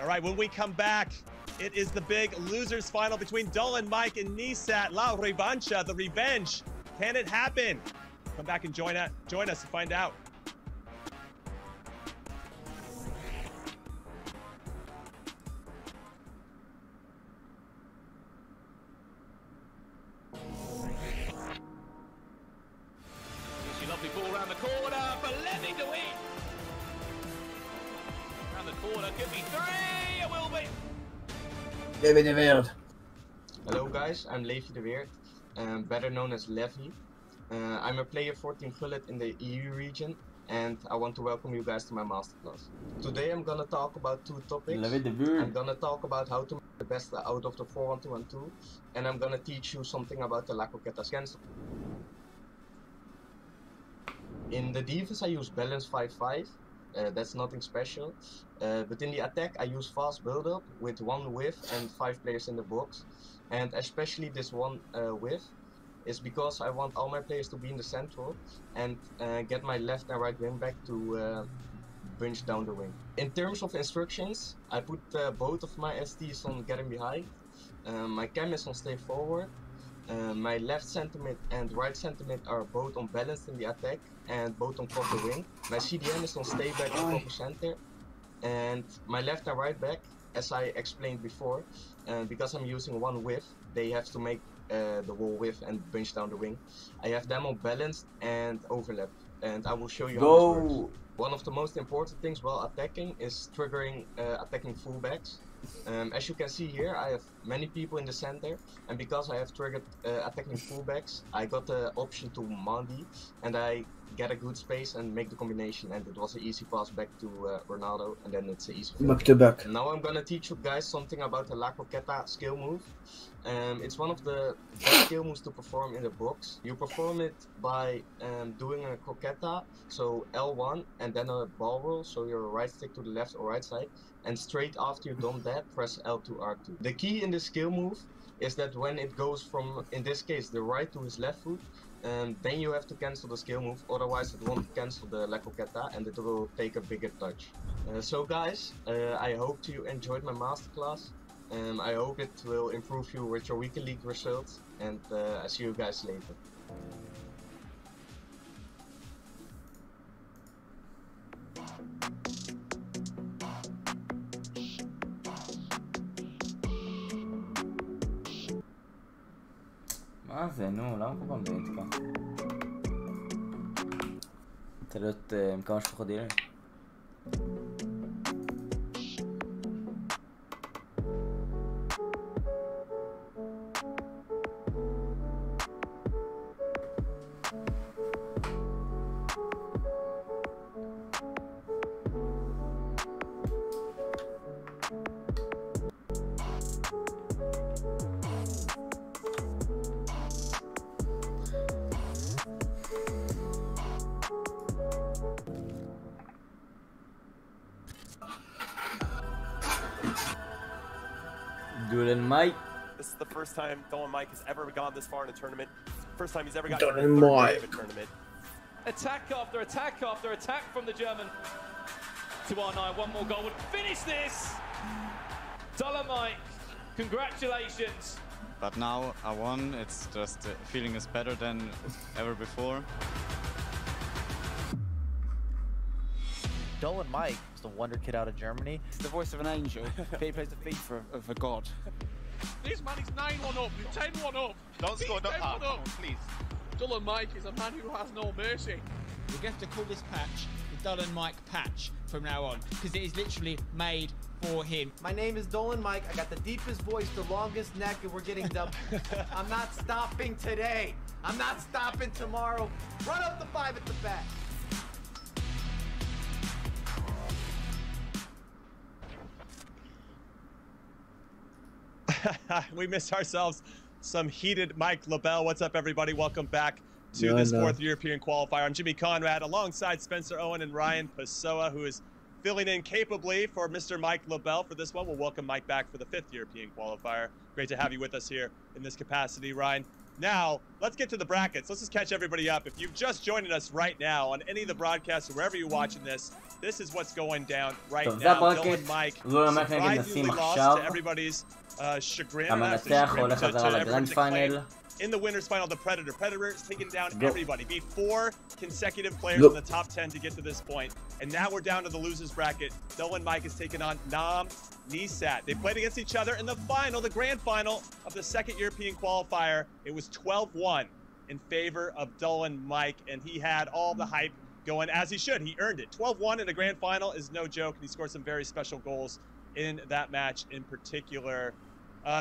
C: All right, when we come back, it is the big losers final between Dolan, Mike, and Nisat. La Revancha, the revenge. Can it happen? Come back and join us to find out.
H: Lovely ball around the corner for Levy to win. Around the corner, could be three. It will be.
N: Levy de Weert.
O: Hello guys, I'm Levy de Weert, better known as Levy. I'm a player for Team Gullit in the EU region, and I want to welcome you guys to my masterclass. Today I'm gonna talk about two topics. I'm gonna talk about how to make the best out of the 4-1-2-1-2, and I'm gonna teach you something about the La Coqueta cancel. In the defense I use balance 5-5, that's nothing special, but in the attack I use fast build-up with one width and 5 players in the box, and especially this one width is because I want all my players to be in the central and get my left and right wing back to bunch down the wing. In terms of instructions, I put both of my STs on getting behind, my cam is on stay forward, my left center mid and right center mid are both on balance in the attack and both on cover wing. My CDM is on stay back and cover center, and my left and right back, as I explained before, because I'm using one width, they have to make the wall width and bunch down the wing. I have them on balanced and overlap, and I will show you how this works. One of the most important things while attacking is triggering attacking fullbacks. As you can see here, I have many people in the center, and because I have triggered attacking fullbacks, I got the option to Mandy, and I get a good space and make the combination, and it was an easy pass back to Ronaldo, and then it's an easy
N: back to back.
O: Now I'm gonna teach you guys something about the La Coqueta skill move. It's one of the best skill moves to perform in the box. You perform it by doing a Coqueta, so L1 and then a ball roll, so your right stick to the left or right side, and straight after you've done that, press L2 R2. The key in this skill move is that when it goes from, in this case, the right to his left foot, then you have to cancel the skill move, otherwise it won't cancel the La Coqueta and it will take a bigger touch. So guys, I hope you enjoyed my masterclass. I hope it will improve you with your weekly league results, and I see you guys later.
A: מה זה, נו, למה כל פעם באינטקה? רוצה להיות עם כמה שפחות דילים? Dolan Mike.
C: This is the first time Dolan Mike has ever gone this far in a tournament. First time he's ever got
B: Dolan
C: to the third
B: Mike.
C: day of a tournament.
H: Attack after attack after attack from the German. To R9, one more goal would finish this. Dolan Mike, congratulations.
K: But now I won. It's just feeling is better than ever before.
P: Dolan Mike is the wonder kid out of Germany. He's the voice of an angel. He plays the FIFA of a god.
G: This man is 9-1 up, he's 10-1 up.
F: Don't score, don't, come on, please.
G: Dolan Mike is a man who has no mercy.
D: We're going to have to call this patch the Dolan Mike patch from now on, because it is literally made for him.
Q: My name is Dolan Mike. I got the deepest voice, the longest neck, and we're getting dubbed. I'm not stopping today. I'm not stopping tomorrow. Run up the 5 at the back.
C: We missed ourselves some heated Mike LaBelle. What's up, everybody? Welcome back to this fourth European qualifier. I'm Jimmy Conrad, alongside Spencer Owen and Ryan Pessoa, who is filling in capably for Mr. Mike LaBelle for this one. We'll welcome Mike back for the 5th European qualifier. Great to have you with us here in this capacity, Ryan. Now, let's get to the brackets. Let's just catch everybody up. If you've just joined us right now on any of the broadcasts or wherever you're watching this, this is what's going down right now. Dolan Mike surprisingly lost to everybody's chagrin. In the winners final, the Predator. Predator is taking down everybody. Beat 4 consecutive players in the top 10 to get to this point. And now we're down to the losers bracket. Dolan Mike is taking on NOM Issat. They played against each other in the final, the grand final of the 2nd European qualifier. It was 12-1 in favor of Dolan Mike, and he had all the hype going as he should. He earned it. 12-1 in a grand final is no joke, and he scored some very special goals in that match in particular.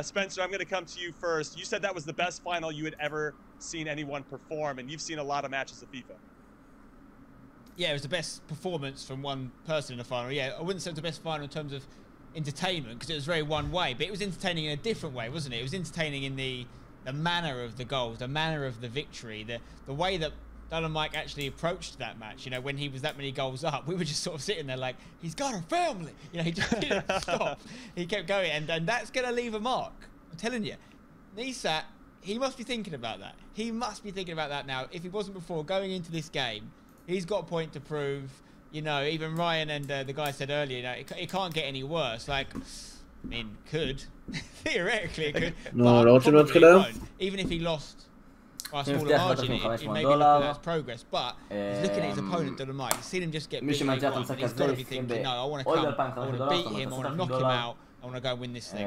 C: Spencer, I'm going to come to you first. You said that was the best final you had ever seen anyone perform, and you've seen a lot of matches of FIFA.
D: Yeah, it was the best performance from one person in the final. Yeah, I wouldn't say it was the best final in terms of entertainment, because it was very one way, but it was entertaining in a different way, wasn't it? It was entertaining in the manner of the goals, the manner of the victory, the way that Dolan Mike actually approached that match. You know, when he was that many goals up, we were just sort of sitting there like, he's got a family. You know, he just didn't stop. He kept going, and that's going to leave a mark. I'm telling you. Issat, he must be thinking about that. He must be thinking about that now. If he wasn't before, going into this game, he's got a point to prove. You know, even Ryan and the guy said earlier, you know, it can't get any worse. Like, I mean, could. Theoretically, it could.
B: No,
D: even if he lost by a smaller margin, it maybe look at that's progress. But he's looking at his opponent, Dolan Mike. He's seen him just get beaten, and he's got to be thinking, no, I want to come, I want to beat him, I want to knock him out, I want to go and win this thing.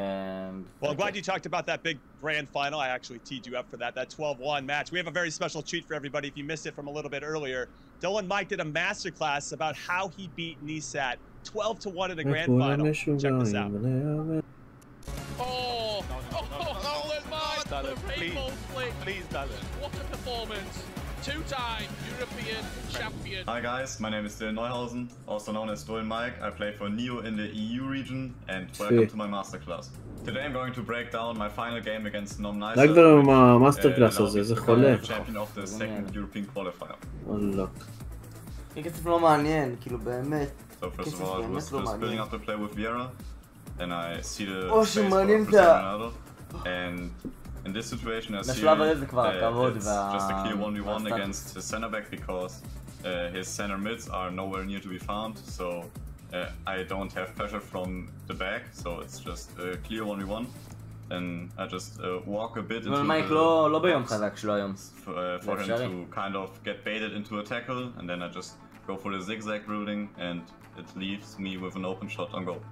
C: Well, I'm glad you talked about that big grand final. I actually teed you up for that 12-1 match. We have a very special treat for everybody if you missed it from a little bit earlier. Dolan Mike did a masterclass about how he beat Issat 12-1 in the grand final. Check this out.
G: Oh, Dolan Mike, the rainbow flick.
F: Please, Dolan.
G: What a performance. 2-time European champion.
K: Hi guys, my name is Dylan Neuhausen, also known as Dolan Mike. I play for NEO in the EU region, and welcome to my masterclass. Today I'm going to break down my final game against NOM GamingOfficial, champion of the 2nd European qualifier. So first of all, I was just building up the play with Vieira. Then I see the space for Ronaldo, and in this situation I see that it's just a clear 1v1 against his center back, because his center mids are nowhere near to be found, so I don't have pressure from the back, so it's just a clear 1v1. Then I just walk a bit into the box for him to kind of get baited into a tackle, and then I just go for the zigzag ruling, and it leaves me with an open shot on goal.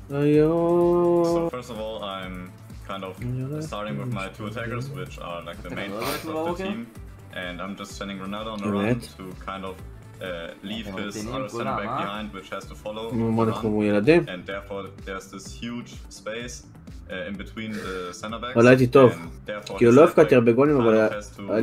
K: So first of all, I'm kind of starting with my 2 attackers, which are like the main parts of the team, and I'm just sending Ronaldo on the run to kind of leave his other center back behind, which has to follow the run, and therefore there's this huge space in between the center backs, and therefore the center back has to go a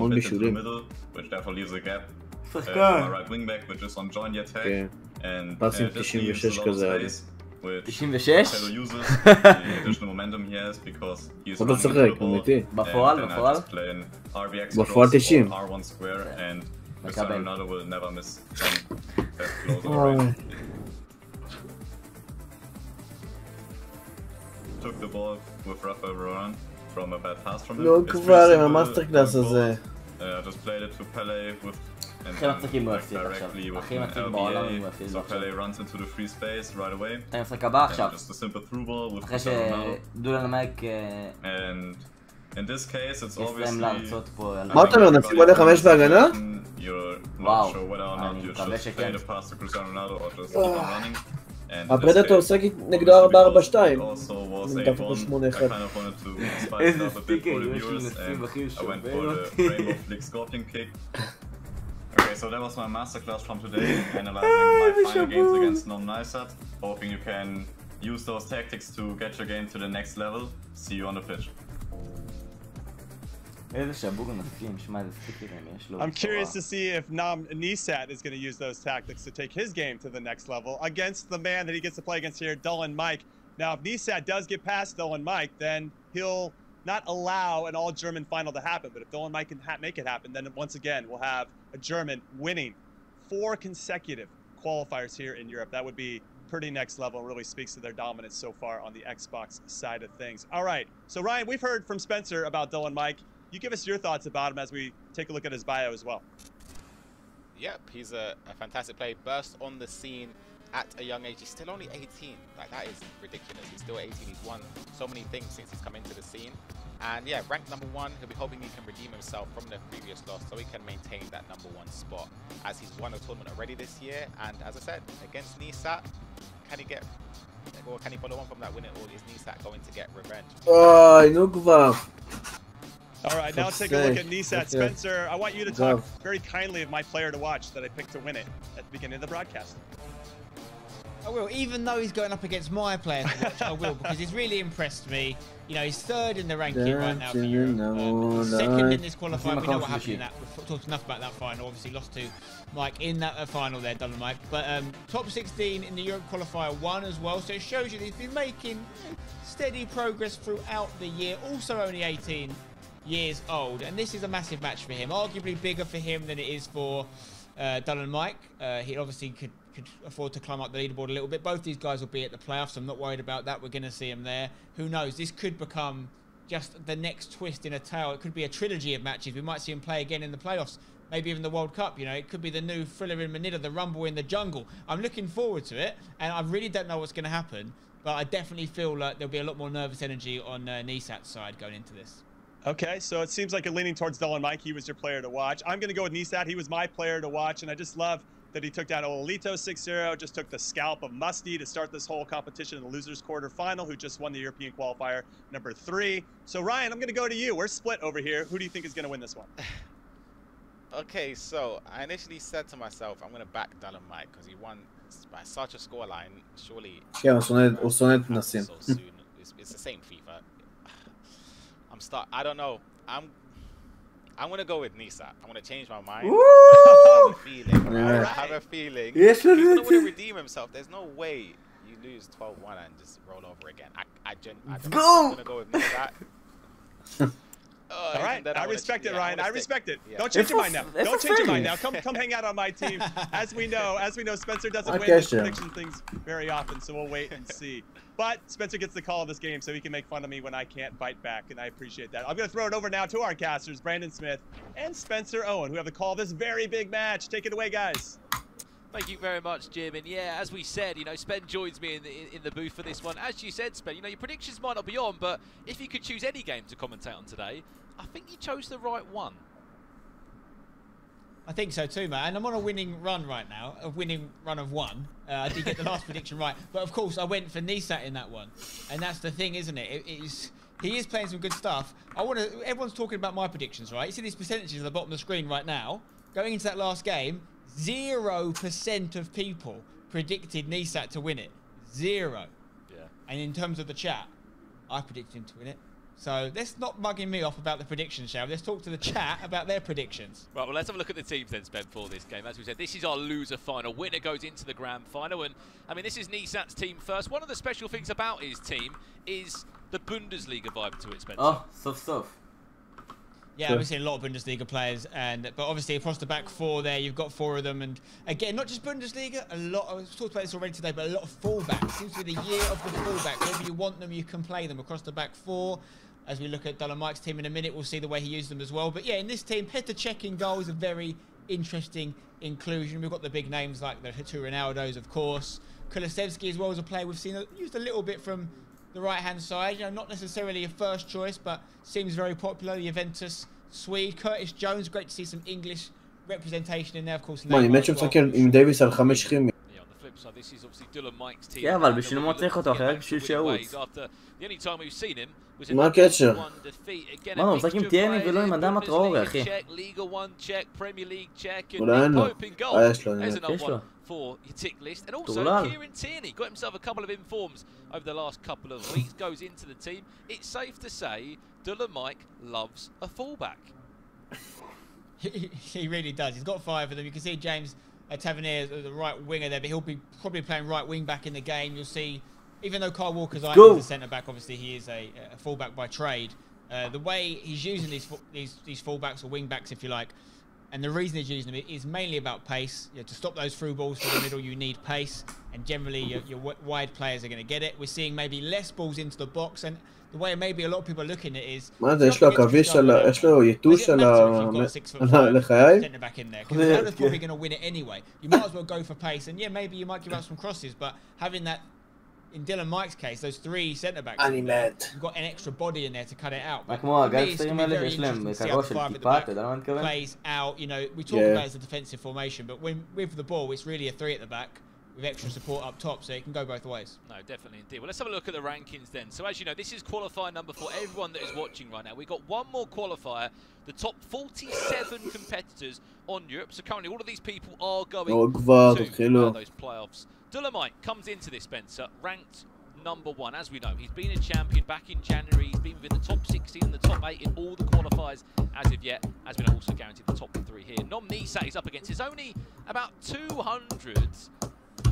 K: bit into the middle, which therefore leaves a gap for my right wing back, which is on join the attack, and this leaves a lot of space, which Marcelo uses the additional momentum he has, because he's running into the ball, and then I just play an RBX cross or R1 square, and Mr. Ronaldo will never miss that close already. the ball with Rafael Varane from a bad pass from him.
B: נו כבר עם המאסטר קלאס הזה.
K: I just played it to Pele with and
A: הכי מצחיקים בהפסיד עכשיו. הכי מצחיק בעולם אם הוא יפסיד
K: so
A: עכשיו.
K: Pele runs into the free space right away.
A: אתה המשחק הבא עכשיו.
K: Just a simple through ball with
A: אחרי שדולן מייק...
K: And in this case it's
A: יש להם להרצות פה על...
B: מה אתה אומר, נציג עולה 5 בהגנה?
K: וואו, אני מקווה שכן.
B: הפרדטור עושה נגדו 4-4-2. אני דווקא פה 8-1.
A: איזה סטיקר, יש לי נסים אחי שובר אותי.
K: Okay, so that was my masterclass from today, analyzing my final games against NOM Исәт. Hoping you can use those tactics to get your game to the next level. See you on the pitch.
A: איזה שבוק נסים, שמע איזה סטיקרים יש לו.
C: I'm curious to see if נסאת is going to use those tactics to take his game to the next level against the man that he gets to play against here, Dolan Mike. Now, if נסאת does get past Dolan Mike, then he'll not allow an all-German final to happen. But if Dolan Mike can make it happen, then once again we'll have a German winning 4 consecutive qualifiers here in Europe. That would be pretty next level. Really speaks to their dominance so far on the Xbox side of things. All right, so Ryan, we've heard from Spencer about Dolan Mike. You give us your thoughts about him as we take a look at his bio as well.
F: Yep, he's a fantastic player. Burst on the scene at a young age. He's still only 18. Like, that is ridiculous. He's still 18. He's won so many things since he's come into the scene. And yeah, ranked #1. He'll be hoping he can redeem himself from the previous loss so he can maintain that #1 spot, as he's won a tournament already this year. And as I said, against נסאת, can he follow on from that win, or is נסאת going to get revenge?
B: נו כבר.
C: All right, now let's take a look at נסאת. Spencer, I want you to talk very kindly of my player to watch that I picked to win it at the beginning of the broadcast.
D: I will, even though he's going up against my player to watch, I will, because he's really impressed me. You know, he's 3rd in the ranking right now for Europe. 2nd in this qualifier. We know what happened in that. We've talked enough about that final. Obviously lost to Mike in that final there, Dolan Mike. But top 16 in the Europe qualifier 1 as well. So it shows you that he's been making steady progress throughout the year. Also only 18 years old. And this is a massive match for him. Arguably bigger for him than it is for Dolan Mike. He obviously could afford to climb up the leaderboard a little bit. Both these guys will be at the playoffs. I'm not worried about that. We're going to see him there. Who knows? This could become just the next twist in a tale. It could be a trilogy of matches. We might see him play again in the playoffs. Maybe even the World Cup. You know, it could be the new thriller in Manila, the Rumble in the jungle. I'm looking forward to it, and I really don't know what's going to happen. But I definitely feel like there'll be a lot more nervous energy on nesәt's side going into this.
C: Okay, so it seems like you're leaning towards Dolan Mike. He was your player to watch. I'm going to go with nesәt. He was my player to watch, and I just love that he took down Ololito 6-0, just took the scalp of Musty to start this whole competition in the losers quarterfinal, who just won the European qualifier #3. So Ryan, I'm going to go to you. We're split over here. Who do you think is going to win this one?
F: Okay, so I initially said to myself, I'm going to back Dolan Mike because he won by such a scoreline. Surely,
B: הוא שונא את נסים.
F: It's the same FIFA. I don't know. I'm going to go with nesәt. I'm going to change my mind. I have a feeling. He's going to want to redeem himself. There's no way you lose 12-1 and just roll over again. I'm going to go with nesәt.
C: All right, I respect it, Ryan. I respect it. Yeah. Don't change your mind now. Don't change your mind now. Come hang out on my team. As we know, Spencer doesn't win these prediction things very often, so we'll wait and see. But Spencer gets the call of this game, so he can make fun of me when I can't bite back, and I appreciate that. I'm going to throw it over now to our casters, Brandon Smith and Spencer Owen, who have the call of this very big match. Take it away, guys.
H: Thank you very much, Jim. And yeah, as we said, you know, Spen joins me in the booth for this one. As you said, Spen, you know, your predictions might not be on, but if you could choose any game to commentate on today, I think you chose the right one.
D: I think so too, man. And I'm on a winning run right now, a winning run of 1. I did get the last prediction right, but of course I went for nesәt in that one, and that's the thing, isn't it? He is playing some good stuff. Everyone's talking about my predictions, right? You see these percentages at the bottom of the screen right now. Going into that last game, 0% of people predicted nesәt to win it. 0. Yeah. And in terms of the chat, I predicted him to win it. So let's not mugging me off about the predictions, shall we? Let's talk to the chat about their predictions.
H: Right, well, let's have a look at the teams then, Spen, for this game. As we said, this is our loser final. Winner goes into the grand final. And, I mean, this is nesәt's team first. One of the special things about his team is the Bundesliga vibe to it, Spencer.
A: Oh, סוף סוף.
D: Yeah, we've seen a lot of Bundesliga players, but obviously across the back four there, you've got 4 of them, and again, not just Bundesliga, we've talked about this already today, but a lot of fullbacks. Seems to be the year of the fullback. Whenever you want them, you can play them across the back 4. As we look at Dolomite's team in a minute, we'll see the way he used them as well. But yeah, in this team, Petr Cech in goal is a very interesting inclusion. We've got the big names like the 2 Ronaldos, of course. Kulusevski as well as a player we've seen used a little bit from the right-hand side. You know, not necessarily a first choice, but seems very popular. The Juventus Swede. Curtis Jones, great to see some English representation in there, of course.
B: האמת שמשחקים עם דייוויס על 5 כימי.
A: כן, אבל בשביל מה צריך אותו אחרי בשביל שירוץ.
B: מה הקשר?
A: מה, הוא משחק עם טייני ולא עם אדם הטראורי, אחי.
B: אולי אין לו. יש לו,
A: יש לו.
H: For your tick list, and also Kieran Tierney got himself a couple of informs over the last couple of weeks, goes into the team. It's safe to say Dolomite loves a fullback.
D: He really does. He's got 5 of them. You can see James Tavernier as the right winger there, but he'll be probably playing right wing back in the game. You'll see, even though Kyle Walker's eye is a centre back, obviously he is a fullback by trade. The way he's using these fullbacks or wing backs, if you like, and the reason he's using them is mainly about pace. You know, to stop those through balls to the middle, you need pace, and generally your wide players are going to get it. We're seeing maybe less balls into the box, and the way maybe a lot of people are looking at it is...
B: מה זה, יש לו עכביש, יש לו יתוש על לחייב?
D: He's probably going to win it anyway. You might as well go for pace, and yeah, maybe you might give out some crosses, but having that, in Dylan Mike's case, those 3 centre-backs, you've got an extra body in there to cut it out.
A: כמו הגלסטרים האלה שיש להם קרוב של טיפה, אתה יודע מה אני מתכוון?
D: Plays out, you know, we talk about it as a defensive formation, but when with the ball, it's really a 3 at the back with extra support up top, so it can go both ways.
H: No, definitely indeed. Well, let's have a look at the rankings then. So as you know, this is qualifier number 4. Everyone that is watching right now, we've got one more qualifier. The top 47 competitors on Europe. So currently all of these people are going to those playoffs. Dolomite comes into this, Spencer, ranked number 1. As we know, he's been a champion back in January. He's been within the top 16 and the top 8 in all the qualifiers as of yet. As we know, also guaranteed the top 3 here. NOMOfficial he's up against is only about 200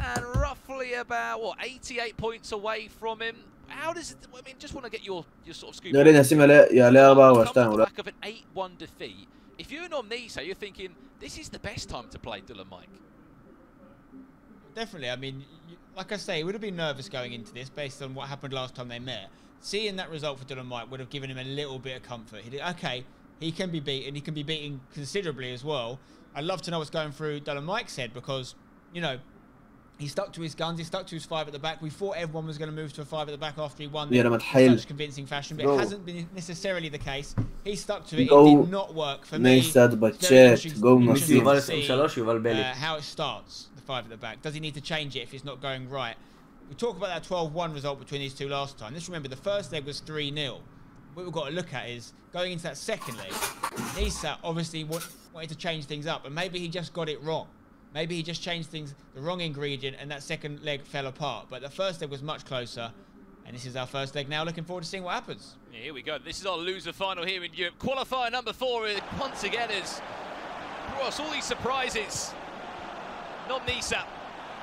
H: and roughly about, what, 88 points away from him. How does it, I mean, just want to get your sort of scoop.
B: נסים יעלה 4-2
H: back of an 8-1 defeat. If you're NOMOfficial, you're thinking, this is the best time to play Dolomite.
D: Definitely. I mean, like I say, he would have been nervous going into this based on what happened last time they met. Seeing that result for Dolomite would have given him a little bit of comfort. Okay, he can be beaten. He can be beaten considerably as well. I'd love to know what's going through Dolomite's head because, you know, he stuck to his guns. He stuck to his 5 at the back. We thought everyone was going to move to a 5 at the back after he won in such convincing fashion, but it hasn't been necessarily the case. He stuck to it. It did not work for me. How it starts. 5 at the back. Does he need to change it if it's not going right? We talk about that 12-1 result between these 2 last time. Let's remember the first leg was 3-0. What we've got to look at is going into that second leg, Issa obviously wanted to change things up, and maybe he just got it wrong. Maybe he just changed things, the wrong ingredient, and that second leg fell apart. But the first leg was much closer, and this is our first leg now. Looking forward to seeing what happens.
H: Yeah, here we go. This is our loser final here in Europe. Qualifier number 4 once again is across all these surprises. NOMOfficial.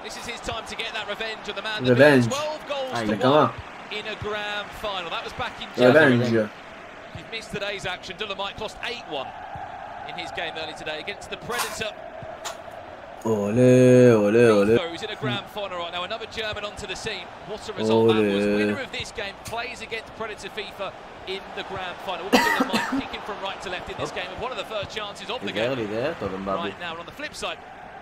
H: This is his time to get that revenge on the man that made 12 goals to 1 in a grand final. That was back in January. He's missed today's action. Dolomite lost 8-1 in his game early today against the Predator. Who's in a grand final right now. Another German onto the scene. What a result that was. Winner of this game plays against Predator Fifa in the grand final. We'll be Dolomite kicking from right to left in this game. One of the first chances of the game right now. And on the flip side,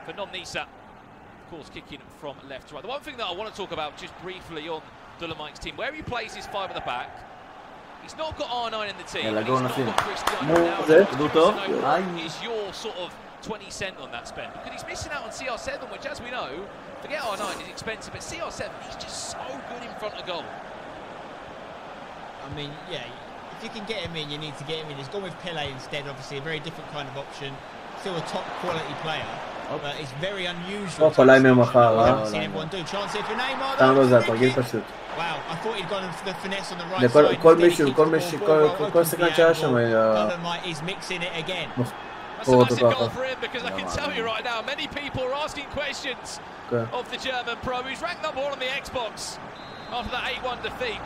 H: for NOMOfficial, of course, kicking from left to right. The one thing that I want to talk about just briefly on Dolomite's team, where he plays his 5 at the back, he's not got R9 in the team, and he's not got Cristiano now. Is your sort of 20 cent on that spend? Because he's missing out on CR7, which, as we know, forget R9 is expensive, but CR7, he's just so good in front of goal.
D: I mean, yeah, if you can get him in, you need to get him in. He's gone with Pele instead, obviously, a very different kind of option. Still a top quality player, but it's very unusual. I haven't seen everyone do. Chance here for Neymar. Wow, I thought he'd gone for the finesse on the right side. Dolomite is mixing it again.
H: That's a massive goal for him, because I can tell you right now, many people are asking questions of the German pro. He's ranked number 1 on the Xbox after that 8-1 defeat.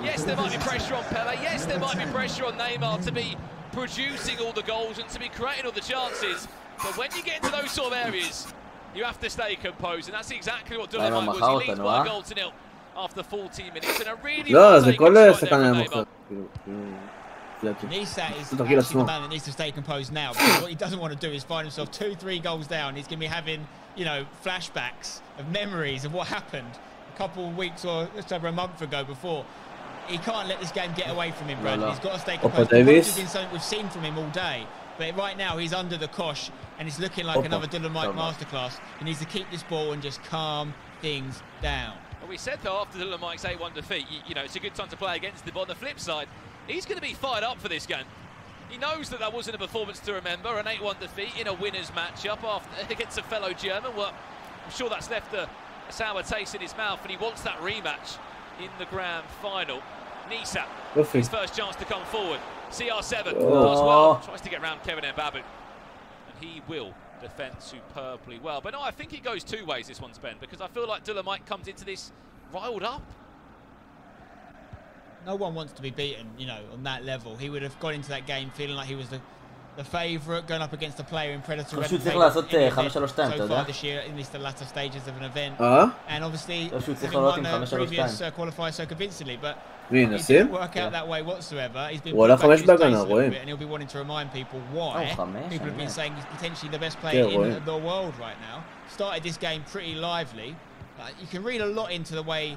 H: Yes, there might be pressure on Pele. Yes, there might be pressure on Neymar to be
G: producing all the goals and to be creating all the chances. But when you get into those sort of areas, you have to stay composed, and that's exactly what Dolomite was. He leads by a goal to nil after 14 minutes, and a really well-taken shot there from Neymar.
D: Issat is actually the man that needs to stay composed now, because what he doesn't want to do is find himself 2-3 goals down. He's going to be having, you know, flashbacks of memories of what happened a couple of weeks or just over a month ago before. He can't let this game get away from him, Brandon. He's got to stay composed. It's been something we've seen from him all day, but right now he's under the cosh, and it's looking like another Dolomite masterclass. He needs to keep this ball and just calm things down.
G: Well, we said though after Dolomite's 8-1 defeat, you know, it's a good time to play against them. But on the flip side, he's going to be fired up for this game. He knows that wasn't a performance to remember, an 8-1 defeat in a winners matchup against a fellow German. Well, I'm sure that's left a sour taste in his mouth, and he wants that rematch in the grand final. Issat, his first chance to come forward. CR7 does well, tries to get around Kevin Mbabu, and he will defend superbly well. But no, I think it goes two ways, this one's Ben, because I feel like Dolomite comes into this riled up.
D: No one wants to be beaten, you know, on that level. He would have gone into that game feeling like he was the favourite, going up against a player in Predator so far this year, in least the latter stages of an event. And obviously, having won the previous qualifier so convincingly, but it didn't work out that way whatsoever. He's been put back in his place a little bit, and he'll be wanting to remind people why. People have been saying he's potentially the best player in the world right now. Started this game pretty lively. You can read a lot into the way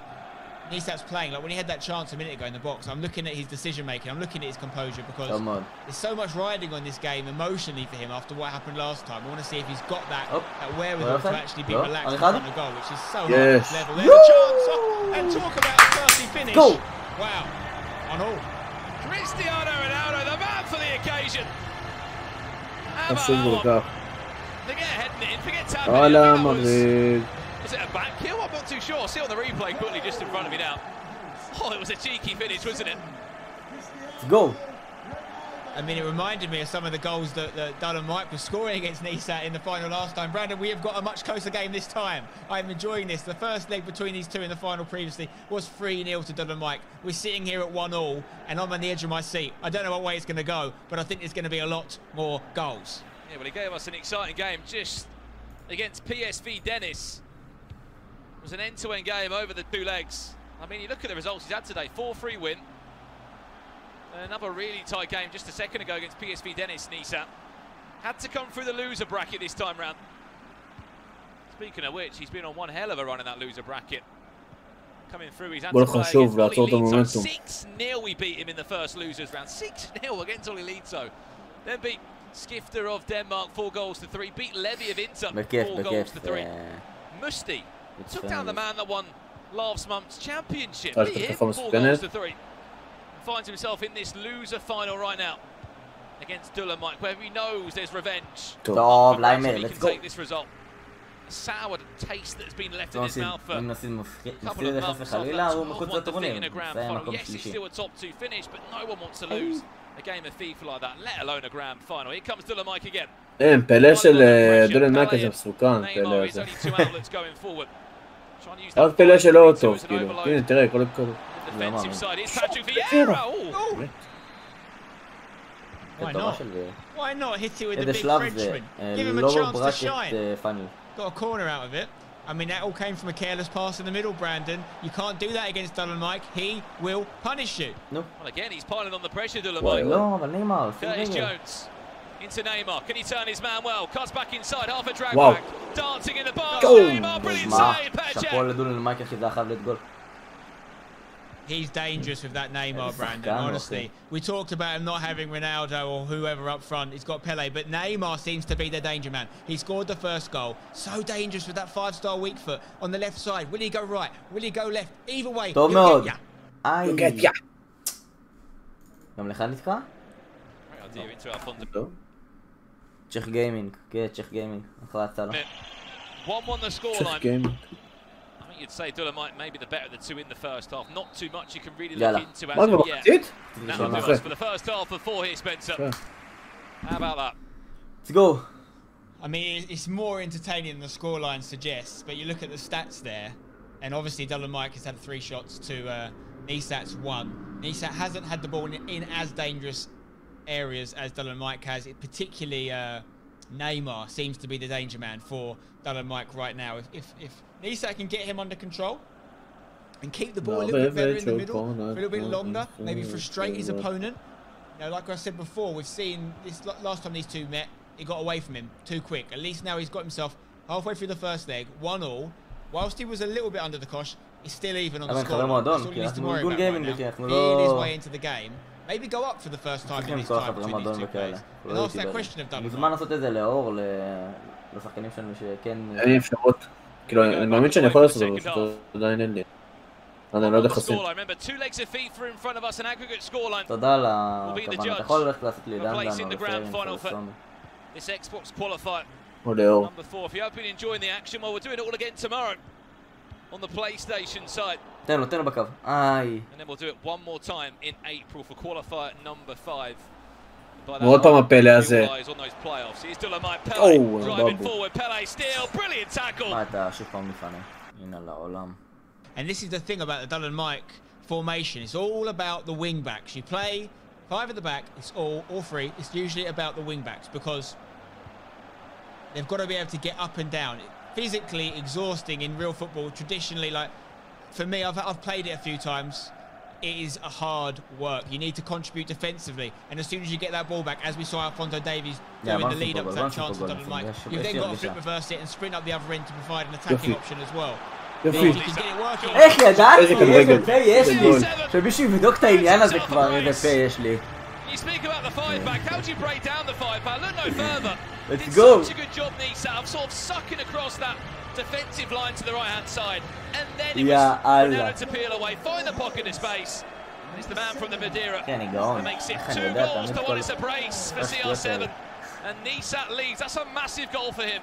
D: Issat's playing. Like when he had that chance a minute ago in the box, I'm looking at his decision making, I'm looking at his composure, because there's so much riding on this game emotionally for him after what happened last time. I want to see if he's got that wherewithal to actually be relaxed in front of the goal, which is so high level. There's a chance, and talk about a thirsty finish. Wow, on all.
G: Cristiano Ronaldo, the man for the occasion. Forget heading it in, forget tapping it. Was it a back heel? I'm not too sure. See on the replay quickly just in front of me now. Oh, it was a cheeky finish, wasn't it?
A: Let's go.
D: I mean, it reminded me of some of the goals that Dolomite was scoring against Issat in the final last time. Brandon, we have got a much closer game this time. I'm enjoying this. The first leg between these two in the final previously was 3-0 to Dolomite. We're sitting here at 1-1, and I'm on the edge of my seat. I don't know what way it's going to go, but I think there's going to be a lot more goals.
G: Yeah, well, he gave us an exciting game just against PSV Dennis. It was an end-to-end game over the two legs. I mean, you look at the results he's had today. 4-3 win. Another really tight game just a second ago against PSV Dennis. Issat had to come through the loser bracket this time round. Speaking of which, he's been on one hell of a run in that loser bracket. Coming through, he's had to play against Olilito. 6-0 we beat him in the first losers round. 6-0 against Olilito. Then beat Skifter of Denmark 4-3. Beat Levy of Inter 4-3. Musti took down the man that won last month's championship. Beat him 4-3. Finds himself in this loser final right now against Dolomite, where he knows there's revenge. He can take this result. A sour taste that's been left in his mouth for a couple of months after that 12-1 defeat in a grand final. Yes, it's still a top 2 finish, but no one wants to lose a game of FIFA like that, let alone a grand final. Here comes Dolomite again.
B: פלא של דולמייק הזה מסוכן, פלא הזה. רק פלא שלא הוא טוב, כאילו. הנה, תראה, כל הכבוד.
G: Defensive side is Patrick Vieira.
D: Why not? Why not hit it with the big Frenchman? Give him a chance to shine. Got a corner out of it. I mean, that all came from a careless pass in the middle, Brandon. You can't do that against Dolomite. He will punish you.
G: No. Well, again, he's piling on the pressure, Dolomite. Curtis Jones into Neymar. Can he turn his man well? Cuts back inside, half a drag back. Dancing in the box. Neymar, brilliant save.
D: He's dangerous with that Neymar, Brandon, honestly. We talked about him not having Ronaldo or whoever up front. He's got Pele, but Neymar seems to be the danger man. He scored the first goal. So dangerous with that 5-star weak foot on the left side. Will he go right? Will he go left? Either way, he'll get ya.
A: He'll get ya. גם לך נתקע? צ'ך גיימינג, כן, צ'ך גיימינג. אחלה הצעה לו.
G: 1-1 the scoreline. You'd say Dolomite maybe the better of the two in the first half. Not too much you can really look into as of yet. That'll do us for the first half of 4 here, Spencer. How about that?
A: Let's go.
D: I mean, it's more entertaining than the scoreline suggests, but you look at the stats there, and obviously Dolomite has had 3 shots to Issat's 1. Issat hasn't had the ball in as dangerous areas as Dylan Mike has. It particularly Neymar seems to be the danger man for Dylan Mike right now. If Nisat can get him under control and keep the ball a little bit better in the middle for a little bit longer, maybe frustrate his opponent. You know, like I said before, we've seen this last time these two met, he got away from him too quick. At least now he's got himself halfway through the first leg, 1-1. Whilst he was a little bit under the cosh, he's still even on the score. That's all he needs to worry about right now. Feeling his way into the game. Maybe go up for the first time in his time between these two players. And ask that question of Dylan.
A: מוזמן לעשות את זה לאור, לשחקנים שלנו שכן...
B: אין לי אפשרות. כאילו, אני מאמין שאני יכול לעשות את זה, פשוט עדיין אין לי. אני לא יודע איך עושים.
A: תודה על הכוונה. אתה יכול ללכת לעשות לי דן
B: או לאור.
H: Number 4, if you have been enjoying the action, well, we're doing it all again tomorrow on the PlayStation side.
A: תן לו בקו. איי.
H: And then we'll do it one more time in April for qualifier number 5.
B: ועוד פעם הפלא הזה.
A: אתה שוב פעם לפני. הנה לעולם.
D: And this is the thing about the Dylan Mike formation. It's all about the wing backs. You play 5 at the back, it's all 3. It's usually about the wing backs because they've got to be able to get up and down. Physically exhausting in real football. Traditionally, like for me, I've played it a few times. It is a hard work. You need to contribute defensively, and as soon as you get that ball back, as we saw Alphonso Davies doing the lead up to that chance of Dylan Mike, you've then got to flip reverse it and sprint up the other end to provide an attacking option as well.
A: איך ידעתי? איזה פה יש לי? שמישהו יבדוק את העניין הזה כבר, איזה פה יש לי.
H: You speak about the 5 back. How do you break down the 5 back? Look no further.
A: Let's go.
H: Such a good job, Nisat, of sort of sucking across that defensive line to the right-hand side, and then it was Ronaldo to peel away, find the pocket of space. And it's the man from the Madeira that makes it 2 goals to 1. It's a brace for CR7, and Nisat leads. That's a massive goal for him.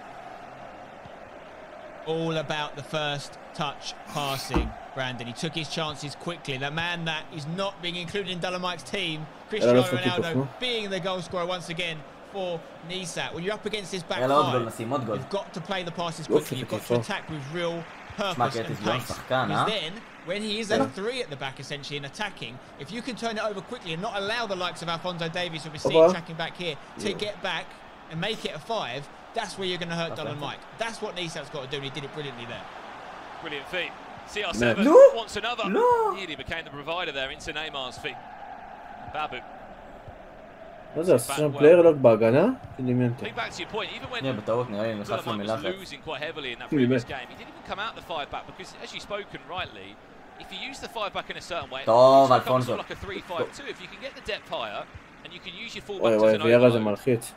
D: All about the first touch passing, Brandon. He took his chances quickly. The man that is not being included in Dylan Mike's team, Cristiano Ronaldo, being the goal scorer once again for Nisat. When you're up against this back 5, you've got to play the passes quickly. You've got to attack with real purpose and pace. Because then, when he is at 3 at the back, essentially, and attacking, if you can turn it over quickly and not allow the likes of Alphonso Davies, who we're seeing tracking back here, to get back and make it a 5, that's where you're going to hurt Dylan Mike. That's what Nisat's got to do, and he did it brilliantly there.
H: Brilliant feat. CR7 wants another. Nearly became the provider there into Neymar's feet. Babu.
B: מה זה, שם פלייר לוק בהגנה?
H: דמיינתי.
A: בטעות נראה לי נחף למלחת. טוב, אלפונסו.
B: וואי וואי, ויארה זה מלחיץ.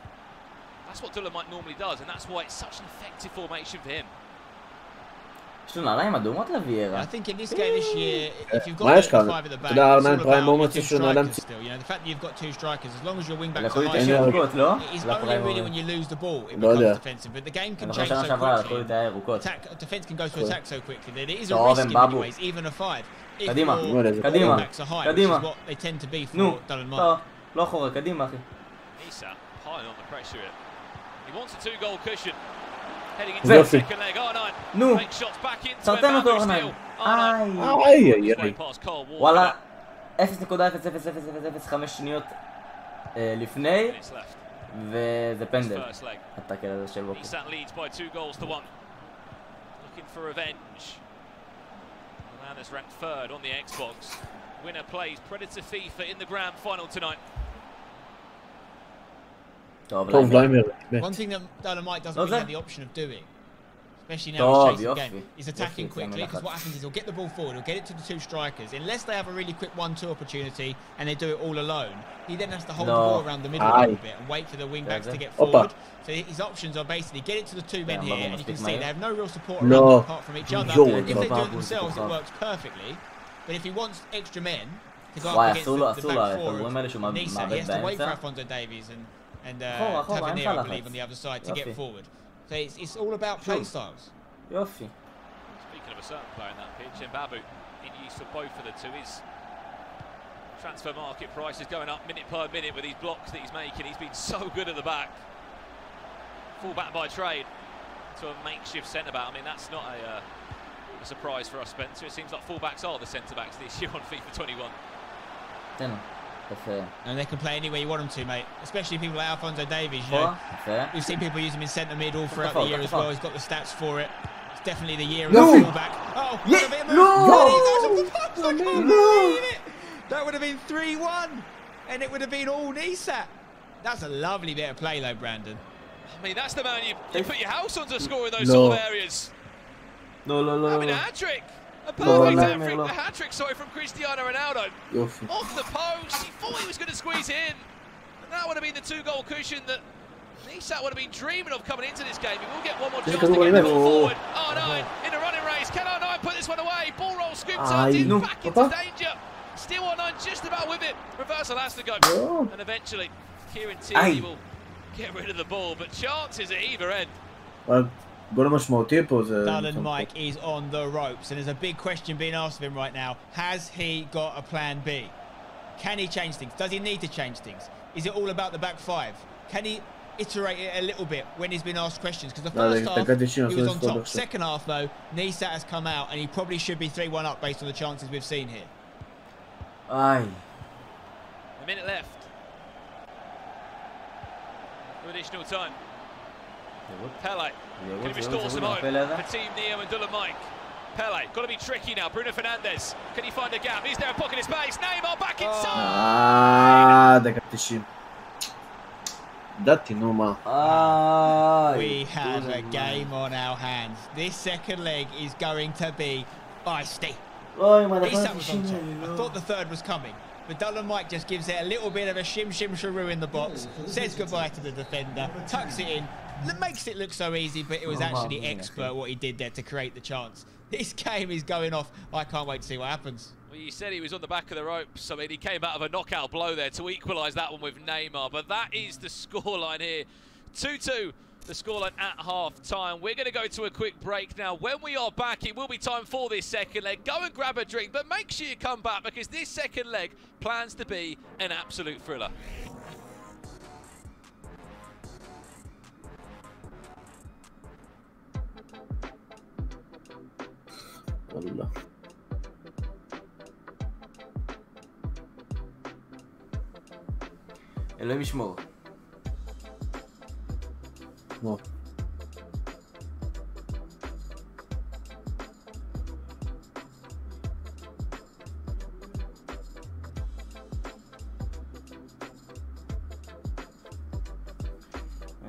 H: That's what Dylan Mike normally does, and that's why it's such an effective formation for him.
D: I think in this game this year, if you've got 5 at the back, it's all about two strikers still. You know, the fact that you've got 2 strikers, as long as your wing backs are high, it is only really when you lose the ball it becomes defensive. But the game can change so quickly. Defense can go to attack so quickly that it is a risk in many ways, even a 5. If your wing backs are high, which is what they tend to be for Dylan Mike.
H: Issa high on the pressure. He wants a 2-goal cushion. Heading into the second leg, R9 makes shots back into Mbappe still. R9
A: וואלה, 0.00005 שניות לפני, וזה פנדל. הטאקל הזה של בוקר.
H: Issa leads by 2 goals to 1. Looking for revenge. The man that's ranked 3rd on the Xbox. Winner plays Predator FIFA in the grand final tonight.
D: One thing that Dylan Mike doesn't really have the option of doing, especially now he's chasing the game, is attacking quickly, because what happens is he'll get the ball forward, he'll get it to the 2 strikers, unless they have a really quick 1-2 opportunity and they do it all alone, he then has to hold the ball around the middle a little bit and wait for the wing backs to get forward. So his options are basically get it to the 2 men here, and you can see they have no real support around them apart from each other. If they do it themselves, it works perfectly, but if he wants extra men to go up against the back forward, he has to wait for Alphonso Davies and Tavernier, I believe, on the other side to get forward. So it's all about play styles.
A: Speaking
H: of a certain player in that pitch, Mbabu in use for both of the 2. His transfer market price is going up minute per minute with these blocks that he's making. He's been so good at the back. Full back by trade to a makeshift centre-back. I mean, that's not a surprise for us, Spencer. It seems like full-backs are the centre-backs this year on FIFA 21.
D: And they can play any way you want them to, mate. Especially people like Alphonso Davies, you know. We've seen people use him in centre mid all throughout the year as well. He's got the stats for it. It's definitely the year of the fullback. Oh, that would have been 3-1, and it would have been all Issat. That's a lovely bit of play, though, Brandon.
G: I mean, that's the man you put your house on to score in those sort of areas. I mean, a hat-trick. A perfect hat-trick, from Cristiano Ronaldo. Off the post, he thought he was going to squeeze it in. And that would have been the 2-goal cushion that Issat would have been dreaming of coming into this game. He will get one more chance to get the ball forward. R9 in a running race. Can R9 put this one away? Ball roll, scoop tucked in, back into danger. Still R9 just about with it. Reversal has to go. And eventually, Kieran Tierney will get rid of the ball, but chances at either end.
D: Dallin Mike is on the ropes, and there's a big question being asked of him right now. Has he got a plan B? Can he change things? Does he need to change things? Is it all about the back five? Can he iterate it a little bit when he's been asked questions? Because the first half, he was on top. Second half, though, Issat has come out, and he probably should be 3-1 up based on the chances we've seen here.
G: A minute left. Additional time. Pele, can he restore some hope for Team Neo and Dallin Mike? Pele, got to be tricky now. Bruno Fernandes, can he find a gap? He's there, pocket his space. Neymar back inside.
D: We have a game on our hands. This second leg is going to be feisty. Issat was on top. I thought the third was coming. But Dallin Mike just gives it a little bit of a shim-shim-sharoo in the box, says goodbye to the defender, tucks it in, makes it look so easy, but it was actually expert what he did there to create the chance. This game is going off. I can't wait to see what happens.
G: Well, you said he was on the back of the ropes. I mean, he came out of a knockout blow there to equalise that one with Neymar, but that is the scoreline here. 2-2. The scoreline at half-time. We're going to go to a quick break now. When we are back, it will be time for this second leg. Go and grab a drink, but make sure you come back because this second leg plans to be an absolute thriller.
A: אלוהים ישמור.
B: כמו.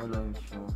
A: אלוהים ישמור.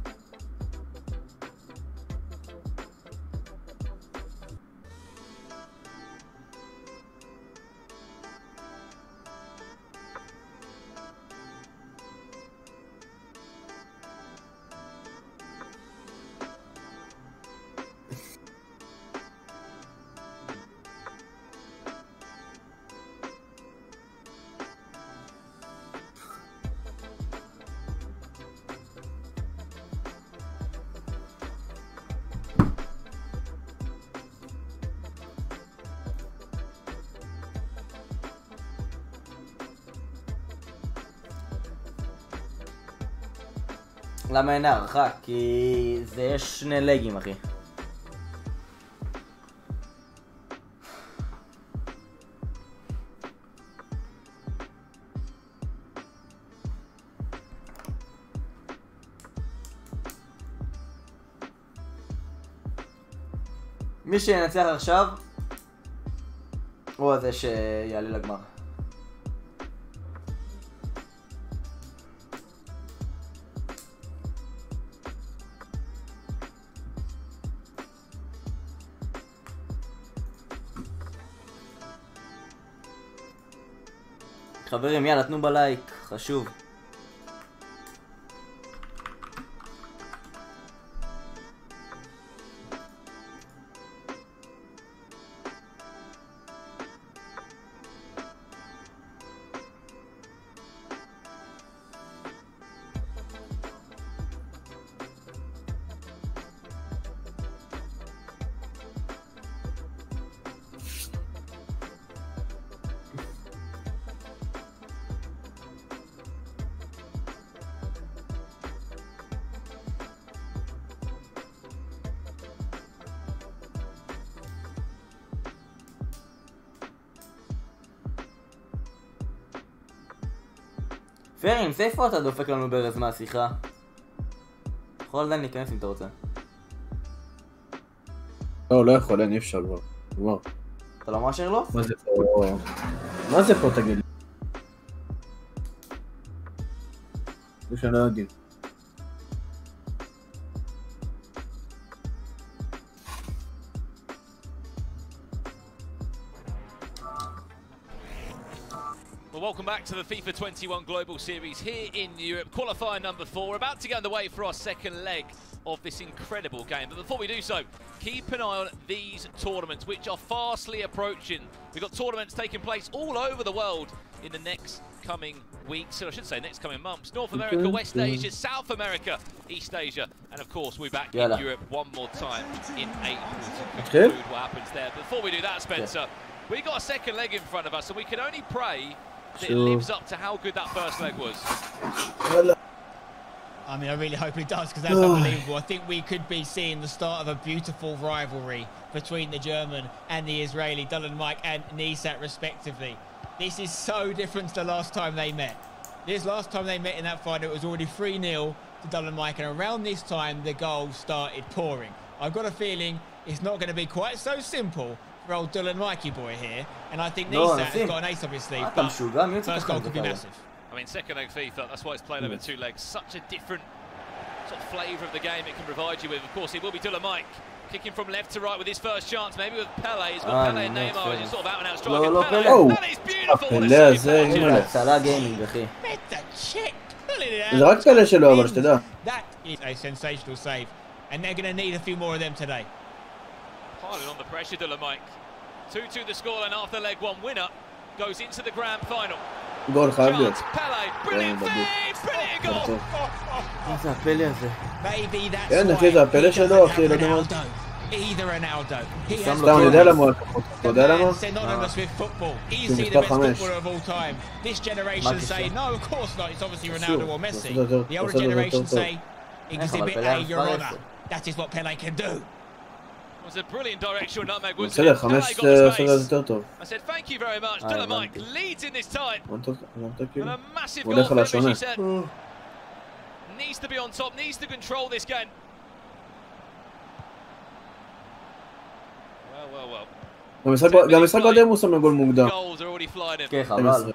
A: למה אין הערכה? כי זה יש שני לגים, אחי. מי שינצח עכשיו הוא הזה שיעלה לגמר. חברים, יאללה, תנו בלייק, חשוב. פרינס, איפה אתה דופק לנו ברז מהשיחה? יכול עדיין להיכנס אם אתה רוצה.
B: לא יכול, אין, אי אפשר כבר.
A: אתה לא מאשר לו?
B: מה זה פה? מה זה פה תגיד לי? זה שאני לא אגיד.
H: Welcome back to the FIFA 21 Global Series here in Europe. Qualifier number 4, about to get underway for our second leg of this incredible game. But before we do so, keep an eye on these tournaments, which are fastly approaching. We've got tournaments taking place all over the world in the next coming weeks, or I should say next coming months. North America, West Asia, South America, East Asia, and of course we're back in Europe one more time in April to conclude what happens there. Before we do that, Spencer, we've got a second leg in front of us, and we can only pray that it lives up to how good that first leg was.
D: I mean, I really hope it does, because that's unbelievable. I think we could be seeing the start of a beautiful rivalry between the German and the Israeli, Dylan Mike and Nesat respectively. This is so different to the last time they met. This last time they met in that fight, it was already 3-0 to Dylan Mike, and around this time, the goals started pouring. I've got a feeling it's not going to be quite so simple for old Dylan Mikey boy here, and I think Nesat has got an ace up his sleeve, but first goal could be massive.
H: I mean, second leg FIFA, that's why it's played over 2 legs. Such a different sort of flavour of the game it can provide you with. Of course, it will be Dylan Mike kicking from left to right with his first chance, maybe with Pele. He's got Pele and Neymar, who's sort of out and out striking. Pele, that is beautiful.
D: That is a sensational save, and they're going to need a few more of them today.
H: Piling on the pressure, Dylan Mike. 2-2 the scoreline after leg 1. Winner goes into the grand final.
B: גול חייב להיות.
A: איזה הפלא הזה.
B: כן, אחי, זה הפלא שלו, אחי, לא יודע. סתם, אני יודע למה הוא הקפות. אתה יודע למה? הוא מספר 5.
H: Was a brilliant directional nutmeg, wasn't
B: בסדר,
H: it?
B: 5 סדר יותר טוב.
H: I said thank you very much. Dylan Mike leads in this time. And a massive
B: הולך
H: goal
B: על
H: finish,
B: השונה.
H: he said. Needs to be on top, needs to control this game. Well.
B: גם משחק קודם הוא שם גול מוקדם.
H: Goals are already flying in.
A: כן, חבל.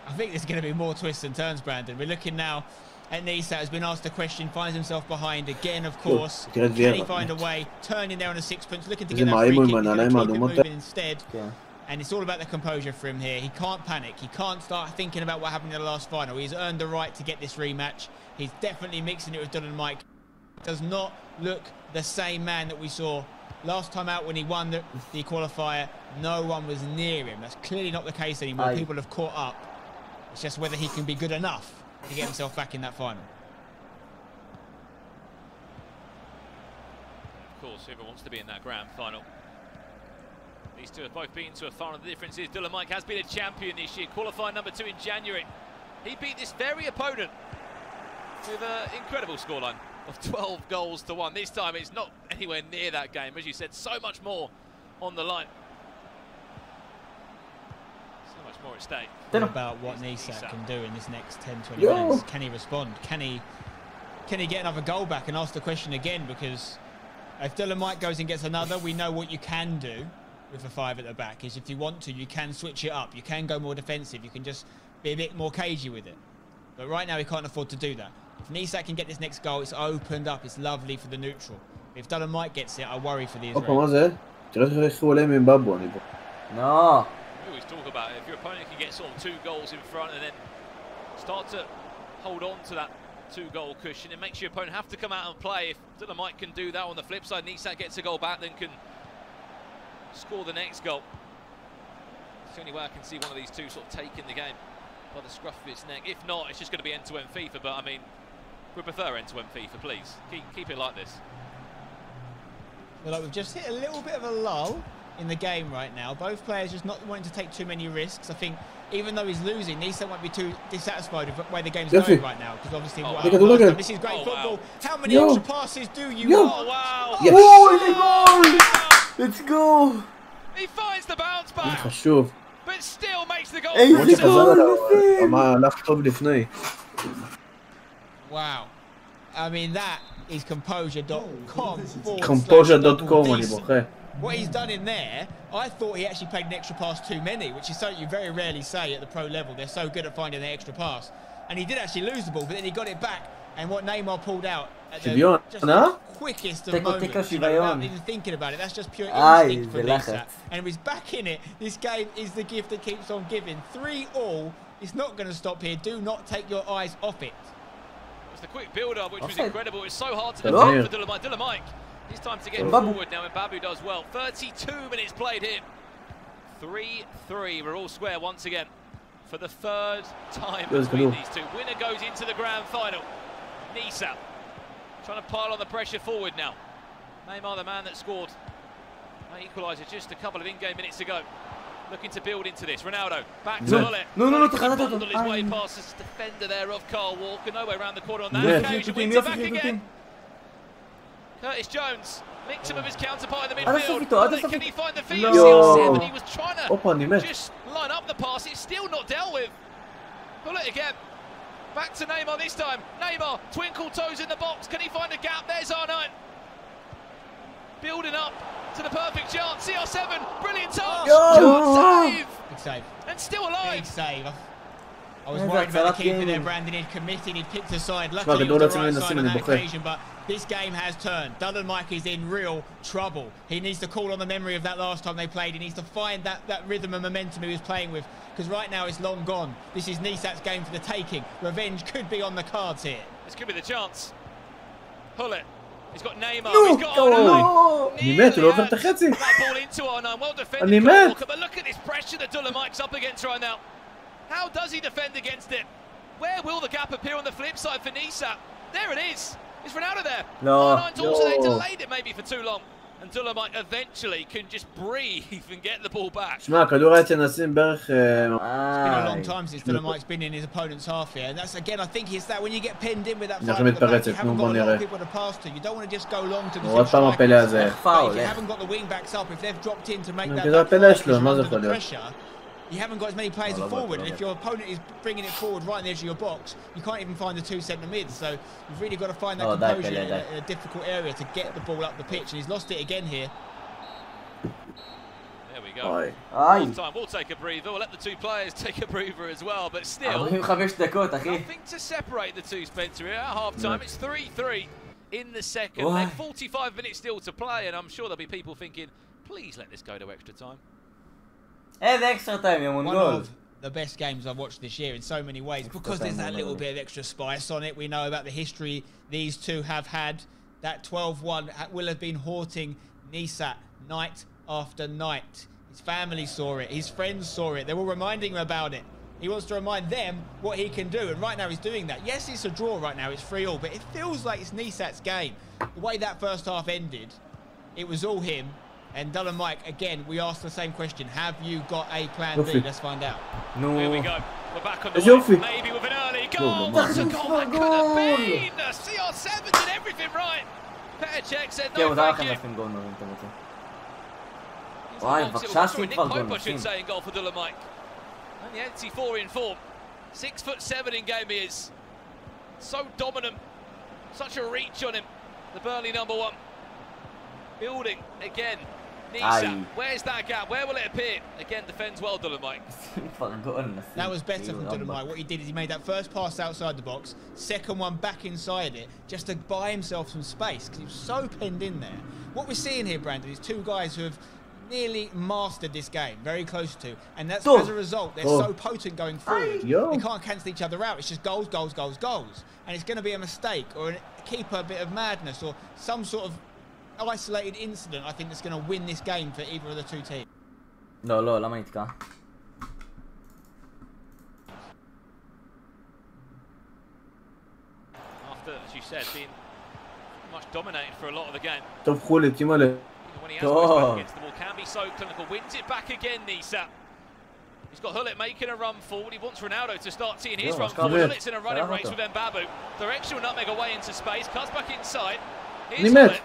D: I think there's going to be more twists and turns, Brandon. We're looking now at Nesat, has been asked a question, finds himself behind again, of course. Can he find a way? Turning there on a sixpence, looking to get that free kick, he's going to keep it moving instead. And it's all about the composure for him here. He can't panic. He can't start thinking about what happened in the last final. He's earned the right to get this rematch. He's definitely mixing it with Dylan Mike. Does not look the same man that we saw last time out when he won the qualifier. No one was near him. That's clearly not the case anymore. People have caught up. It's just whether he can be good enough to get himself back in that final.
H: Of course, whoever wants to be in that grand final. These two have both been to a final. The difference is Dylan Mike has been a champion this year, qualified number 2 in January. He beat this very opponent with an incredible scoreline of 12 goals to 1. This time it's not anywhere near that game. As you said, so much more on the line. So much more at stake.
D: About what Nesat can do in this next 10-20 minutes. Can he respond? Can he get another goal back? And ask the question again, because if Dylan Mike goes and gets another, we know what you can do with the 5 at the back. Is if you want to, you can switch it up. You can go more defensive. You can just be a bit more cagey with it. But right now he can't afford to do that. If Nesat can get this next goal, it's opened up. It's lovely for the neutral. If Dylan Mike gets it, I worry for the Israeli.
A: No.
H: We always talk about it. If your opponent can get sort of 2 goals in front and then start to hold on to that 2-goal cushion, it makes your opponent have to come out and play. If Dylan Mike can do that on the flip side, Nesat gets a goal back, then can score the next goal. It's the only way I can see one of these two sort of taking the game by the scruff of its neck. If not, it's just going to be end-to-end FIFA, but I mean, we prefer end-to-end FIFA, please. Keep it like this.
D: Well, like, we've just hit a little bit of a lull in the game right now. Both players just not wanting to take too many risks. I think even though he's losing, Nesat won't be too dissatisfied with the way the game's going right now, because obviously this is great football. Wow. How many extra passes do you want?
H: Oh, wow.
A: Yes. Oh, let's go!
H: He finds the bounce back.
B: חשוב.
H: But
G: and still makes the goal.
D: Wow. I mean, that is composure.com.
B: composure.com.
D: What he's done in there, I thought he actually played an extra pass too many, which is something you very rarely say at the pro level. They're so good at finding the extra pass. And he did actually lose the ball, but then he got it back. And what Neymar pulled out at the quickest of moments, without even thinking about it, that's just pure instinct for Lisa. And he's back in it. This game is the gift that keeps on giving. 3-all. It's not going to stop here. Do not take your eyes off it.
G: It was the quick build-up, which was incredible. It's so hard to defend for Dolomic. It's time to get forward now, and Babu does well. 32 minutes played here. 3-3. We're all square once again. For the third time between these two. Winner goes into the grand final. Nisa trying to pile on the pressure forward now. Neymar, the man that scored an equaliser just a couple of in-game minutes ago. Looking to build into this. Ronaldo back to Hullet.
A: No,
G: bundle his way past this defender there of Carl Walker. No way around the corner on that occasion. Wins it back again. Curtis Jones mix him with his counterpart in the midfield. Can he find the field? CR7, he was trying to just line up the pass. It's still not dealt with. Hullet again. Back to Neymar this time. Neymar, twinkle toes in the box. Can he find a gap? There's R9. Building up to the perfect chance. CR7, brilliant touch. Save.
D: Good save.
G: And still alive.
D: Big save. I was worried about the keeper there, Brandon. He'd committed, he'd picked a side. Luckily, it was the right side on that occasion, but this game has turned. Dolomic is in real trouble. He needs to call on the memory of that last time they played. He needs to find that rhythm and momentum he was playing with, because right now it's long gone. This is Nisat's game for the taking. Revenge could be on the cards here.
G: This could be the chance. Hullet. He's got Neymar. He's got R9. That ball into R9. Well defended. But look at this pressure that Dolomic's up against right now. How does he defend against it? Where will the gap appear on the flip side for Nisa? There it is. Is Ronaldo there? R9's also they delayed it maybe for too long. And Dolomic eventually can just breathe and get the ball back.
B: שמע, הכדור היה נסים בערך...
D: It's been a long time since Dolomic's been in his opponent's half here. And that's, again, I think it's that when you get pinned in with that fight at the back, you haven't got a lot of people to pass to. You don't want to just go long to the strikers. If you haven't got the wing backs up, if they've dropped in to make that pressure, you haven't got as many players forward, and if your opponent is bringing it forward right on the edge of your box, you can't even find the two centre mids. So you've really got to find that composure in a difficult area to get the ball up the pitch, and he's lost it again here.
G: There we go. Half time, we'll take a breather. We'll let the two players take a breather as well, but still nothing to separate the two, Spencer. At half time, it's 3-3 in the second. Like 45 minutes still to play, and I'm sure there'll be people thinking, please let this go to extra time.
A: Extra time,
D: one of the best games I've watched this year in so many ways, because there's that little bit of extra spice on it. We know about the history these two have had. That 12-1 will have been haunting Nisa night after night. His family saw it, his friends saw it, they were reminding him about it. He wants to remind them what he can do, and right now he's doing that. Yes, it's a draw right now, it's 3-all, but it feels like it's Nisat's game. The way that first half ended, it was all him. And Dolomic, again, we asked the same question. Have you got a plan B? Let's find out.
G: No. Here we go. We're back on the way. Maybe with an early goal. What a goal that could have been! CR7 did everything right. Petacek said no thank you. Nick Pope, I should say, in goal for Dolomic. And the NT4 in form. 6'7" in game he is. So dominant. Such a reach on him. The Burnley #1. Building again. Nisa, where's that gap? Where will it appear? Again, defends well, Dolomic.
D: That was better from Dolomic. What he did is he made that first pass outside the box, second one back inside it, just to buy himself some space, because he was so pinned in there. What we're seeing here, Brandon, is two guys who have nearly mastered this game, very close to, and that's as a result, they're so potent going forward. They can't cancel each other out. It's just goals, goals, goals, goals. And it's going to be a mistake, or a keeper bit of madness, or some sort of isolated incident, I think, that's going to win this game for either of the two teams.
A: No, למה נתקע?
G: After, as you said, being much dominated for a lot of the game.
B: טוב חולי, תימא
G: When he has back against the ball, can be so clinical. Wins it back again, Nisa. He's got Hullet making a run forward. He wants Ronaldo to start seeing his run forward. Hullet's in a running race with Mbabu. Directional nutmeg away into space. Cuts back inside. Here's Hullet.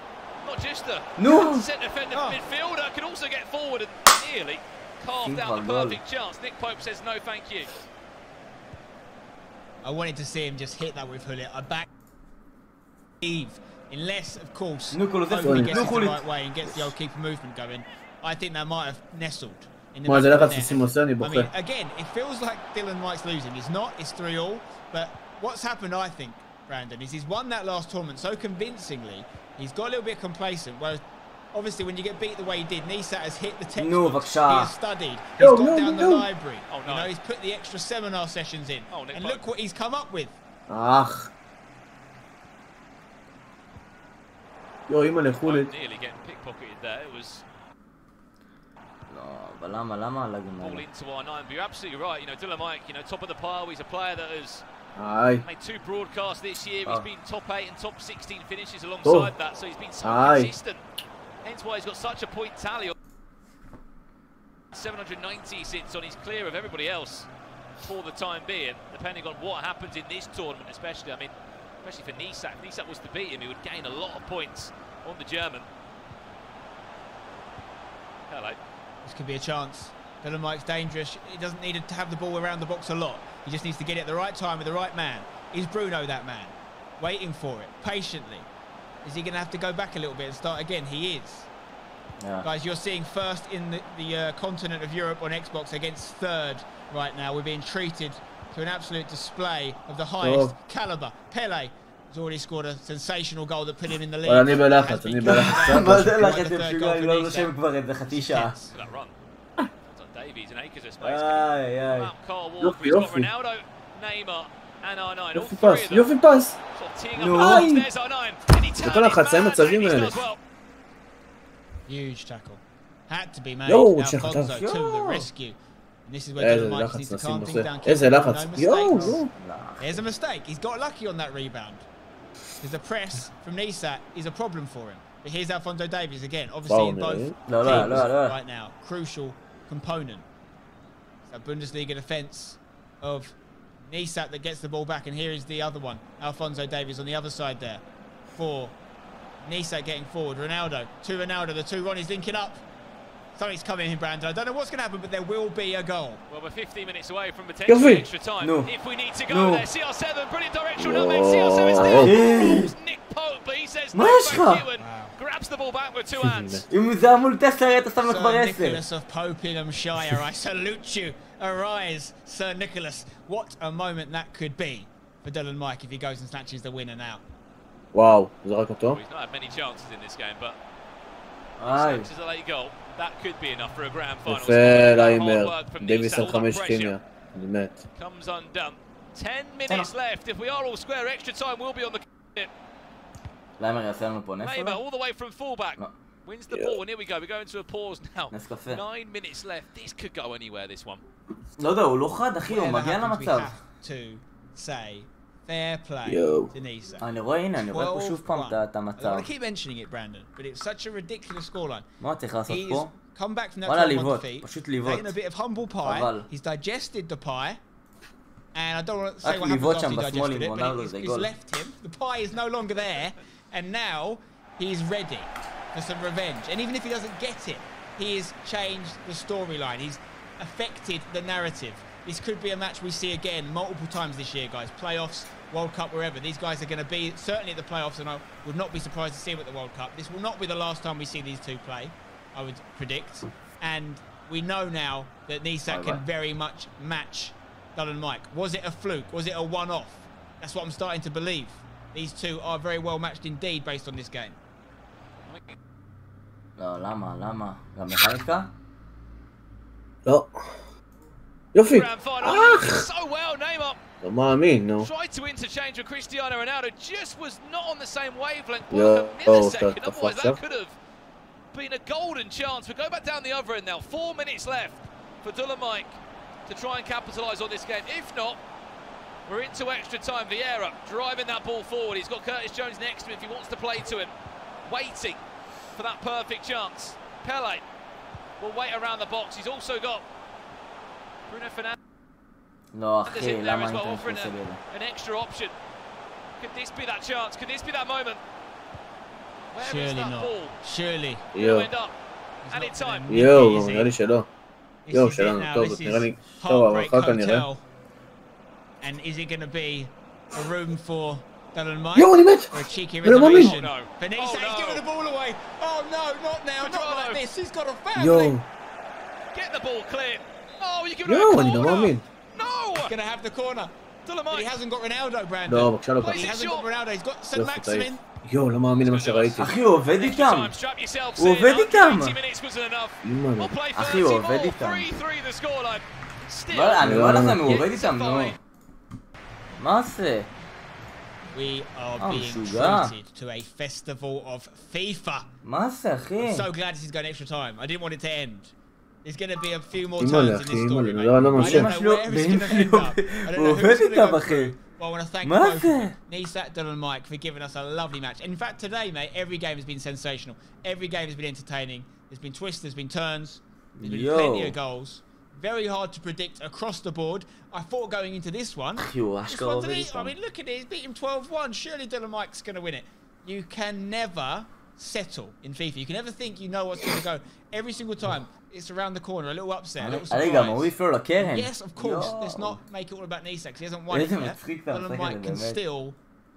G: Not just a centre defender midfielder, could also get forward and nearly
H: carved out the perfect chance. Nick Pope says no thank you.
D: I wanted to see him just hit that with Hullet. I back Eve. Unless, of course, Pope gets it the right way and gets the old keeper movement going. I think that might have nestled in the back of the net. I mean, again, it feels like Dylan Mike's losing. It's not, it's 3-3. But what's happened, I think, Brandon, is he's won that last tournament so convincingly. He's got a little bit complacent. Whereas, obviously, when you get beat the way he did, Исәאת has hit the textbooks. He has studied. He's got down the library. You know, he's put the extra seminar sessions in. And look what he's come up with.
B: Yo, nearly
H: getting pickpocketed there. It was all into R9, but you're absolutely right. You know, Dylan Mike, you know, top of the pile. He's a player that has made 2 broadcasts this year. He's been top 8 and top 16 finishes alongside that, so he's been so consistent. Hence why he's got such a point tally. 790 since on. He's clear of everybody else for the time being, depending on what happens in this tournament, especially. I mean, especially for Исәאת. If Исәאת was to beat him, he would gain a lot of points on the German. Hello.
D: This could be a chance. Dylan Mike's dangerous. He doesn't need to have the ball around the box a lot. He just needs to get it at the right time with the right man. Is Bruno that man? Waiting for it, patiently. Is he going to have to go back a little bit and start again? He is. Yeah. Guys, you're seeing first in the continent of Europe on Xbox against third right now. We're being treated to an absolute display of the highest caliber. Pele has already scored a sensational goal that put him in the lead.
H: Davies and acres of space. Carl Walker, he's got Ronaldo, Neymar, and R9. All 3 of them.
B: pass.
H: There's R9. And he turned it well.
D: Huge tackle. Had to be made. Alfonso to the rescue. And this is where Dylan Mike needs to calm things down. No mistakes. There's a mistake. He's got lucky on that rebound. Because the press from Исәאת is a problem for him. But here's Alfonso Davies again. Obviously in both teams right now. Crucial component. It's a Bundesliga defense of Исәאת that gets the ball back, and here is the other one, Alfonso Davies on the other side there for Исәאת getting forward. Ronaldo to Ronaldo, the 2 Ronnies linking up. Something's coming in, Brandon. I don't know what's going to happen, but there will be a goal.
H: Well, we're 15 minutes away from potential extra time. If we need to go there, CR7, brilliant directional nutmeg. CR7 still Nick Pope, but he says no thank you and grabs the ball back with 2 hands.
D: Sir Nicholas of Popinghamshire, I salute you. Arise, Sir Nicholas. What a moment that could be for Dylan Mike if he goes and snatches the winner now.
B: Wow,
H: he's not had many chances in this game, but snatches a late goal. That could be enough for a grand final. Comes undone. 10 minutes left. If we are all square, extra time will be on the Neymar all the way from fullback. Wins the ball, and here we go. We go into a pause now. 9 minutes left. This could go anywhere, this one.
D: To say fair play to Исәאת.
A: אני רואה פה שוב פעם את המצב.
D: I want to keep mentioning it, Brandon, but it's such a ridiculous scoreline.
A: מה צריך לעשות פה?
D: Come back from that
A: וואלה ליוות, פשוט ליוות.
D: Taking a bit of humble pie. He's digested the pie. And I don't want to say what happens after he digested it, but he's left him. The pie is no longer there, and now he's ready for some revenge. And even if he doesn't get it, he has changed the storyline. He's affected the narrative. This could be a match we see again multiple times this year, guys. Playoffs, World Cup, wherever. These guys are going to be certainly at the playoffs, and I would not be surprised to see them at the World Cup. This will not be the last time we see these two play, I would predict. And we know now that Исәאת can very much match Dylan Mike. Was it a fluke? Was it a one-off? That's what I'm starting to believe. These two are very well matched indeed based on this game.
A: לא, למה? גם מחייקה?
B: לא. יופי.
H: So well, Neymar.
B: לא מאמין, נו.
H: Tried to interchange with Cristiano Ronaldo, just was not on the same wavelength by a millisecond. Otherwise that could have been a golden chance. We go back down the other end now. 4 minutes left for Dylan Mike to try and capitalise on this game. If not, we're into extra time. Vieira driving that ball forward. He's got Curtis Jones next to him if he wants to play to him. Waiting for that perfect chance. Pele will wait around the box. He's also got Bruno Fernandes.
A: No, אחי, למה
H: as well, offering an extra option. Could this be that chance? Could this be that moment? Where is that ball?
D: Surely.
H: He'll end up. And in time.
B: נראה לי שלא. יואו, שלנו, טוב, זאת נראה לי... טוב, אבל אחר כך נראה.
D: And is it going to be a room for Dylan Mike?
B: יואו, אני מת!
D: Or a cheeky
B: אני לא מאמין!
D: Vanessa, he's giving the ball away! Oh no, not now, not like this, he's got a family!
B: יואו!
G: Get the ball clear! Oh, you give it a
B: יואו, אני לא מאמין!
G: No!
D: He's going to have the corner! But he hasn't got Ronaldo, Brandon.
B: לא, בבקשה לא
D: He hasn't got Ronaldo, he's got St. Maximin.
B: יואו, לא מאמין למה שראיתי.
A: אחי, הוא עובד איתם! הוא עובד איתם! אחי, הוא עובד איתם. אני רואה לכם, הוא עובד איתם, נו. מה זה?
D: We are being treated to a festival of FIFA.
A: מה זה, אחי?
D: I'm so glad this is going extra time. I didn't want it to end. There's going to be a few more turns in this story, mate. I don't know where it's going to end up. I don't know who's going to go through. Well, I want to thank both Nesat, Dylan, and Mike for giving us a lovely match. In fact, today, mate, every game has been sensational. Every game has been entertaining. There's been twists, there's been turns, there's been plenty of goals. Very hard to predict across the board. I thought going into this one, I mean, look at it, he's beat him 12-1. Surely Dylan Mike's going to win it. You can never settle in FIFA. You can never think you know what's going to go. Every single time, it's around the corner, a little upset, a little surprise. Yes, of course. Let's not make it all about Nesat, because he hasn't won it yet. Dylan Mike can still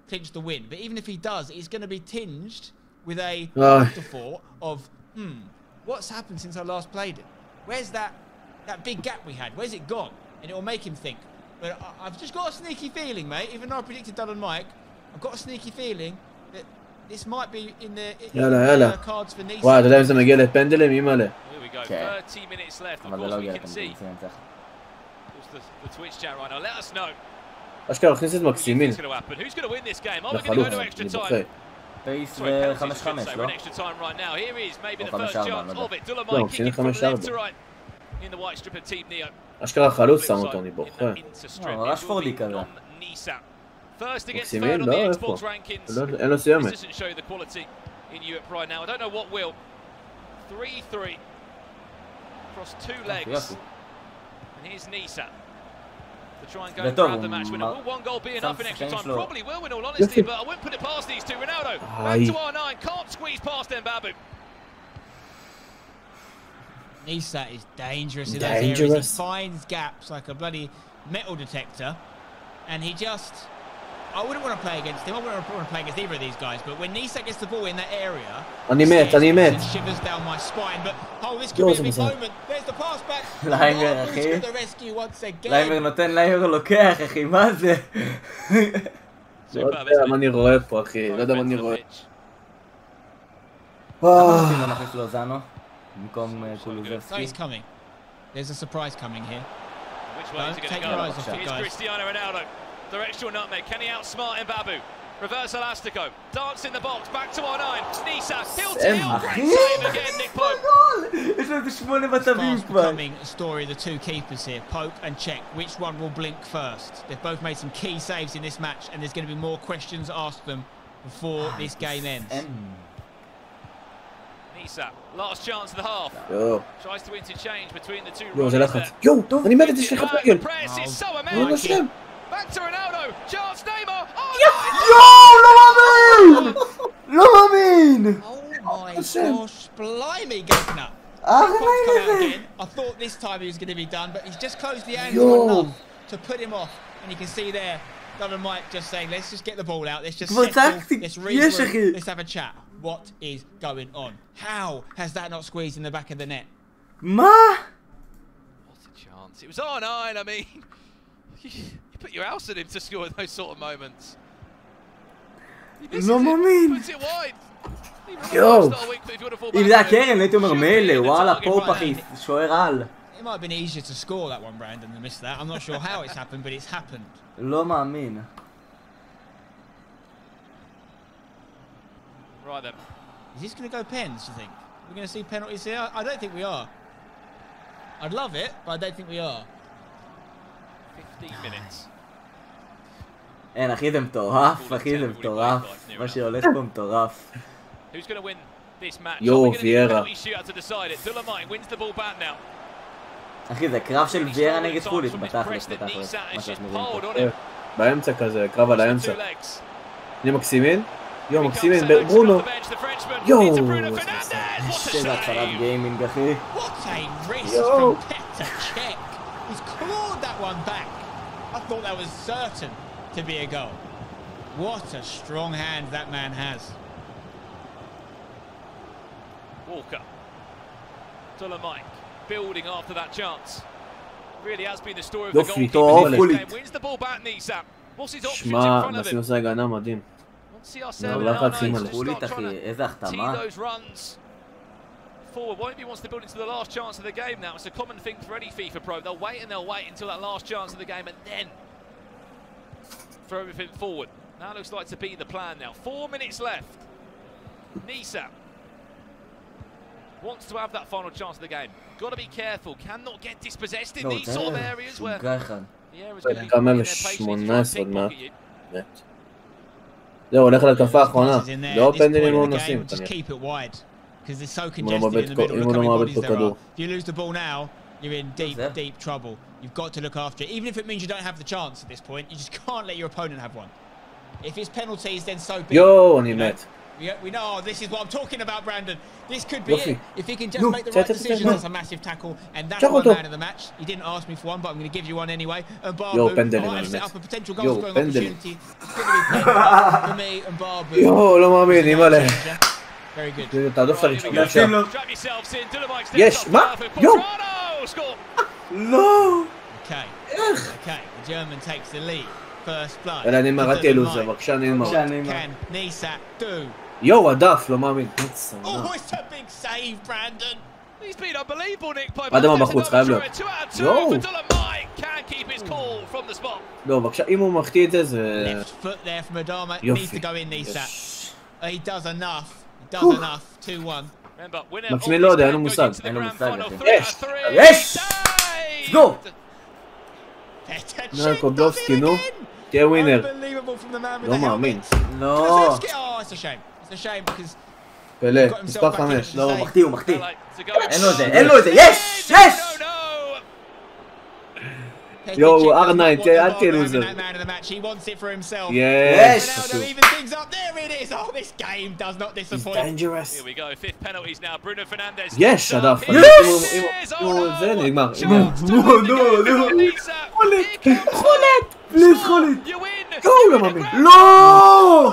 D: clinch the win. But even if he does, it's going to be tinged with a afterthought of, what's happened since I last played it? Where's that big gap we had? Where's it gone? And it will make him think. But I've just got a sneaky feeling, mate, even though I predicted Dylan Mike, I've got a sneaky feeling that this might be in the cards for Nesat.
B: וואי, אתה יודע אם זה מגיע לפנדלים, מי מלא?
G: Go. 30 minutes left. Of course, we can see. The Twitch chat right now. Let us know.
B: אשכרה הכניס את מקסימין.
G: Who's going to win this game? Are we going to go to extra time?
A: פייס ו5-5, לא?
G: Extra time right now. Here is maybe the first chance of it. Dylan
B: לא,
G: Mike kicking from
B: 5-4.
G: left to right in the white strip of Team Neo.
B: אשכרה חלוץ שם אותו, אני בוכה.
A: רשפורדי כזה.
G: First against third on the Xbox rankings.
B: אין לו סיומת.
G: This doesn't show the quality in Europe right now. I don't know what will. 3-3. Across two legs. And here's Nesat to try and go and grab the match winner. Will one goal be enough in extra time? Probably will, in all honesty, but I wouldn't put it past these two. Ronaldo back to R9, can't squeeze past Mbabu.
D: Nesat is dangerous in those areas. He finds gaps like a bloody metal detector, and he just... I wouldn't want to play against him. I wouldn't want to play against either of these guys. But when Nesat gets the ball in that area, it shivers down my spine. But oh, this could be a big moment. There's the pass back.
A: ליימר, אחי. ליימר נותן, ליימר לוקח, אחי. מה זה?
B: לא יודע מה אני רואה פה, אחי. לא יודע מה אני רואה.
A: למה נכנס לוזאנו? במקום קולוזבסקי.
D: No, he's coming. There's a surprise coming here.
G: Which way is it going to go? Here's Cristiano Ronaldo. Directional nutmeg. Can he outsmart Mbabu? Reverse elastico. Dance in the box. Back to R9. Nesat. Hill to hill. Great save again, Nick Pope.
A: יש לו 8 מצבים כבר.
D: Becoming a story of the two keepers here, Pope and Czech. Which one will blink first? They've both made some key saves in this match, and there's going to be more questions asked them before this game ends.
G: Nesat. Last chance of the half. Tries to interchange between the two.
B: יואו, זה לחץ. יואו, אני מת את זה שליחת רגל.
G: Back to Ronaldo. Chance Neymar.
A: יואו, לא מאמין! לא מאמין!
D: Oh my gosh, blimey, Gagner. I thought this time he was going to be done, but he's just closed the angle enough to put him off. And you can see there, Dylan Mike just saying, let's just get the ball out. Let's just settle. Let's regroup. Let's have a chat. What is going on? How has that not squeezed in the back of the net?
A: Ma?
G: What a chance. It was R9, I mean. You put your house at him to score in those sort of moments.
A: לא מאמין.
B: יואו.
A: אם זה הקרן, הייתי אומר מילא, וואלה, פופ אחי, שוער על.
D: It might have been easier to score that one, Brandon, than miss that. I'm not sure how it's happened, but it's happened.
A: לא מאמין.
G: Right then.
D: Is this going to go pens, do you think? We're going to see penalties here? I don't think we are. I'd love it, but I don't think we are.
G: 15 minutes.
A: אין, אחי, זה מטורף, אחי, זה מטורף. מה שהולך פה מטורף.
G: Who's going to win this match?
B: יואו, ויירה.
A: אחי, זה קרב של ויירה נגד פוליס, בתכלס.
B: באמצע כזה, קרב על האמצע. אני מקסימין? יואו, מקסימין, ברונו. יואו,
A: שזה התחלת גיימינג, אחי.
B: יואו.
D: What a check! He's clawed that one back. I thought that was certain to be a goal. What a strong hand that man has.
G: Walker. Dolomite building after that chance. Really has been the story of the goalkeeper. Wins the ball back, Nesam. What's his options in front of him?
B: נסים עושה הגנה מדהים.
G: those runs forward. Won't be wants to build into the last chance of the game now. It's a common thing for any FIFA pro. They'll wait until that last chance of the game and then throw everything forward. That looks like to be the plan now. 4 minutes left. Nesam wants to have that final chance of the game. Got to be careful. Cannot get dispossessed in these sort of areas where the air is going to be in their place.
B: זהו, הולך להתקפה האחרונה. לא פנדלים לא נשים.
D: Just keep it wide. Because it's so congested in the middle. Look how many bodies there are. If you lose the ball now, you're in deep trouble. You've got to look after it. Even if it means you don't have the chance at this point, you just can't let your opponent have one. If it's penalties, then so be it.
B: Yo, אני מת.
D: We know, this is what I'm talking about, Brandon. This could be it. If he can just make the right decisions, that's a massive tackle. And that's my man of the match. He didn't ask me for one, but I'm going to give you one anyway. And Barbu might have set up a potential goal scoring opportunity. It's going to be plenty for me and Barbu.
B: יו, לא מאמין, אימא'לה.
D: Very good.
B: תעדוף את הריצ'ה. יש, מה? יו! לא!
D: Okay. Okay, the German takes the lead. First blood.
B: אלא אני מרדתי אלוזה, בבקשה נלמר.
D: Can Nesat do?
B: יו, הדף, לא מאמין.
D: Oh, it's a big save, Brandon.
G: He's been unbelievable, Nick.
B: אדם בחוץ, חייב להיות. יו!
G: Can't keep his call from the spot.
B: לא, בבקשה, אם הוא מחטיא את זה, זה...
D: Left foot there from Adama. Needs to go in, Nesat. He does enough. He does enough. 2-1.
B: מקסימין לא יודע, אין לו מושג.
A: יש! יש! גו!
B: קודובסקי, נו. תהיה ווינר. לא מאמין.
A: לא.
D: It's a shame. It's a shame because...
B: פלא, מספר 5.
A: לא, הוא מחטיא, הוא מחטיא. אין לו את זה, אין לו את זה, יש! יש!
B: יואו, R9, אל תהיה לוזר. יש! יש, הדף. זה נגמר. חולת! חולת! פליז חולת! גו, לא מאמין. לא!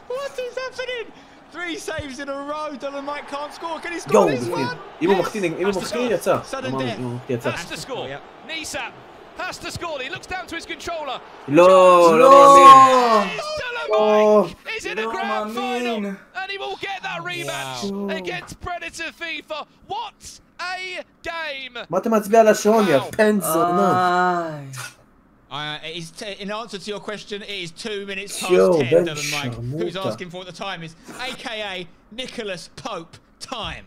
D: What is happening? 3 saves in a row. Dolomite can't score. Can he score this one?
B: אם הוא מחטיא, יצא.
G: Has to score. Nesam has to score. He looks down to his controller.
B: לא, לא מאמין.
G: He's in a grand final and he will get that rematch against Predator FIFA. What a game!
B: מה אתה מצביע על השעון, יא פנזונה?
D: In answer to your question, it is 2 minutes past 10, Mike. Who's asking for at the time is AKA Nicholas Pope time.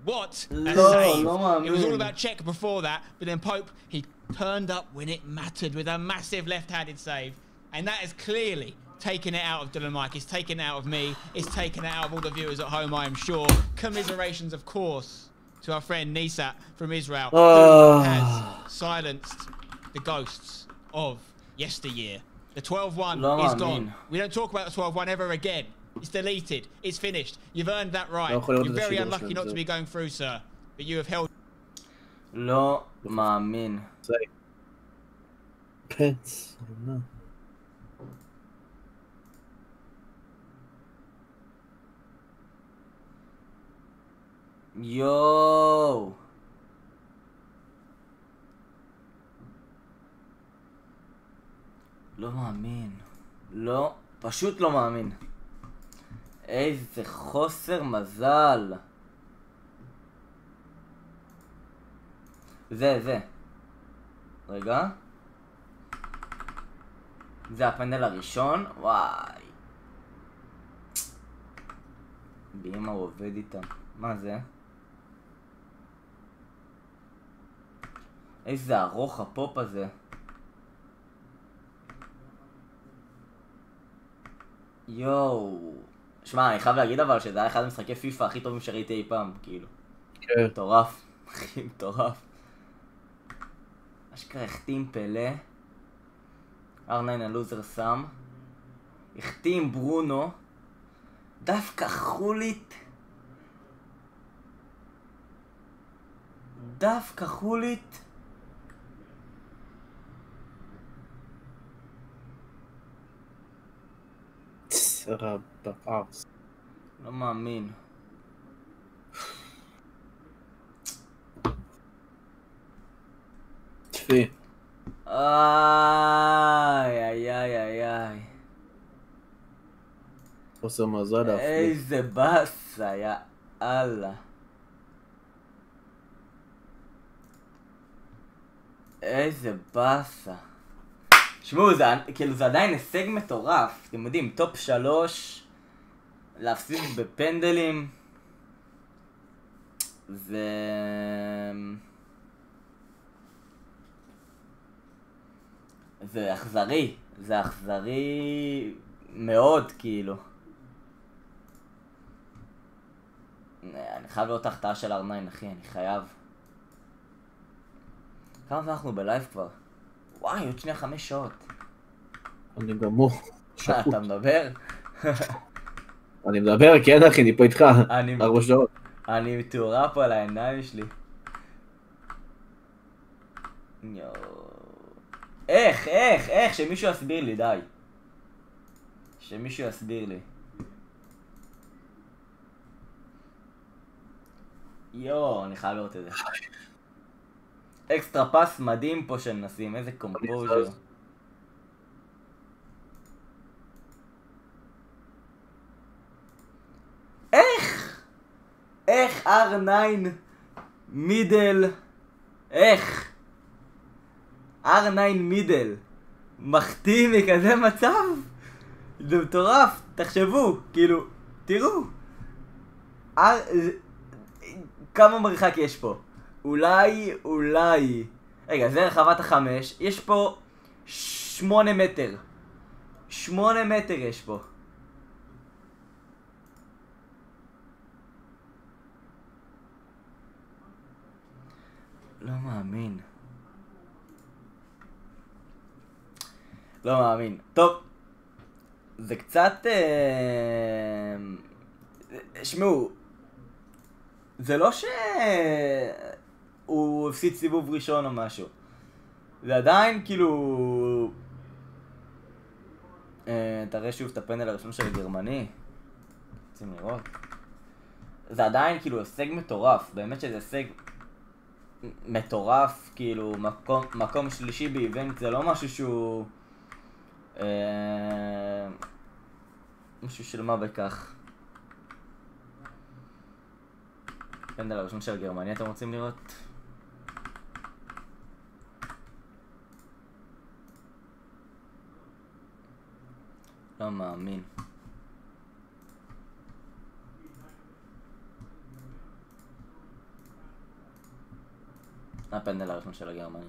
D: What a save. It was all about Czech before that, but then Pope, he turned up when it mattered with a massive left-handed save. And that has clearly taken it out of Dolomite. It's taken it out of me. It's taken it out of all the viewers at home, I am sure. Commiserations, of course, to our friend Nesat from Israel, who has silenced the ghosts of yesteryear. The 12-1 is gone. We don't talk about the 12-1 ever again. It's deleted. It's finished. You've earned that right. You're very unlucky not to be going through, sir. But you have held...
A: לא מאמין.
B: פנס.
A: יואו. לא מאמין. לא, פשוט לא מאמין. איזה חוסר מזל. זה. רגע. זה הפנדל הראשון. וואי. באמא הוא עובד איתם. מה זה? איזה ארוך הפופ הזה. יואו. שמע, אני חייב להגיד אבל שזה היה אחד המשחקי פיפא הכי טובים שראיתי אי פעם, כאילו. מטורף. הכי מטורף. אשכרה החתים פלא. R9 הלוזר שם. החתים ברונו. דווקא חולית. דווקא חולית. לא מאמין.
B: צפי.
A: איי.
B: חוסר מזל להפליק.
A: איזה באסה, יא אללה. איזה באסה. שמעו, כאילו זה עדיין הישג מטורף. אתם יודעים, טופ 3, להפסיד בפנדלים. זה אכזרי. זה אכזרי מאוד, כאילו. אני חייב לראות ההחטאה של R9, אחי, אני חייב. כמה זמן אנחנו בלייב כבר? וואי, עוד שנייה 5 שעות.
B: אני גמור.
A: אתה מדבר?
B: אני מדבר, כן אחי, אני פה איתך. 4 שעות.
A: אני מתאורה פה על העיניים שלי. איך? שמישהו יסביר לי, די. שמישהו יסביר לי. אני חייב לראות את זה. אקסטרה פס מדהים פה של נסים, איזה קומפוז'ר. איך R9 מידל, איך R9 מידל מחטיא מכזה מצב? זה מטורף, תחשבו, כאילו, תראו כמה מרחק יש פה. אולי רגע, זה רחבת ה5, יש פה 8 מטר. 8 מטר יש פה. לא מאמין. טוב, זה קצת שמעו, זה לא שהוא הפסיד סיבוב ראשון או משהו. זה עדיין כאילו... תראה שוב את הפנדל הראשון של הגרמני. רוצים לראות? זה עדיין כאילו הישג מטורף. באמת שזה הישג מטורף. כאילו מקום שלישי באיבנט זה לא משהו שהוא... משהו של מה בכך. פנדל הראשון של גרמניה, אתם רוצים לראות? לא מאמין. הפנדל הראשון של הגרמניה.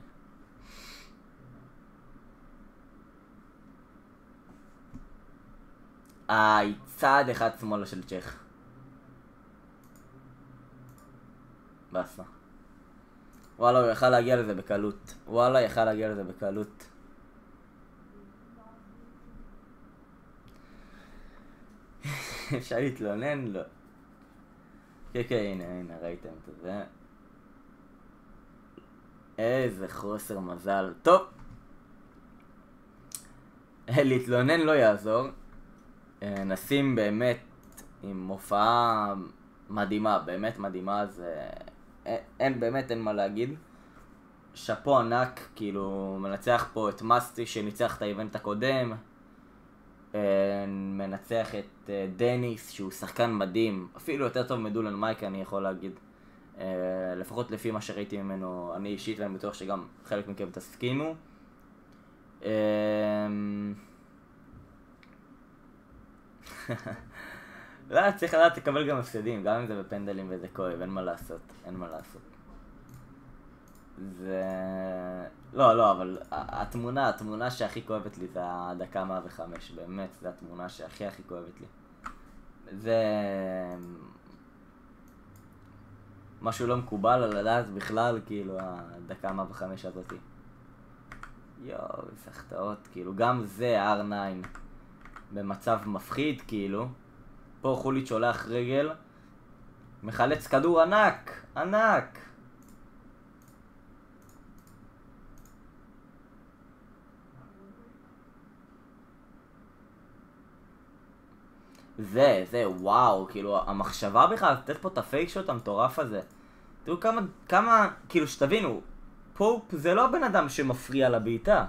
A: צעד אחד שמאלה של צ'ך. בסה. וואלה, הוא יכל להגיע לזה בקלות. אפשר להתלונן? לא. כן, הנה, ראיתם את זה. איזה חוסר מזל. טוב. להתלונן לא יעזור. נסים באמת עם הופעה מדהימה, באמת מדהימה, זה... אין מה להגיד. שפו ענק, כאילו מנצח פה את מסטי שניצח את האיבנט הקודם, מנצח את דניס שהוא שחקן מדהים, אפילו יותר טוב מדולן מייק אני יכול להגיד, לפחות לפי מה שראיתי ממנו, אני אישית ואני בטוח שגם חלק מכם תסכימו. לא, צריך לדעת לקבל גם הפסדים, גם אם זה בפנדלים וזה כואב, אין מה לעשות. זה... לא, אבל התמונה שהכי כואבת לי זה הדקה 105, באמת, זה התמונה שהכי כואבת לי. זה... משהו לא מקובל על הדעת בכלל, כאילו, הדקה 105 הזאתי. איזה החטאות, כאילו, גם זה R9 במצב מפחיד, כאילו. פה חולית שולח רגל, מחלץ כדור ענק. זה, וואו, כאילו, המחשבה בכלל, לתת פה את הפייק שוט המטורף הזה. תראו כמה, כאילו, שתבינו, פופ זה לא הבן אדם שמפריע לבעיטה.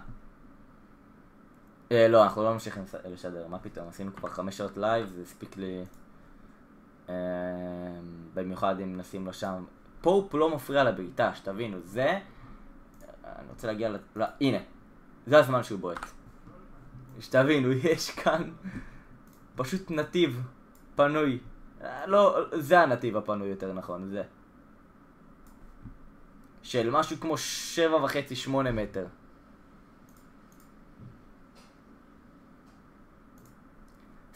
A: לא, אנחנו לא ממשיכים לשדר, מה פתאום, עשינו כבר 5 שעות לייב, זה הספיק לי, במיוחד אם נשים לו שם. פופ לא מפריע לבעיטה, שתבינו, זה, אני רוצה להגיע הנה, זה הזמן שהוא בועט. שתבינו, יש כאן פשוט נתיב פנוי. לא, זה הנתיב הפנוי יותר נכון, זה. של משהו כמו 7.5-8 מטר.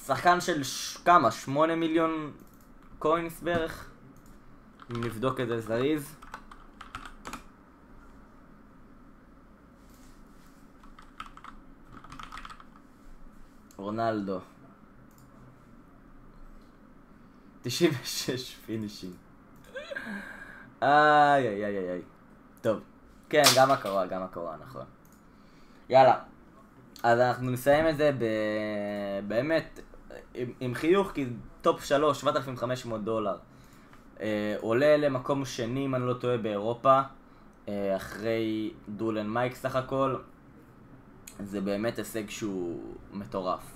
A: שחקן של כמה? 8 מיליון קוינס בערך? אם נבדוק את זה זריז. רונלדו 96 פינישים. איי. טוב, כן, גם הקורה, נכון. יאללה, אז אנחנו נסיים את זה באמת עם חיוך, כי טופ 3, $7,500. עולה למקום שני, אם אני לא טועה, באירופה, אחרי דולן מייק סך הכל. זה באמת הישג שהוא מטורף.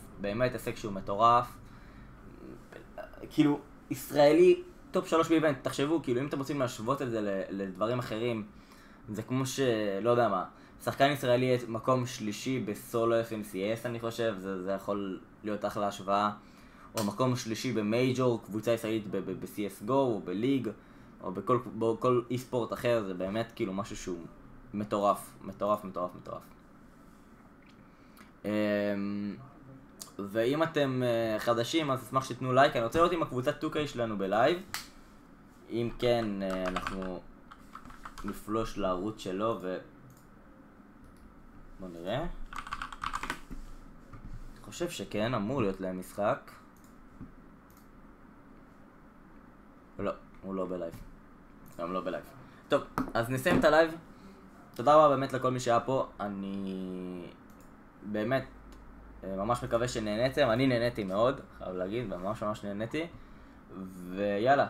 A: כאילו, ישראלי, טופ 3 באיבנט, תחשבו, כאילו, אם אתם רוצים להשוות את זה לדברים אחרים, זה כמו לא יודע מה, שחקן ישראלי מקום שלישי בסולו FNCS, אני חושב, זה יכול להיות אחלה השוואה, או מקום שלישי במייג'ור, קבוצה ישראלית ב-CSGO, או בליג, או בכל אי-ספורט אחר, זה באמת כאילו משהו שהוא מטורף. ואם אתם חדשים, אז אשמח שתתנו לייק. אני רוצה לראות עם הקבוצת 2K שלנו בלייב. אם כן, אנחנו נפלוש לערוץ שלו בוא נראה. אני חושב שכן, אמור להיות להם משחק. לא, הוא לא בלייב. גם לא בלייב. טוב, אז נסיים את הלייב. תודה רבה באמת לכל מי שהיה פה. אני באמת ממש מקווה שנהניתם. אני נהניתי מאוד, חייב להגיד, ממש נהניתי. ויאללה,